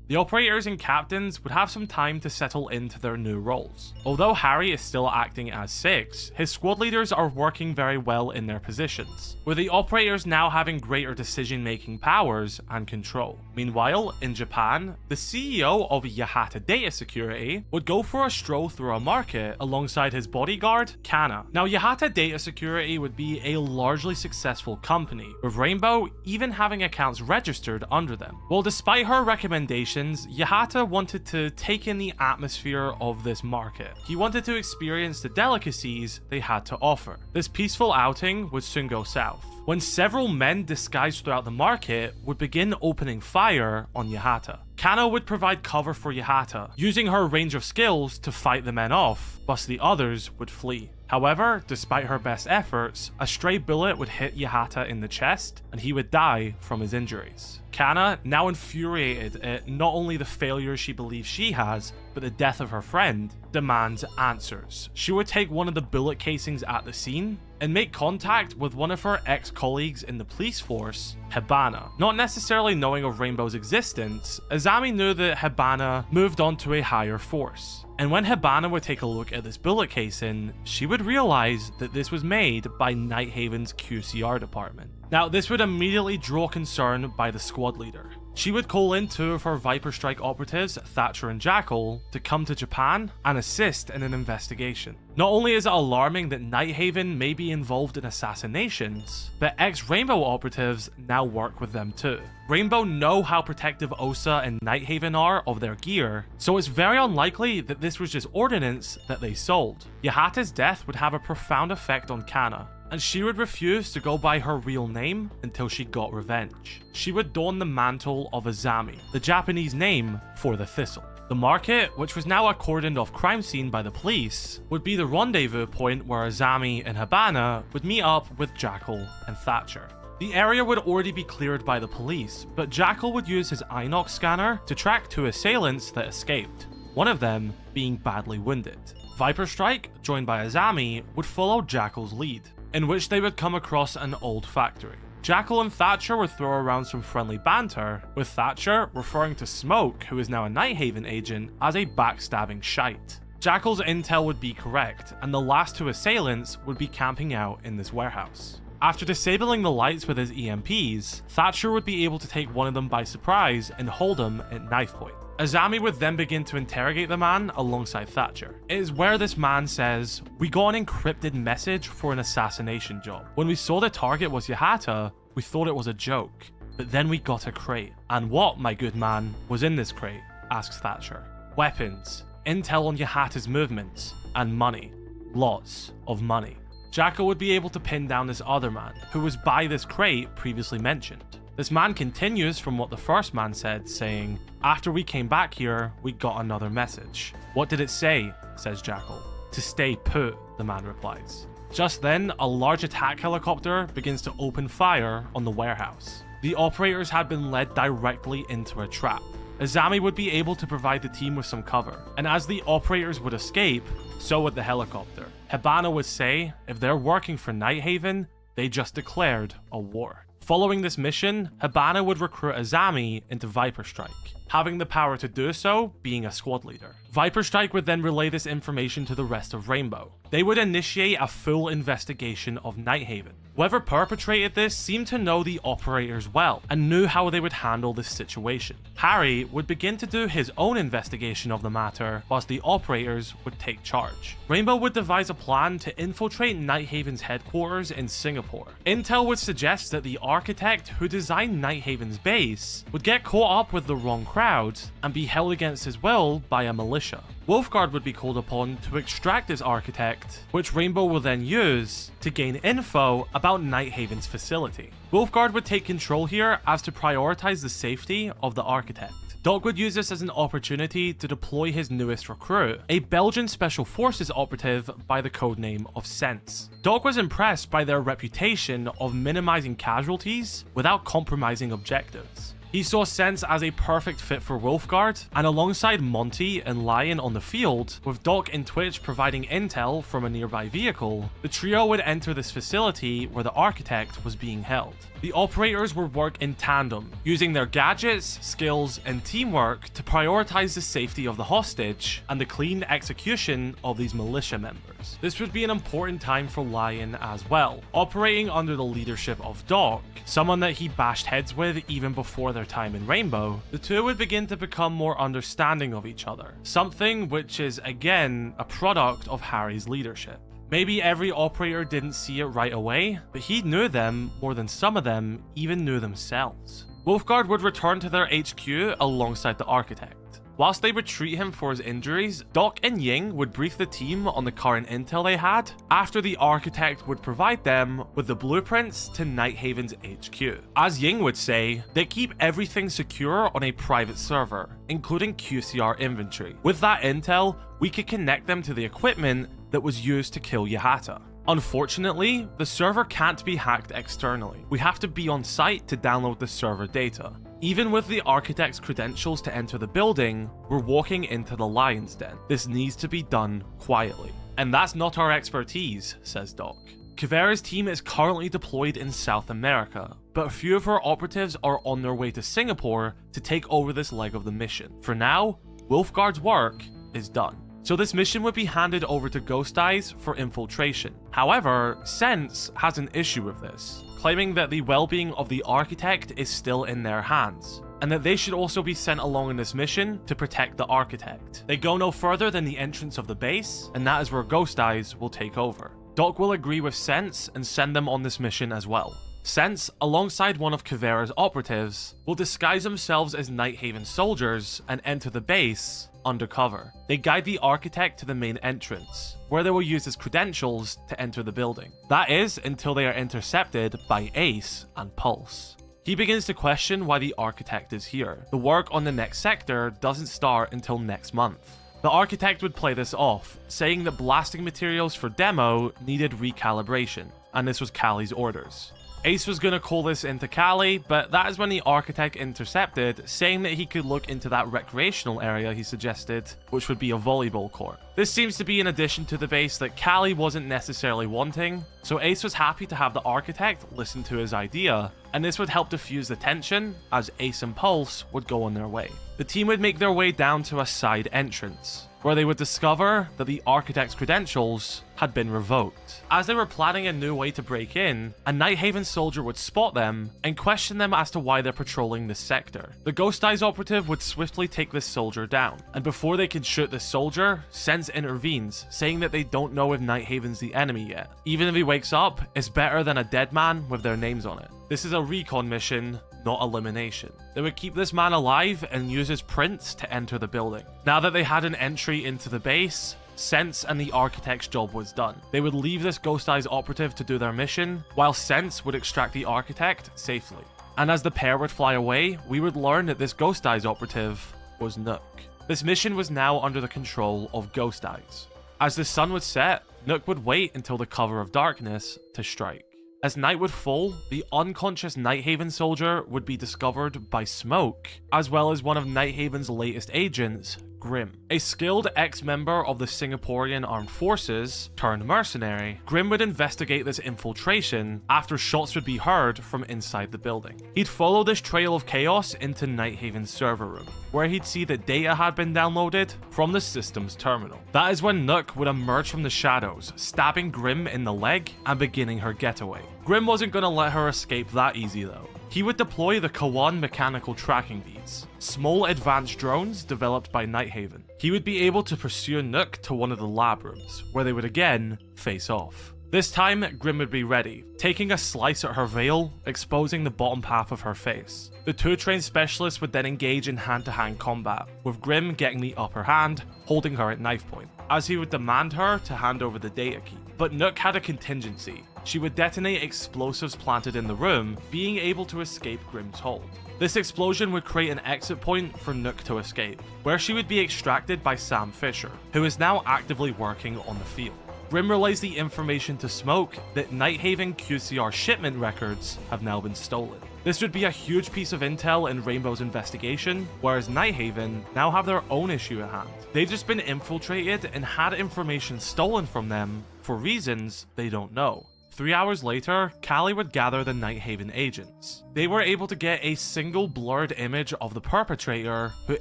The operators and captains would have some time to settle into their new roles. Although Harry is still acting as 6, his squad leaders are working very well in their positions, with the operators now having greater decision-making powers and control. Meanwhile, in Japan, the CEO of Yahata Data Security would go for a stroll through a market alongside his bodyguard, Kana. Now, Yahata Data Security would be a largely successful company, with Rainbow even having accounts registered under them. Well, despite her recommendations, Yahata wanted to take in the atmosphere of this market. He wanted to experience the delicacies they had to offer. This peaceful outing would soon go south, when several men disguised throughout the market would begin opening fire on Yahata. Kana would provide cover for Yahata, using her range of skills to fight the men off, whilst the others would flee. However, despite her best efforts, a stray bullet would hit Yahata in the chest, and he would die from his injuries. Kana, now infuriated at not only the failures she believes she has, but the death of her friend, demands answers. She would take one of the bullet casings at the scene and make contact with one of her ex-colleagues in the police force, Hibana. Not necessarily knowing of Rainbow's existence, Azami knew that Hibana moved on to a higher force. And when Hibana would take a look at this bullet casing, she would realize that this was made by Nighthaven's QCR department. Now, this would immediately draw concern by the squad leader. She would call in 2 of her Viper Strike operatives, Thatcher and Jackal, to come to Japan and assist in an investigation. Not only is it alarming that Nighthaven may be involved in assassinations, but ex-Rainbow operatives now work with them too. Rainbow know how protective Osa and Nighthaven are of their gear, so it's very unlikely that this was just ordnance that they sold. Yahata's death would have a profound effect on Kana, and she would refuse to go by her real name until she got revenge. She would don the mantle of Azami, the Japanese name for the Thistle. The market, which was now a cordoned off crime scene by the police, would be the rendezvous point where Azami and Hibana would meet up with Jackal and Thatcher. The area would already be cleared by the police, but Jackal would use his Inox scanner to track 2 assailants that escaped, one of them being badly wounded. Viper Strike, joined by Azami, would follow Jackal's lead, in which they would come across an old factory. Jackal and Thatcher would throw around some friendly banter, with Thatcher referring to Smoke, who is now a Nighthaven agent, as a backstabbing shite. Jackal's intel would be correct, and the last 2 assailants would be camping out in this warehouse. After disabling the lights with his EMPs, Thatcher would be able to take one of them by surprise and hold him at knife point. Azami would then begin to interrogate the man alongside Thatcher. It is where this man says, "We got an encrypted message for an assassination job. When we saw the target was Yahata, we thought it was a joke. But then we got a crate. And what, my good man, was in this crate?" asks Thatcher. "Weapons, intel on Yahata's movements, and money. Lots of money." Jackal would be able to pin down this other man, who was by this crate previously mentioned. This man continues from what the first man said, saying, "After we came back here, we got another message." "What did it say?" says Jackal. "To stay put," the man replies. Just then, a large attack helicopter begins to open fire on the warehouse. The operators had been led directly into a trap. Azami would be able to provide the team with some cover, and as the operators would escape, so would the helicopter. Hibana would say, if they're working for Nighthaven, they just declared a war. Following this mission, Hibana would recruit Azami into Viper Strike, having the power to do so being a squad leader. Viper Strike would then relay this information to the rest of Rainbow. They would initiate a full investigation of Nighthaven. Whoever perpetrated this seemed to know the operators well and knew how they would handle this situation. Harry would begin to do his own investigation of the matter, whilst the operators would take charge. Rainbow would devise a plan to infiltrate Nighthaven's headquarters in Singapore. Intel would suggest that the architect who designed Nighthaven's base would get caught up with the wrong crowd and be held against his will by a militia. Wolfguard would be called upon to extract his architect, which Rainbow will then use to gain info about Nighthaven's facility. Wolfguard would take control here as to prioritize the safety of the architect. Doc would use this as an opportunity to deploy his newest recruit, a Belgian Special Forces operative by the codename of Sense. Doc was impressed by their reputation of minimizing casualties without compromising objectives. He saw Sense as a perfect fit for Wolfguard, and alongside Monty and Lion on the field, with Doc and Twitch providing intel from a nearby vehicle, the trio would enter this facility where the Architect was being held. The operators would work in tandem, using their gadgets, skills, and teamwork to prioritize the safety of the hostage and the clean execution of these militia members. This would be an important time for Lion as well, operating under the leadership of Doc, someone that he bashed heads with even before their time in Rainbow. The two would begin to become more understanding of each other, something which is again a product of Harry's leadership. Maybe every operator didn't see it right away, but he knew them more than some of them even knew themselves. Wolfguard would return to their HQ alongside the Architect. Whilst they would treat him for his injuries, Doc and Ying would brief the team on the current intel they had, after the Architect would provide them with the blueprints to Nighthaven's HQ. As Ying would say, they keep everything secure on a private server, including QCR inventory. With that intel, we could connect them to the equipment that was used to kill Yahata. Unfortunately, the server can't be hacked externally. We have to be on site to download the server data. Even with the Architect's credentials to enter the building, we're walking into the Lion's Den. This needs to be done quietly. And that's not our expertise, says Doc. Kavera's team is currently deployed in South America, but a few of her operatives are on their way to Singapore to take over this leg of the mission. For now, Wolfguard's work is done. So this mission would be handed over to Ghost Eyes for infiltration. However, Sense has an issue with this, claiming that the well-being of the Architect is still in their hands, and that they should also be sent along in this mission to protect the Architect. They go no further than the entrance of the base, and that is where Ghost Eyes will take over. Doc will agree with Sense and send them on this mission as well. Sense, alongside one of Kavera's operatives, will disguise themselves as Nighthaven soldiers and enter the base undercover. They guide the Architect to the main entrance, where they will use his credentials to enter the building. That is, until they are intercepted by Ace and Pulse. He begins to question why the Architect is here. The work on the next sector doesn't start until next month. The Architect would play this off, saying that blasting materials for demo needed recalibration, and this was Callie's orders. Ace was going to call this into Callie, but that is when the Architect intercepted, saying that he could look into that recreational area he suggested, which would be a volleyball court. This seems to be an addition to the base that Callie wasn't necessarily wanting, so Ace was happy to have the Architect listen to his idea, and this would help diffuse the tension as Ace and Pulse would go on their way. The team would make their way down to a side entrance, where they would discover that the Architect's credentials had been revoked. As they were planning a new way to break in, a Nighthaven soldier would spot them and question them as to why they're patrolling this sector. The Ghost Eyes operative would swiftly take this soldier down, and before they can shoot this soldier, Sense intervenes, saying that they don't know if Nighthaven's the enemy yet. Even if he wakes up, it's better than a dead man with their names on it. This is a recon mission, not elimination. They would keep this man alive and use his prints to enter the building. Now that they had an entry into the base, Sense and the Architect's job was done. They would leave this Ghost Eyes operative to do their mission, while Sense would extract the Architect safely. And as the pair would fly away, we would learn that this Ghost Eyes operative was Nook. This mission was now under the control of Ghost Eyes. As the sun would set, Nook would wait until the cover of darkness to strike. As night would fall, the unconscious Nighthaven soldier would be discovered by Smoke, as well as one of Nighthaven's latest agents, Grim. A skilled ex-member of the Singaporean Armed Forces turned mercenary, Grim would investigate this infiltration after shots would be heard from inside the building. He'd follow this trail of chaos into Nighthaven's server room, where he'd see that data had been downloaded from the system's terminal. That is when Nook would emerge from the shadows, stabbing Grim in the leg and beginning her getaway. Grim wasn't going to let her escape that easy though. He would deploy the Kawan mechanical tracking beads, small advanced drones developed by Nighthaven. He would be able to pursue Nook to one of the lab rooms, where they would again face off. This time, Grim would be ready, taking a slice at her veil, exposing the bottom half of her face. The two trained specialists would then engage in hand-to-hand combat, with Grim getting the upper hand, holding her at knife point, as he would demand her to hand over the data key. But Nook had a contingency. She would detonate explosives planted in the room, being able to escape Grim's hold. This explosion would create an exit point for Nook to escape, where she would be extracted by Sam Fisher, who is now actively working on the field. Grim relays the information to Smoke that Nighthaven QCR shipment records have now been stolen. This would be a huge piece of intel in Rainbow's investigation, whereas Nighthaven now have their own issue at hand. They've just been infiltrated and had information stolen from them for reasons they don't know. 3 hours later, Callie would gather the Nighthaven agents. They were able to get a single blurred image of the perpetrator who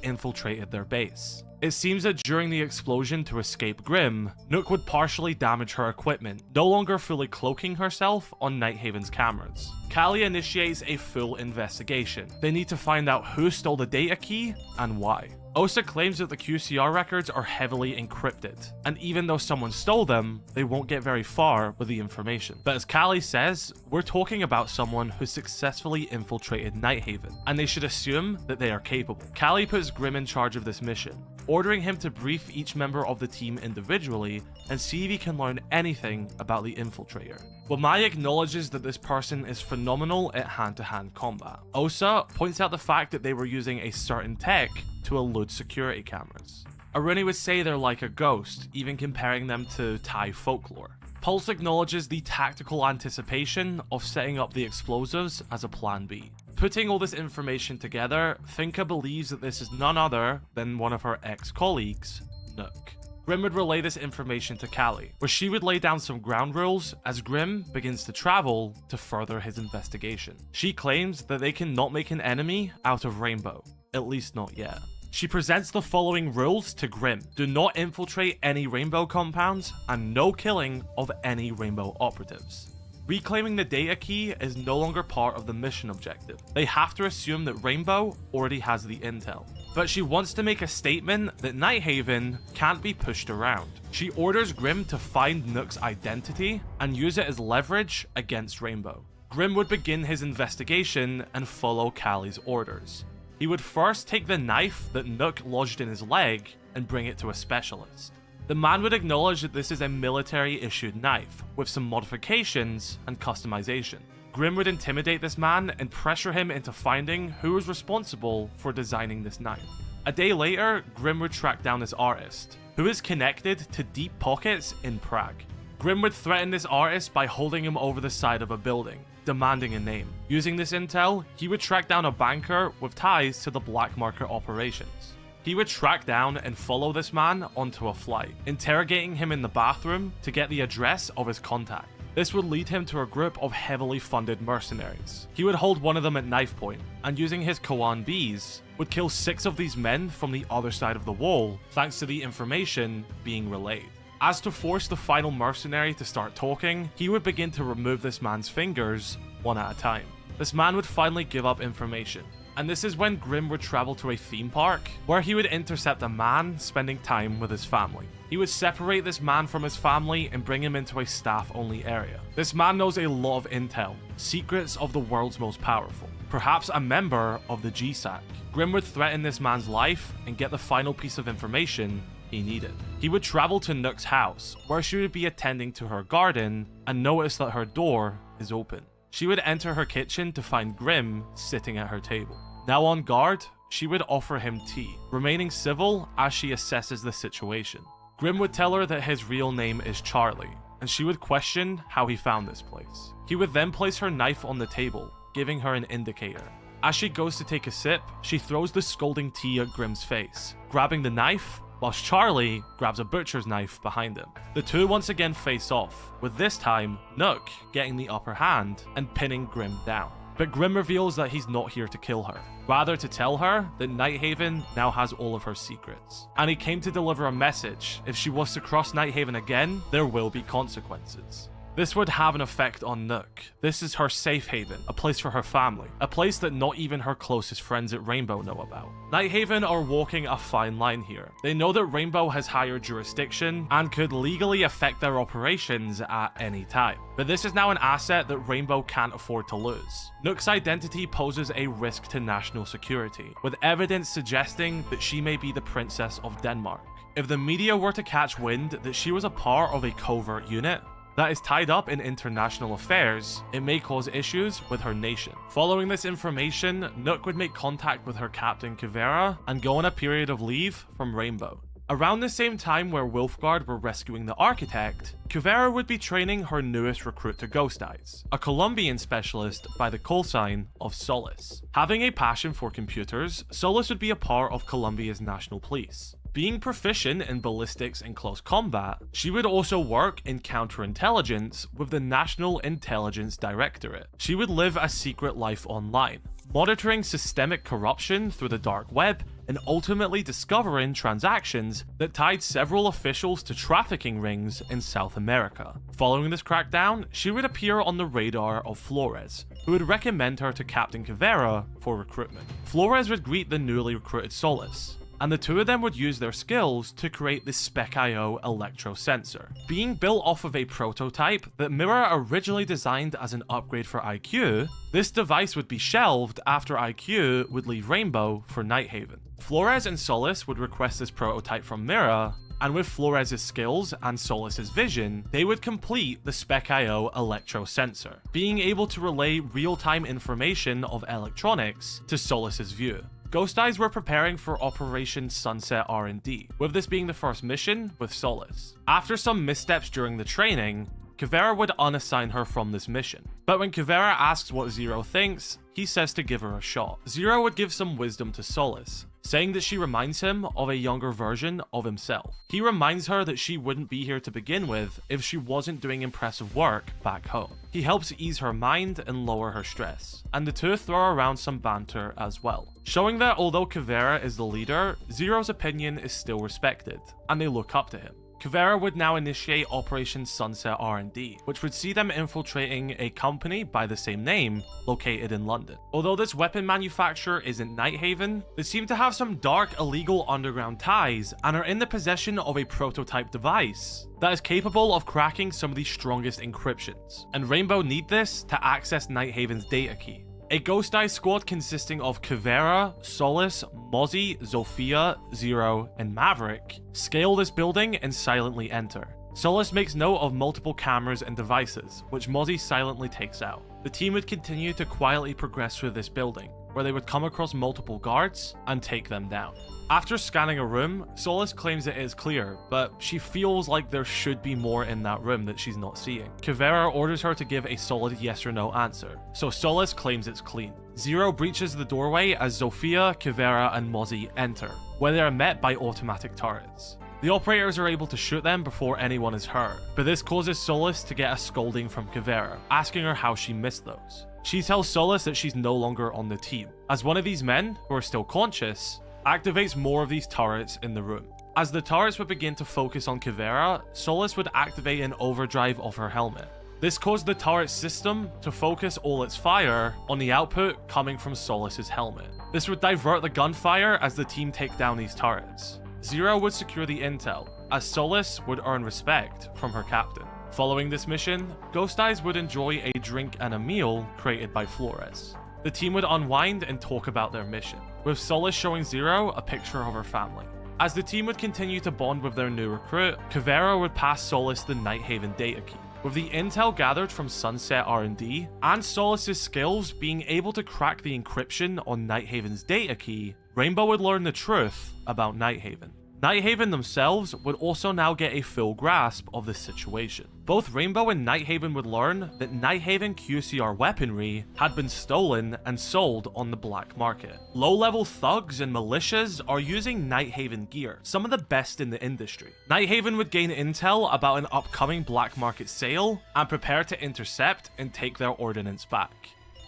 infiltrated their base. It seems that during the explosion to escape Grim, Nook would partially damage her equipment, no longer fully cloaking herself on Nighthaven's cameras. Callie initiates a full investigation. They need to find out who stole the data key and why. Osa claims that the QCR records are heavily encrypted, and even though someone stole them, they won't get very far with the information. But as Callie says, we're talking about someone who successfully infiltrated Nighthaven, and they should assume that they are capable. Callie puts Grim in charge of this mission, ordering him to brief each member of the team individually and see if he can learn anything about the infiltrator. Wamai acknowledges that this person is phenomenal at hand-to-hand combat. Osa points out the fact that they were using a certain tech to elude security cameras. Aruni would say they're like a ghost, even comparing them to Thai folklore. Pulse acknowledges the tactical anticipation of setting up the explosives as a plan B. Putting all this information together, Finka believes that this is none other than one of her ex-colleagues, Nook. Grim would relay this information to Callie, where she would lay down some ground rules as Grim begins to travel to further his investigation. She claims that they cannot make an enemy out of Rainbow, at least not yet. She presents the following rules to Grim. Do not infiltrate any Rainbow compounds, and no killing of any Rainbow operatives. Reclaiming the data key is no longer part of the mission objective. They have to assume that Rainbow already has the intel. But she wants to make a statement that Nighthaven can't be pushed around. She orders Grim to find Nook's identity and use it as leverage against Rainbow. Grim would begin his investigation and follow Callie's orders. He would first take the knife that Nook lodged in his leg and bring it to a specialist. The man would acknowledge that this is a military-issued knife, with some modifications and customization. Grim would intimidate this man and pressure him into finding who was responsible for designing this knife. A day later, Grim would track down this artist, who is connected to deep pockets in Prague. Grim would threaten this artist by holding him over the side of a building, demanding a name. Using this intel, he would track down a banker with ties to the black market operations. He would track down and follow this man onto a flight, interrogating him in the bathroom to get the address of his contact. This would lead him to a group of heavily funded mercenaries. He would hold one of them at knife point, and using his Koan bees, would kill 6 of these men from the other side of the wall, thanks to the information being relayed. As to force the final mercenary to start talking, he would begin to remove this man's fingers one at a time. This man would finally give up information, and this is when Grim would travel to a theme park, where he would intercept a man spending time with his family. He would separate this man from his family and bring him into a staff-only area. This man knows a lot of intel, secrets of the world's most powerful, perhaps a member of the GSAC. Grim would threaten this man's life and get the final piece of information he needed. He would travel to Nook's house, where she would be attending to her garden, and notice that her door is open. She would enter her kitchen to find Grim sitting at her table. Now on guard, she would offer him tea, remaining civil as she assesses the situation. Grim would tell her that his real name is Charlie, and she would question how he found this place. He would then place her knife on the table, giving her an indicator. As she goes to take a sip, she throws the scalding tea at Grim's face, grabbing the knife, whilst Charlie grabs a butcher's knife behind him. The two once again face off, with this time Nook getting the upper hand and pinning Grim down. But Grim reveals that he's not here to kill her, rather to tell her that Nighthaven now has all of her secrets. And he came to deliver a message: if she was to cross Nighthaven again, there will be consequences. This would have an effect on Nook. This is her safe haven, a place for her family, a place that not even her closest friends at Rainbow know about. Nighthaven are walking a fine line here. They know that Rainbow has higher jurisdiction and could legally affect their operations at any time. But this is now an asset that Rainbow can't afford to lose. Nook's identity poses a risk to national security, with evidence suggesting that she may be the Princess of Denmark. If the media were to catch wind that she was a part of a covert unit that is tied up in international affairs, it may cause issues with her nation. Following this information, Nook would make contact with her captain Kivera and go on a period of leave from Rainbow. Around the same time where Wolfguard were rescuing the Architect, Kuvera would be training her newest recruit to Ghost Eyes, a Colombian specialist by the call sign of Solis. Having a passion for computers, Solis would be a part of Colombia's national police. Being proficient in ballistics and close combat, she would also work in counterintelligence with the National Intelligence Directorate. She would live a secret life online, monitoring systemic corruption through the dark web and ultimately discovering transactions that tied several officials to trafficking rings in South America. Following this crackdown, she would appear on the radar of Flores, who would recommend her to Captain Kuvera for recruitment. Flores would greet the newly recruited Solis, and the two of them would use their skills to create the SPEC-IO electro sensor. Being built off of a prototype that Mirror originally designed as an upgrade for IQ, this device would be shelved after IQ would leave Rainbow for Nighthaven. Flores and Solis would request this prototype from Mirror, and with Flores' skills and Solis' vision, they would complete the SPEC-IO electro sensor, being able to relay real-time information of electronics to Solis' view. Ghost Eyes were preparing for Operation Sunset R&D, with this being the first mission with Solis. After some missteps during the training, Kuvera would unassign her from this mission. But when Kuvera asks what Zero thinks, he says to give her a shot. Zero would give some wisdom to Solis, saying that she reminds him of a younger version of himself. He reminds her that she wouldn't be here to begin with if she wasn't doing impressive work back home. He helps ease her mind and lower her stress, and the two throw around some banter as well, showing that although Kuvera is the leader, Zero's opinion is still respected, and they look up to him. Kuvera would now initiate Operation Sunset R&D, which would see them infiltrating a company by the same name located in London. Although this weapon manufacturer isn't Nighthaven, they seem to have some dark illegal underground ties and are in the possession of a prototype device that is capable of cracking some of the strongest encryptions, and Rainbow need this to access Nighthaven's data key. A Ghost Eyes squad consisting of Kuvera, Solis, Mozzie, Zofia, Zero, and Maverick scale this building and silently enter. Solis makes note of multiple cameras and devices, which Mozzie silently takes out. The team would continue to quietly progress through this building, where they would come across multiple guards and take them down. After scanning a room, Solis claims it is clear, but she feels like there should be more in that room that she's not seeing. Kuvera orders her to give a solid yes or no answer, so Solis claims it's clean. Zero breaches the doorway as Zofia, Kuvera, and Mozzie enter, where they are met by automatic turrets. The operators are able to shoot them before anyone is hurt, but this causes Solis to get a scolding from Kuvera, asking her how she missed those. She tells Solis that she's no longer on the team, as one of these men, who are still conscious, activates more of these turrets in the room. As the turrets would begin to focus on Kuvera, Solis would activate an overdrive of her helmet. This caused the turret system to focus all its fire on the output coming from Solis' helmet. This would divert the gunfire as the team take down these turrets. Zero would secure the intel, as Solis would earn respect from her captain. Following this mission, Ghost Eyes would enjoy a drink and a meal created by Flores. The team would unwind and talk about their mission, with Solis showing Zero a picture of her family. As the team would continue to bond with their new recruit, Kuvera would pass Solis the Nighthaven data key. With the intel gathered from Sunset R&D, and Solis' skills being able to crack the encryption on Nighthaven's data key, Rainbow would learn the truth about Nighthaven. Nighthaven themselves would also now get a full grasp of this situation. Both Rainbow and Nighthaven would learn that Nighthaven QCR weaponry had been stolen and sold on the black market. Low-level thugs and militias are using Nighthaven gear, some of the best in the industry. Nighthaven would gain intel about an upcoming black market sale and prepare to intercept and take their ordnance back.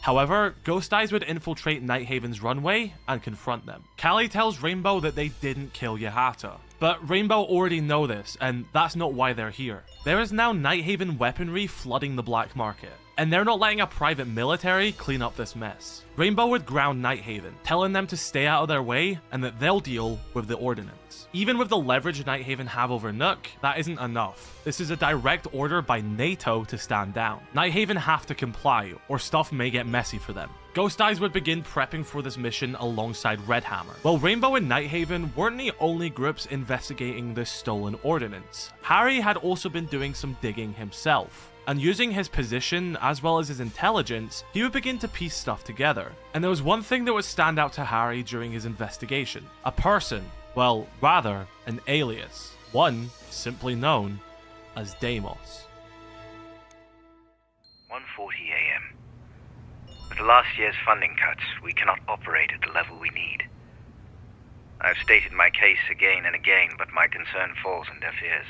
However, Ghost Eyes would infiltrate Nighthaven's runway and confront them. Callie tells Rainbow that they didn't kill Yahata, but Rainbow already know this, and that's not why they're here. There is now Nighthaven weaponry flooding the black market, and they're not letting a private military clean up this mess. Rainbow would ground Nighthaven, telling them to stay out of their way and that they'll deal with the ordnance. Even with the leverage Nighthaven have over Nook, that isn't enough. This is a direct order by NATO to stand down. Nighthaven have to comply, or stuff may get messy for them. Ghost Eyes would begin prepping for this mission alongside Red Hammer. While Rainbow and Nighthaven weren't the only groups investigating this stolen ordnance, Harry had also been doing some digging himself. And using his position as well as his intelligence, he would begin to piece stuff together. And there was one thing that would stand out to Harry during his investigation: a person Well, rather, an alias, one simply known as Deimos. 1:40 a.m. With last year's funding cuts, we cannot operate at the level we need. I've stated my case again and again, but my concern falls on deaf ears.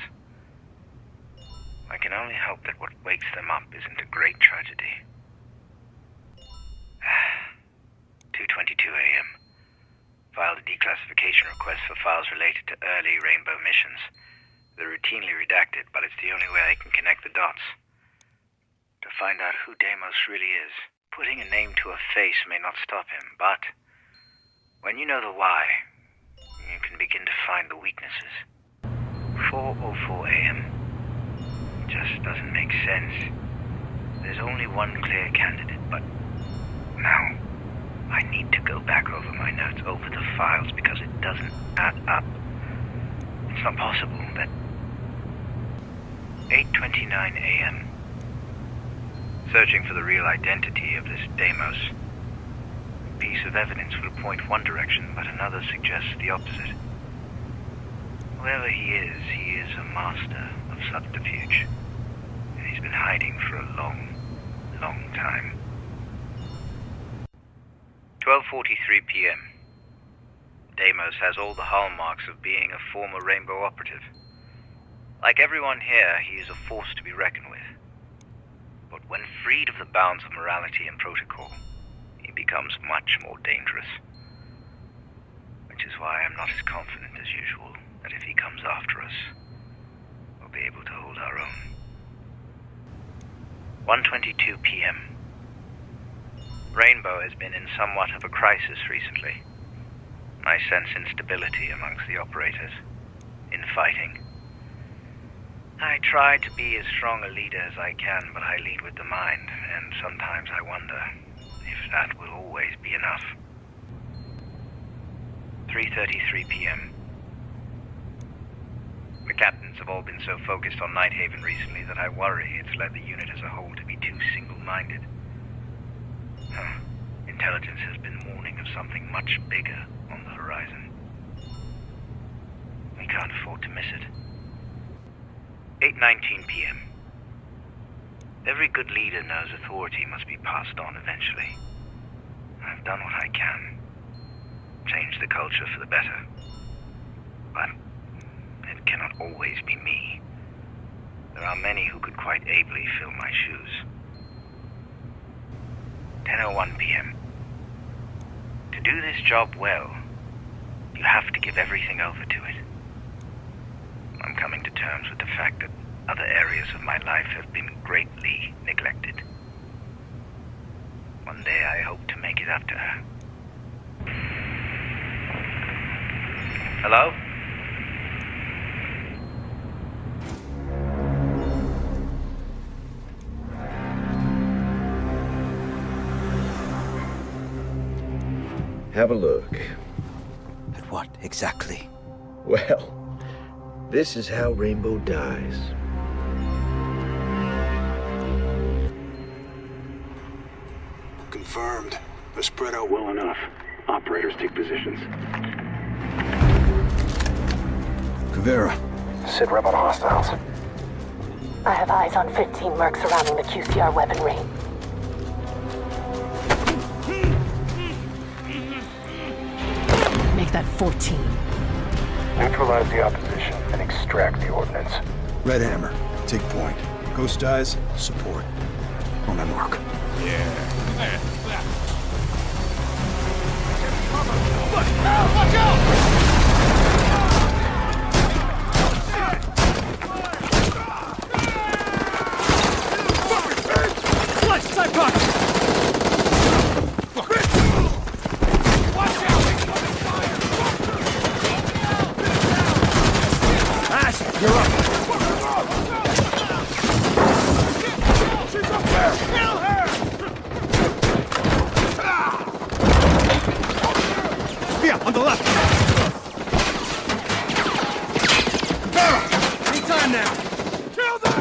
I can only hope that what wakes them up isn't a great tragedy. 2:22 a.m. Filed a declassification request for files related to early Rainbow missions. They're routinely redacted, but it's the only way I can connect the dots. To find out who Deimos really is. Putting a name to a face may not stop him, but when you know the why, you can begin to find the weaknesses. 4:04 a.m. Just doesn't make sense. There's only one clear candidate, but now I need to go back over my notes, over the files, because it doesn't add up. It's not possible that 8:29 a.m. Searching for the real identity of this Deimos. A piece of evidence will point one direction, but another suggests the opposite. Whoever he is a master of subterfuge. And he's been hiding for a long, long time. 12:43 p.m. Deimos has all the hallmarks of being a former Rainbow operative. Like everyone here, he is a force to be reckoned with. But when freed of the bounds of morality and protocol, he becomes much more dangerous. Which is why I'm not as confident as usual that if he comes after us, we'll be able to hold our own. 1:22 p.m. Rainbow has been in somewhat of a crisis recently. I sense instability amongst the operators, infighting. I try to be as strong a leader as I can, but I lead with the mind, and sometimes I wonder if that will always be enough. 3:33 p.m. The captains have all been so focused on Nighthaven recently that I worry it's led the unit as a whole to be too single-minded. Intelligence has been warning of something much bigger on the horizon. We can't afford to miss it. 8:19 p.m. Every good leader knows authority must be passed on eventually. I've done what I can. Changed the culture for the better. But it cannot always be me. There are many who could quite ably fill my shoes. 10:01 p.m. To do this job well, you have to give everything over to it. I'm coming to terms with the fact that other areas of my life have been greatly neglected. One day I hope to make it up to her. Hello? Have a look. At what, exactly? Well, this is how Rainbow dies. Confirmed. They're spread out well enough. Operators take positions. Kavera. Sit rep on hostiles. I have eyes on 15 mercs surrounding the QCR weaponry. Make that 14. Neutralize the opposition and extract the ordnance. Red Hammer. Take point. Ghost eyes. Support. On my mark. Watch out! You're up. She's up there! Kill her! Via, on the left. Vera! Anytime now. Kill them!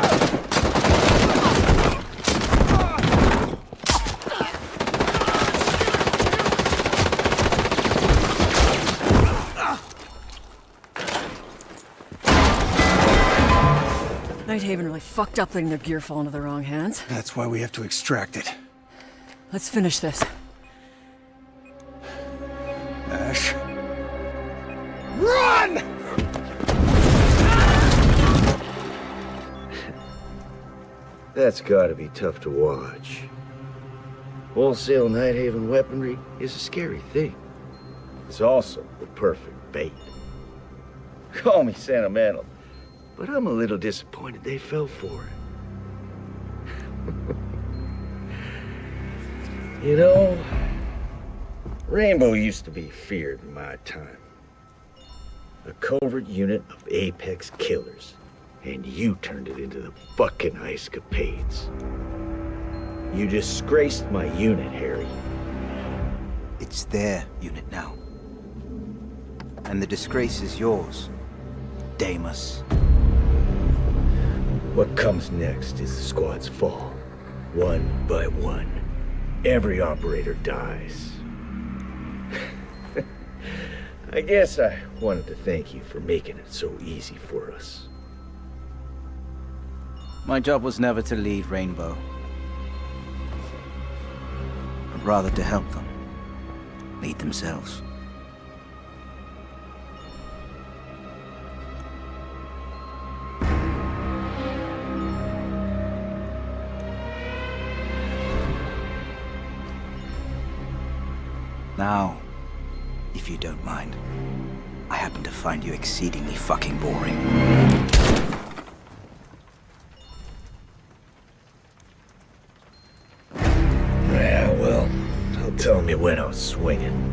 Nighthaven really fucked up letting their gear fall into the wrong hands. That's why we have to extract it. Let's finish this. Ash. Run! That's gotta be tough to watch. Wholesale Nighthaven weaponry is a scary thing. It's also the perfect bait. Call me sentimental, but I'm a little disappointed they fell for it. You know, Rainbow used to be feared in my time. A covert unit of apex killers, and you turned it into the fucking ice capades. You disgraced my unit, Harry. It's their unit now. And the disgrace is yours, Deimos. What comes next is the squad's fall. One by one, every operator dies. I guess I wanted to thank you for making it so easy for us. My job was never to leave Rainbow, but rather to help them lead themselves. Now, if you don't mind, I happen to find you exceedingly fucking boring. Yeah, well, don't tell me when I was swinging.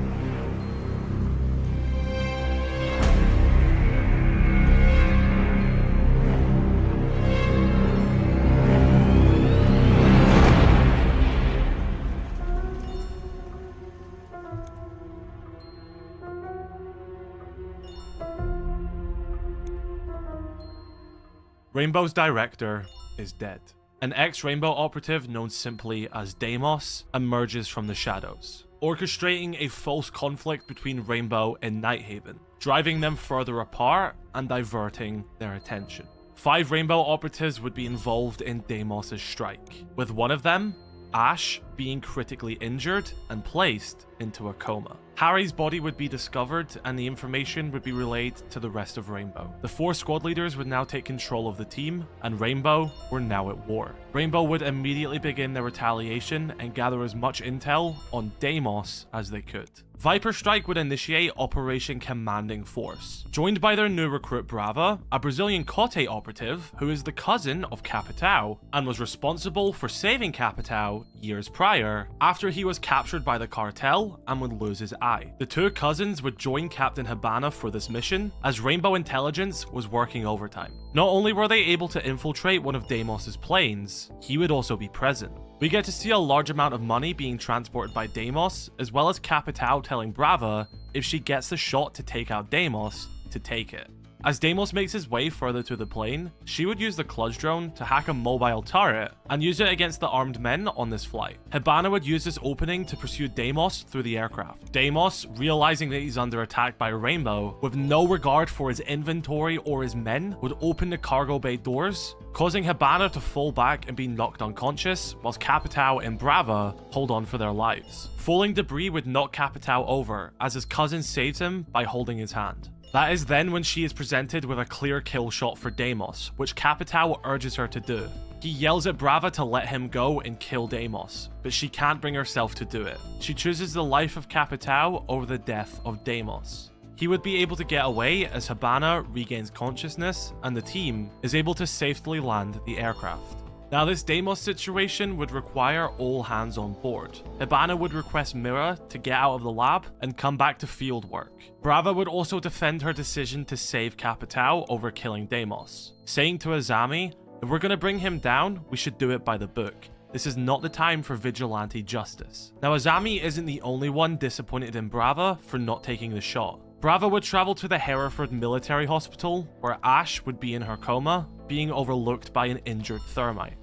Rainbow's director is dead. An ex-Rainbow operative known simply as Deimos emerges from the shadows, orchestrating a false conflict between Rainbow and Nighthaven, driving them further apart and diverting their attention. 5 Rainbow operatives would be involved in Deimos' strike, with one of them, Ash, being critically injured and placed into a coma. Harry's body would be discovered and the information would be relayed to the rest of Rainbow. The 4 squad leaders would now take control of the team, and Rainbow were now at war. Rainbow would immediately begin their retaliation and gather as much intel on Deimos as they could. Viper Strike would initiate Operation Commanding Force. Joined by their new recruit Brava, a Brazilian Cote operative who is the cousin of Capitão and was responsible for saving Capitão years prior after he was captured by the cartel and would lose his eye. The 2 cousins would join Captain Habana for this mission as Rainbow Intelligence was working overtime. Not only were they able to infiltrate one of Deimos' planes, he would also be present. We get to see a large amount of money being transported by Deimos, as well as Capitão telling Brava if she gets the shot to take out Deimos, to take it. As Deimos makes his way further to the plane, she would use the Clutch drone to hack a mobile turret and use it against the armed men on this flight. Habana would use this opening to pursue Deimos through the aircraft. Deimos, realizing that he's under attack by Rainbow, with no regard for his inventory or his men, would open the cargo bay doors, causing Habana to fall back and be knocked unconscious, whilst Capitão and Brava hold on for their lives. Falling debris would knock Capitão over, as his cousin saves him by holding his hand. That is then when she is presented with a clear kill shot for Deimos, which Capitão urges her to do. He yells at Brava to let him go and kill Deimos, but she can't bring herself to do it. She chooses the life of Capitão over the death of Deimos. He would be able to get away as Habana regains consciousness and the team is able to safely land the aircraft. Now, this Deimos situation would require all hands on board. Habana would request Mira to get out of the lab and come back to field work. Brava would also defend her decision to save Capitão over killing Deimos, saying to Azami, if we're gonna bring him down, we should do it by the book. This is not the time for vigilante justice. Now, Azami isn't the only one disappointed in Brava for not taking the shot. Brava would travel to the Hereford Military Hospital, where Ash would be in her coma, being overlooked by an injured Thermite.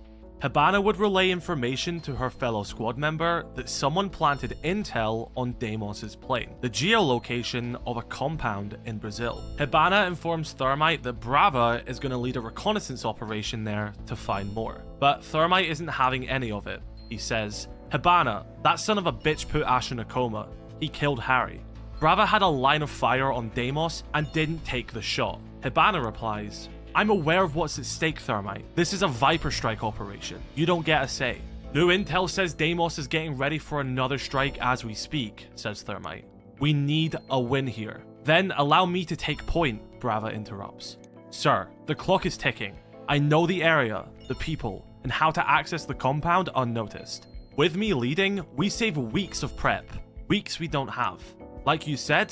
Hibana would relay information to her fellow squad member that someone planted intel on Deimos's plane, the geolocation of a compound in Brazil. Hibana informs Thermite that Brava is going to lead a reconnaissance operation there to find more. But Thermite isn't having any of it. He says, "Hibana, that son of a bitch put Ash in a coma. He killed Harry. Brava had a line of fire on Deimos and didn't take the shot." Hibana replies, "I'm aware of what's at stake, Thermite. This is a Viper strike operation. You don't get a say." "New intel says Deimos is getting ready for another strike as we speak," says Thermite. "We need a win here." "Then allow me to take point," Brava interrupts. "Sir, the clock is ticking. I know the area, the people, and how to access the compound unnoticed. With me leading, we save weeks of prep. Weeks we don't have. Like you said,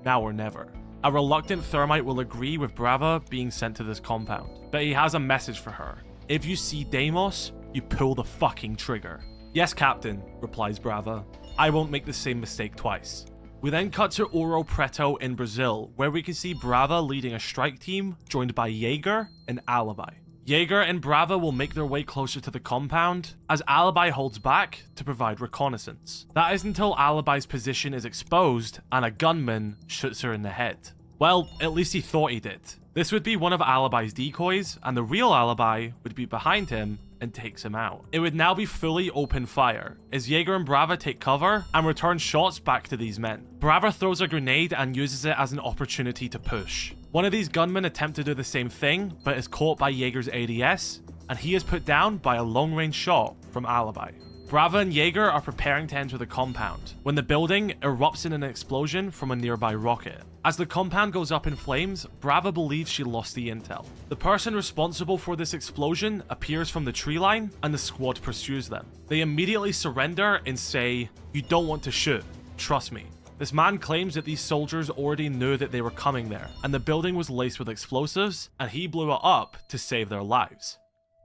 now or never." A reluctant Thermite will agree with Brava being sent to this compound, but he has a message for her. "If you see Deimos, you pull the fucking trigger." "Yes, Captain," replies Brava. "I won't make the same mistake twice." We then cut to Ouro Preto in Brazil, where we can see Brava leading a strike team joined by Jaeger and Alibi. Jaeger and Brava will make their way closer to the compound, as Alibi holds back to provide reconnaissance. That is until Alibi's position is exposed and a gunman shoots her in the head. Well, at least he thought he did. This would be one of Alibi's decoys, and the real Alibi would be behind him and takes him out. It would now be fully open fire, as Jaeger and Brava take cover and return shots back to these men. Brava throws a grenade and uses it as an opportunity to push. One of these gunmen attempt to do the same thing, but is caught by Jaeger's ADS, and he is put down by a long-range shot from Alibi. Brava and Jaeger are preparing to enter the compound, when the building erupts in an explosion from a nearby rocket. As the compound goes up in flames, Brava believes she lost the intel. The person responsible for this explosion appears from the tree line, and the squad pursues them. They immediately surrender and say, "You don't want to shoot, trust me." This man claims that these soldiers already knew that they were coming there, and the building was laced with explosives, and he blew it up to save their lives.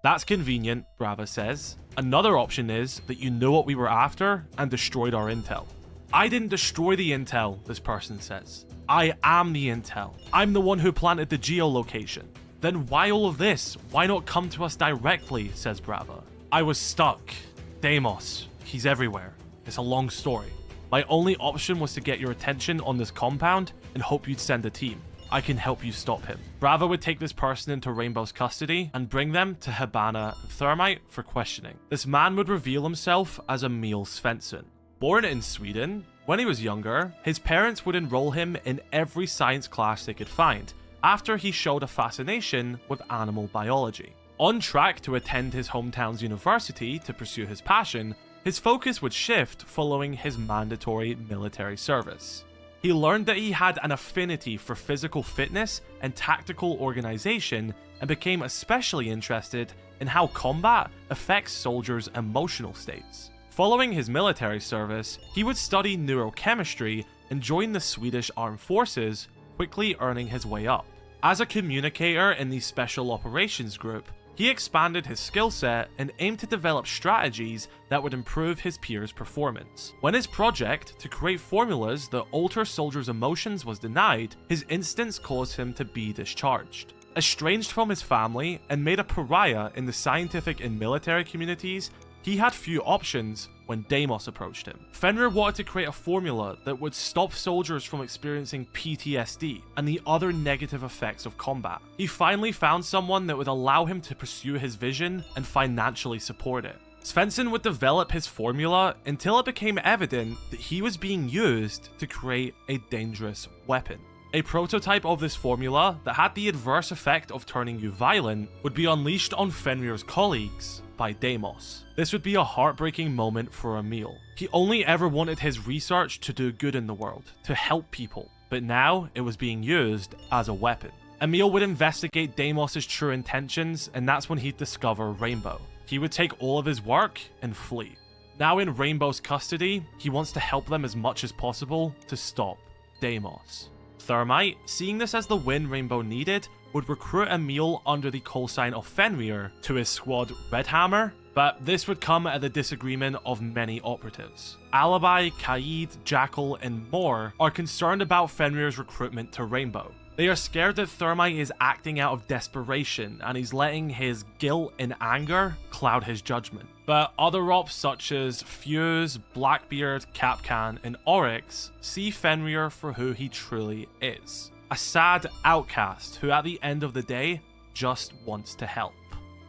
"That's convenient," Brava says. "Another option is that you knew what we were after and destroyed our intel." "I didn't destroy the intel," this person says. "I am the intel. I'm the one who planted the geolocation." "Then why all of this? Why not come to us directly?" says Brava. "I was stuck. Deimos. He's everywhere. It's a long story. My only option was to get your attention on this compound and hope you'd send a team. I can help you stop him." Brava would take this person into Rainbow's custody and bring them to Hibana and Thermite for questioning. This man would reveal himself as Emil Svensson. Born in Sweden, when he was younger, his parents would enroll him in every science class they could find, after he showed a fascination with animal biology. On track to attend his hometown's university to pursue his passion, his focus would shift following his mandatory military service. He learned that he had an affinity for physical fitness and tactical organization, and became especially interested in how combat affects soldiers' emotional states. Following his military service, he would study neurochemistry and join the Swedish Armed Forces, quickly earning his way up. As a communicator in the Special Operations Group, he expanded his skill set and aimed to develop strategies that would improve his peers' performance. When his project to create formulas that alter soldiers' emotions was denied, his instance caused him to be discharged. Estranged from his family and made a pariah in the scientific and military communities, he had few options when Deimos approached him. Fenrir wanted to create a formula that would stop soldiers from experiencing PTSD and the other negative effects of combat. He finally found someone that would allow him to pursue his vision and financially support it. Svensson would develop his formula until it became evident that he was being used to create a dangerous weapon. A prototype of this formula that had the adverse effect of turning you violent would be unleashed on Fenrir's colleagues by Deimos. This would be a heartbreaking moment for Emil. He only ever wanted his research to do good in the world, to help people, but now it was being used as a weapon. Emil would investigate Deimos' true intentions, and that's when he'd discover Rainbow. He would take all of his work and flee. Now in Rainbow's custody, he wants to help them as much as possible to stop Deimos. Thermite, seeing this as the win Rainbow needed, would recruit Emil under the call sign of Fenrir to his squad Red Hammer, but this would come at the disagreement of many operatives. Alibi, Kaid, Jackal, and more are concerned about Fenrir's recruitment to Rainbow. They are scared that Thermite is acting out of desperation and he's letting his guilt and anger cloud his judgment. But other ops such as Fuse, Blackbeard, Capcan, and Oryx see Fenrir for who he truly is. A sad outcast who at the end of the day just wants to help.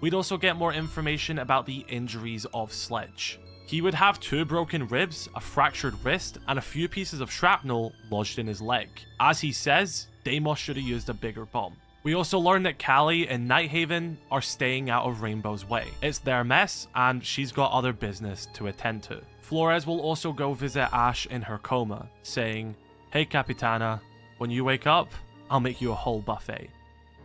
We'd also get more information about the injuries of Sledge. He would have 2 broken ribs, a fractured wrist, and a few pieces of shrapnel lodged in his leg. As he says, Deimos should have used a bigger bomb. We also learn that Callie and Nighthaven are staying out of Rainbow's way. It's their mess, and she's got other business to attend to. Flores will also go visit Ash in her coma, saying, "Hey Capitana, when you wake up, I'll make you a whole buffet.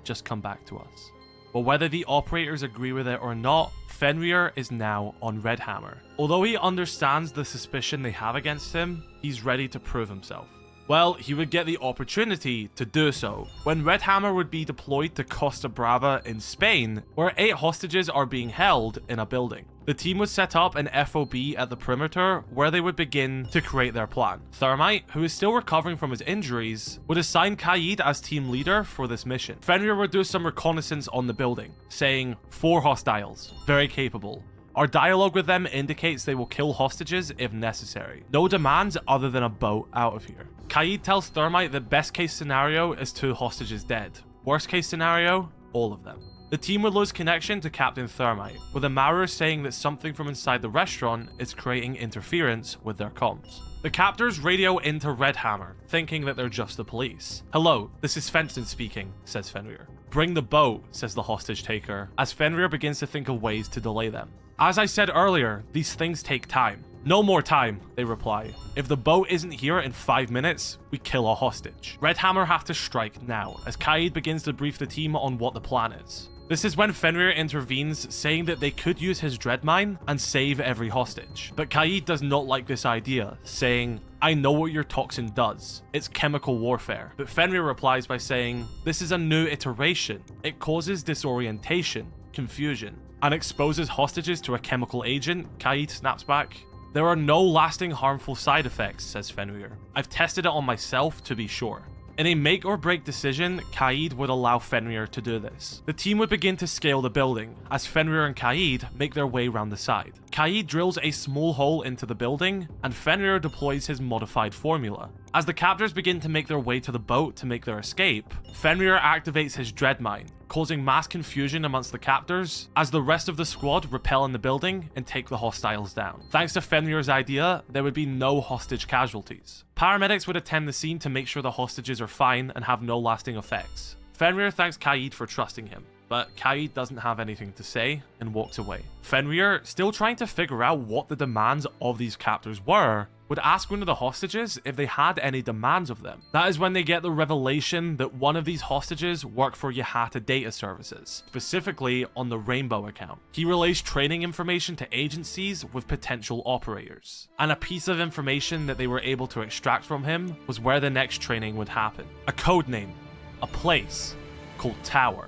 Just come back to us." But whether the operators agree with it or not, Fenrir is now on Red Hammer. Although he understands the suspicion they have against him, he's ready to prove himself. Well, he would get the opportunity to do so when Red Hammer would be deployed to Costa Brava in Spain, where 8 hostages are being held in a building. The team would set up an FOB at the perimeter where they would begin to create their plan. Thermite, who is still recovering from his injuries, would assign Kaid as team leader for this mission. Fenrir would do some reconnaissance on the building, saying 4 hostiles, very capable. Our dialogue with them indicates they will kill hostages if necessary. No demands other than a boat out of here. Kaid tells Thermite that best case scenario is 2 hostages dead. Worst case scenario, all of them. The team would lose connection to Captain Thermite, with Amaru saying that something from inside the restaurant is creating interference with their comms. The captors radio into Red Hammer, thinking that they're just the police. "Hello, this is Fenton speaking," says Fenrir. "Bring the boat," says the hostage taker, as Fenrir begins to think of ways to delay them. "As I said earlier, these things take time." "No more time," they reply. "If the boat isn't here in 5 minutes, we kill our hostage." Red Hammer have to strike now, as Kaid begins to brief the team on what the plan is. This is when Fenrir intervenes, saying that they could use his dread mine and save every hostage. But Kaid does not like this idea, saying, "I know what your toxin does. It's chemical warfare." But Fenrir replies by saying, "This is a new iteration. It causes disorientation, confusion, and exposes hostages to a chemical agent." Kaid snaps back, "There are no lasting harmful side effects," says Fenrir. "I've tested it on myself to be sure." In a make or break decision, Kaid would allow Fenrir to do this. The team would begin to scale the building, as Fenrir and Kaid make their way round the side. Kaid drills a small hole into the building, and Fenrir deploys his modified formula. As the captors begin to make their way to the boat to make their escape, Fenrir activates his dread mine, causing mass confusion amongst the captors, as the rest of the squad repel in the building and take the hostiles down. Thanks to Fenrir's idea, there would be no hostage casualties. Paramedics would attend the scene to make sure the hostages are fine and have no lasting effects. Fenrir thanks Kaid for trusting him, but Kaid doesn't have anything to say and walks away. Fenrir, still trying to figure out what the demands of these captors were, would ask one of the hostages if they had any demands of them. That is when they get the revelation that one of these hostages worked for Yahata Data Services, specifically on the Rainbow account. He relays training information to agencies with potential operators. And a piece of information that they were able to extract from him was where the next training would happen. A code name, a place called Tower.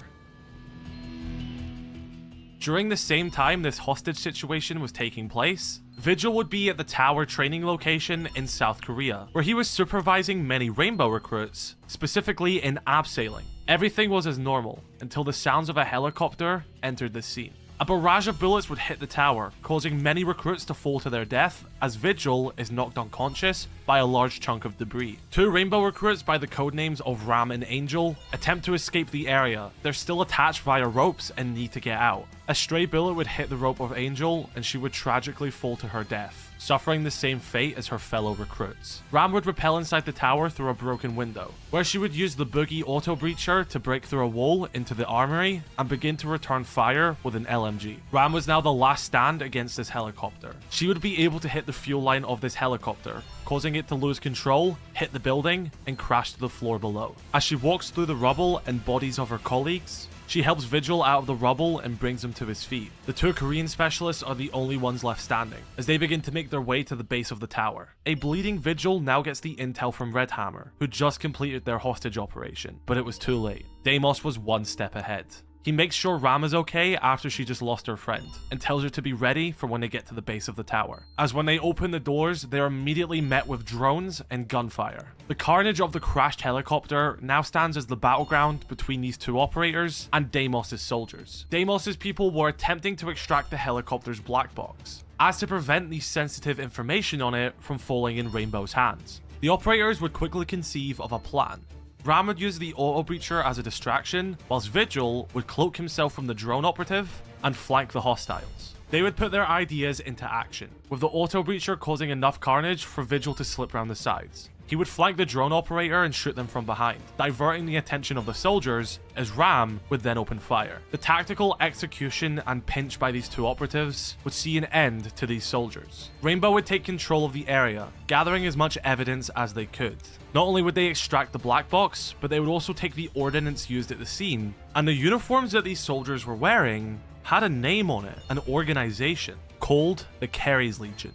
During the same time this hostage situation was taking place, Vigil would be at the Tower training location in South Korea, where he was supervising many Rainbow recruits, specifically in abseiling. Everything was as normal, until the sounds of a helicopter entered the scene. A barrage of bullets would hit the tower, causing many recruits to fall to their death, as Vigil is knocked unconscious by a large chunk of debris. 2 Rainbow recruits by the codenames of Ram and Angel attempt to escape the area. They're still attached via ropes and need to get out. A stray bullet would hit the rope of Angel, and she would tragically fall to her death, suffering the same fate as her fellow recruits. Ram would rappel inside the tower through a broken window, where she would use the Boogie auto breacher to break through a wall into the armory and begin to return fire with an LMG. Ram was now the last stand against this helicopter. She would be able to hit the fuel line of this helicopter, causing it to lose control, hit the building, and crash to the floor below. As she walks through the rubble and bodies of her colleagues, she helps Vigil out of the rubble and brings him to his feet. The 2 Korean specialists are the only ones left standing, as they begin to make their way to the base of the tower. A bleeding Vigil now gets the intel from Red Hammer, who just completed their hostage operation, but it was too late. Deimos was one step ahead. He makes sure Ram is okay after she just lost her friend, and tells her to be ready for when they get to the base of the tower. As when they open the doors, they are immediately met with drones and gunfire. The carnage of the crashed helicopter now stands as the battleground between these two operators and Deimos' soldiers. Deimos' people were attempting to extract the helicopter's black box, as to prevent the sensitive information on it from falling in Rainbow's hands. The operators would quickly conceive of a plan. Ram would use the auto breacher as a distraction, whilst Vigil would cloak himself from the drone operative and flank the hostiles. They would put their ideas into action, with the auto breacher causing enough carnage for Vigil to slip around the sides. He would flank the drone operator and shoot them from behind, diverting the attention of the soldiers, as Ram would then open fire. The tactical execution and pinch by these two operatives would see an end to these soldiers. Rainbow would take control of the area, gathering as much evidence as they could. Not only would they extract the black box, but they would also take the ordnance used at the scene, and the uniforms that these soldiers were wearing had a name on it, an organization, called the Carey's Legion.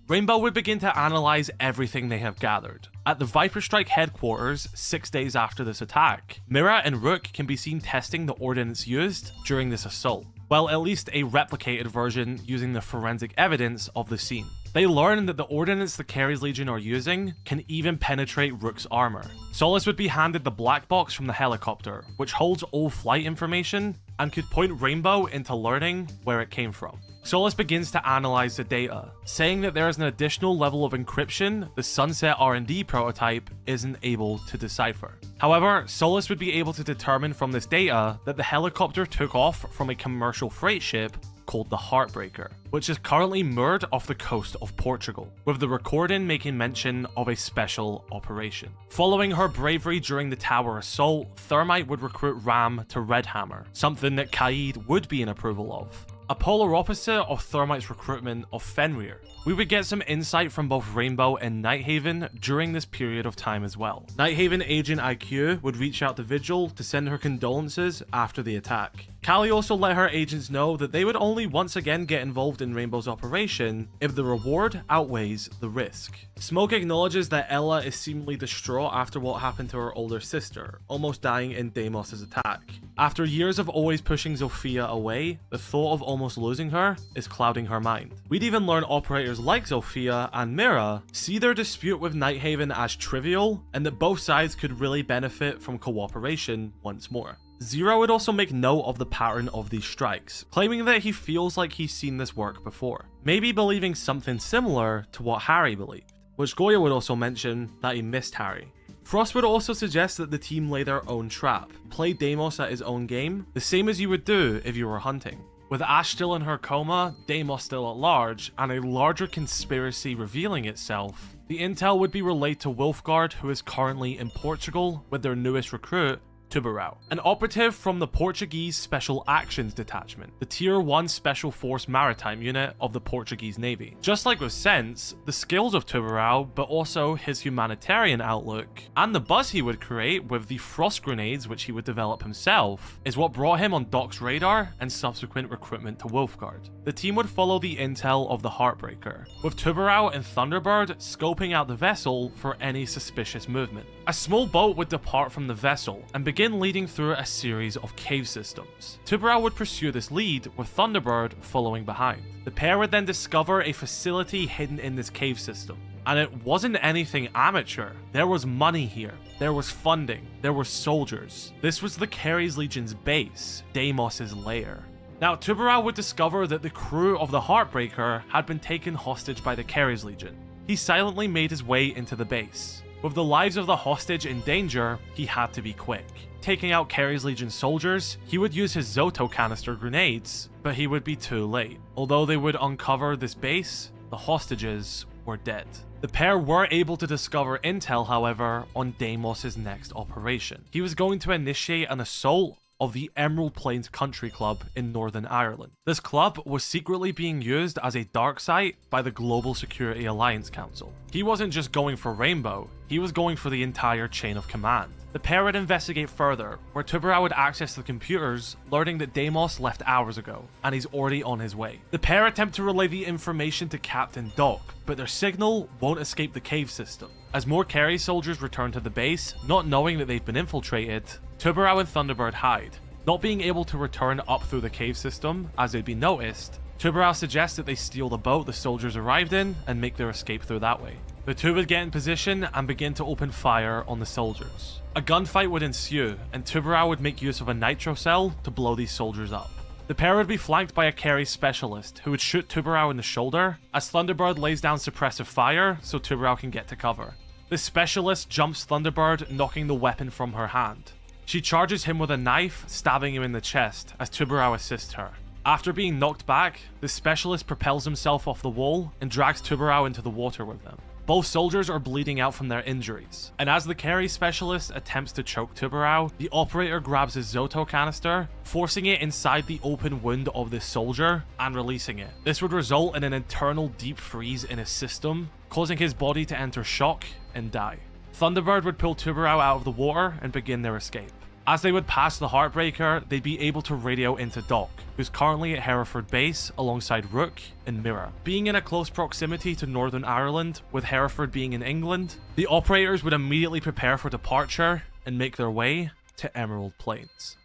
Rainbow would begin to analyze everything they have gathered. At the Viper Strike headquarters, 6 days after this attack, Mira and Rook can be seen testing the ordnance used during this assault. Well, at least a replicated version using the forensic evidence of the scene. They learn that the ordnance the Carey's Legion are using can even penetrate Rook's armor. Solus would be handed the black box from the helicopter, which holds all flight information and could point Rainbow into learning where it came from. Solus begins to analyze the data, saying that there is an additional level of encryption the Sunset R&D prototype isn't able to decipher. However, Solus would be able to determine from this data that the helicopter took off from a commercial freight ship called the Heartbreaker, which is currently moored off the coast of Portugal, with the recording making mention of a special operation. Following her bravery during the tower assault, Thermite would recruit Ram to Red Hammer, something that Kaid would be in approval of. A polar opposite of Thermite's recruitment of Fenrir. We would get some insight from both Rainbow and Nighthaven during this period of time as well. Nighthaven agent IQ would reach out to Vigil to send her condolences after the attack. Callie also let her agents know that they would only once again get involved in Rainbow's operation if the reward outweighs the risk. Smoke acknowledges that Ella is seemingly distraught after what happened to her older sister, almost dying in Deimos' attack. After years of always pushing Zofia away, the thought of almost losing her is clouding her mind. We'd even learn operators like Zofia and Mira see their dispute with Nighthaven as trivial, and that both sides could really benefit from cooperation once more. Zero would also make note of the pattern of these strikes, claiming that he feels like he's seen this work before, maybe believing something similar to what Harry believed, which Goya would also mention that he missed Harry. Frost would also suggest that the team lay their own trap, play Deimos at his own game, the same as you would do if you were hunting. With Ash still in her coma, Deimos still at large, and a larger conspiracy revealing itself, the intel would be relayed to Wolfguard, who is currently in Portugal with their newest recruit, Tubarão, an operative from the Portuguese Special Actions Detachment, the Tier 1 Special Force Maritime unit of the Portuguese Navy. Just like with Sense, the skills of Tubarão, but also his humanitarian outlook, and the buzz he would create with the frost grenades which he would develop himself, is what brought him on Doc's radar and subsequent recruitment to Wolfguard. The team would follow the intel of the Heartbreaker, with Tubarão and Thunderbird scoping out the vessel for any suspicious movement. A small boat would depart from the vessel and begin leading through a series of cave systems. Tubarão would pursue this lead, with Thunderbird following behind. The pair would then discover a facility hidden in this cave system. And it wasn't anything amateur. There was money here. There was funding. There were soldiers. This was the Carey's Legion's base, Deimos' lair. Now, Tubarão would discover that the crew of the Heartbreaker had been taken hostage by the Carey's Legion. He silently made his way into the base. With the lives of the hostage in danger, he had to be quick. Taking out Carey's Legion soldiers, he would use his Zoto canister grenades, but he would be too late. Although they would uncover this base, the hostages were dead. The pair were able to discover intel, however, on Deimos' next operation. He was going to initiate an assault of the Emerald Plains Country Club in Northern Ireland. This club was secretly being used as a dark site by the Global Security Alliance Council. He wasn't just going for Rainbow, He was going for the entire chain of command. The pair would investigate further, where Tubarão would access the computers, learning that Deimos left hours ago, and he's already on his way. The pair attempt to relay the information to Captain Doc, but their signal won't escape the cave system. As more Kerry soldiers return to the base, not knowing that they've been infiltrated, Tubarão and Thunderbird hide. Not being able to return up through the cave system, as they'd been noticed, Tubarão suggests that they steal the boat the soldiers arrived in and make their escape through that way. The two would get in position and begin to open fire on the soldiers. A gunfight would ensue, and Tubarão would make use of a nitro cell to blow these soldiers up. The pair would be flanked by a Kerry specialist who would shoot Tubarão in the shoulder as Thunderbird lays down suppressive fire so Tubarão can get to cover. The specialist jumps Thunderbird, knocking the weapon from her hand. She charges him with a knife, stabbing him in the chest as Tubarão assists her. After being knocked back, the specialist propels himself off the wall and drags Tubarão into the water with them. Both soldiers are bleeding out from their injuries, and as the Kerry specialist attempts to choke Tubarão, the operator grabs his Zoto canister, forcing it inside the open wound of this soldier and releasing it. This would result in an internal deep freeze in his system, causing his body to enter shock and die. Thunderbird would pull Tubarão out of the water and begin their escape. As they would pass the Heartbreaker, they'd be able to radio into Doc, who's currently at Hereford Base alongside Rook and Mira. Being in a close proximity to Northern Ireland, with Hereford being in England, the operators would immediately prepare for departure and make their way to Emerald Plains.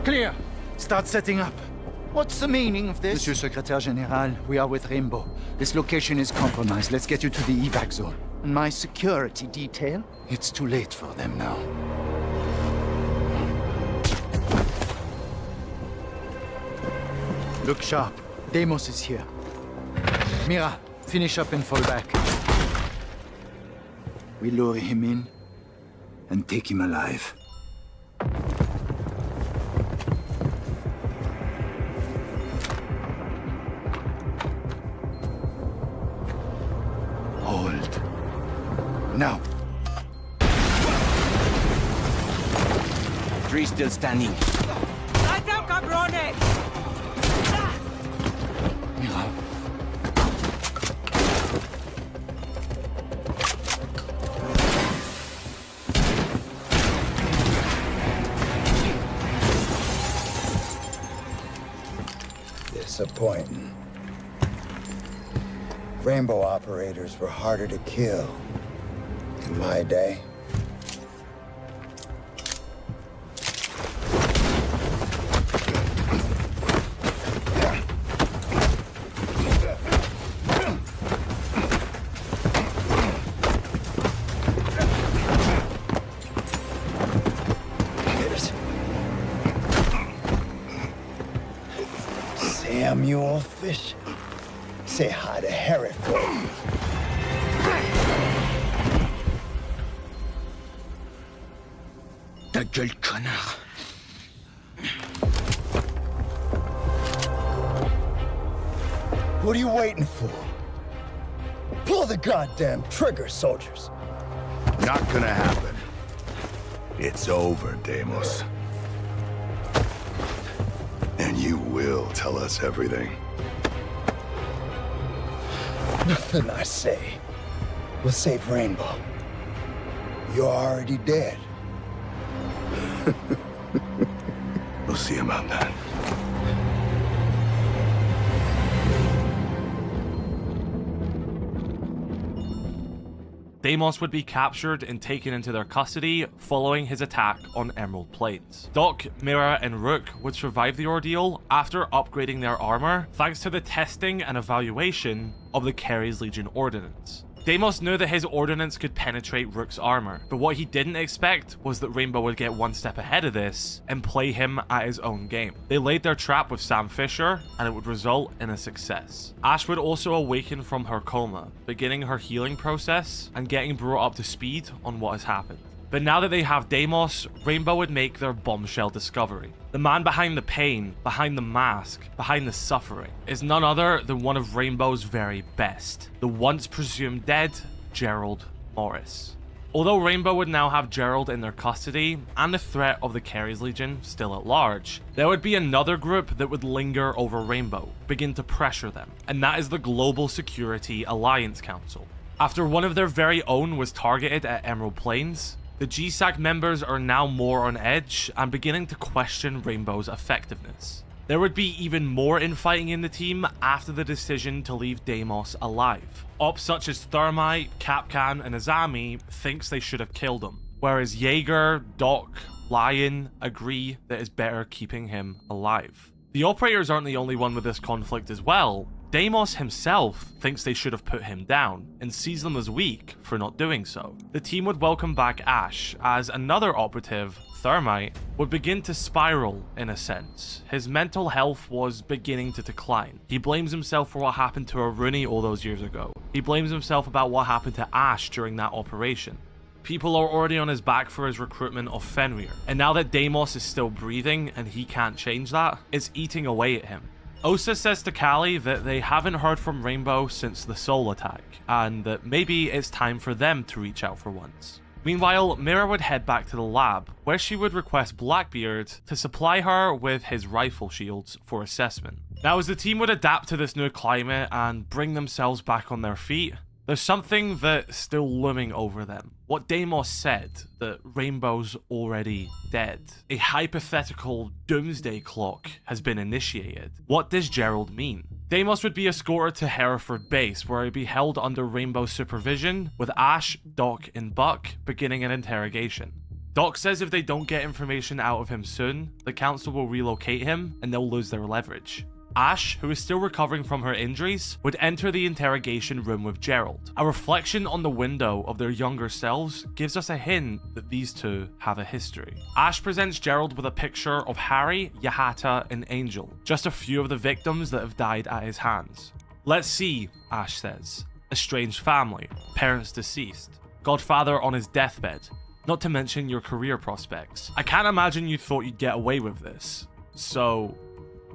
Clear! Start setting up. What's the meaning of this? Monsieur Secrétaire Général, we are with Rainbow. This location is compromised. Let's get you to the evac zone. And my security detail? It's too late for them now. Look sharp. Deimos is here. Mira, finish up and fall back. We lure him in and take him alive. Hold. Now. 3 still standing. Light up, cabrones! Mira. Disappointing. Rainbow operators were harder to kill in my day. Samuel Fish. Say hi to Hereford. Ta gueule, connard. What are you waiting for? Pull the goddamn trigger, soldiers. Not gonna happen. It's over, Deimos. And you will tell us everything. Nothing I say will save Rainbow. You're already dead. We'll see about that. Deimos would be captured and taken into their custody following his attack on Emerald Plains. Doc, Mira, and Rook would survive the ordeal after upgrading their armor thanks to the testing and evaluation of the Kerry's Legion Ordnance. Deimos knew that his ordnance could penetrate Rook's armor, but what he didn't expect was that Rainbow would get one step ahead of this and play him at his own game. They laid their trap with Sam Fisher, and it would result in a success. Ash would also awaken from her coma, beginning her healing process and getting brought up to speed on what has happened. But now that they have Deimos, Rainbow would make their bombshell discovery. The man behind the pain, behind the mask, behind the suffering, is none other than one of Rainbow's very best, the once presumed dead Gerald Morris. Although Rainbow would now have Gerald in their custody, and the threat of the Carries Legion still at large, there would be another group that would linger over Rainbow, begin to pressure them, and that is the Global Security Alliance Council. After one of their very own was targeted at Emerald Plains, the GSAC members are now more on edge and beginning to question Rainbow's effectiveness. There would be even more infighting in the team after the decision to leave Deimos alive. Ops such as Thermite, Kapkan, and Azami thinks they should have killed him, whereas Jaeger, Doc, Lion agree that it's better keeping him alive. The operators aren't the only one with this conflict as well. Deimos himself thinks they should have put him down and sees them as weak for not doing so. The team would welcome back Ash as another operative, Thermite, would begin to spiral in a sense. His mental health was beginning to decline. He blames himself for what happened to Aruni all those years ago. He blames himself about what happened to Ash during that operation. People are already on his back for his recruitment of Fenrir, and now that Deimos is still breathing and he can't change that, it's eating away at him. Osa says to Callie that they haven't heard from Rainbow since the Soul attack, and that maybe it's time for them to reach out for once. Meanwhile, Mira would head back to the lab, where she would request Blackbeard to supply her with his rifle shields for assessment. Now, as the team would adapt to this new climate and bring themselves back on their feet, there's something that's still looming over them. What Deimos said, that Rainbow's already dead. A hypothetical doomsday clock has been initiated. What does Gerald mean? Deimos would be escorted to Hereford base, where he'd be held under Rainbow's supervision, with Ash, Doc, and Buck beginning an interrogation. Doc says if they don't get information out of him soon, the council will relocate him and they'll lose their leverage. Ash, who is still recovering from her injuries, would enter the interrogation room with Gerald. A reflection on the window of their younger selves gives us a hint that these two have a history. Ash presents Gerald with a picture of Harry, Yahata, and Angel, just a few of the victims that have died at his hands. Let's see, Ash says. Estranged family, parents deceased, godfather on his deathbed, not to mention your career prospects. I can't imagine you thought you'd get away with this. So,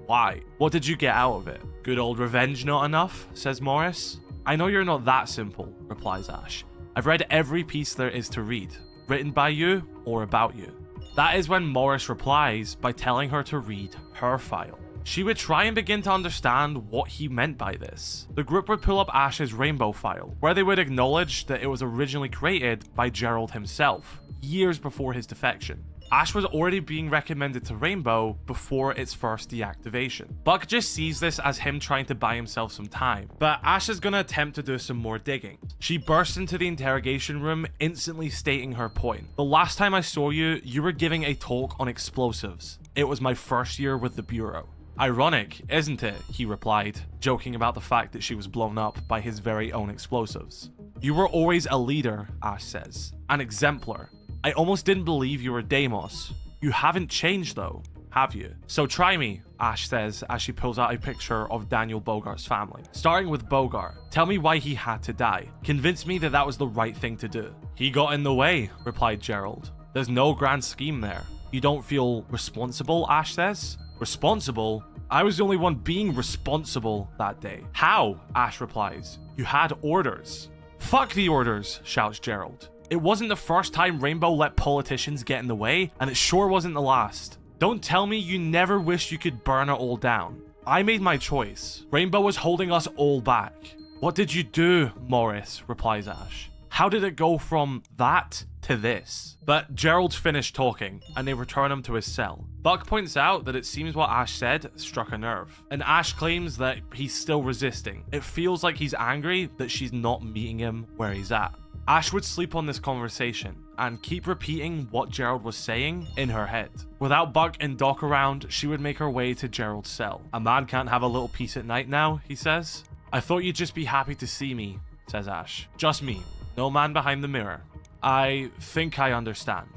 why? What did you get out of it? Good old revenge not enough, says Morris. I know you're not that simple, replies Ash. I've read every piece there is to read, written by you or about you. That is when Morris replies by telling her to read her file. She would try and begin to understand what he meant by this. The group would pull up Ash's Rainbow file, where they would acknowledge that it was originally created by Gerald himself, years before his defection. Ash was already being recommended to Rainbow before its first deactivation. Buck just sees this as him trying to buy himself some time, but Ash is gonna attempt to do some more digging. She bursts into the interrogation room, instantly stating her point. The last time I saw you, you were giving a talk on explosives. It was my first year with the Bureau. Ironic, isn't it? He replied, joking about the fact that she was blown up by his very own explosives. You were always a leader, Ash says, an exemplar. I almost didn't believe you were Deimos. You haven't changed though, have you? So try me, Ash says as she pulls out a picture of Daniel Bogart's family. Starting with Bogart, tell me why he had to die. Convince me that that was the right thing to do. He got in the way, replied Gerald. There's no grand scheme there. You don't feel responsible, Ash says. Responsible? I was the only one being responsible that day. How? Ash replies. You had orders. Fuck the orders, shouts Gerald. It wasn't the first time Rainbow let politicians get in the way, and it sure wasn't the last. Don't tell me you never wished you could burn it all down. I made my choice. Rainbow was holding us all back. What did you do, Morris? Replies Ash. How did it go from that to this? But Gerald's finished talking, and they return him to his cell. Buck points out that it seems what Ash said struck a nerve, and Ash claims that he's still resisting. It feels like he's angry that she's not meeting him where he's at. Ash would sleep on this conversation and keep repeating what Gerald was saying in her head. Without Buck and Doc around, she would make her way to Gerald's cell. A man can't have a little peace at night now, he says. I thought you'd just be happy to see me, says Ash. Just me. No man behind the mirror. I think I understand.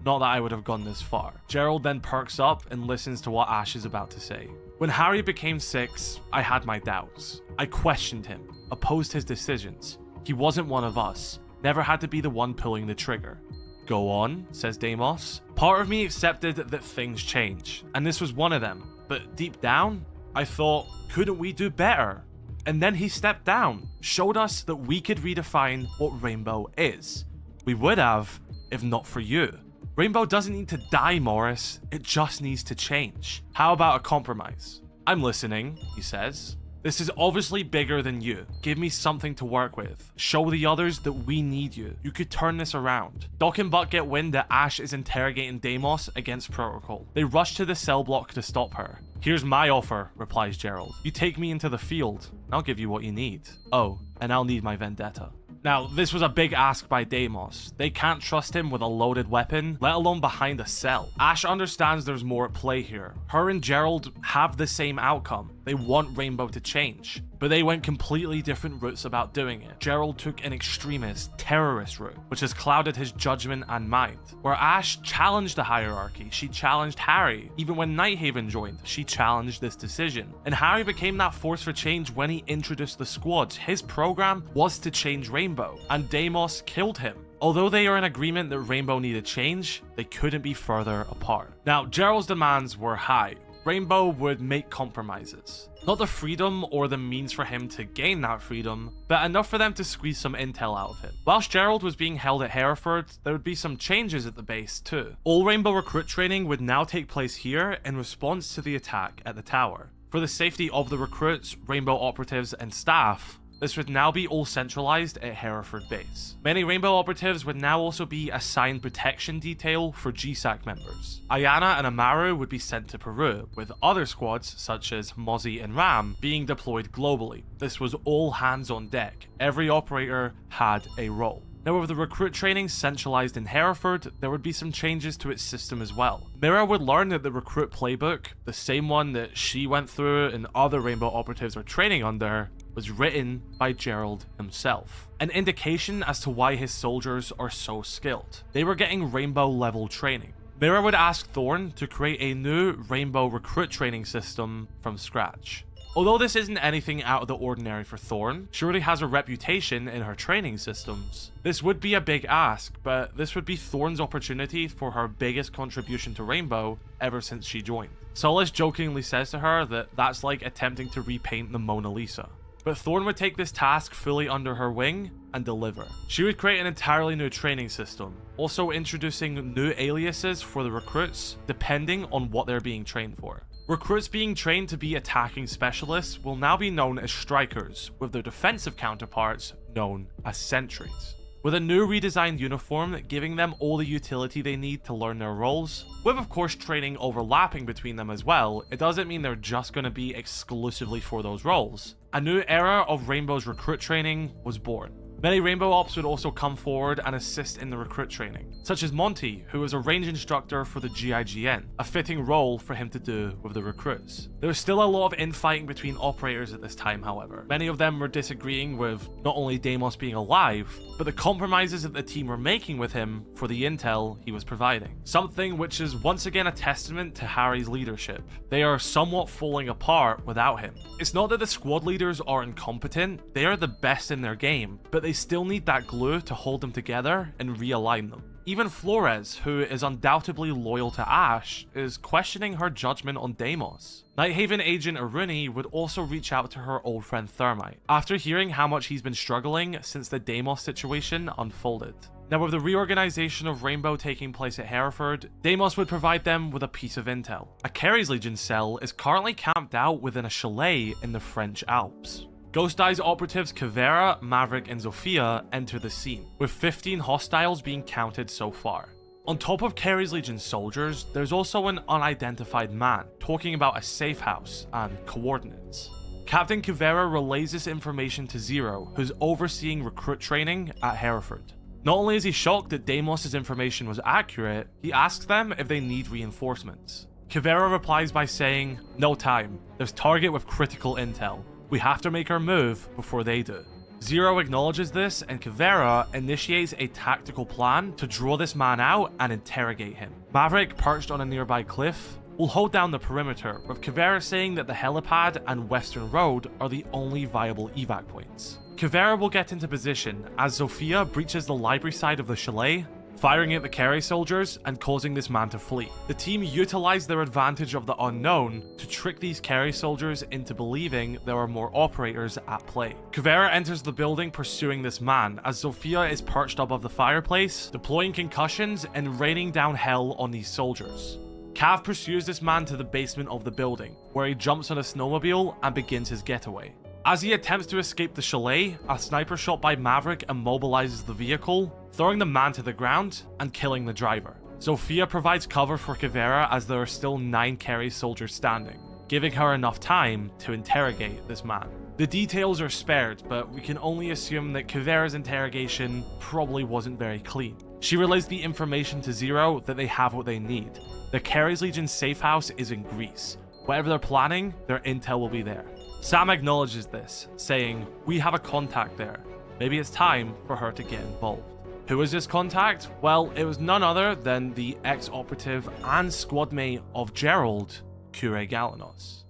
Not that I would have gone this far. Gerald then perks up and listens to what Ash is about to say. When Harry became 6, I had my doubts. I questioned him, opposed his decisions. He wasn't one of us. Never had to be the one pulling the trigger. Go on, says Deimos. Part of me accepted that things change, and this was one of them. But deep down, I thought, couldn't we do better? And then he stepped down, showed us that we could redefine what Rainbow is. We would have, if not for you. Rainbow doesn't need to die, Morris. It just needs to change. How about a compromise? I'm listening, he says. This is obviously bigger than you. Give me something to work with. Show the others that we need you. You could turn this around. Doc and Buck get wind that Ash is interrogating Deimos against protocol. They rush to the cell block to stop her. Here's my offer, replies Gerald. You take me into the field, and I'll give you what you need. Oh, and I'll need my vendetta. Now, this was a big ask by Deimos. They can't trust him with a loaded weapon, let alone behind a cell. Ash understands there's more at play here. Her and Gerald have the same outcome. They want Rainbow to change, but they went completely different routes about doing it. Gerald took an extremist, terrorist route, which has clouded his judgment and mind. Where Ash challenged the hierarchy, she challenged Harry. Even when Nighthaven joined, she challenged this decision. And Harry became that force for change when he introduced the squads. His program was to change Rainbow, and Deimos killed him. Although they are in agreement that Rainbow needed change, they couldn't be further apart. Now, Gerald's demands were high. Rainbow would make compromises. Not the freedom or the means for him to gain that freedom, but enough for them to squeeze some intel out of him. Whilst Gerald was being held at Hereford, there would be some changes at the base too. All Rainbow recruit training would now take place here in response to the attack at the tower. For the safety of the recruits, Rainbow operatives, and staff, this would now be all centralized at Hereford base. Many Rainbow operatives would now also be assigned protection detail for GSAC members. Ayana and Amaru would be sent to Peru, with other squads such as Mozzie and Ram being deployed globally. This was all hands on deck. Every operator had a role. Now, with the recruit training centralized in Hereford, there would be some changes to its system as well. Mira would learn that the recruit playbook, the same one that she went through and other Rainbow operatives are training under, was written by Gerald himself. An indication as to why his soldiers are so skilled. They were getting Rainbow level training. Mira would ask Thorn to create a new Rainbow recruit training system from scratch. Although this isn't anything out of the ordinary for Thorn, she already has a reputation in her training systems. This would be a big ask, but this would be Thorn's opportunity for her biggest contribution to Rainbow ever since she joined. Solace jokingly says to her that that's like attempting to repaint the Mona Lisa. But Thorn would take this task fully under her wing and deliver. She would create an entirely new training system, also introducing new aliases for the recruits depending on what they're being trained for. Recruits being trained to be attacking specialists will now be known as strikers, with their defensive counterparts known as sentries. With a new redesigned uniform giving them all the utility they need to learn their roles, with of course training overlapping between them as well, it doesn't mean they're just going to be exclusively for those roles. A new era of Rainbow's recruit training was born. Many Rainbow Ops would also come forward and assist in the recruit training, such as Monty, who was a range instructor for the GIGN, a fitting role for him to do with the recruits. There was still a lot of infighting between operators at this time, however. Many of them were disagreeing with not only Deimos being alive, but the compromises that the team were making with him for the intel he was providing. Something which is once again a testament to Harry's leadership. They are somewhat falling apart without him. It's not that the squad leaders are incompetent, they are the best in their game, but they still need that glue to hold them together and realign them. Even Flores, who is undoubtedly loyal to Ash, is questioning her judgment on Deimos. Nighthaven agent Aruni would also reach out to her old friend Thermite, after hearing how much he's been struggling since the Deimos situation unfolded. Now, with the reorganization of Rainbow taking place at Hereford, Deimos would provide them with a piece of intel. A Carey's Legion cell is currently camped out within a chalet in the French Alps. Ghost Eyes operatives Kavera, Maverick, and Zofia enter the scene, with 15 hostiles being counted so far. On top of Carey's Legion soldiers, there's also an unidentified man talking about a safe house and coordinates. Captain Kavera relays this information to Zero, who's overseeing recruit training at Hereford. Not only is he shocked that Deimos' information was accurate, he asks them if they need reinforcements. Kavera replies by saying, "No time. There's target with critical intel. We have to make our move before they do." Zero acknowledges this, and Kavera initiates a tactical plan to draw this man out and interrogate him. Maverick, perched on a nearby cliff, will hold down the perimeter, with Kavera saying that the helipad and Western Road are the only viable evac points. Kavera will get into position as Zofia breaches the library side of the chalet, firing at the Kerry soldiers and causing this man to flee. The team utilized their advantage of the unknown to trick these Kerry soldiers into believing there are more operators at play. Kuvera enters the building pursuing this man as Zofia is perched above the fireplace, deploying concussions and raining down hell on these soldiers. Cav pursues this man to the basement of the building, where he jumps on a snowmobile and begins his getaway. As he attempts to escape the chalet, a sniper shot by Maverick immobilizes the vehicle, throwing the man to the ground and killing the driver. Zofia provides cover for Kuvera as there are still 9 Kerry soldiers standing, giving her enough time to interrogate this man. The details are spared, but we can only assume that Kuvera's interrogation probably wasn't very clean. She relays the information to Zero that they have what they need. The Kerry's Legion safe house is in Greece. Whatever they're planning, their intel will be there. Sam acknowledges this, saying, "We have a contact there. Maybe it's time for her to get involved." Who is this contact? Well, it was none other than the ex-operative and squad mate of Gerald, Kure Galanos.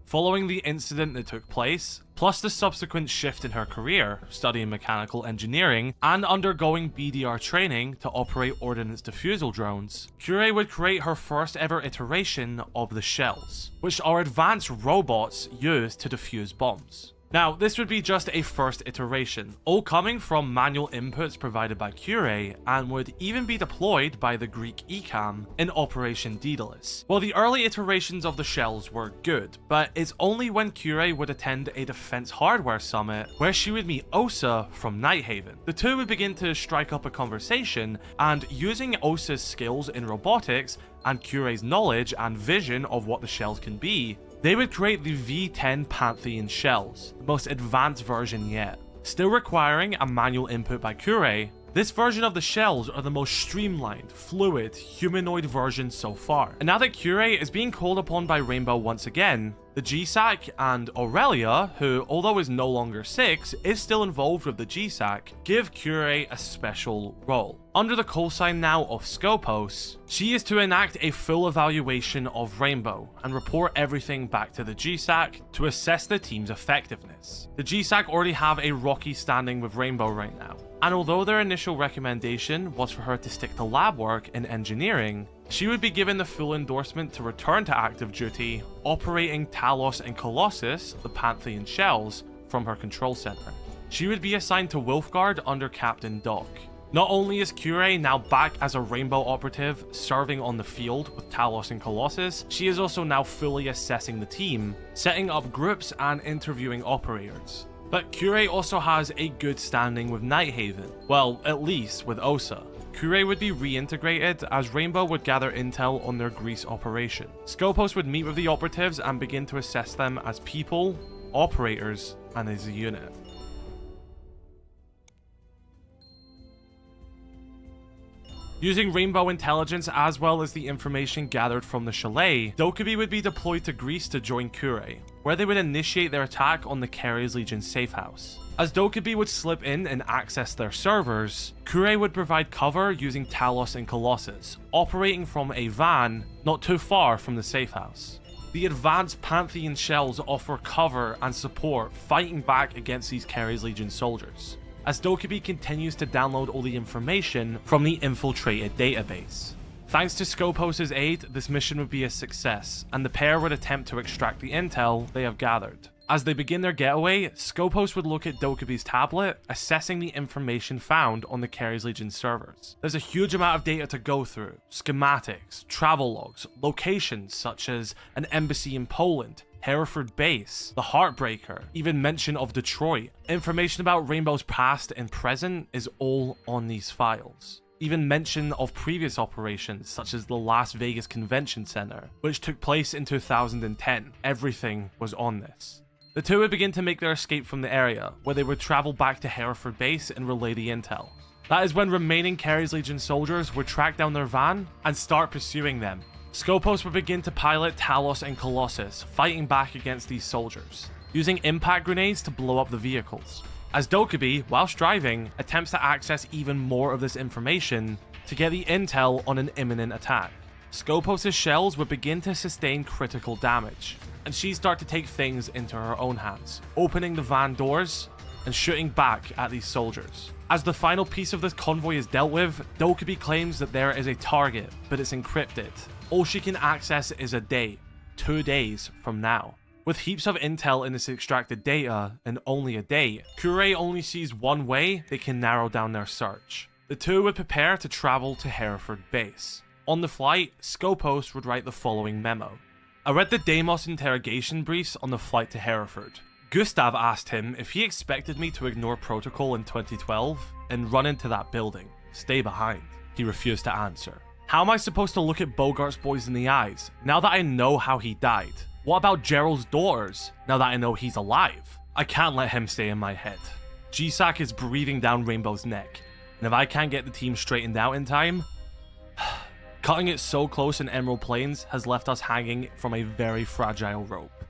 Following the incident that took place, plus the subsequent shift in her career, studying mechanical engineering and undergoing BDR training to operate ordnance defusal drones, Kure would create her first ever iteration of the shells, which are advanced robots used to defuse bombs. Now, this would be just a first iteration, all coming from manual inputs provided by Kure, and would even be deployed by the Greek ECAM in Operation Daedalus. Well, the early iterations of the shells were good, but it's only when Kure would attend a defense hardware summit where she would meet Osa from Nighthaven. The two would begin to strike up a conversation, and using Osa's skills in robotics and Kure's knowledge and vision of what the shells can be, they would create the V10 Pantheon shells, the most advanced version yet. Still requiring a manual input by Kure, this version of the shells are the most streamlined, fluid, humanoid version so far. And now that Kure is being called upon by Rainbow once again, the GSAC and Aurelia, who although is no longer 6, is still involved with the GSAC, give Kure a special role. Under the call sign now of Scopos, she is to enact a full evaluation of Rainbow and report everything back to the GSAC to assess the team's effectiveness. The GSAC already have a rocky standing with Rainbow right now, and although their initial recommendation was for her to stick to lab work and engineering, she would be given the full endorsement to return to active duty, operating Talos and Colossus, the Pantheon shells, from her control center. She would be assigned to Wolfguard under Captain Doc. Not only is Kure now back as a Rainbow operative serving on the field with Talos and Colossus, she is also now fully assessing the team, setting up groups and interviewing operators. But Kure also has a good standing with Nighthaven, well, at least with Osa. Kure would be reintegrated as Rainbow would gather intel on their Greece operation. Scopos would meet with the operatives and begin to assess them as people, operators, and as a unit. Using Rainbow intelligence as well as the information gathered from the chalet, Dokubi would be deployed to Greece to join Kure, where they would initiate their attack on the Kerry's Legion safe house. As Dokubi would slip in and access their servers, Kure would provide cover using Talos and Colossus, operating from a van not too far from the safe house. The advanced Pantheon shells offer cover and support fighting back against these Kerry's Legion soldiers, as Dokubi continues to download all the information from the infiltrated database. Thanks to Scopos' aid, this mission would be a success, and the pair would attempt to extract the intel they have gathered. As they begin their getaway, Scopos would look at Dokubi's tablet, assessing the information found on the Kerry's Legion servers. There's a huge amount of data to go through: schematics, travel logs, locations such as an embassy in Poland, Hereford Base, the Heartbreaker, even mention of Detroit. Information about Rainbow's past and present is all on these files. Even mention of previous operations such as the Las Vegas Convention Center, which took place in 2010. Everything was on this. The two would begin to make their escape from the area, where they would travel back to Hereford Base and relay the intel. That is when remaining Kerry's Legion soldiers would track down their van and start pursuing them. Scopos would begin to pilot Talos and Colossus, fighting back against these soldiers, using impact grenades to blow up the vehicles. As Dokubi, whilst driving, attempts to access even more of this information to get the intel on an imminent attack. Scopos' shells would begin to sustain critical damage, and she'd start to take things into her own hands, opening the van doors and shooting back at these soldiers. As the final piece of this convoy is dealt with, Dokubi claims that there is a target, but it's encrypted. All she can access is a day, 2 days from now. With heaps of intel in this extracted data, and only a day, Kure only sees one way they can narrow down their search. The two would prepare to travel to Hereford base. On the flight, Scopos would write the following memo. I read the Deimos interrogation briefs on the flight to Hereford. Gustav asked him if he expected me to ignore protocol in 2012 and run into that building. Stay behind. He refused to answer. How am I supposed to look at Bogart's boys in the eyes now that I know how he died? What about Gerald's daughters now that I know he's alive? I can't let him stay in my head. GSAC is breathing down Rainbow's neck, and if I can't get the team straightened out in time, cutting it so close in Emerald Plains has left us hanging from a very fragile rope.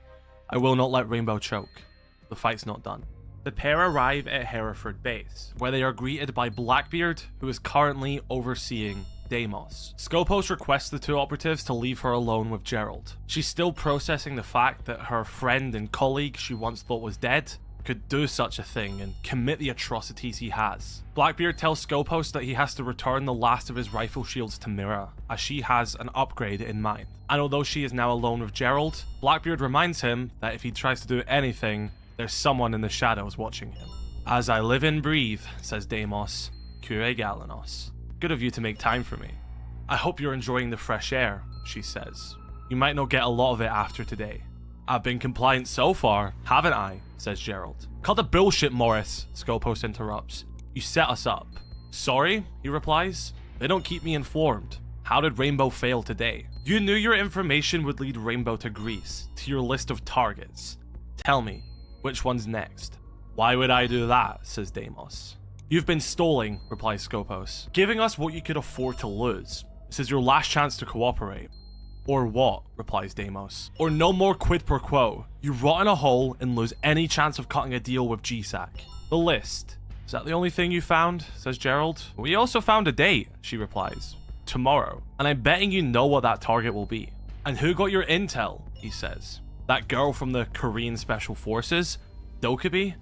I will not let Rainbow choke. The fight's not done. The pair arrive at Hereford base, where they are greeted by Blackbeard, who is currently overseeing Deimos. Scopos requests the two operatives to leave her alone with Gerald. She's still processing the fact that her friend and colleague she once thought was dead could do such a thing and commit the atrocities he has. Blackbeard tells Scopos that he has to return the last of his rifle shields to Mira, as she has an upgrade in mind. And although she is now alone with Gerald, Blackbeard reminds him that if he tries to do anything, there's someone in the shadows watching him. As I live and breathe, says Deimos, Kure Galanos. Good of you to make time for me. I hope you're enjoying the fresh air, she says. You might not get a lot of it after today. I've been compliant so far, haven't I? Says Gerald. Cut the bullshit, Morris, Scopos interrupts. You set us up. Sorry, he replies. They don't keep me informed. How did Rainbow fail today? You knew your information would lead Rainbow to Greece, to your list of targets. Tell me, which one's next? Why would I do that? Says Deimos. You've been stalling, replies Scopos, giving us what you could afford to lose. This is your last chance to cooperate. Or what? Replies Deimos. Or no more quid pro quo. You rot in a hole and lose any chance of cutting a deal with GSAC. The list. Is that the only thing you found? Says Gerald. We also found a date, she replies. Tomorrow. And I'm betting you know what that target will be. And who got your intel? He says. That girl from the Korean Special Forces? Dokubi?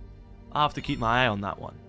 I'll have to keep my eye on that one.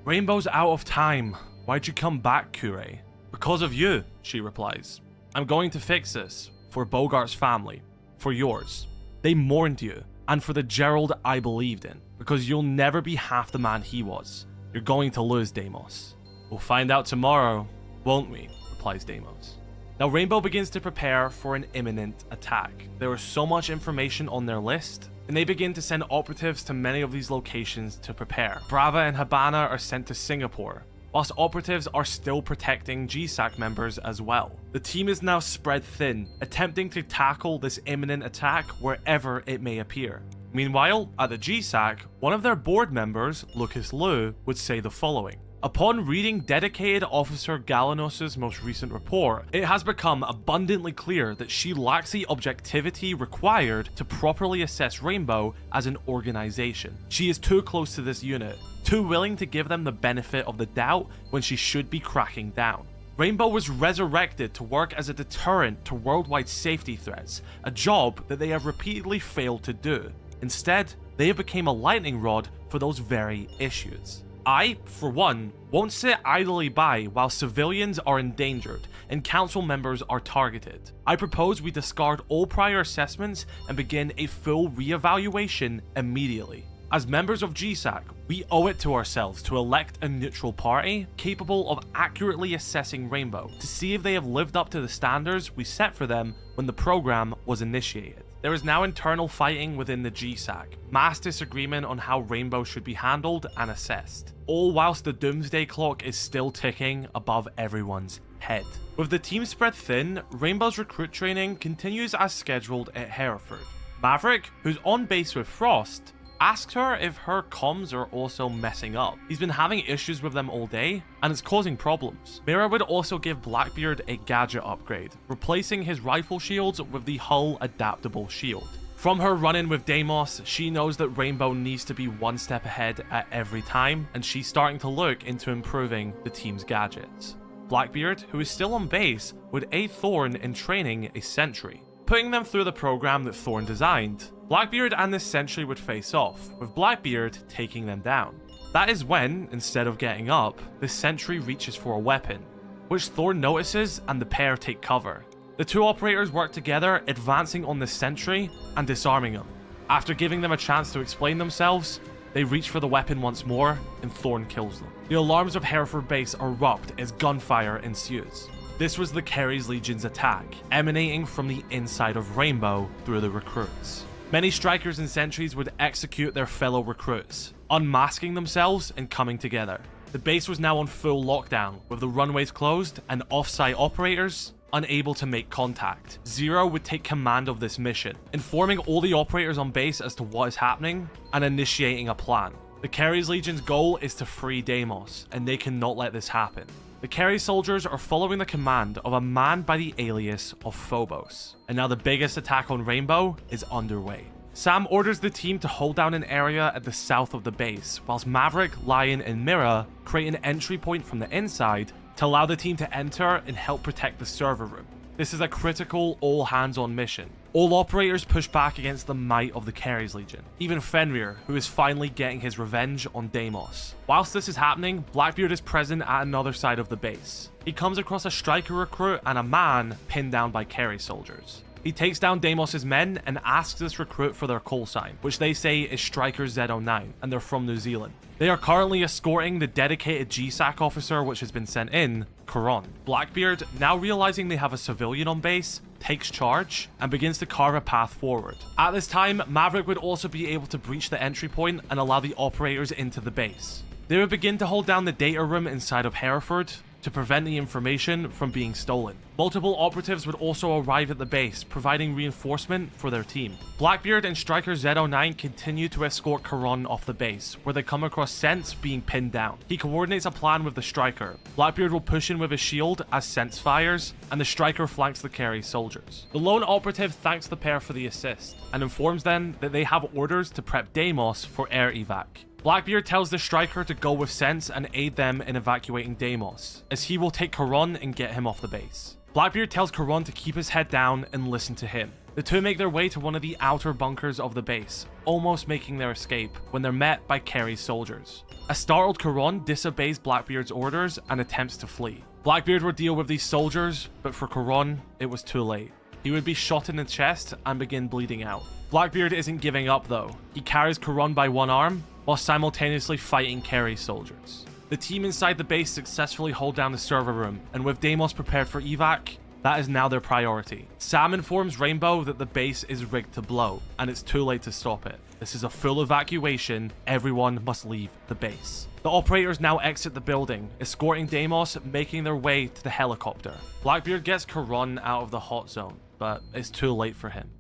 Rainbow's out of time. Why'd you come back, Kure? Because of you, she replies. I'm going to fix this. For Bogart's family. For yours. They mourned you. And for the Gerald I believed in. Because you'll never be half the man he was. You're going to lose, Deimos. We'll find out tomorrow, won't we? Replies Deimos. Now Rainbow begins to prepare for an imminent attack. There is so much information on their list, and they begin to send operatives to many of these locations to prepare. Brava and Habana are sent to Singapore, whilst operatives are still protecting GSAC members as well. The team is now spread thin, attempting to tackle this imminent attack wherever it may appear. Meanwhile, at the GSAC, one of their board members, Lucas Liu, would say the following. Upon reading Dedicated Officer Galanos' most recent report, it has become abundantly clear that she lacks the objectivity required to properly assess Rainbow as an organization. She is too close to this unit, too willing to give them the benefit of the doubt when she should be cracking down. Rainbow was resurrected to work as a deterrent to worldwide safety threats, a job that they have repeatedly failed to do. Instead, they have become a lightning rod for those very issues. I, for one, won't sit idly by while civilians are endangered and council members are targeted. I propose we discard all prior assessments and begin a full re-evaluation immediately. As members of GSAC, we owe it to ourselves to elect a neutral party capable of accurately assessing Rainbow to see if they have lived up to the standards we set for them when the program was initiated. There is now internal fighting within the GSAC, mass disagreement on how Rainbow should be handled and assessed, all whilst the doomsday clock is still ticking above everyone's head. With the team spread thin, Rainbow's recruit training continues as scheduled at Hereford. Maverick, who's on base with Frost, asked her if her comms are also messing up. He's been having issues with them all day, and it's causing problems. Mira would also give Blackbeard a gadget upgrade, replacing his rifle shields with the hull adaptable shield. From her run-in with Deimos, she knows that Rainbow needs to be one step ahead at every time, and she's starting to look into improving the team's gadgets. Blackbeard, who is still on base, would aid Thorn in training a sentry, putting them through the program that Thorn designed. Blackbeard and this sentry would face off, with Blackbeard taking them down. That is when, instead of getting up, the sentry reaches for a weapon, which Thorn notices and the pair take cover. The two operators work together, advancing on the sentry and disarming him. After giving them a chance to explain themselves, they reach for the weapon once more, and Thorn kills them. The alarms of Hereford Base erupt as gunfire ensues. This was the Kerry's Legion's attack, emanating from the inside of Rainbow through the recruits. Many strikers and sentries would execute their fellow recruits, unmasking themselves and coming together. The base was now on full lockdown, with the runways closed and off-site operators unable to make contact. Zero would take command of this mission, informing all the operators on base as to what is happening and initiating a plan. The Kerry's Legion's goal is to free Deimos, and they cannot let this happen. The Kerry soldiers are following the command of a man by the alias of Phobos, and now the biggest attack on Rainbow is underway. Sam orders the team to hold down an area at the south of the base, whilst Maverick, Lion, and Mira create an entry point from the inside to allow the team to enter and help protect the server room. This is a critical all-hands-on mission. All operators push back against the might of the Kerry's Legion. Even Fenrir, who is finally getting his revenge on Deimos. Whilst this is happening, Blackbeard is present at another side of the base. He comes across a striker recruit and a man pinned down by Kerry soldiers. He takes down Deimos' men and asks this recruit for their call sign, which they say is Striker Z09, and they're from New Zealand. They are currently escorting the dedicated GSAC officer which has been sent in, Karan. Blackbeard, now realizing they have a civilian on base, takes charge and begins to carve a path forward. At this time, Maverick would also be able to breach the entry point and allow the operators into the base. They would begin to hold down the data room inside of Hereford to prevent the information from being stolen. Multiple operatives would also arrive at the base, providing reinforcement for their team. Blackbeard and Striker Z09 continue to escort Karan off the base, where they come across Sense being pinned down. He coordinates a plan with the Striker. Blackbeard will push in with his shield as Sense fires, and the Striker flanks the Kerry soldiers. The lone operative thanks the pair for the assist, and informs them that they have orders to prep Deimos for air evac. Blackbeard tells the Striker to go with Sense and aid them in evacuating Deimos, as he will take Karan and get him off the base. Blackbeard tells Karan to keep his head down and listen to him. The two make their way to one of the outer bunkers of the base, almost making their escape, when they're met by Kerry's soldiers. A startled Karan disobeys Blackbeard's orders and attempts to flee. Blackbeard would deal with these soldiers, but for Karan, it was too late. He would be shot in the chest and begin bleeding out. Blackbeard isn't giving up though. He carries Karan by one arm, while simultaneously fighting Kerry soldiers. The team inside the base successfully hold down the server room, and with Deimos prepared for evac, that is now their priority. Sam informs Rainbow that the base is rigged to blow, and it's too late to stop it. This is a full evacuation, everyone must leave the base. The operators now exit the building, escorting Deimos, making their way to the helicopter. Blackbeard gets Karan out of the hot zone, but it's too late for him.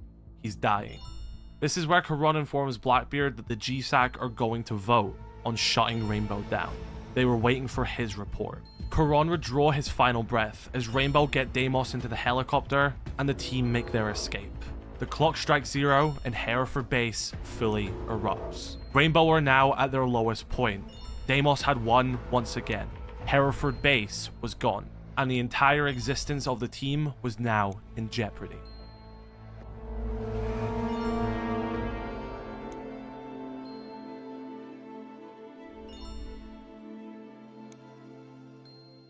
He's dying. This is where Karan informs Blackbeard that the GSAC are going to vote on shutting Rainbow down. They were waiting for his report. Karan would draw his final breath as Rainbow get Deimos into the helicopter and the team make their escape. The clock strikes 0 and Hereford Base fully erupts. Rainbow are now at their lowest point. Deimos had won once again. Hereford Base was gone, and the entire existence of the team was now in jeopardy.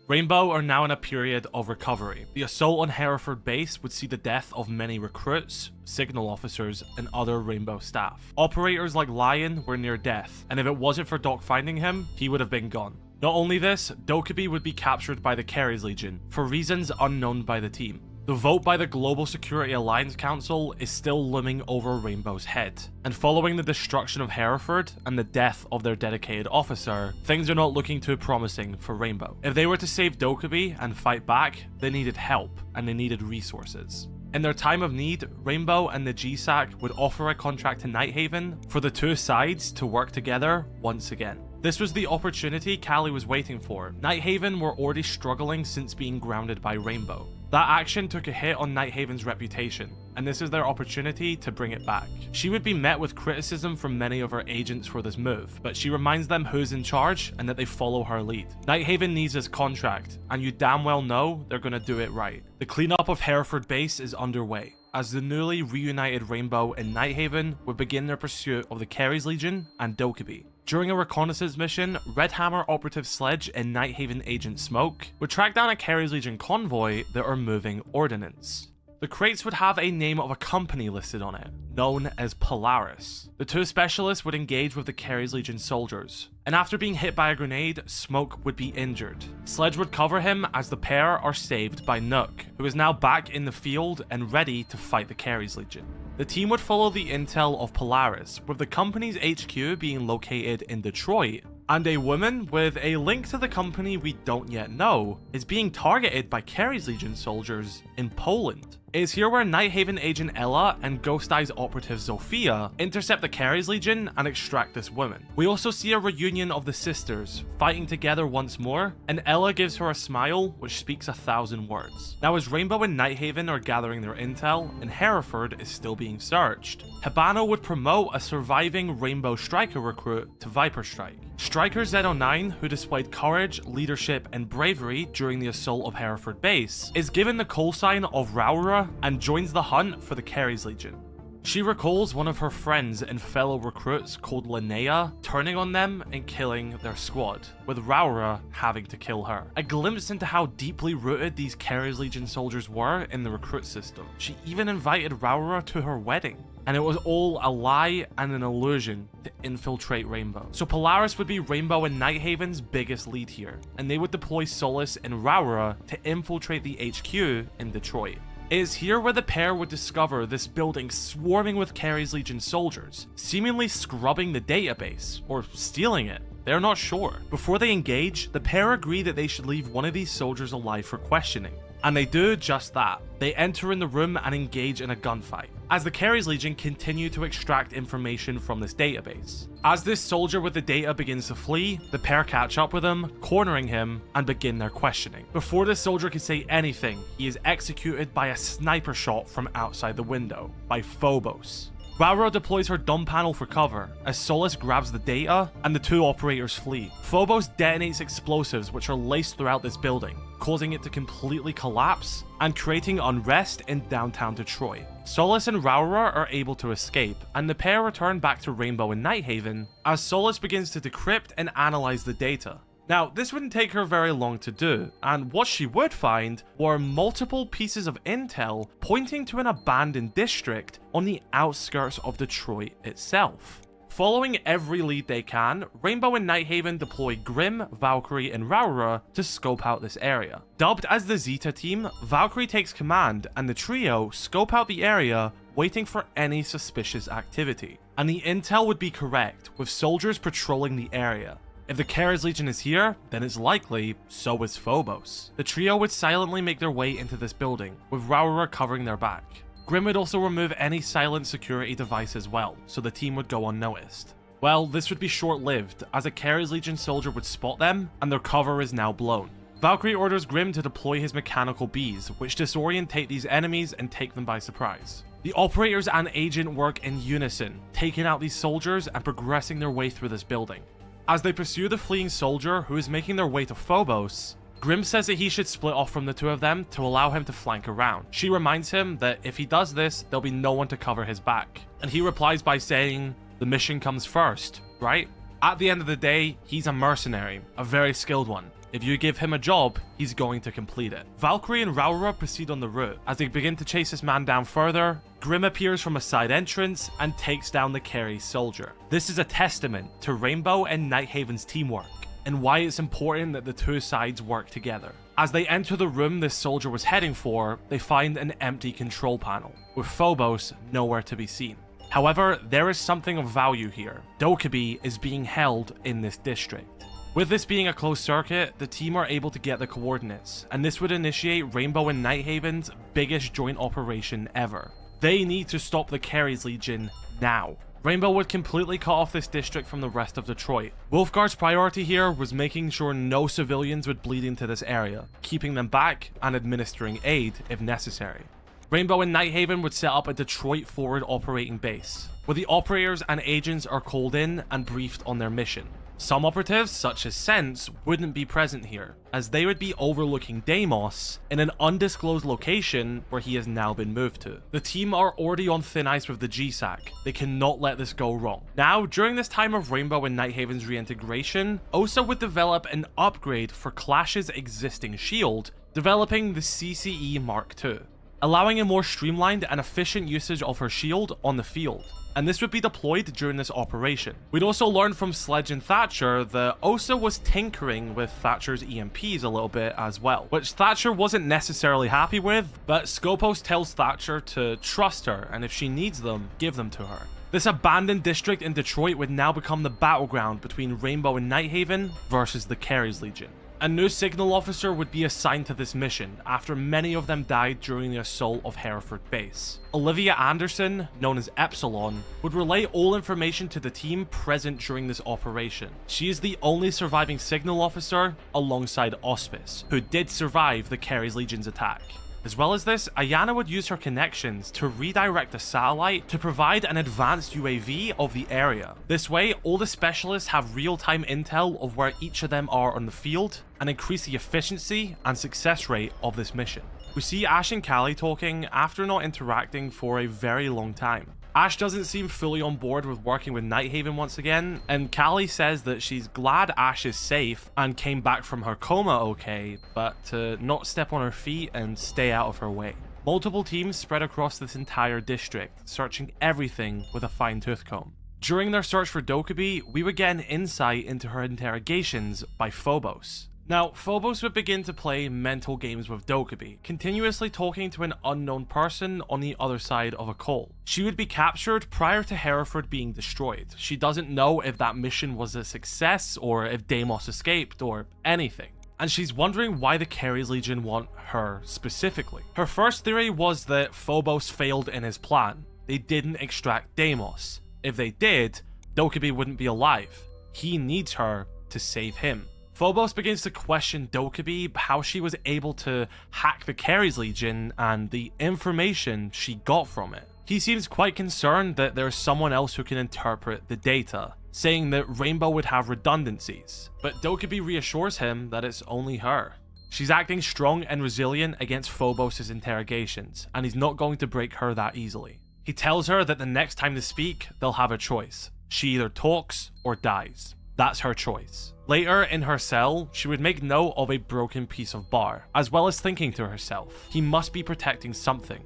Rainbow are now in a period of recovery. The assault on Hereford Base would see the death of many recruits, signal officers, and other Rainbow staff. Operators like Lion were near death, and if it wasn't for Doc finding him, he would have been gone. Not only this, Dokubi would be captured by the Kerry's Legion, for reasons unknown by the team. The vote by the Global Security Alliance Council is still looming over Rainbow's head, and following the destruction of Hereford and the death of their dedicated officer, things are not looking too promising for Rainbow. If they were to save Dokubi and fight back, they needed help and they needed resources. In their time of need, Rainbow and the GSAC would offer a contract to Nighthaven for the two sides to work together once again. This was the opportunity Callie was waiting for. Nighthaven were already struggling since being grounded by Rainbow. That action took a hit on Nighthaven's reputation, and this is their opportunity to bring it back. She would be met with criticism from many of her agents for this move, but she reminds them who's in charge and that they follow her lead. Nighthaven needs this contract, and you damn well know they're gonna do it right. The cleanup of Hereford Base is underway, as the newly reunited Rainbow and Nighthaven would begin their pursuit of the Kerry's Legion and Dokubi. During a reconnaissance mission, Red Hammer operative Sledge and Nighthaven agent Smoke would track down a Carey's Legion convoy that are moving ordnance. The crates would have a name of a company listed on it, known as Polaris. The two specialists would engage with the Carey's Legion soldiers, and after being hit by a grenade, Smoke would be injured. Sledge would cover him as the pair are saved by Nook, who is now back in the field and ready to fight the Carey's Legion. The team would follow the intel of Polaris, with the company's HQ being located in Detroit, and a woman with a link to the company we don't yet know is being targeted by Carey's Legion soldiers in Poland. It is here where Nighthaven agent Ella and Ghost Eyes operative Zofia intercept the Carey's Legion and extract this woman. We also see a reunion of the sisters, fighting together once more, and Ella gives her a smile which speaks 1,000 words. Now as Rainbow and Nighthaven are gathering their intel, and Hereford is still being searched, Habano would promote a surviving Rainbow Striker recruit to Viper Strike. Striker Z09, who displayed courage, leadership, and bravery during the assault of Hereford base, is given the call sign of Raura and joins the hunt for the Carey's Legion. She recalls one of her friends and fellow recruits called Linnea turning on them and killing their squad, with Raura having to kill her. A glimpse into how deeply rooted these Carey's Legion soldiers were in the recruit system. She even invited Raura to her wedding. And it was all a lie and an illusion to infiltrate Rainbow. So Polaris would be Rainbow and Nighthaven's biggest lead here, and they would deploy Solus and Raura to infiltrate the HQ in Detroit. It is here where the pair would discover this building swarming with Carey's Legion soldiers, seemingly scrubbing the database, or stealing it. They're not sure. Before they engage, the pair agree that they should leave one of these soldiers alive for questioning. And they do just that. They enter in the room and engage in a gunfight, as the Carey's Legion continue to extract information from this database. As this soldier with the data begins to flee, the pair catch up with him, cornering him, and begin their questioning. Before the soldier can say anything, he is executed by a sniper shot from outside the window, by Phobos. Raura deploys her dumb panel for cover, as Solus grabs the data, and the two operators flee. Phobos detonates explosives which are laced throughout this building, causing it to completely collapse, and creating unrest in downtown Detroit. Solus and Raura are able to escape, and the pair return back to Rainbow and Nighthaven, as Solus begins to decrypt and analyze the data. Now, this wouldn't take her very long to do, and what she would find were multiple pieces of intel pointing to an abandoned district on the outskirts of Detroit itself. Following every lead they can, Rainbow and Nighthaven deploy Grim, Valkyrie, and Raura to scope out this area. Dubbed as the Zeta team, Valkyrie takes command, and the trio scope out the area, waiting for any suspicious activity. And the intel would be correct, with soldiers patrolling the area. If the Carey's Legion is here, then it's likely so is Phobos. The trio would silently make their way into this building, with Raura covering their back. Grim would also remove any silent security device as well, so the team would go unnoticed. Well, this would be short-lived, as a Carey's Legion soldier would spot them, and their cover is now blown. Valkyrie orders Grim to deploy his mechanical bees, which disorientate these enemies and take them by surprise. The operators and agent work in unison, taking out these soldiers and progressing their way through this building. As they pursue the fleeing soldier who is making their way to Phobos, Grim says that he should split off from the two of them to allow him to flank around. She reminds him that if he does this, there'll be no one to cover his back. And he replies by saying, the mission comes first, right? At the end of the day, he's a mercenary, a very skilled one. If you give him a job, he's going to complete it. Valkyrie and Raura proceed on the route. As they begin to chase this man down further, Grim appears from a side entrance and takes down the Carey soldier. This is a testament to Rainbow and Nighthaven's teamwork, and why it's important that the two sides work together. As they enter the room this soldier was heading for, they find an empty control panel, with Phobos nowhere to be seen. However, there is something of value here. Dokkaebi is being held in this district. With this being a closed circuit, the team are able to get the coordinates, and this would initiate Rainbow and Nighthaven's biggest joint operation ever. They need to stop the Carey's Legion now. Rainbow would completely cut off this district from the rest of Detroit. Wolfguard's priority here was making sure no civilians would bleed into this area, keeping them back and administering aid if necessary. Rainbow and Nighthaven would set up a Detroit forward operating base, where the operators and agents are called in and briefed on their mission. Some operatives, such as Sense, wouldn't be present here, as they would be overlooking Deimos in an undisclosed location where he has now been moved to. The team are already on thin ice with the GSAC. They cannot let this go wrong. Now, during this time of Rainbow and Nighthaven's reintegration, OSA would develop an upgrade for Clash's existing shield, developing the CCE Mark II, allowing a more streamlined and efficient usage of her shield on the field. And this would be deployed during this operation. We'd also learn from Sledge and Thatcher that OSA was tinkering with Thatcher's EMPs a little bit as well, which Thatcher wasn't necessarily happy with, but Scopos tells Thatcher to trust her, and if she needs them, give them to her. This abandoned district in Detroit would now become the battleground between Rainbow and Nighthaven versus the Carey's Legion. A new signal officer would be assigned to this mission after many of them died during the assault of Hereford Base. Olivia Anderson, known as Epsilon, would relay all information to the team present during this operation. She is the only surviving signal officer alongside Auspice, who did survive the Carey's Legion's attack. As well as this, Ayana would use her connections to redirect a satellite to provide an advanced UAV of the area. This way, all the specialists have real-time intel of where each of them are on the field and increase the efficiency and success rate of this mission. We see Ash and Callie talking after not interacting for a very long time. Ash doesn't seem fully on board with working with Nighthaven once again, and Callie says that she's glad Ash is safe and came back from her coma okay, but to not step on her feet and stay out of her way. Multiple teams spread across this entire district, searching everything with a fine-tooth comb. During their search for Dokkaebi, we would get an insight into her interrogations by Phobos. Now, Phobos would begin to play mental games with Dokkaebi, continuously talking to an unknown person on the other side of a call. She would be captured prior to Hereford being destroyed. She doesn't know if that mission was a success, or if Deimos escaped, or anything. And she's wondering why the Carey's Legion want her specifically. Her first theory was that Phobos failed in his plan. They didn't extract Deimos. If they did, Dokkaebi wouldn't be alive. He needs her to save him. Phobos begins to question Dokkaebi, how she was able to hack the Carey's Legion and the information she got from it. He seems quite concerned that there's someone else who can interpret the data, saying that Rainbow would have redundancies, but Dokkaebi reassures him that it's only her. She's acting strong and resilient against Phobos' interrogations, and he's not going to break her that easily. He tells her that the next time they speak, they'll have a choice. She either talks or dies. That's her choice. Later, in her cell, she would make note of a broken piece of bar, as well as thinking to herself, he must be protecting something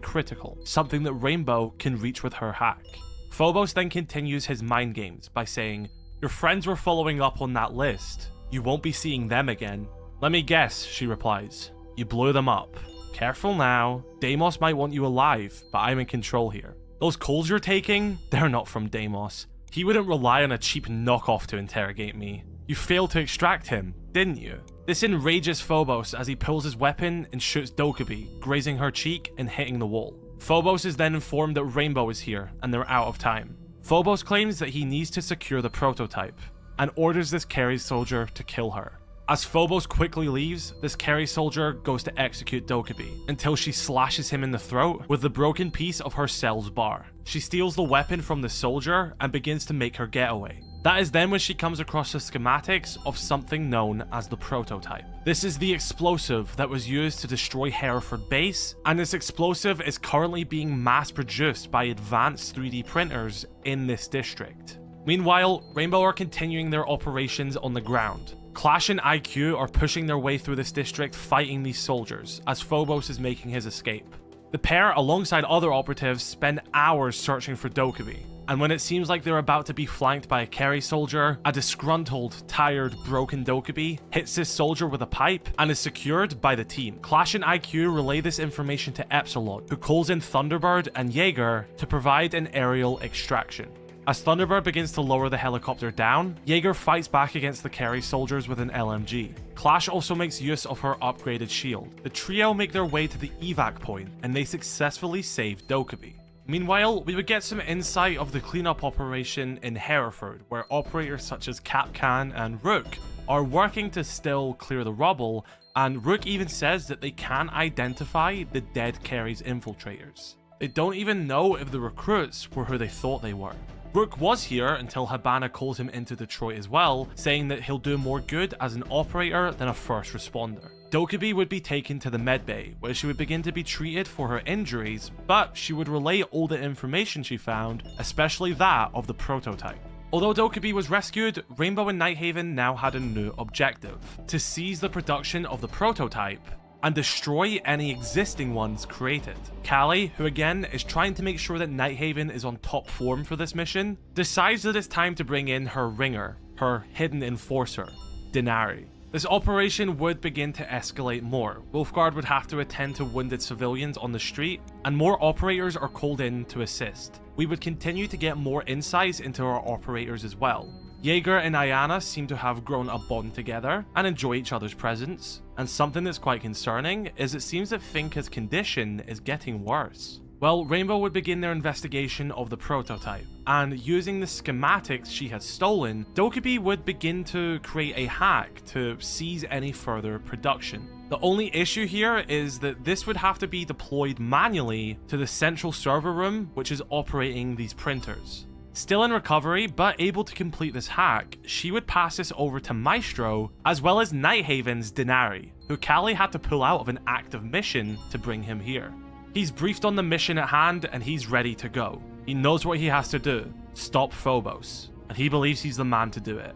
critical, something that Rainbow can reach with her hack. Phobos then continues his mind games by saying, "Your friends were following up on that list. You won't be seeing them again." "Let me guess," she replies. "You blew them up. Careful now. Deimos might want you alive, but I'm in control here. Those calls you're taking, they're not from Deimos. He wouldn't rely on a cheap knockoff to interrogate me. You failed to extract him, didn't you?" This enrages Phobos as he pulls his weapon and shoots Dokkaebi, grazing her cheek and hitting the wall. Phobos is then informed that Rainbow is here and they're out of time. Phobos claims that he needs to secure the prototype and orders this Carey soldier to kill her. As Phobos quickly leaves, this Carey soldier goes to execute Dokkaebi until she slashes him in the throat with the broken piece of her cell's bar. She steals the weapon from the soldier and begins to make her getaway. That is then when she comes across the schematics of something known as the prototype. This is the explosive that was used to destroy Hereford Base, and this explosive is currently being mass produced by advanced 3D printers in this district. Meanwhile, Rainbow are continuing their operations on the ground. Clash and IQ are pushing their way through this district fighting these soldiers as Phobos is making his escape. The pair, alongside other operatives, spend hours searching for Dokkaebi, and when it seems like they're about to be flanked by a Carey soldier, a disgruntled, tired, broken Dokkaebi hits this soldier with a pipe and is secured by the team. Clash and IQ relay this information to Epsilon, who calls in Thunderbird and Jaeger to provide an aerial extraction. As Thunderbird begins to lower the helicopter down, Jaeger fights back against the Carey soldiers with an LMG. Clash also makes use of her upgraded shield. The trio make their way to the evac point, and they successfully save Dokkaebi. Meanwhile, we would get some insight of the cleanup operation in Hereford, where operators such as Capcan and Rook are working to still clear the rubble, and Rook even says that they can identify the dead Carey's infiltrators. They don't even know if the recruits were who they thought they were. Brooke was here until Habana calls him into Detroit as well, saying that he'll do more good as an operator than a first responder. Dokkaebi would be taken to the medbay, where she would begin to be treated for her injuries, but she would relay all the information she found, especially that of the prototype. Although Dokkaebi was rescued, Rainbow and Nighthaven now had a new objective: to seize the production of the prototype and destroy any existing ones created. Callie, who again is trying to make sure that Nighthaven is on top form for this mission, decides that it's time to bring in her ringer, her hidden enforcer, Denari. This operation would begin to escalate more. Wolfguard would have to attend to wounded civilians on the street, and more operators are called in to assist. We would continue to get more insights into our operators as well. Jaeger and Ayana seem to have grown a bond together and enjoy each other's presence, and something that's quite concerning is it seems that Finka's condition is getting worse. Well, Rainbow would begin their investigation of the prototype, and using the schematics she had stolen, Dokkaebi would begin to create a hack to seize any further production. The only issue here is that this would have to be deployed manually to the central server room, which is operating these printers. Still in recovery, but able to complete this hack, she would pass this over to Maestro, as well as Nighthaven's Denari, who Callie had to pull out of an active mission to bring him here. He's briefed on the mission at hand, and he's ready to go. He knows what he has to do: stop Phobos, and he believes he's the man to do it.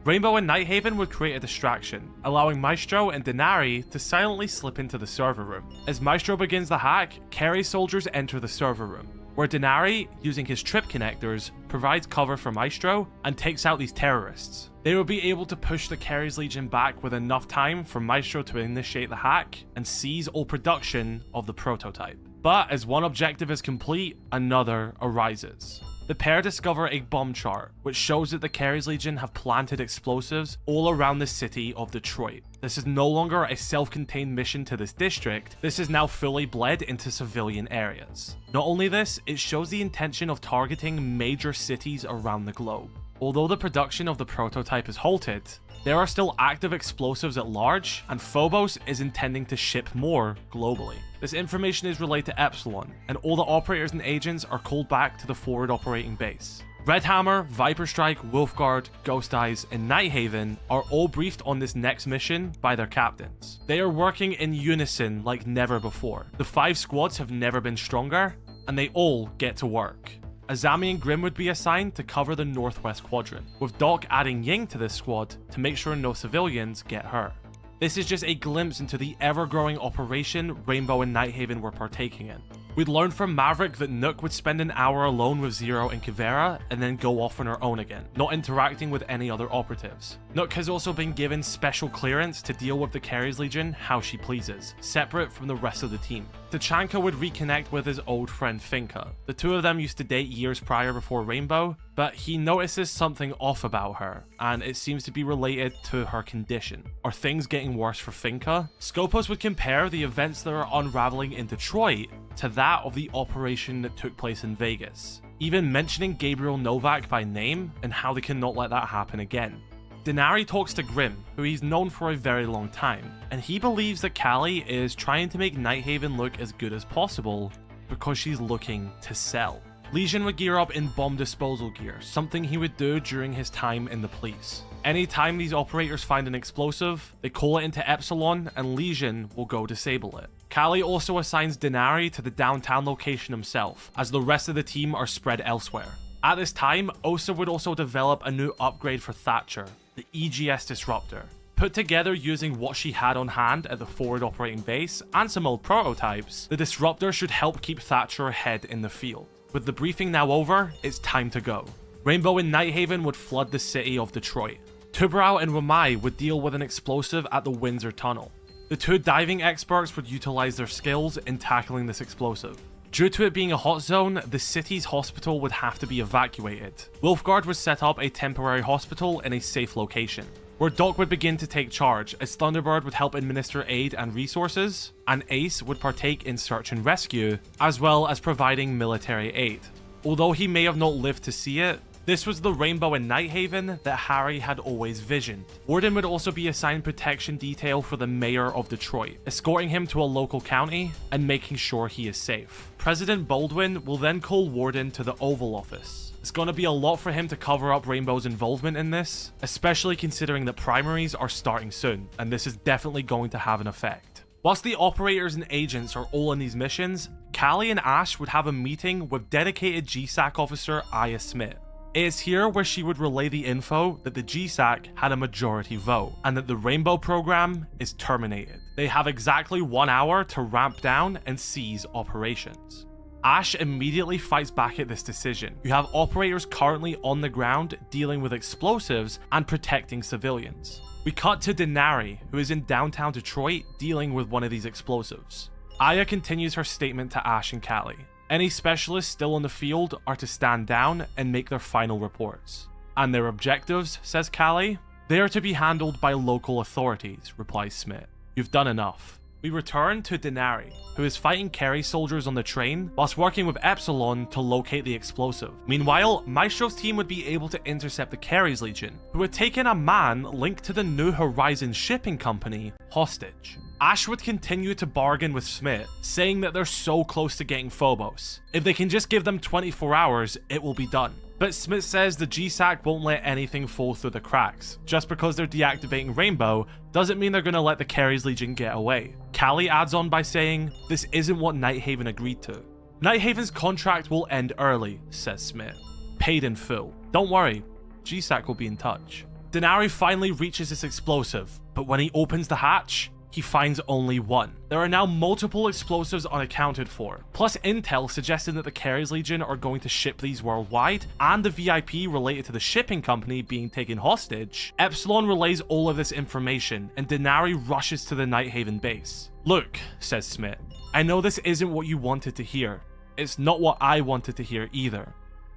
Rainbow and Nighthaven would create a distraction, allowing Maestro and Denari to silently slip into the server room. As Maestro begins the hack, Kerry soldiers enter the server room, where Denari, using his trip connectors, provides cover for Maestro and takes out these terrorists. They will be able to push the Kerry's Legion back with enough time for Maestro to initiate the hack and seize all production of the prototype. But as one objective is complete, another arises. The pair discover a bomb chart, which shows that the Kerry's Legion have planted explosives all around the city of Detroit. This is no longer a self-contained mission to this district, this is now fully bled into civilian areas. Not only this, it shows the intention of targeting major cities around the globe. Although the production of the prototype is halted, there are still active explosives at large, and Phobos is intending to ship more globally. This information is relayed to Epsilon, and all the operators and agents are called back to the forward operating base. Red Hammer, Viper Strike, Wolfguard, Ghost Eyes, and Nighthaven are all briefed on this next mission by their captains. They are working in unison like never before. The 5 squads have never been stronger, and they all get to work. Azami and Grim would be assigned to cover the northwest quadrant, with Doc adding Ying to this squad to make sure no civilians get hurt. This is just a glimpse into the ever-growing operation Rainbow and Nighthaven were partaking in. We'd learned from Maverick that Nook would spend an hour alone with Zero and Kavera and then go off on her own again, not interacting with any other operatives. Nook has also been given special clearance to deal with the Kerry's Legion how she pleases, separate from the rest of the team. Tachanka would reconnect with his old friend Finka. The two of them used to date years prior before Rainbow, but he notices something off about her, and it seems to be related to her condition. Are things getting worse for Finka? Scopus would compare the events that are unraveling in Detroit to that of the operation that took place in Vegas, even mentioning Gabriel Novak by name and how they cannot let that happen again. Denari talks to Grim, who he's known for a very long time, and he believes that Callie is trying to make Nighthaven look as good as possible because she's looking to sell. Legion would gear up in bomb disposal gear, something he would do during his time in the police. Anytime these operators find an explosive, they call it into Epsilon and Legion will go disable it. Callie also assigns Denari to the downtown location himself, as the rest of the team are spread elsewhere. At this time, Osa would also develop a new upgrade for Thatcher, the EGS Disruptor. Put together using what she had on hand at the forward operating base and some old prototypes, the Disruptor should help keep Thatcher ahead in the field. With the briefing now over, it's time to go. Rainbow and Nighthaven would flood the city of Detroit. Tubrau and Ramai would deal with an explosive at the Windsor Tunnel. The two diving experts would utilize their skills in tackling this explosive. Due to it being a hot zone, the city's hospital would have to be evacuated. Wolfguard would set up a temporary hospital in a safe location, where Doc would begin to take charge, as Thunderbird would help administer aid and resources, and Ace would partake in search and rescue, as well as providing military aid. Although he may have not lived to see it, this was the Rainbow and Nighthaven that Harry had always visioned. Warden would also be assigned protection detail for the mayor of Detroit, escorting him to a local county and making sure he is safe. President Baldwin will then call Warden to the Oval Office, It's going to be a lot for him to cover up Rainbow's involvement in this, especially considering that primaries are starting soon, and this is definitely going to have an effect. Whilst the operators and agents are all in these missions, Callie and Ash would have a meeting with dedicated GSAC officer Aya Smith. It is here where she would relay the info that the GSAC had a majority vote, and that the Rainbow program is terminated. They have exactly 1 hour to ramp down and cease operations. Ash immediately fights back at this decision. You have operators currently on the ground dealing with explosives and protecting civilians. We cut to Denari, who is in downtown Detroit dealing with one of these explosives. Aya continues her statement to Ash and Callie. Any specialists still in the field are to stand down and make their final reports. And their objectives, says Callie? They are to be handled by local authorities, replies Smith. You've done enough. We return to Denari, who is fighting Kerry soldiers on the train whilst working with Epsilon to locate the explosive. Meanwhile, Maestro's team would be able to intercept the Kerry's Legion, who had taken a man linked to the New Horizons shipping company hostage. Ash would continue to bargain with Smith, saying that they're so close to getting Phobos. If they can just give them 24 hours, it will be done. But Smith says the GSAC won't let anything fall through the cracks. Just because they're deactivating Rainbow doesn't mean they're going to let the Kerry's Legion get away. Callie adds on by saying, this isn't what Nighthaven agreed to. Nighthaven's contract will end early, says Smith. Paid in full. Don't worry, GSAC will be in touch. Denari finally reaches this explosive, but when he opens the hatch, he finds only one. There are now multiple explosives unaccounted for, plus intel suggesting that the Kerry's Legion are going to ship these worldwide, and the VIP related to the shipping company being taken hostage. Epsilon relays all of this information, and Denari rushes to the Nighthaven base. Look, says Smith, I know this isn't what you wanted to hear. It's not what I wanted to hear either.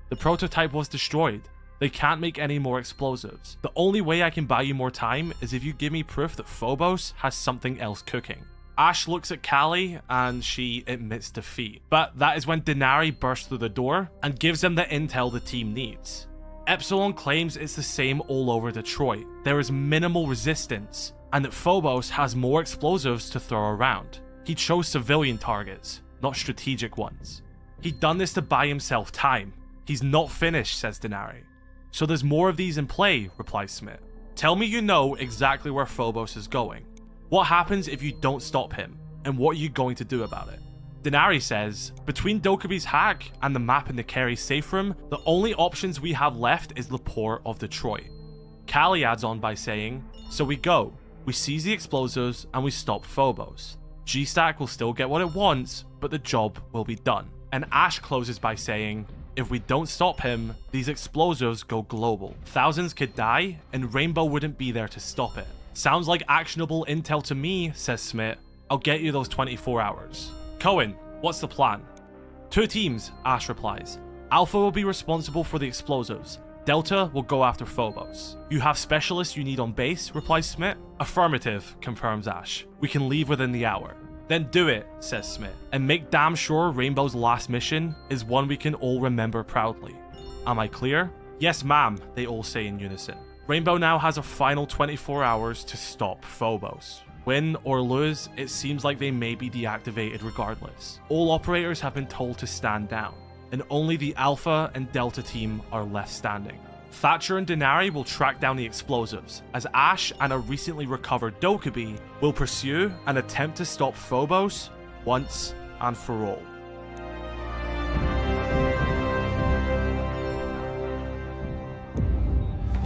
The prototype was destroyed. They can't make any more explosives. The only way I can buy you more time is if you give me proof that Phobos has something else cooking. Ash looks at Callie and she admits defeat. But that is when Denari bursts through the door and gives them the intel the team needs. Epsilon claims it's the same all over Detroit. There is minimal resistance and that Phobos has more explosives to throw around. He chose civilian targets, not strategic ones. He'd done this to buy himself time. He's not finished, says Denari. So there's more of these in play, replies Smith. Tell me you know exactly where Phobos is going. What happens if you don't stop him? And what are you going to do about it? Denari says, between Dokubi's hack and the map in the Kerry safe room, the only options we have left is the port of Detroit. Callie adds on by saying, so we go. We seize the explosives and we stop Phobos. GSAC will still get what it wants, but the job will be done. And Ash closes by saying, if we don't stop him, these explosives go global. Thousands could die, and Rainbow wouldn't be there to stop it. Sounds like actionable intel to me, says Smith. I'll get you those 24 hours. Cohen, what's the plan? 2 teams, Ash replies. Alpha will be responsible for the explosives. Delta will go after Phobos. You have specialists you need on base, replies Smith. Affirmative, confirms Ash. We can leave within the hour. Then do it, says Smith, and make damn sure Rainbow's last mission is one we can all remember proudly. Am I clear? Yes, ma'am, they all say in unison. Rainbow now has a final 24 hours to stop Phobos. Win or lose, it seems like they may be deactivated regardless. All operators have been told to stand down, and only the Alpha and Delta team are left standing. Thatcher and Denari will track down the explosives, as Ash and a recently recovered Dokubi will pursue and attempt to stop Phobos once and for all.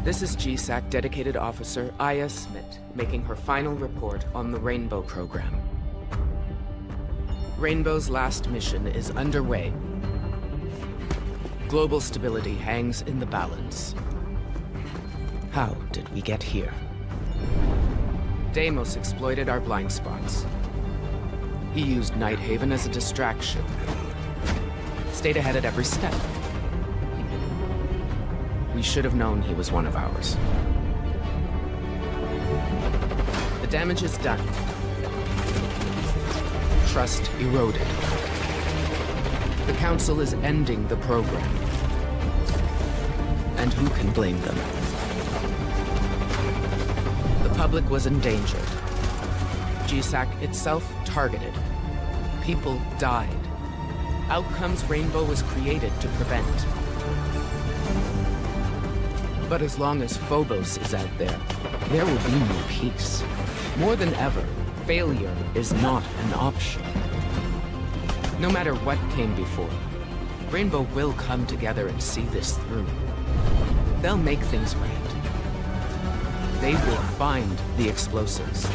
This is GSAC Dedicated Officer Aya Smith making her final report on the Rainbow program. Rainbow's last mission is underway. Global stability hangs in the balance. How did we get here? Deimos exploited our blind spots. He used Nighthaven as a distraction. Stayed ahead at every step. We should have known he was one of ours. The damage is done. Trust eroded. The Council is ending the program. And who can blame them? The public was endangered. GSAC itself targeted. People died. Outcomes Rainbow was created to prevent. But as long as Phobos is out there, there will be no peace. More than ever, failure is not an option. No matter what came before, Rainbow will come together and see this through. They'll make things right. They will find the explosives.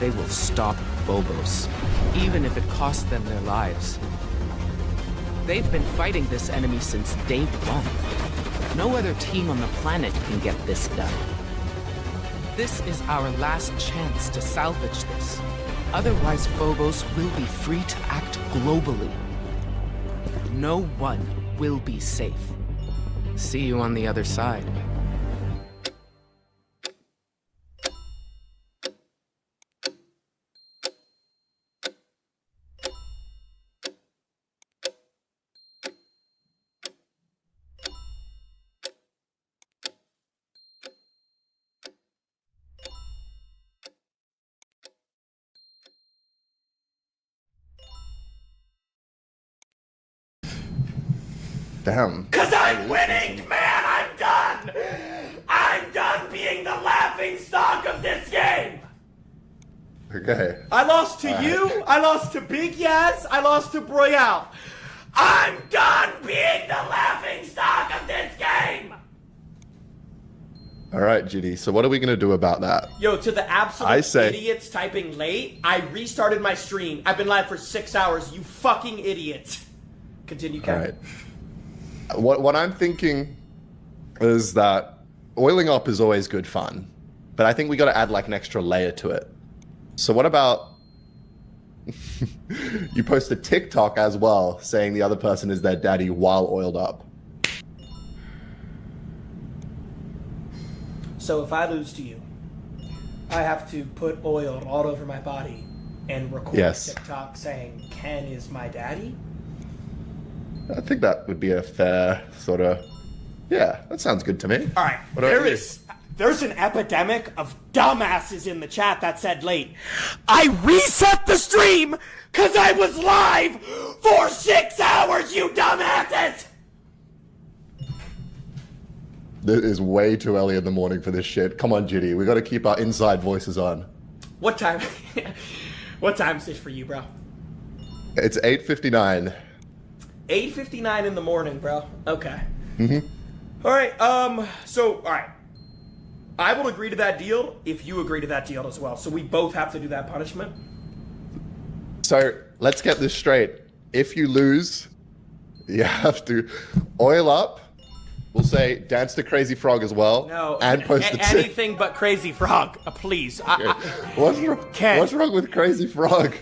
They will stop Phobos, even if it costs them their lives. They've been fighting this enemy since day one. No other team on the planet can get this done. This is our last chance to salvage this. Otherwise, Phobos will be free to act globally. No one will be safe. See you on the other side. Damn. Cause I'm winning, man! I'm done! I'm done being the laughing stock of this game! Okay. I lost to you, I lost to Big Yaz, I lost to Broyal. I'm done being the laughing stock of this game! All right, GD. So what are we gonna do about that? Yo, to the absolute I say- idiots typing late, I restarted my stream. I've been live for 6 hours, you fucking idiots. Continue, All Kevin. right. What I'm thinking is that oiling up is always good fun, but I think we got to add like an extra layer to it. So what about you post a TikTok as well saying the other person is their daddy while oiled up? So if I lose to you, I have to put oil all over my body and record Yes. a TikTok saying Ken is my daddy? I think that would be a fair sort of, yeah, that sounds good to me. All right, What about you? there's an epidemic of dumbasses in the chat that said late. I reset the stream because I was live for 6 hours, you dumbasses! It is way too early in the morning for this shit. Come on, GD, we got to keep our inside voices on. What time? What time is this for you, bro? It's 8:59. 8:59 in the morning, bro. Okay. Mm-hmm. All right. So, all right. I will agree to that deal if you agree to that deal as well. So we both have to do that punishment. So let's get this straight. If you lose, you have to oil up. We'll say dance to Crazy Frog as well. No. And post the anything but Crazy Frog, please. What's wrong with Crazy Frog?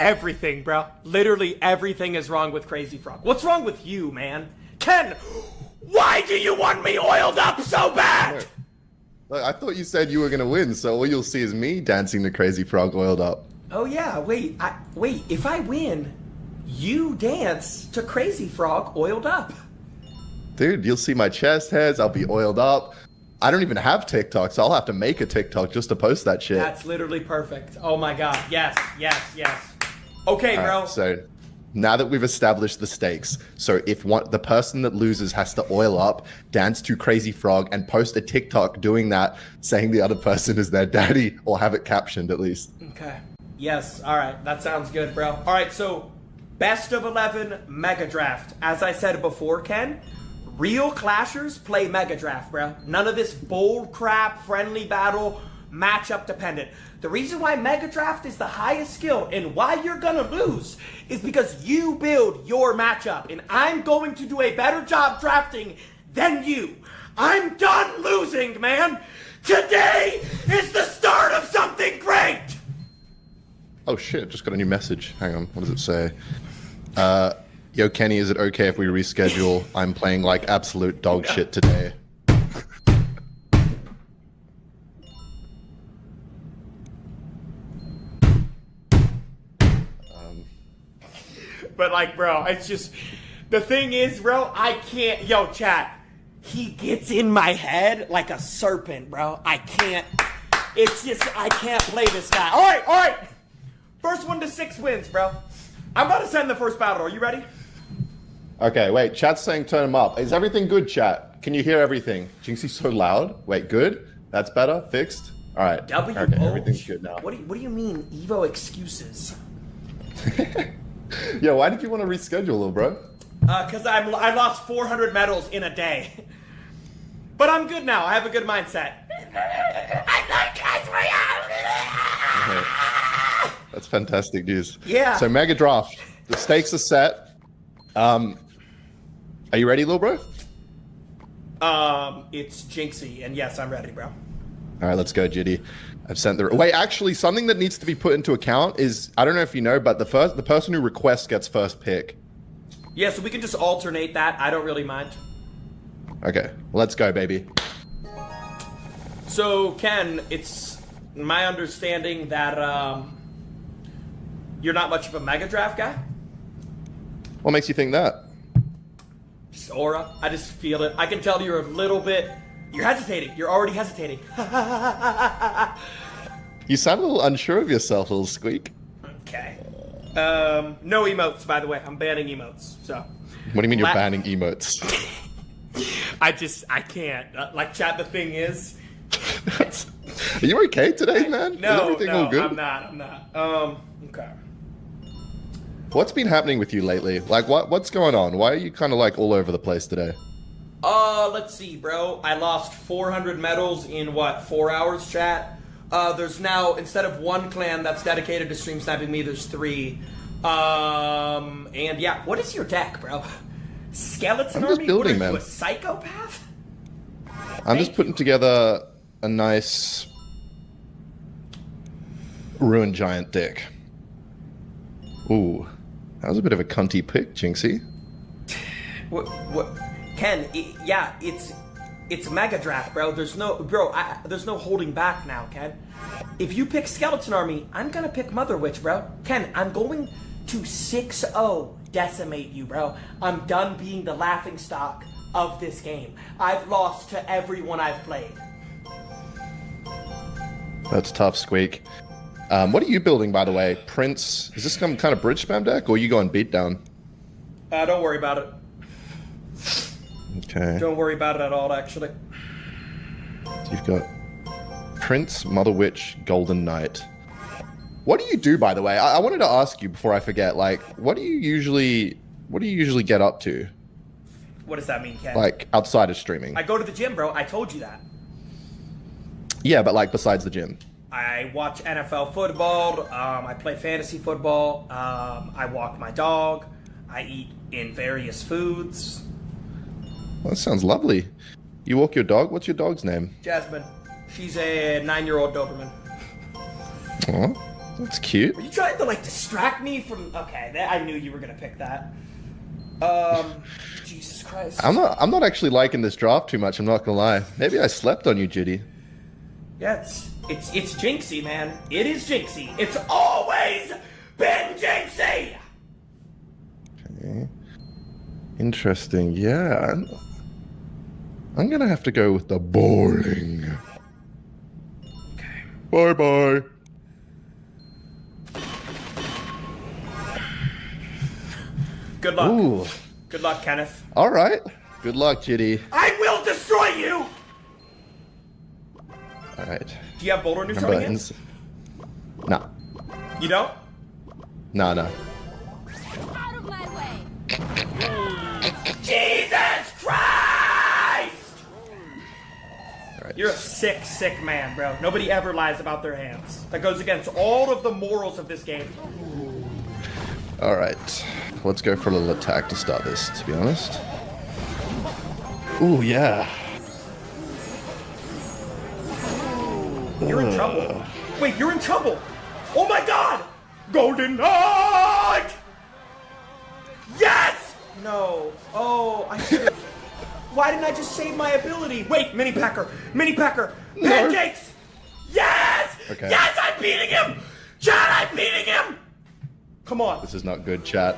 Everything, bro. Literally everything is wrong with Crazy Frog. What's wrong with you, man? Ken, why do you want me oiled up so bad? Look, I thought you said you were gonna win, so all you'll see is me dancing to Crazy Frog oiled up. Oh yeah, wait, if I win, you dance to Crazy Frog oiled up. Dude, you'll see my chest hairs, I'll be oiled up. I don't even have TikTok, so I'll have to make a TikTok just to post that shit. That's literally perfect. Oh my god, yes. Okay, All bro. right, so now that we've established the stakes, so if the person that loses has to oil up, dance to Crazy Frog, and post a TikTok doing that, saying the other person is their daddy, or have it captioned at least. Okay. Yes, alright, that sounds good, bro. Alright, so best of 11 Mega Draft. As I said before, Ken, real clashers play Mega Draft, bro. None of this bull crap, friendly battle, matchup dependent. The reason why Mega Draft is the highest skill and why you're gonna lose is because you build your matchup, and I'm going to do a better job drafting than you. I'm done losing, man. Today is the start of something great. Oh shit, just got a new message. Hang on, what does it say? Yo, Kenny, is it okay if we reschedule? I'm playing like absolute dog shit today. But like, bro, it's just, the thing is, bro, I can't, yo, chat, he gets in my head like a serpent, bro. I can't, it's just, I can't play this guy. All right. First 1 to 6 wins, bro. I'm about to send the first battle. Are you ready? Okay, wait, chat's saying turn him up. Is everything good, chat? Can you hear everything? Jinxie's so loud. Wait, good? That's better? Fixed? Alright. Okay, everything's good now. What do you mean, Evo excuses? Yeah, why did you want to reschedule, little bro? Cause I lost 400 medals in a day. But I'm good now. I have a good mindset. That's fantastic news. Yeah. So Mega Draft. The stakes are set. Are you ready, little bro? It's Jinxie, and yes, I'm ready, bro. All right, let's go, Jitty. I've sent the... Wait, actually, something that needs to be put into account is, I don't know if you know, but the person who requests gets first pick. Yeah, so we can just alternate that. I don't really mind. Okay, let's go, baby. So, Ken, it's my understanding that, you're not much of a Mega Draft guy? What makes you think that? Just aura. I just feel it. I can tell you're a little bit... You're hesitating. You're already hesitating. You sound a little unsure of yourself, little squeak. Okay. No emotes, by the way. I'm banning emotes, so... What do you mean you're banning emotes? I can't. Like, chat, the thing is... Are you okay today, man? No, is everything all good? I'm not. Okay. What's been happening with you lately? Like, what's going on? Why are you kind of like all over the place today? Let's see, bro. I lost 400 medals in, 4 hours, chat? There's now, instead of one clan that's dedicated to stream sniping me, there's 3. And yeah, what is your deck, bro? Skeleton I'm just Army? building, What are you, man. a psychopath? I'm just putting together a nice ruined giant deck. Ooh, that was a bit of a cunty pick, Jinxie. What? Ken, it's Mega Draft, bro. There's no holding back now, Ken. If you pick Skeleton Army, I'm gonna pick Mother Witch, bro. Ken, I'm going to 6-0 decimate you, bro. I'm done being the laughingstock of this game. I've lost to everyone I've played. That's tough, Squeak. What are you building, by the way? Prince, is this some kind of bridge spam deck, or are you going beatdown? Don't worry about it. Okay. Don't worry about it at all, actually. You've got Prince, Mother Witch, Golden Knight. What do you do, by the way? I wanted to ask you before I forget. Like, what do you usually get up to? What does that mean, Ken? Like outside of streaming? I go to the gym, bro. I told you that. Yeah, but like besides the gym. I watch NFL football. I play fantasy football. I walk my dog. I eat in various foods. Well, that sounds lovely. You walk your dog? What's your dog's name? Jasmine. She's a 9-year-old Doberman. Oh, that's cute. Are you trying to like distract me from? Okay, I knew you were gonna pick that. Jesus Christ. I'm not actually liking this draft too much. I'm not gonna lie. Maybe I slept on you, Judy. Yeah, it's Jinxie, man. It is Jinxie. It's always been Jinxie. Okay. Interesting. Yeah. I'm gonna have to go with the bowling. Okay. Bye bye. Good luck. Ooh. Good luck, Kenneth. All right. Good luck, Jitty. I will destroy you! All right. Do you have boulder neutrality hits? No. You don't? No. Out of my way! Jesus Christ! All right. You're a sick, sick man, bro. Nobody ever lies about their hands. That goes against all of the morals of this game. All right. Let's go for a little attack to start this, to be honest. Ooh, yeah. You're in trouble. Wait, you're in trouble. Oh my god! Golden Knight! Yes! No. Oh, I should have. Why didn't I just save my ability? Wait, Mini Packer. Pancakes! Yes! Okay. Yes, I'm beating him! Chad, I'm beating him! Come on. This is not good, chat.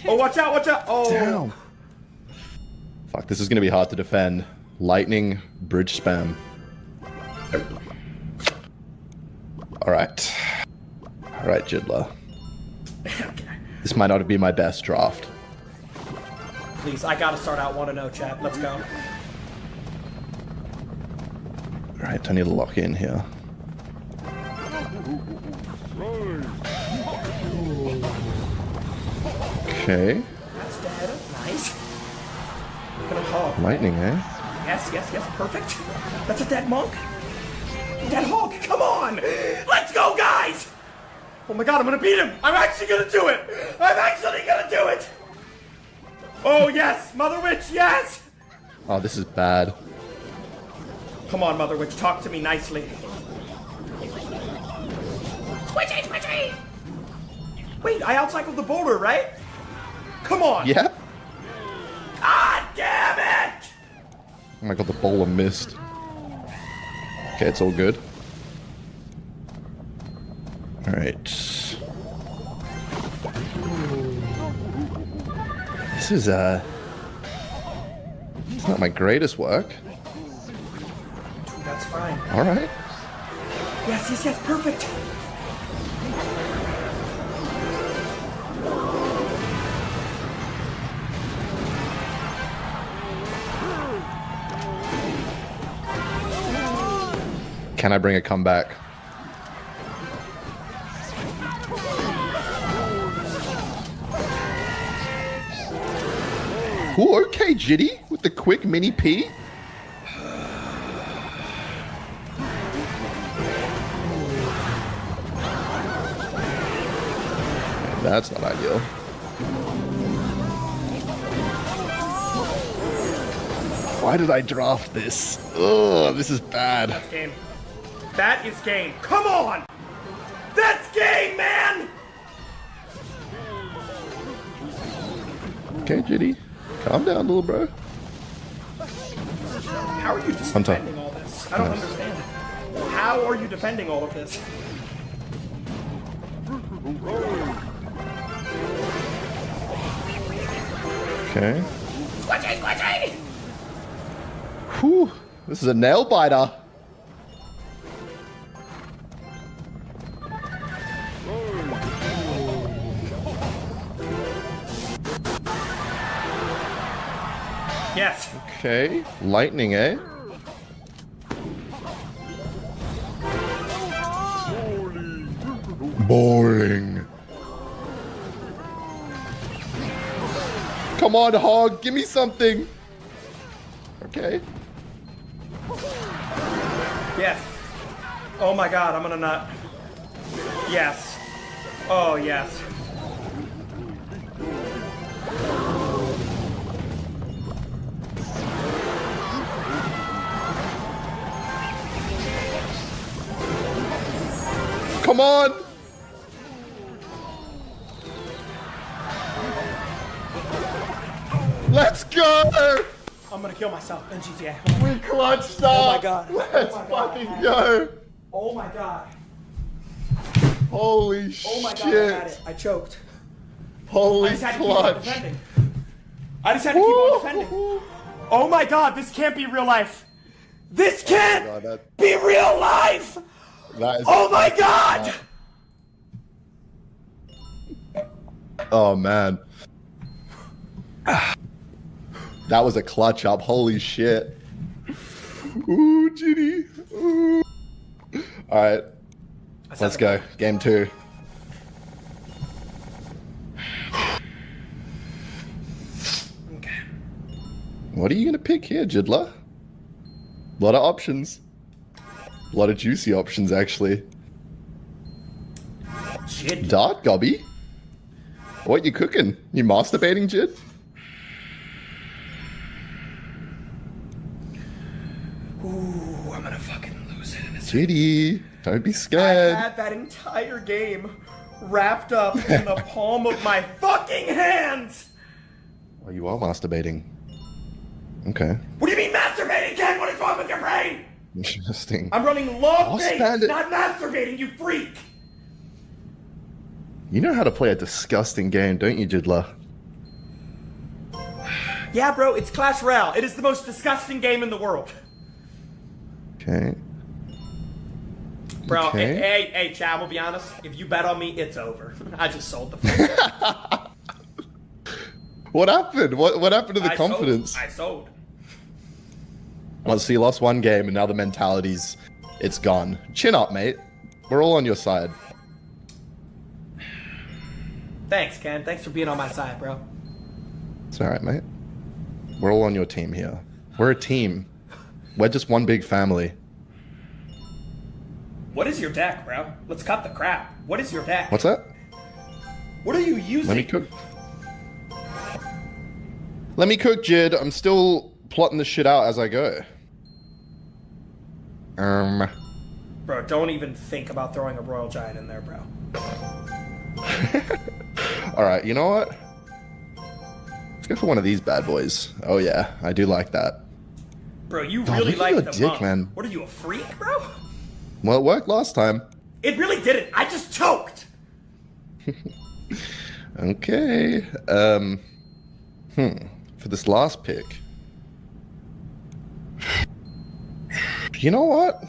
Oh, watch out. Oh. Damn. Fuck, this is going to be hard to defend. Lightning, bridge spam. Alright, Jidla. This might not have been my best draft. please. I gotta start out 1-0, chat. Let's go. Alright, I need to lock in here. Okay. That's dead. Nice. Gonna hog. Lightning, eh? Yes, yes, yes. Perfect. That's a dead monk. Dead hog. Come on. Let's go, guys. Oh my god, I'm gonna beat him. I'm actually gonna do it. I'm actually gonna do it. Oh, yes. Mother Witch, yes. Oh, this is bad. Come on, Mother Witch. Talk to me nicely. Twitchy, twitchy. Wait, I outcycled the boulder, right? Come on. Yeah. God damn it! Oh my god, the bowler missed. Okay, it's all good. Alright. This is, it's not my greatest work. That's fine. Alright. Yes, yes, yes, perfect. Can I bring a comeback? Ooh, okay, Jitty, with the quick mini P. That's not ideal. Why did I draft this? Ugh, this is bad. That's game. That is game. Come on! That's game, man! Okay, Jitty. Calm down, little bro. How are you just Hunter. defending all this? I don't understand. How are you defending all of this? Okay. Squishy, squishy! Whew. This is a nail biter. Yes. Okay. Lightning, eh? Bowling. Come on, Hog. Give me something. Okay. Yes. Oh my god, I'm gonna nut. Yes. Oh, yes. Come on. Let's go. I'm gonna kill myself in GTA. We clutched up. Oh my god. Let's fucking go. Oh my god. Holy shit. Oh my god, I had it. I choked. Holy I just had to keep on clutch. defending. I just had to keep on defending. Oh my god, this can't be real life. This can't be real life. That is Oh my god. Oh man. That was a clutch up. Holy shit. Ooh, Ginny. Ooh. All right. Let's go. Game 2. Okay. What are you going to pick here, Jidler? A lot of options. A lot of juicy options, actually. Jid. Dart, Gobby? What you cooking? You masturbating, Jid? Ooh, I'm gonna fucking lose it in a Jiddy, don't be scared. I had that entire game wrapped up in the palm of my fucking hands! Oh, you are masturbating. Okay. What do you mean masturbating, Ken? What is wrong with your brain? Interesting. I'm running long Boss days, Bandit. not masturbating, you freak! You know how to play a disgusting game, don't you, Jidler? Yeah, bro, it's Clash Royale. It is the most disgusting game in the world. Okay. Bro, Okay. hey, Chad, we'll be honest. If you bet on me, it's over. I just sold the phone. What happened? What happened to the confidence? I sold. Well, so you lost one game, and now the mentality's it's gone. Chin up, mate. We're all on your side. Thanks, Ken. Thanks for being on my side, bro. It's all right, mate. We're all on your team here. We're a team. We're just one big family. What is your deck, bro? Let's cut the crap. What is your deck? What's that? What are you using? Let me cook. Let me cook, Jid. I'm still plotting this shit out as I go. Bro, don't even think about throwing a Royal Giant in there, bro. Alright, you know what? Let's go for one of these bad boys. Oh yeah, I do like that. Bro, you God, really look at like your the dick, monk. man. What are you, a freak, bro? Well, it worked last time. It really didn't. I just choked. Okay. For this last pick. You know what?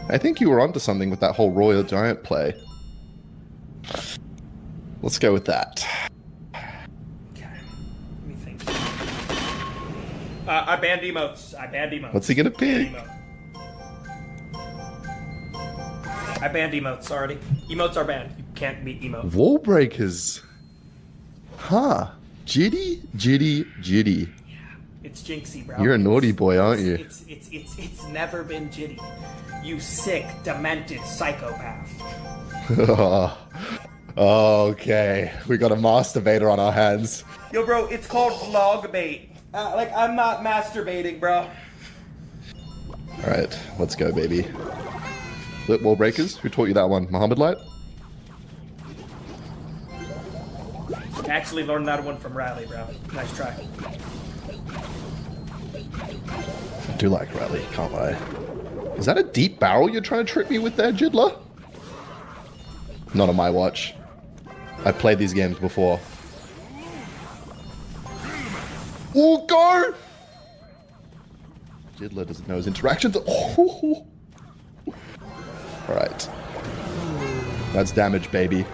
I think you were onto something with that whole Royal Giant play. Let's go with that. Okay. Let me think. I banned emotes. What's he gonna pick? I banned emotes already. Emotes are banned. You can't beat emotes. Wall breakers. Huh. Jitty. It's Jinxie, bro. You're a naughty boy, aren't you? It's never been Jitty. You sick, demented psychopath. Okay. We got a masturbator on our hands. Yo, bro, it's called vlog bait. Like, I'm not masturbating, bro. Alright, let's go, baby. Flip wall breakers? Who taught you that one? Muhammad Light? I actually learned that one from Riley, bro. Nice try. I do like Riley, can't lie. Is that a deep barrel you're trying to trick me with there, Jidler? Not on my watch. I've played these games before. Oh, go! Jidler doesn't know his interactions. Oh. Alright. That's damage, baby.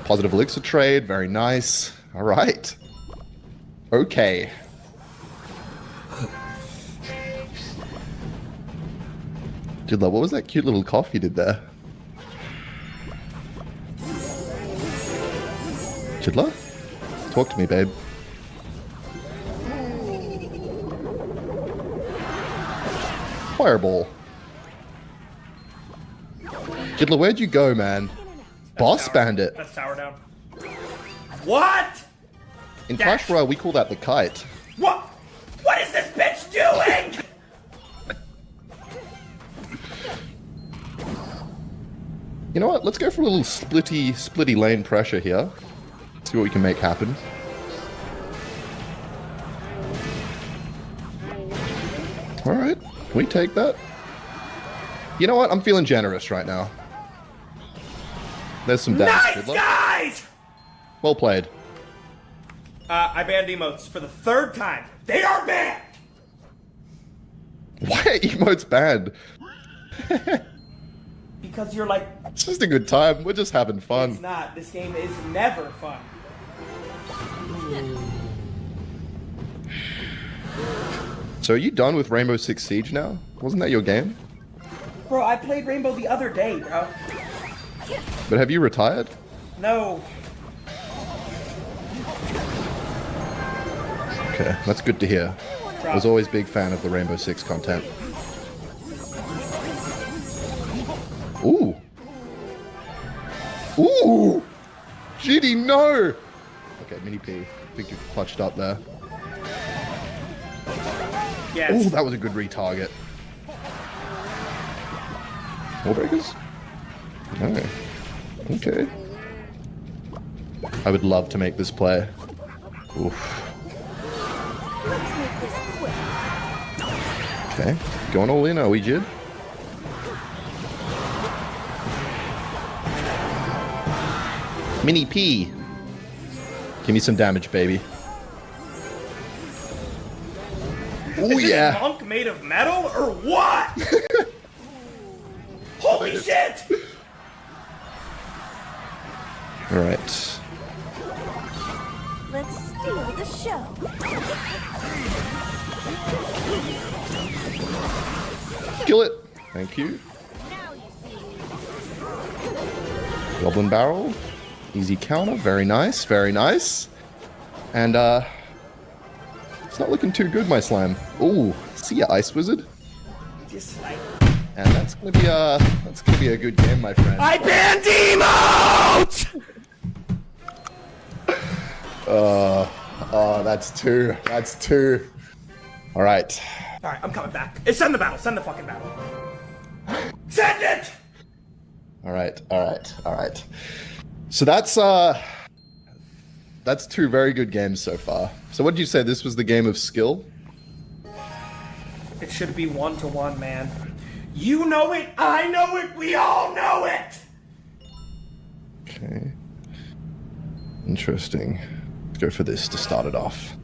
Positive elixir trade, very nice. Alright. Okay. Jidler, what was that cute little cough you did there? Jidler? Talk to me, babe. Fireball. Jidler, where'd you go, man? Boss Bandit. That's tower down. What? In Clash Royale, we call that the kite. What? What is this bitch doing? You know what? Let's go for a little splitty lane pressure here. See what we can make happen. Alright, can we take that? You know what? I'm feeling generous right now. There's some damage. Nice, guys! Well played. I banned emotes for the third time. They are banned! Why are emotes banned? Because you're like... It's just a good time. We're just having fun. It's not. This game is never fun. So are you done with Rainbow Six Siege now? Wasn't that your game? Bro, I played Rainbow the other day, bro. But have you retired? No. Okay, that's good to hear. I was always a big fan of the Rainbow Six content. Ooh. Ooh! GD, no! Okay, Mini P. I think you clutched up there. Yes. Oh, that was a good retarget. Wallbreakers? No. Okay. I would love to make this play. Oof. Okay. Going all in, are we, Jid? Mini P. Give me some damage, baby. Oh, yeah. Is this monk made of metal or what? Holy shit! Alright. Let's steal the show. Kill it. Thank you. Goblin barrel. Easy counter. Very nice. Very nice. And it's not looking too good, my slime. Ooh, see ya, Ice Wizard. And that's gonna be a good game, my friend. I banned emotes! That's two. That's two. All right. Alright, I'm coming back. Send the battle. Send the fucking battle. Send it! All right. All right. All right. So that's two very good games so far. So what did you say? This was the game of skill? It should be 1-to-1, man. You know it, I know it, we all know it! Okay. Interesting. Let's go for this to start it off.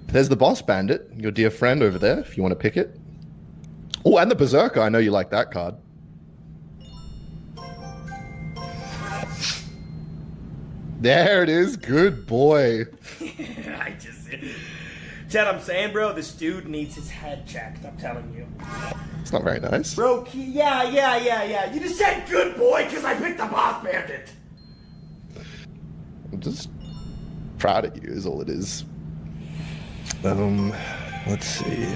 There's the boss bandit, your dear friend over there, if you want to pick it. Oh, and the berserker. I know you like that card. There it is. Good boy. Chad, I'm saying, bro, this dude needs his head checked, I'm telling you. It's not very nice. Bro, yeah. You just said good boy because I picked the boss bandit. I'm just proud of you is all it is. Let's see.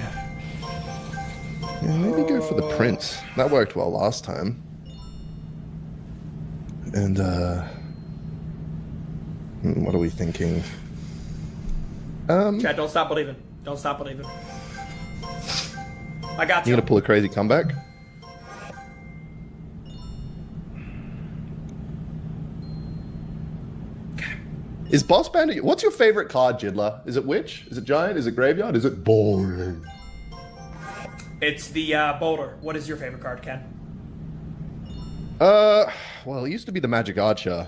Yeah, maybe go for the prince. That worked well last time. And, what are we thinking? Chad, don't stop believing. Don't stop believing. I got you. You gonna pull a crazy comeback? Is Boss Bandit... What's your favorite card, Jidler? Is it Witch? Is it Giant? Is it Graveyard? Is it Boring? It's the Boulder. What is your favorite card, Ken? Well, it used to be the Magic Archer,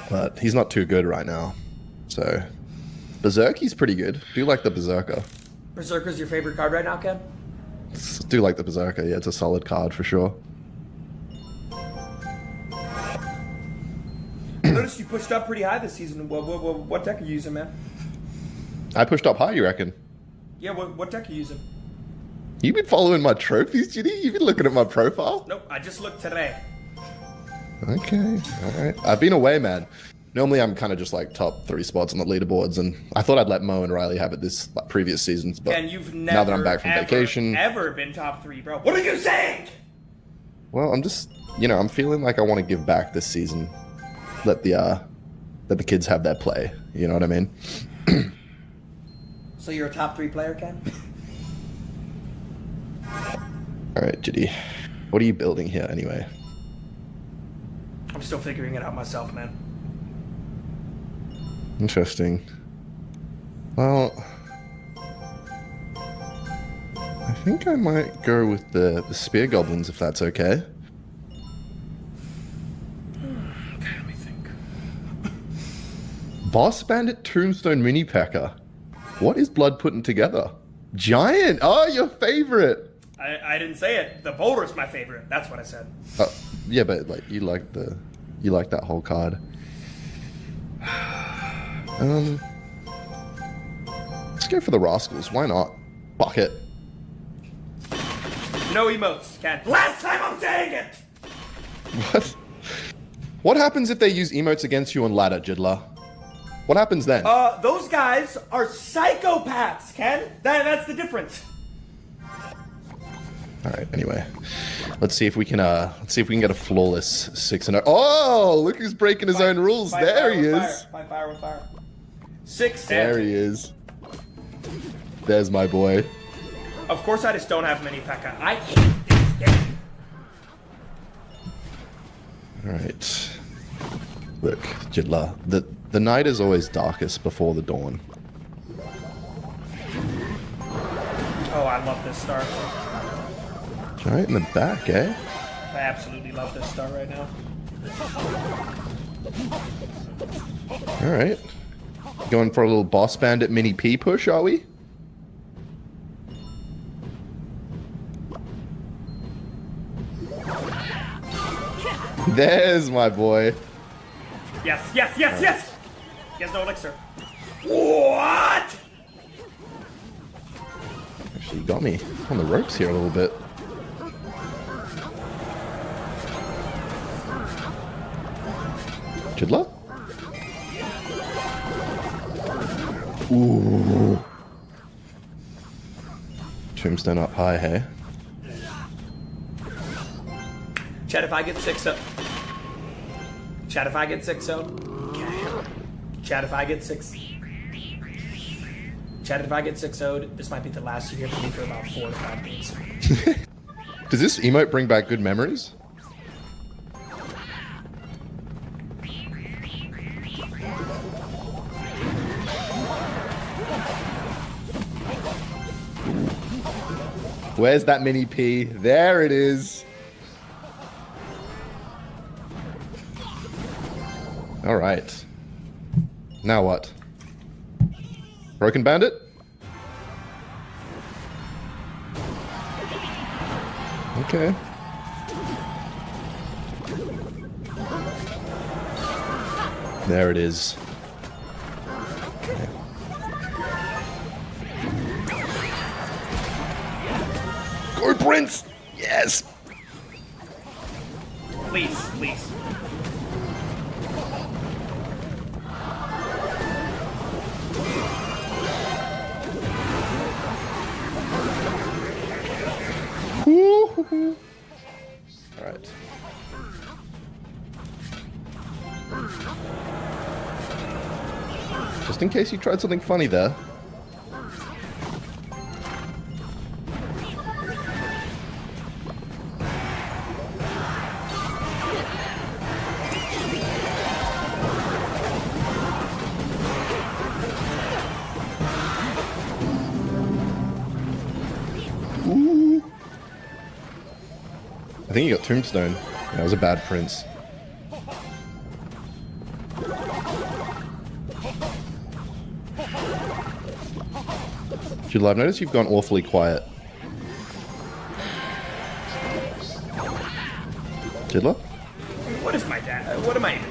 but he's not too good right now. So, Berserky's pretty good. Do like the Berserker. Berserker's your favorite card right now, Ken? Do like the Berserker. Yeah, it's a solid card for sure. I noticed you pushed up pretty high this season. What deck are you using, man? I pushed up high, you reckon? Yeah, what deck are you using? You've been following my trophies, Judy? You've been looking at my profile? Nope, I just looked today. Okay, alright. I've been away, man. Normally I'm kind of just like top 3 spots on the leaderboards, and I thought I'd let Mo and Riley have it this previous seasons, but Ken, you've never, now that I'm back from vacation... ever been top 3, bro. What are you saying? Well, I'm just, I'm feeling like I want to give back this season. Let the kids have their play. You know what I mean? So you're a top 3 player, Ken? Alright, Judy. What are you building here anyway? I'm still figuring it out myself, man. Interesting. Well, I think I might go with the spear goblins if that's okay. Boss Bandit Tombstone Mini Packer. What is Blood putting together? Giant! Oh, your favorite! I didn't say it. The Boulder's my favorite. That's what I said. Yeah, but like you like that whole card. Let's go for the Rascals. Why not? Bucket. No emotes, Ken. Last time I'm saying it! What? What happens if they use emotes against you on ladder, Jidler? What happens then? Those guys are psychopaths, Ken. That's the difference. All right. Anyway, let's see if we can get a flawless 6-0. Oh, look who's breaking his own rules. There he is. Fight fire with fire. 6 There he is. There's my boy. Of course, I just don't have many P.E.K.K.A. I hate this game. All right. Look, Jidler, the night is always darkest before the dawn. Oh, I love this star. Right in the back, eh? I absolutely love this star right now. All right. Going for a little Boss Bandit mini P push, are we? There's my boy. Yes, yes, yes, yes! He has no elixir. What? Actually, you got me on the ropes here a little bit. Chidla? Ooh. Tombstone up high, hey? Chad, if I get 6-0. Chad, if I get 6-0. Chad, if I get 6. Chad, if I get 6-0'd, this might be the last year for me for about 4 to 5 days. Does this emote bring back good memories? Where's that mini P? There it is. All right. Now what? Broken Bandit? Okay. There it is. Okay. Go, Prince! Yes! Please, please. Alright. Just in case you tried something funny there. Ooh. I think you got Tombstone. That was a bad prince. Judla, I've noticed you've gone awfully quiet. Judla? What is my dad? What am I even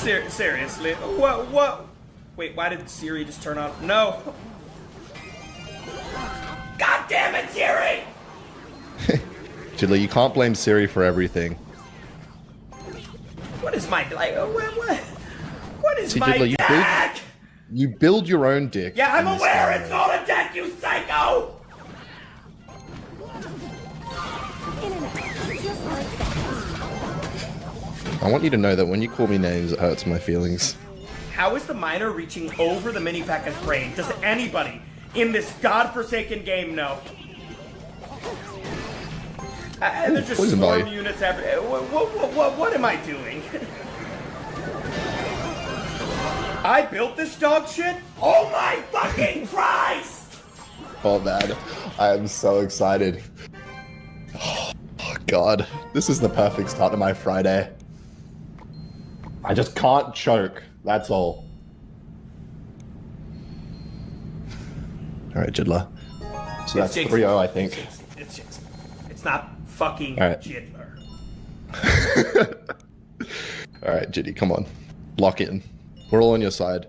doing? Seriously? What? Wait, why did Siri just turn on? No! God damn it, Siri! Jidla, you can't blame Siri for everything. What is my, like, what is See, my Jidla, deck? you build your own dick. Yeah, I'm in this aware game. it's not a deck, you psycho! I want you to know that when you call me names, it hurts my feelings. How is the miner reaching over the mini-P.E.K.K.A.'s brain? Does anybody in this godforsaken game know? And there's just poison swarm body. units everywhere. What am I doing? I built this dog shit? Oh my fucking Christ! Oh man, I am so excited. Oh god, this is the perfect start to my Friday. I just can't choke, that's all. Alright, Jidla. So that's 3-0, I think. It's not fucking All right. Jidler. Alright, Jiddy, come on. Lock in. We're all on your side.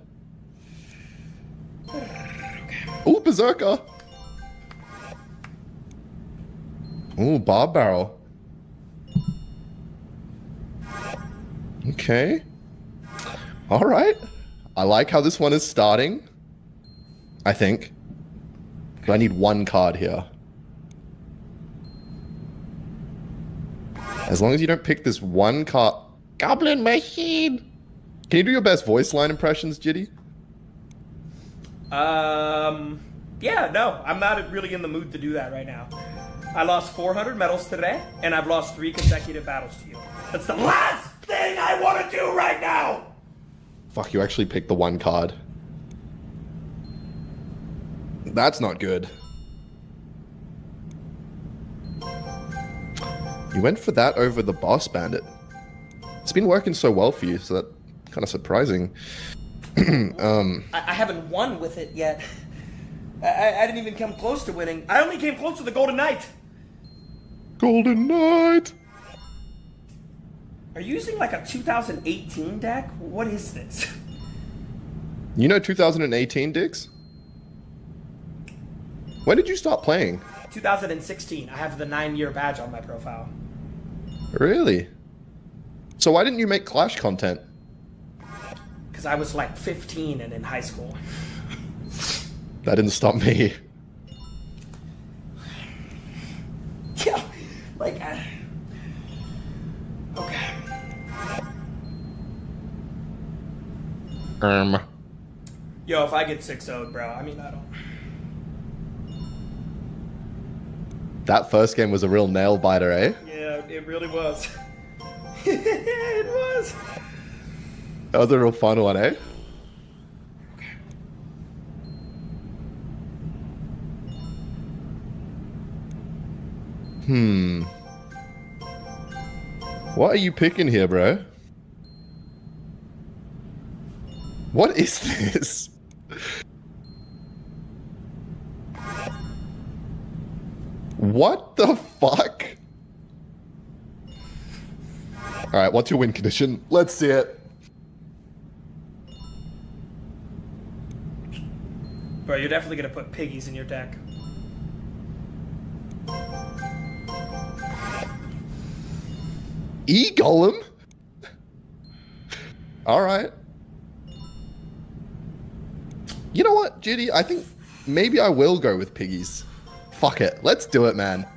Ooh, Berserker! Ooh, Barb Barrel. Okay. Alright. I like how this one is starting. I think. But I need one card here. As long as you don't pick this one card. Goblin Machine! Can you do your best voice line impressions, Jitty? Yeah, no, I'm not really in the mood to do that right now. I lost 400 medals today, and I've lost 3 consecutive battles to you. That's the last thing I want to do right now! Fuck, you actually picked the one card. That's not good. You went for that over the Boss Bandit. It's been working so well for you, so that's kind of surprising. I haven't won with it yet. I didn't even come close to winning. I only came close to the Golden Knight. Golden Knight! Are you using like a 2018 deck? What is this? You know 2018, Diggs? When did you start playing? 2016. I have the 9-year badge on my profile. Really? So why didn't you make Clash content? Because I was like 15 and in high school. That didn't stop me. Yeah, like, okay. Yo, if I get 6-0'd, bro, I mean, I don't. That first game was a real nail biter, eh? Yeah, it really was. It was. That was a real fun one, eh? What are you picking here, bro? What is this? What the fuck? Alright, what's your win condition? Let's see it. Bro, you're definitely gonna put piggies in your deck. E-Golem? Alright. You know what, Judy? I think maybe I will go with piggies. Fuck it. Let's do it, man.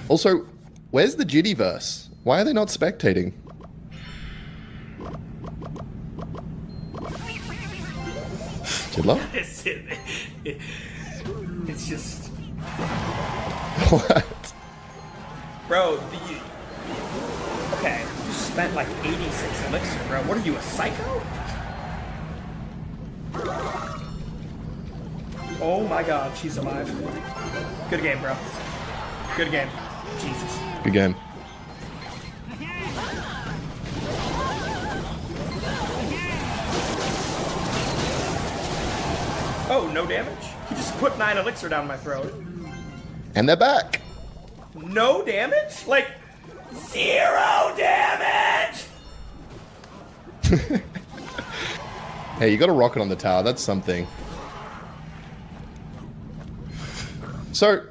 Also, where's the Jittyverse? Why are they not spectating? Jidla? It's just... What? Bro, okay, you spent like 86 elixir, bro. What are you, a psycho? Oh my god, she's alive. Good game, bro. Good game. Jesus. Good game. Oh, no damage? You just put 9 elixir down my throat. And they're back. No damage? Like, 0 damage! Hey, you got a rocket on the tower. That's something. So,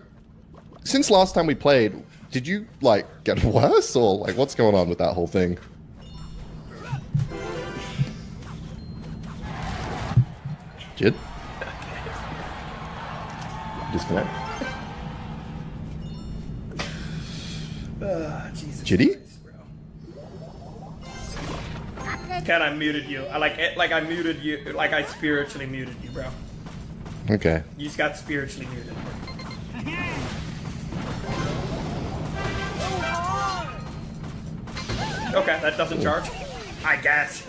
since last time we played, did you, like, get worse? Or, like, what's going on with that whole thing? Jid? Disconnect. Jesus Jiddy? Christ, bro. Ken, I muted you. I muted you. Like, I spiritually muted you, bro. Okay. You just got spiritually muted. Okay, that doesn't charge. I guess.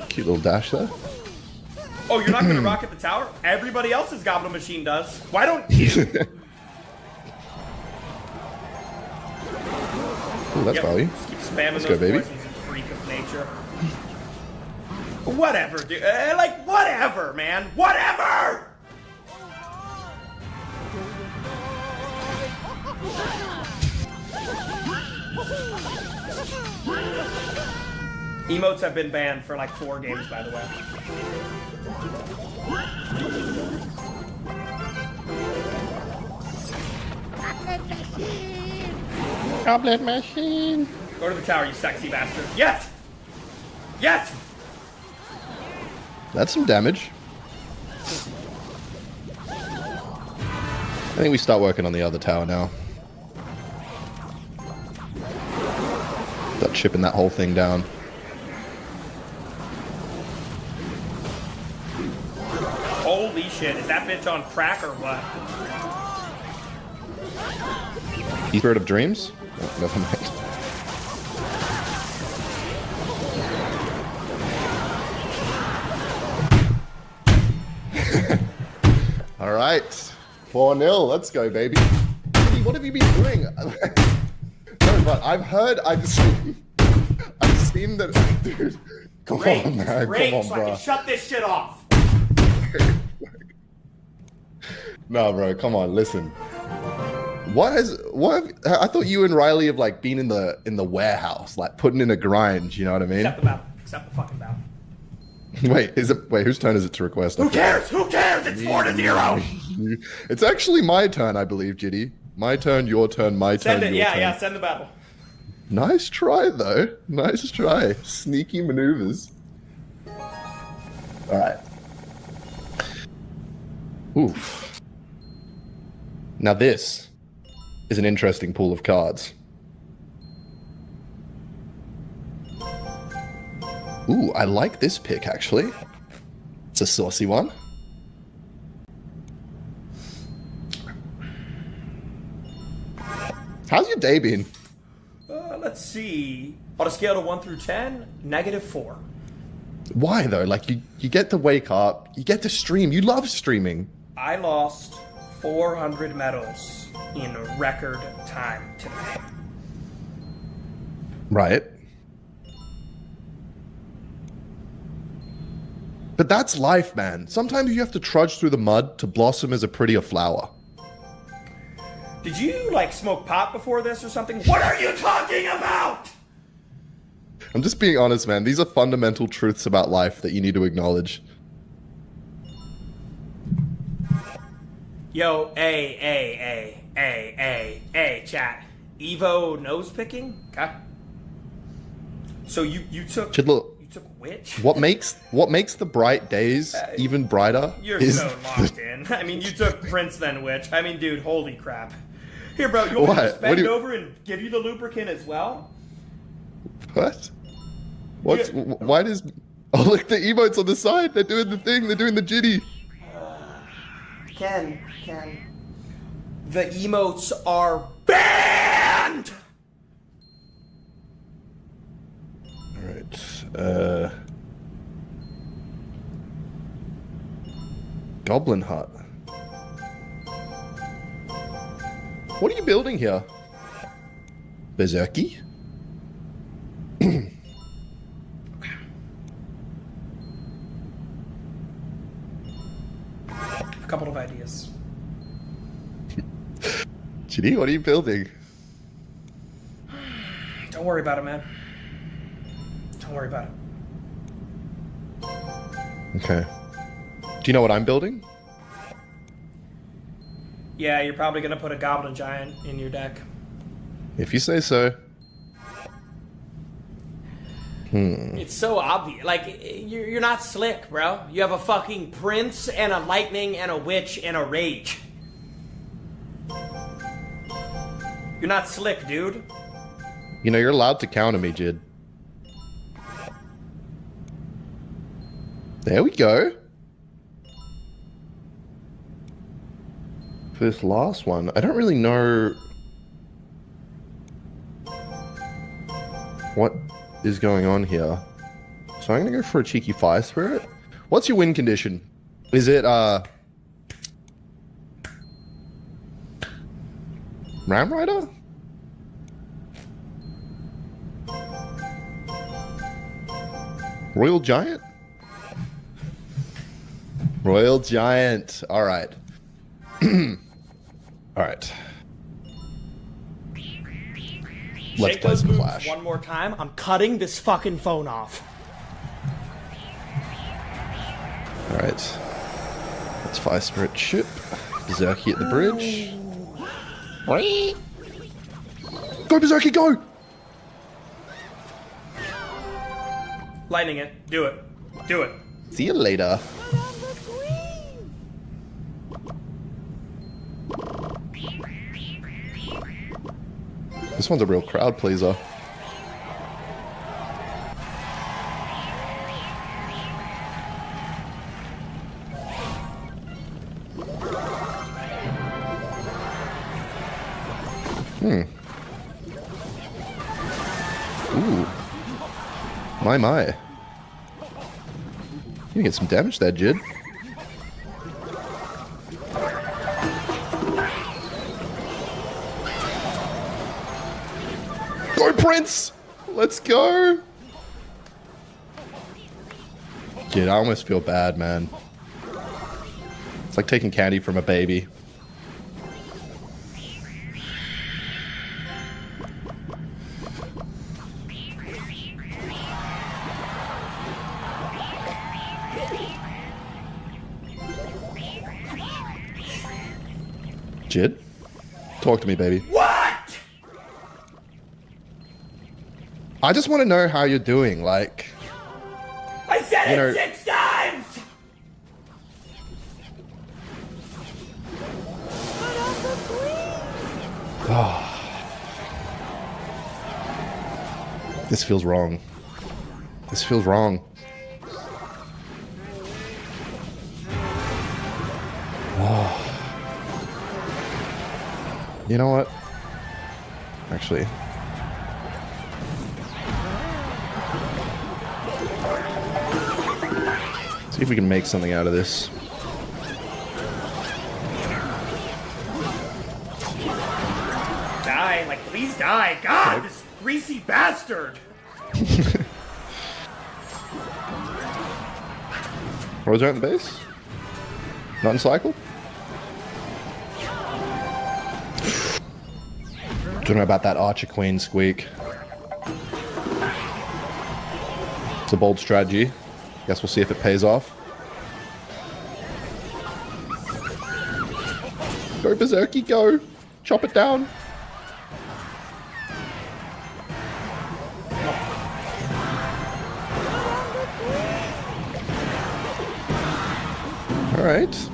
Cute little dash there. Oh, you're not gonna rocket the tower? Everybody else's Goblin Machine does. Why don't you? Ooh, that's value. Just keep spamming Let's those go, baby. poisons, you freak of nature. Whatever, dude. Like, whatever, man. Whatever! Emotes have been banned for like 4 games, by the way. Goblet machine. Go to the tower, you sexy bastard. Yes! Yes! That's some damage. I think we start working on the other tower now. Start chipping that whole thing down. Holy shit, is that bitch on crack or what? Spirit of Dreams? Oh, never mind. All right, 4-0. Let's go, baby. Hey, what have you been doing? No, but I've seen that. Dude, come on, man. Rage, Come on, so I bro. can shut this shit off. No, bro. Come on. Listen. I thought you and Riley have like been in the warehouse, like putting in a grind, you know what I mean? Accept the battle. Accept the fucking battle. Wait, whose turn is it to request? Who cares? Who cares? It's 4-0. It's actually my turn, I believe, Jitty. My turn, your turn, my turn, Send it. your Yeah, turn. yeah. Send the battle. Nice try, though. Nice try. Sneaky maneuvers. All right. Oof. Now this is an interesting pool of cards. Ooh, I like this pick, actually. It's a saucy one. How's your day been? Let's see. On a scale of 1 through 10, -4. Why, though? Like, you get to wake up, you get to stream. You love streaming. I lost 400 medals in record time today. Right. But that's life, man. Sometimes you have to trudge through the mud to blossom as a prettier flower. Did you, like, smoke pot before this or something? What are you talking about? I'm just being honest, man. These are fundamental truths about life that you need to acknowledge. Yo, hey, chat. Evo nose picking? Okay. So you took... Should look. You took which? What makes the bright days even brighter You're is so locked in. I mean, you took Prince then which? I mean, dude, holy crap. Here, bro, you want me to just bend over and give you the lubricant as well? What? Why does... Oh, look, the emotes on the side. They're doing the thing. They're doing the jitty. Ken. The emotes are banned! Alright, Goblin Hut. What are you building here? Berserky? A couple of ideas. Chidi, what are you building? Don't worry about it, man. Don't worry about it. Okay. Do you know what I'm building? Yeah, you're probably gonna put a Goblin Giant in your deck. If you say so. It's so obvious. Like, you're not slick, bro. You have a fucking Prince and a Lightning and a Witch and a Rage. You're not slick, dude. You know, you're allowed to counter me, Jid. There we go. For this last one, I don't really know what is going on here. So I'm gonna go for a cheeky Fire Spirit. What's your win condition? Is it Ram Rider? Royal Giant? Royal Giant. All right. All right. Let's Shake play those some moves Flash. one more time. I'm cutting this fucking phone off. All right. Let's Fire Spirit ship. Berserky at the bridge. Go Berserky, go! Lightning it. Do it. Do it. See you later. This one's a real crowd pleaser. Ooh. My. You can get some damage there, Jid. Go, Prince! Let's go! Jid, I almost feel bad, man. It's like taking candy from a baby. Jid? Talk to me, baby. What? I just want to know how you're doing, like... I said it 6 times! This feels wrong. This feels wrong. You know what? Actually. See if we can make something out of this. Die, like, please die. God, this greasy bastard. Roger at the base? Not in cycle? Don't know about that Archer Queen squeak. It's a bold strategy. Guess we'll see if it pays off. Go Berserky, go! Chop it down! Alright.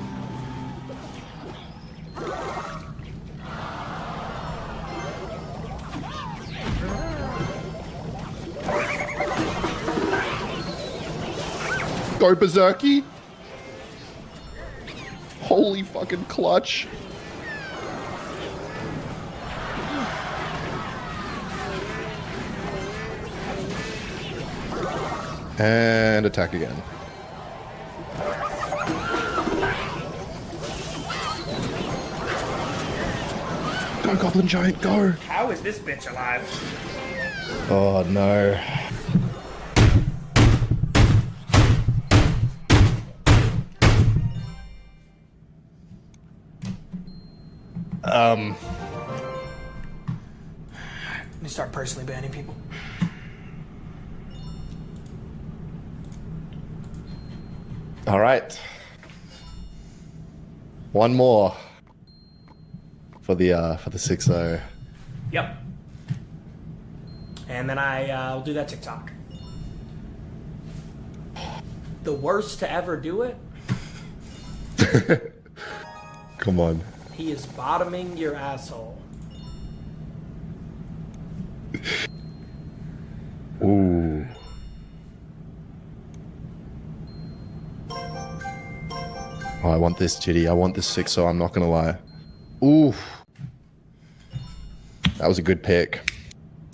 Go Berserky! Holy fucking clutch. And attack again. Go, Goblin Giant, go! How is this bitch alive? Oh no. Let me start personally banning people. All right. One more for the 6-0. Yep. And then I'll do that TikTok. The worst to ever do it? Come on. He is bottoming your asshole. Ooh. Oh, I want this, Chitty. I want this 6-0, I'm not gonna lie. Ooh. That was a good pick.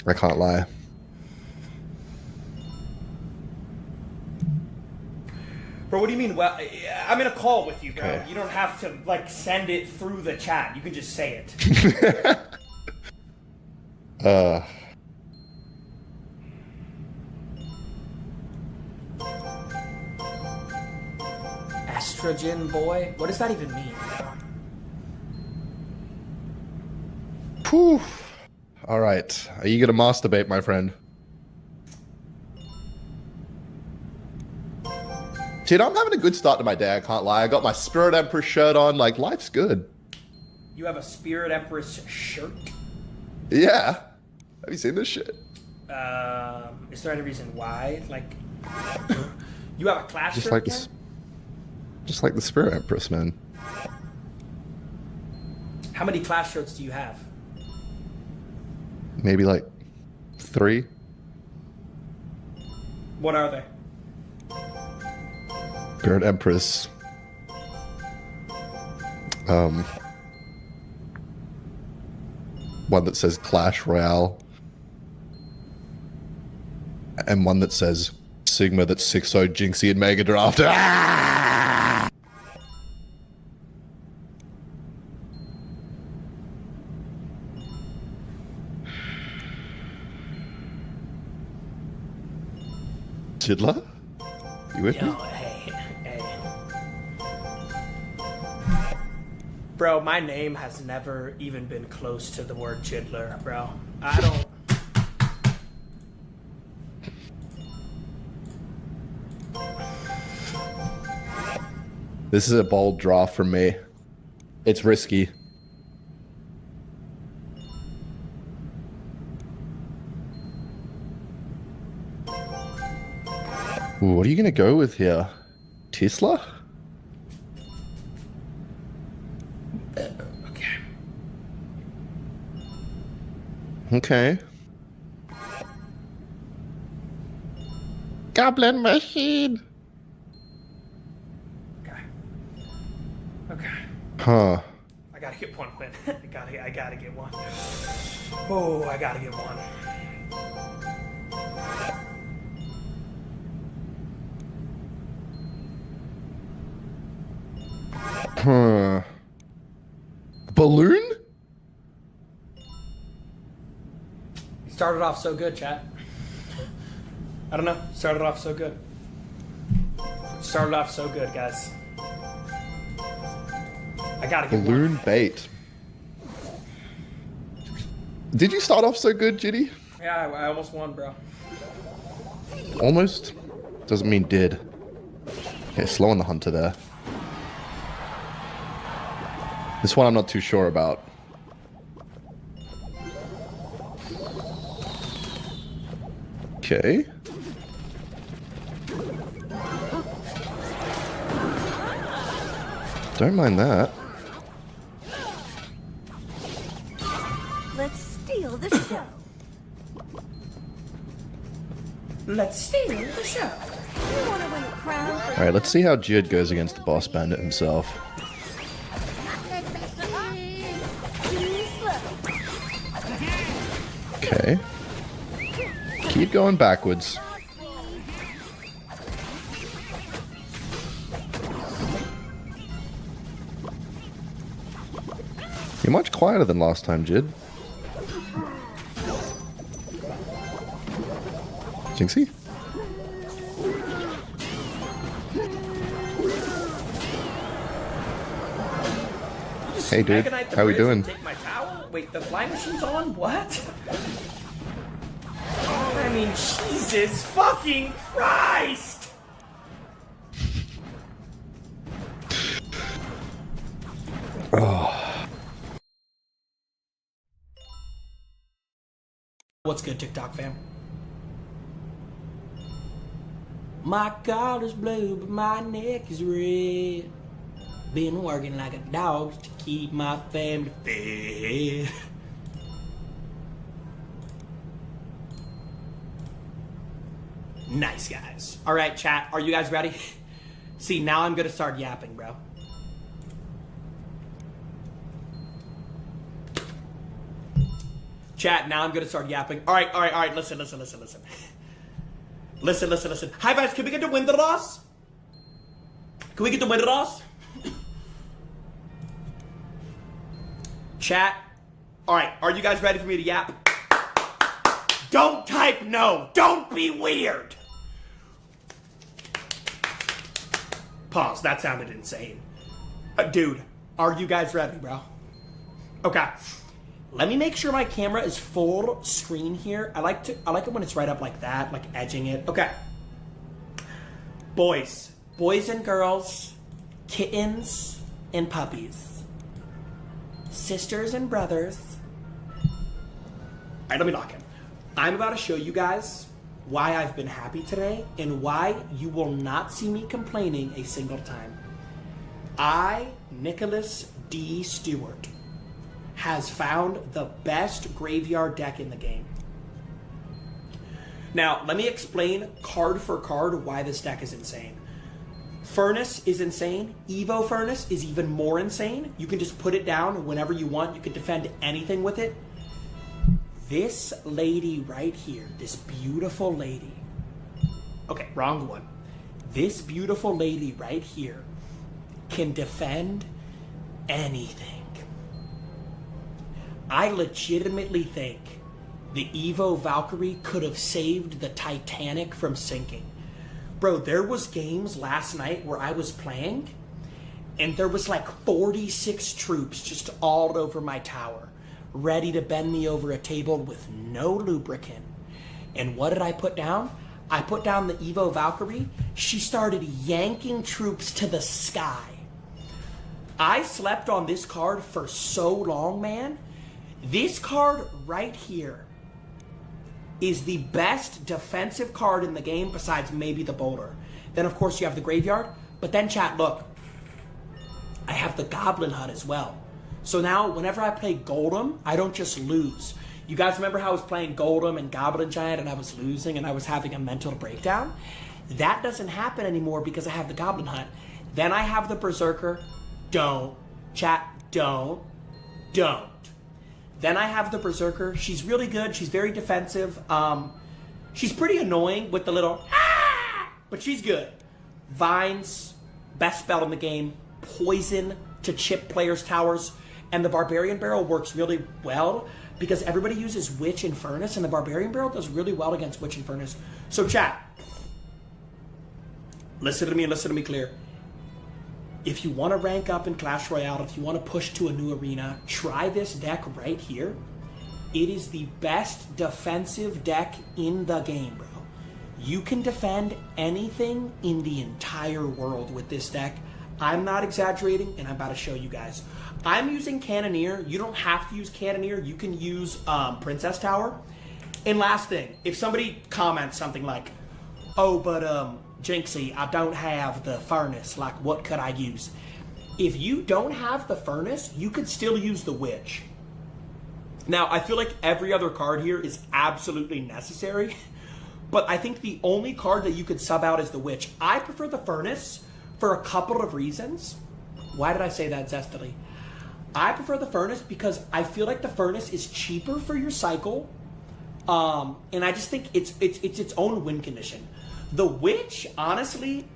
I can't lie. Bro, what do you mean? Well, I'm in a call with you, bro. Okay. You don't have to, like, send it through the chat. You can just say it. Estrogen boy? What does that even mean? Whew. All right. Are you gonna masturbate, my friend? Dude, I'm having a good start to my day, I can't lie. I got my Spirit Empress shirt on, like, life's good. You have a Spirit Empress shirt? Yeah. Have you seen this shit? Is there any reason why? Like, you have a class Just shirt? like this. Just like the Spirit Empress, man. How many class shirts do you have? Maybe like 3. What are they? Spirit Empress. One that says Clash Royale. And one that says Sigma that's 6-0 Jinxie and Mega Draft. Ah! Chidler? You with me? Hey. Bro, my name has never even been close to the word Chidler, bro. I don't... This is a bold draft from me. It's risky. Ooh, what are you gonna go with here? Tesla? Okay. Goblin machine. Okay. Huh. I gotta get one win. I gotta get one. Oh, I gotta get one. Huh. Balloon? Started off so good, chat. I don't know. Started off so good. Started off so good, guys. I gotta get Balloon bait. Did you start off so good, Jitty? Yeah, I almost won, bro. Almost? Doesn't mean did. Okay, slow on the hunter there. This one I'm not too sure about. Okay. Don't mind that. Let's steal the show. Let's steal the show. You want to win a crown? Alright, let's see how Jid goes against the boss bandit himself. Too slow. Okay. Keep going backwards. You're much quieter than last time, Jid. Jinxie? Hey dude, how we doing? Take my towel? Wait, the flying machine's on? What? I mean, Jesus fucking Christ! Oh. What's good, TikTok fam? My collar's blue, but my neck is red. Been working like a dog to keep my family fed. Nice, guys. All right, chat. Are you guys ready? See, now I'm gonna start yapping, bro. Chat, now I'm gonna start yapping. All right. Listen. Listen. Hi, guys. Can we get the win the loss? Can we get the win the loss? Chat. All right. Are you guys ready for me to yap? Don't type no. Don't be weird. Pause. That sounded insane. Dude, are you guys ready, bro? Okay. Let me make sure my camera is full screen here. I like it when it's right up like that, like edging it. Okay. Boys and girls, kittens and puppies, sisters and brothers. All right, let me lock in. I'm about to show you guys why I've been happy today and why you will not see me complaining a single time. I, Nicholas D. Stewart, has found the best graveyard deck in the game. Now, let me explain card for card why this deck is insane. Furnace is insane. Evo Furnace is even more insane. You can just put it down whenever you want. You can defend anything with it. This lady right here, this beautiful lady. Okay, wrong one. This beautiful lady right here can defend anything. I legitimately think the Evo Valkyrie could have saved the Titanic from sinking. Bro, there was games last night where I was playing and there was like 46 troops just all over my tower, ready to bend me over a table with no lubricant. And what did I put down? I put down the Evo Valkyrie. She started yanking troops to the sky. I slept on this card for so long, man. This card right here is the best defensive card in the game besides maybe the Boulder. Then, of course, you have the graveyard. But then, chat, look. I have the Goblin Hut as well. So now, whenever I play Goldem, I don't just lose. You guys remember how I was playing Goldem and Goblin Giant and I was losing and I was having a mental breakdown? That doesn't happen anymore because I have the Goblin Hut. Then I have the Berserker. Don't. Chat, don't. Then I have the Berserker. She's really good. She's very defensive. She's pretty annoying with the little but she's good. Vines, best spell in the game. Poison to chip players' towers. And the Barbarian Barrel works really well because everybody uses Witch and Furnace, and the Barbarian Barrel does really well against Witch and Furnace. So chat, listen to me and listen to me clear. If you want to rank up in Clash Royale, if you want to push to a new arena, try this deck right here. It is the best defensive deck in the game, bro. You can defend anything in the entire world with this deck. I'm not exaggerating, and I'm about to show you guys. I'm using Cannoneer. You don't have to use Cannoneer. You can use Princess Tower. And last thing, if somebody comments something like, oh, but Jinxie, I don't have the Furnace. Like, what could I use? If you don't have the Furnace, you could still use the Witch. Now, I feel like every other card here is absolutely necessary. But I think the only card that you could sub out is the Witch. I prefer the Furnace for a couple of reasons. Why did I say that zestily? I prefer the Furnace because I feel like the Furnace is cheaper for your cycle. And I just think it's its own win condition. The Witch, honestly,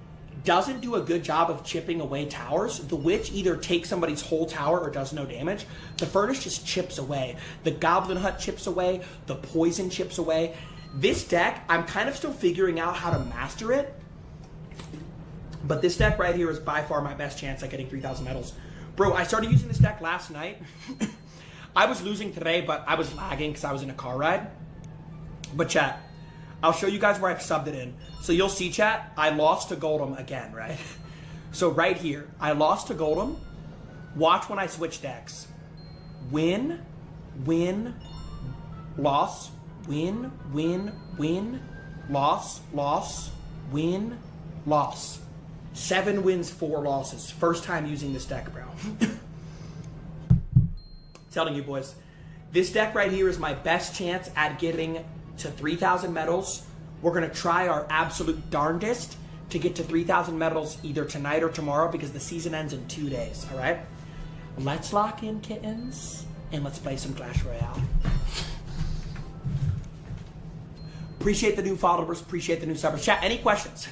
doesn't do a good job of chipping away towers. The Witch either takes somebody's whole tower or does no damage. The Furnace just chips away. The Goblin Hut chips away. The Poison chips away. This deck, I'm kind of still figuring out how to master it. But this deck right here is by far my best chance at getting 3,000 medals. Bro, I started using this deck last night. I was losing today, but I was lagging because I was in a car ride. But chat, I'll show you guys where I've subbed it in. So you'll see, chat, I lost to Goldem again, right? So right here, I lost to Goldem. Watch when I switch decks. Win, win, loss, win, win, win, loss, loss, win, loss. 7 wins, 4 losses. First time using this deck, bro. Telling you, boys. This deck right here is my best chance at getting to 3,000 medals. We're going to try our absolute darndest to get to 3,000 medals either tonight or tomorrow because the season ends in 2 days, all right? Let's lock in, kittens, and let's play some Clash Royale. Appreciate the new followers. Appreciate the new subbers. Chat, any questions?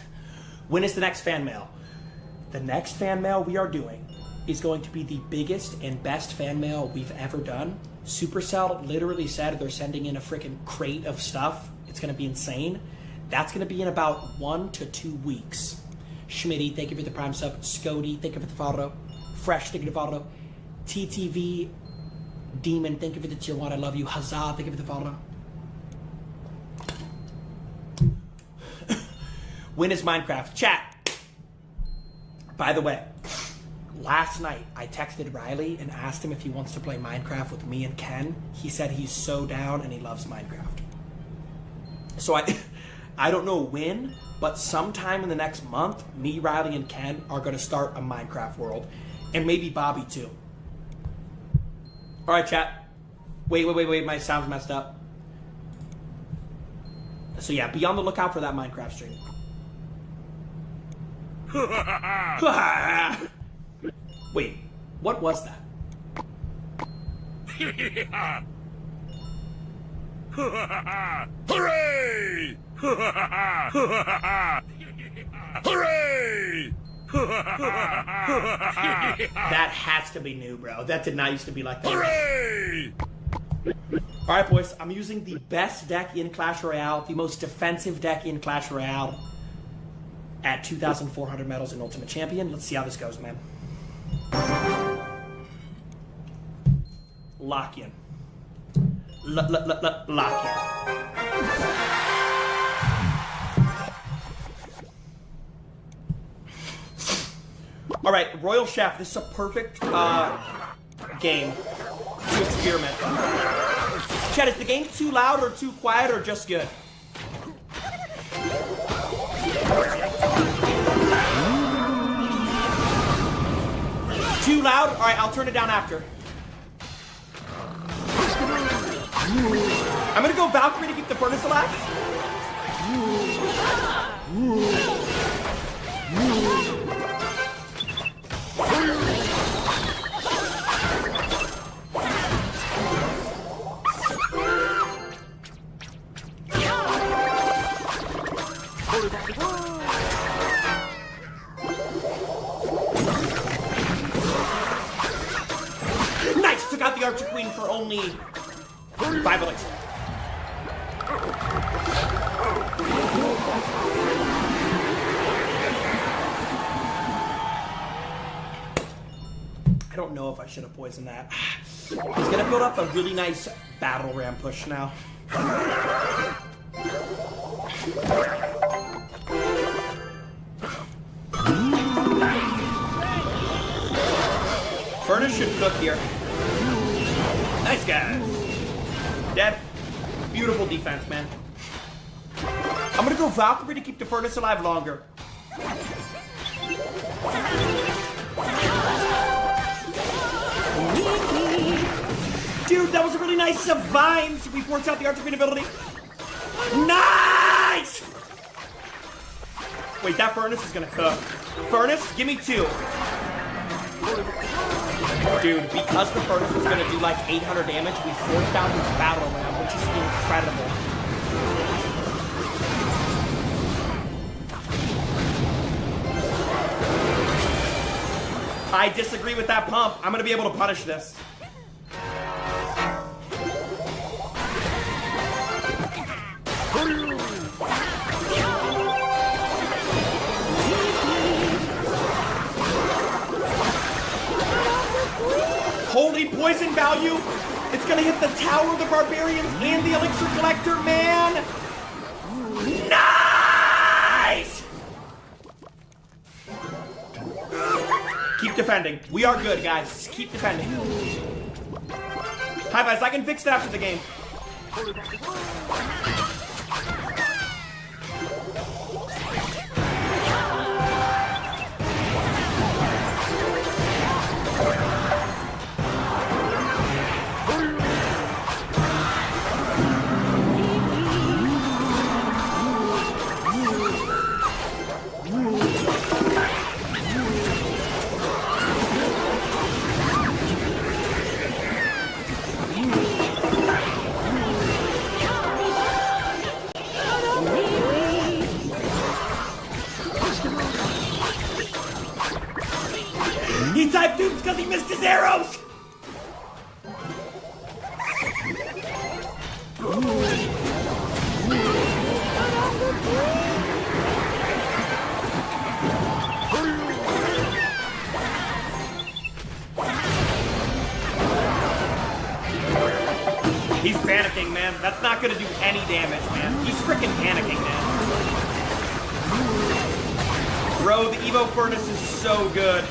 When is the next fan mail? The next fan mail we are doing is going to be the biggest and best fan mail we've ever done. Supercell literally said they're sending in a freaking crate of stuff. It's going to be insane. That's going to be in about 1 to 2 weeks. Schmitty, thank you for the prime sub. Scody, thank you for the follow. Fresh, thank you for the follow. TTV Demon, thank you for the tier 1. I love you. Huzzah, thank you for the follow. When is Minecraft? Chat. By the way, last night I texted Riley and asked him if he wants to play Minecraft with me and Ken. He said he's so down and he loves Minecraft. So I don't know when, but sometime in the next month, me, Riley, and Ken are going to start a Minecraft world. And maybe Bobby too. Alright, chat. Wait, my sound's messed up. So yeah, be on the lookout for that Minecraft stream. Wait, what was that? Hooray! Hooray! That has to be new, bro. That did not used to be like that. Hooray! Alright, boys, I'm using the best deck in Clash Royale, the most defensive deck in Clash Royale at 2,400 medals in Ultimate Champion. Let's see how this goes, man. Lock in. Lock in. Alright, Royal Chef, this is a perfect game to experiment. Chad, is the game too loud or too quiet or just good? Too loud? Alright, I'll turn it down after. I'm gonna go Valkyrie to keep the furnace alive. Nice! Took out the Archer Queen for only 5 elixir. I don't know if I should have poisoned that. He's gonna build up a really nice battle ram push now. Furnace should cook here. Nice guys. Dead. Beautiful defense, man. I'm gonna go Valkyrie to keep the furnace alive longer. Dude, that was a really nice vines. We forced out the Archer Queen ability. Nice! Wait, that furnace is gonna cook. Furnace, give me 2. Dude, because the furnace was gonna do like 800 damage, we forced out his battle ram, which is incredible. I disagree with that pump. I'm gonna be able to punish this. Holy poison value! It's gonna hit the Tower of the Barbarians and the Elixir Collector, man! Nice! Keep defending. We are good, guys. Just keep defending. Hi, guys. I can fix it after the game. He typed dupes because he missed his arrows! He's panicking, man. That's not gonna do any damage, man. He's freaking panicking, man. Bro, the Evo Furnace is so good.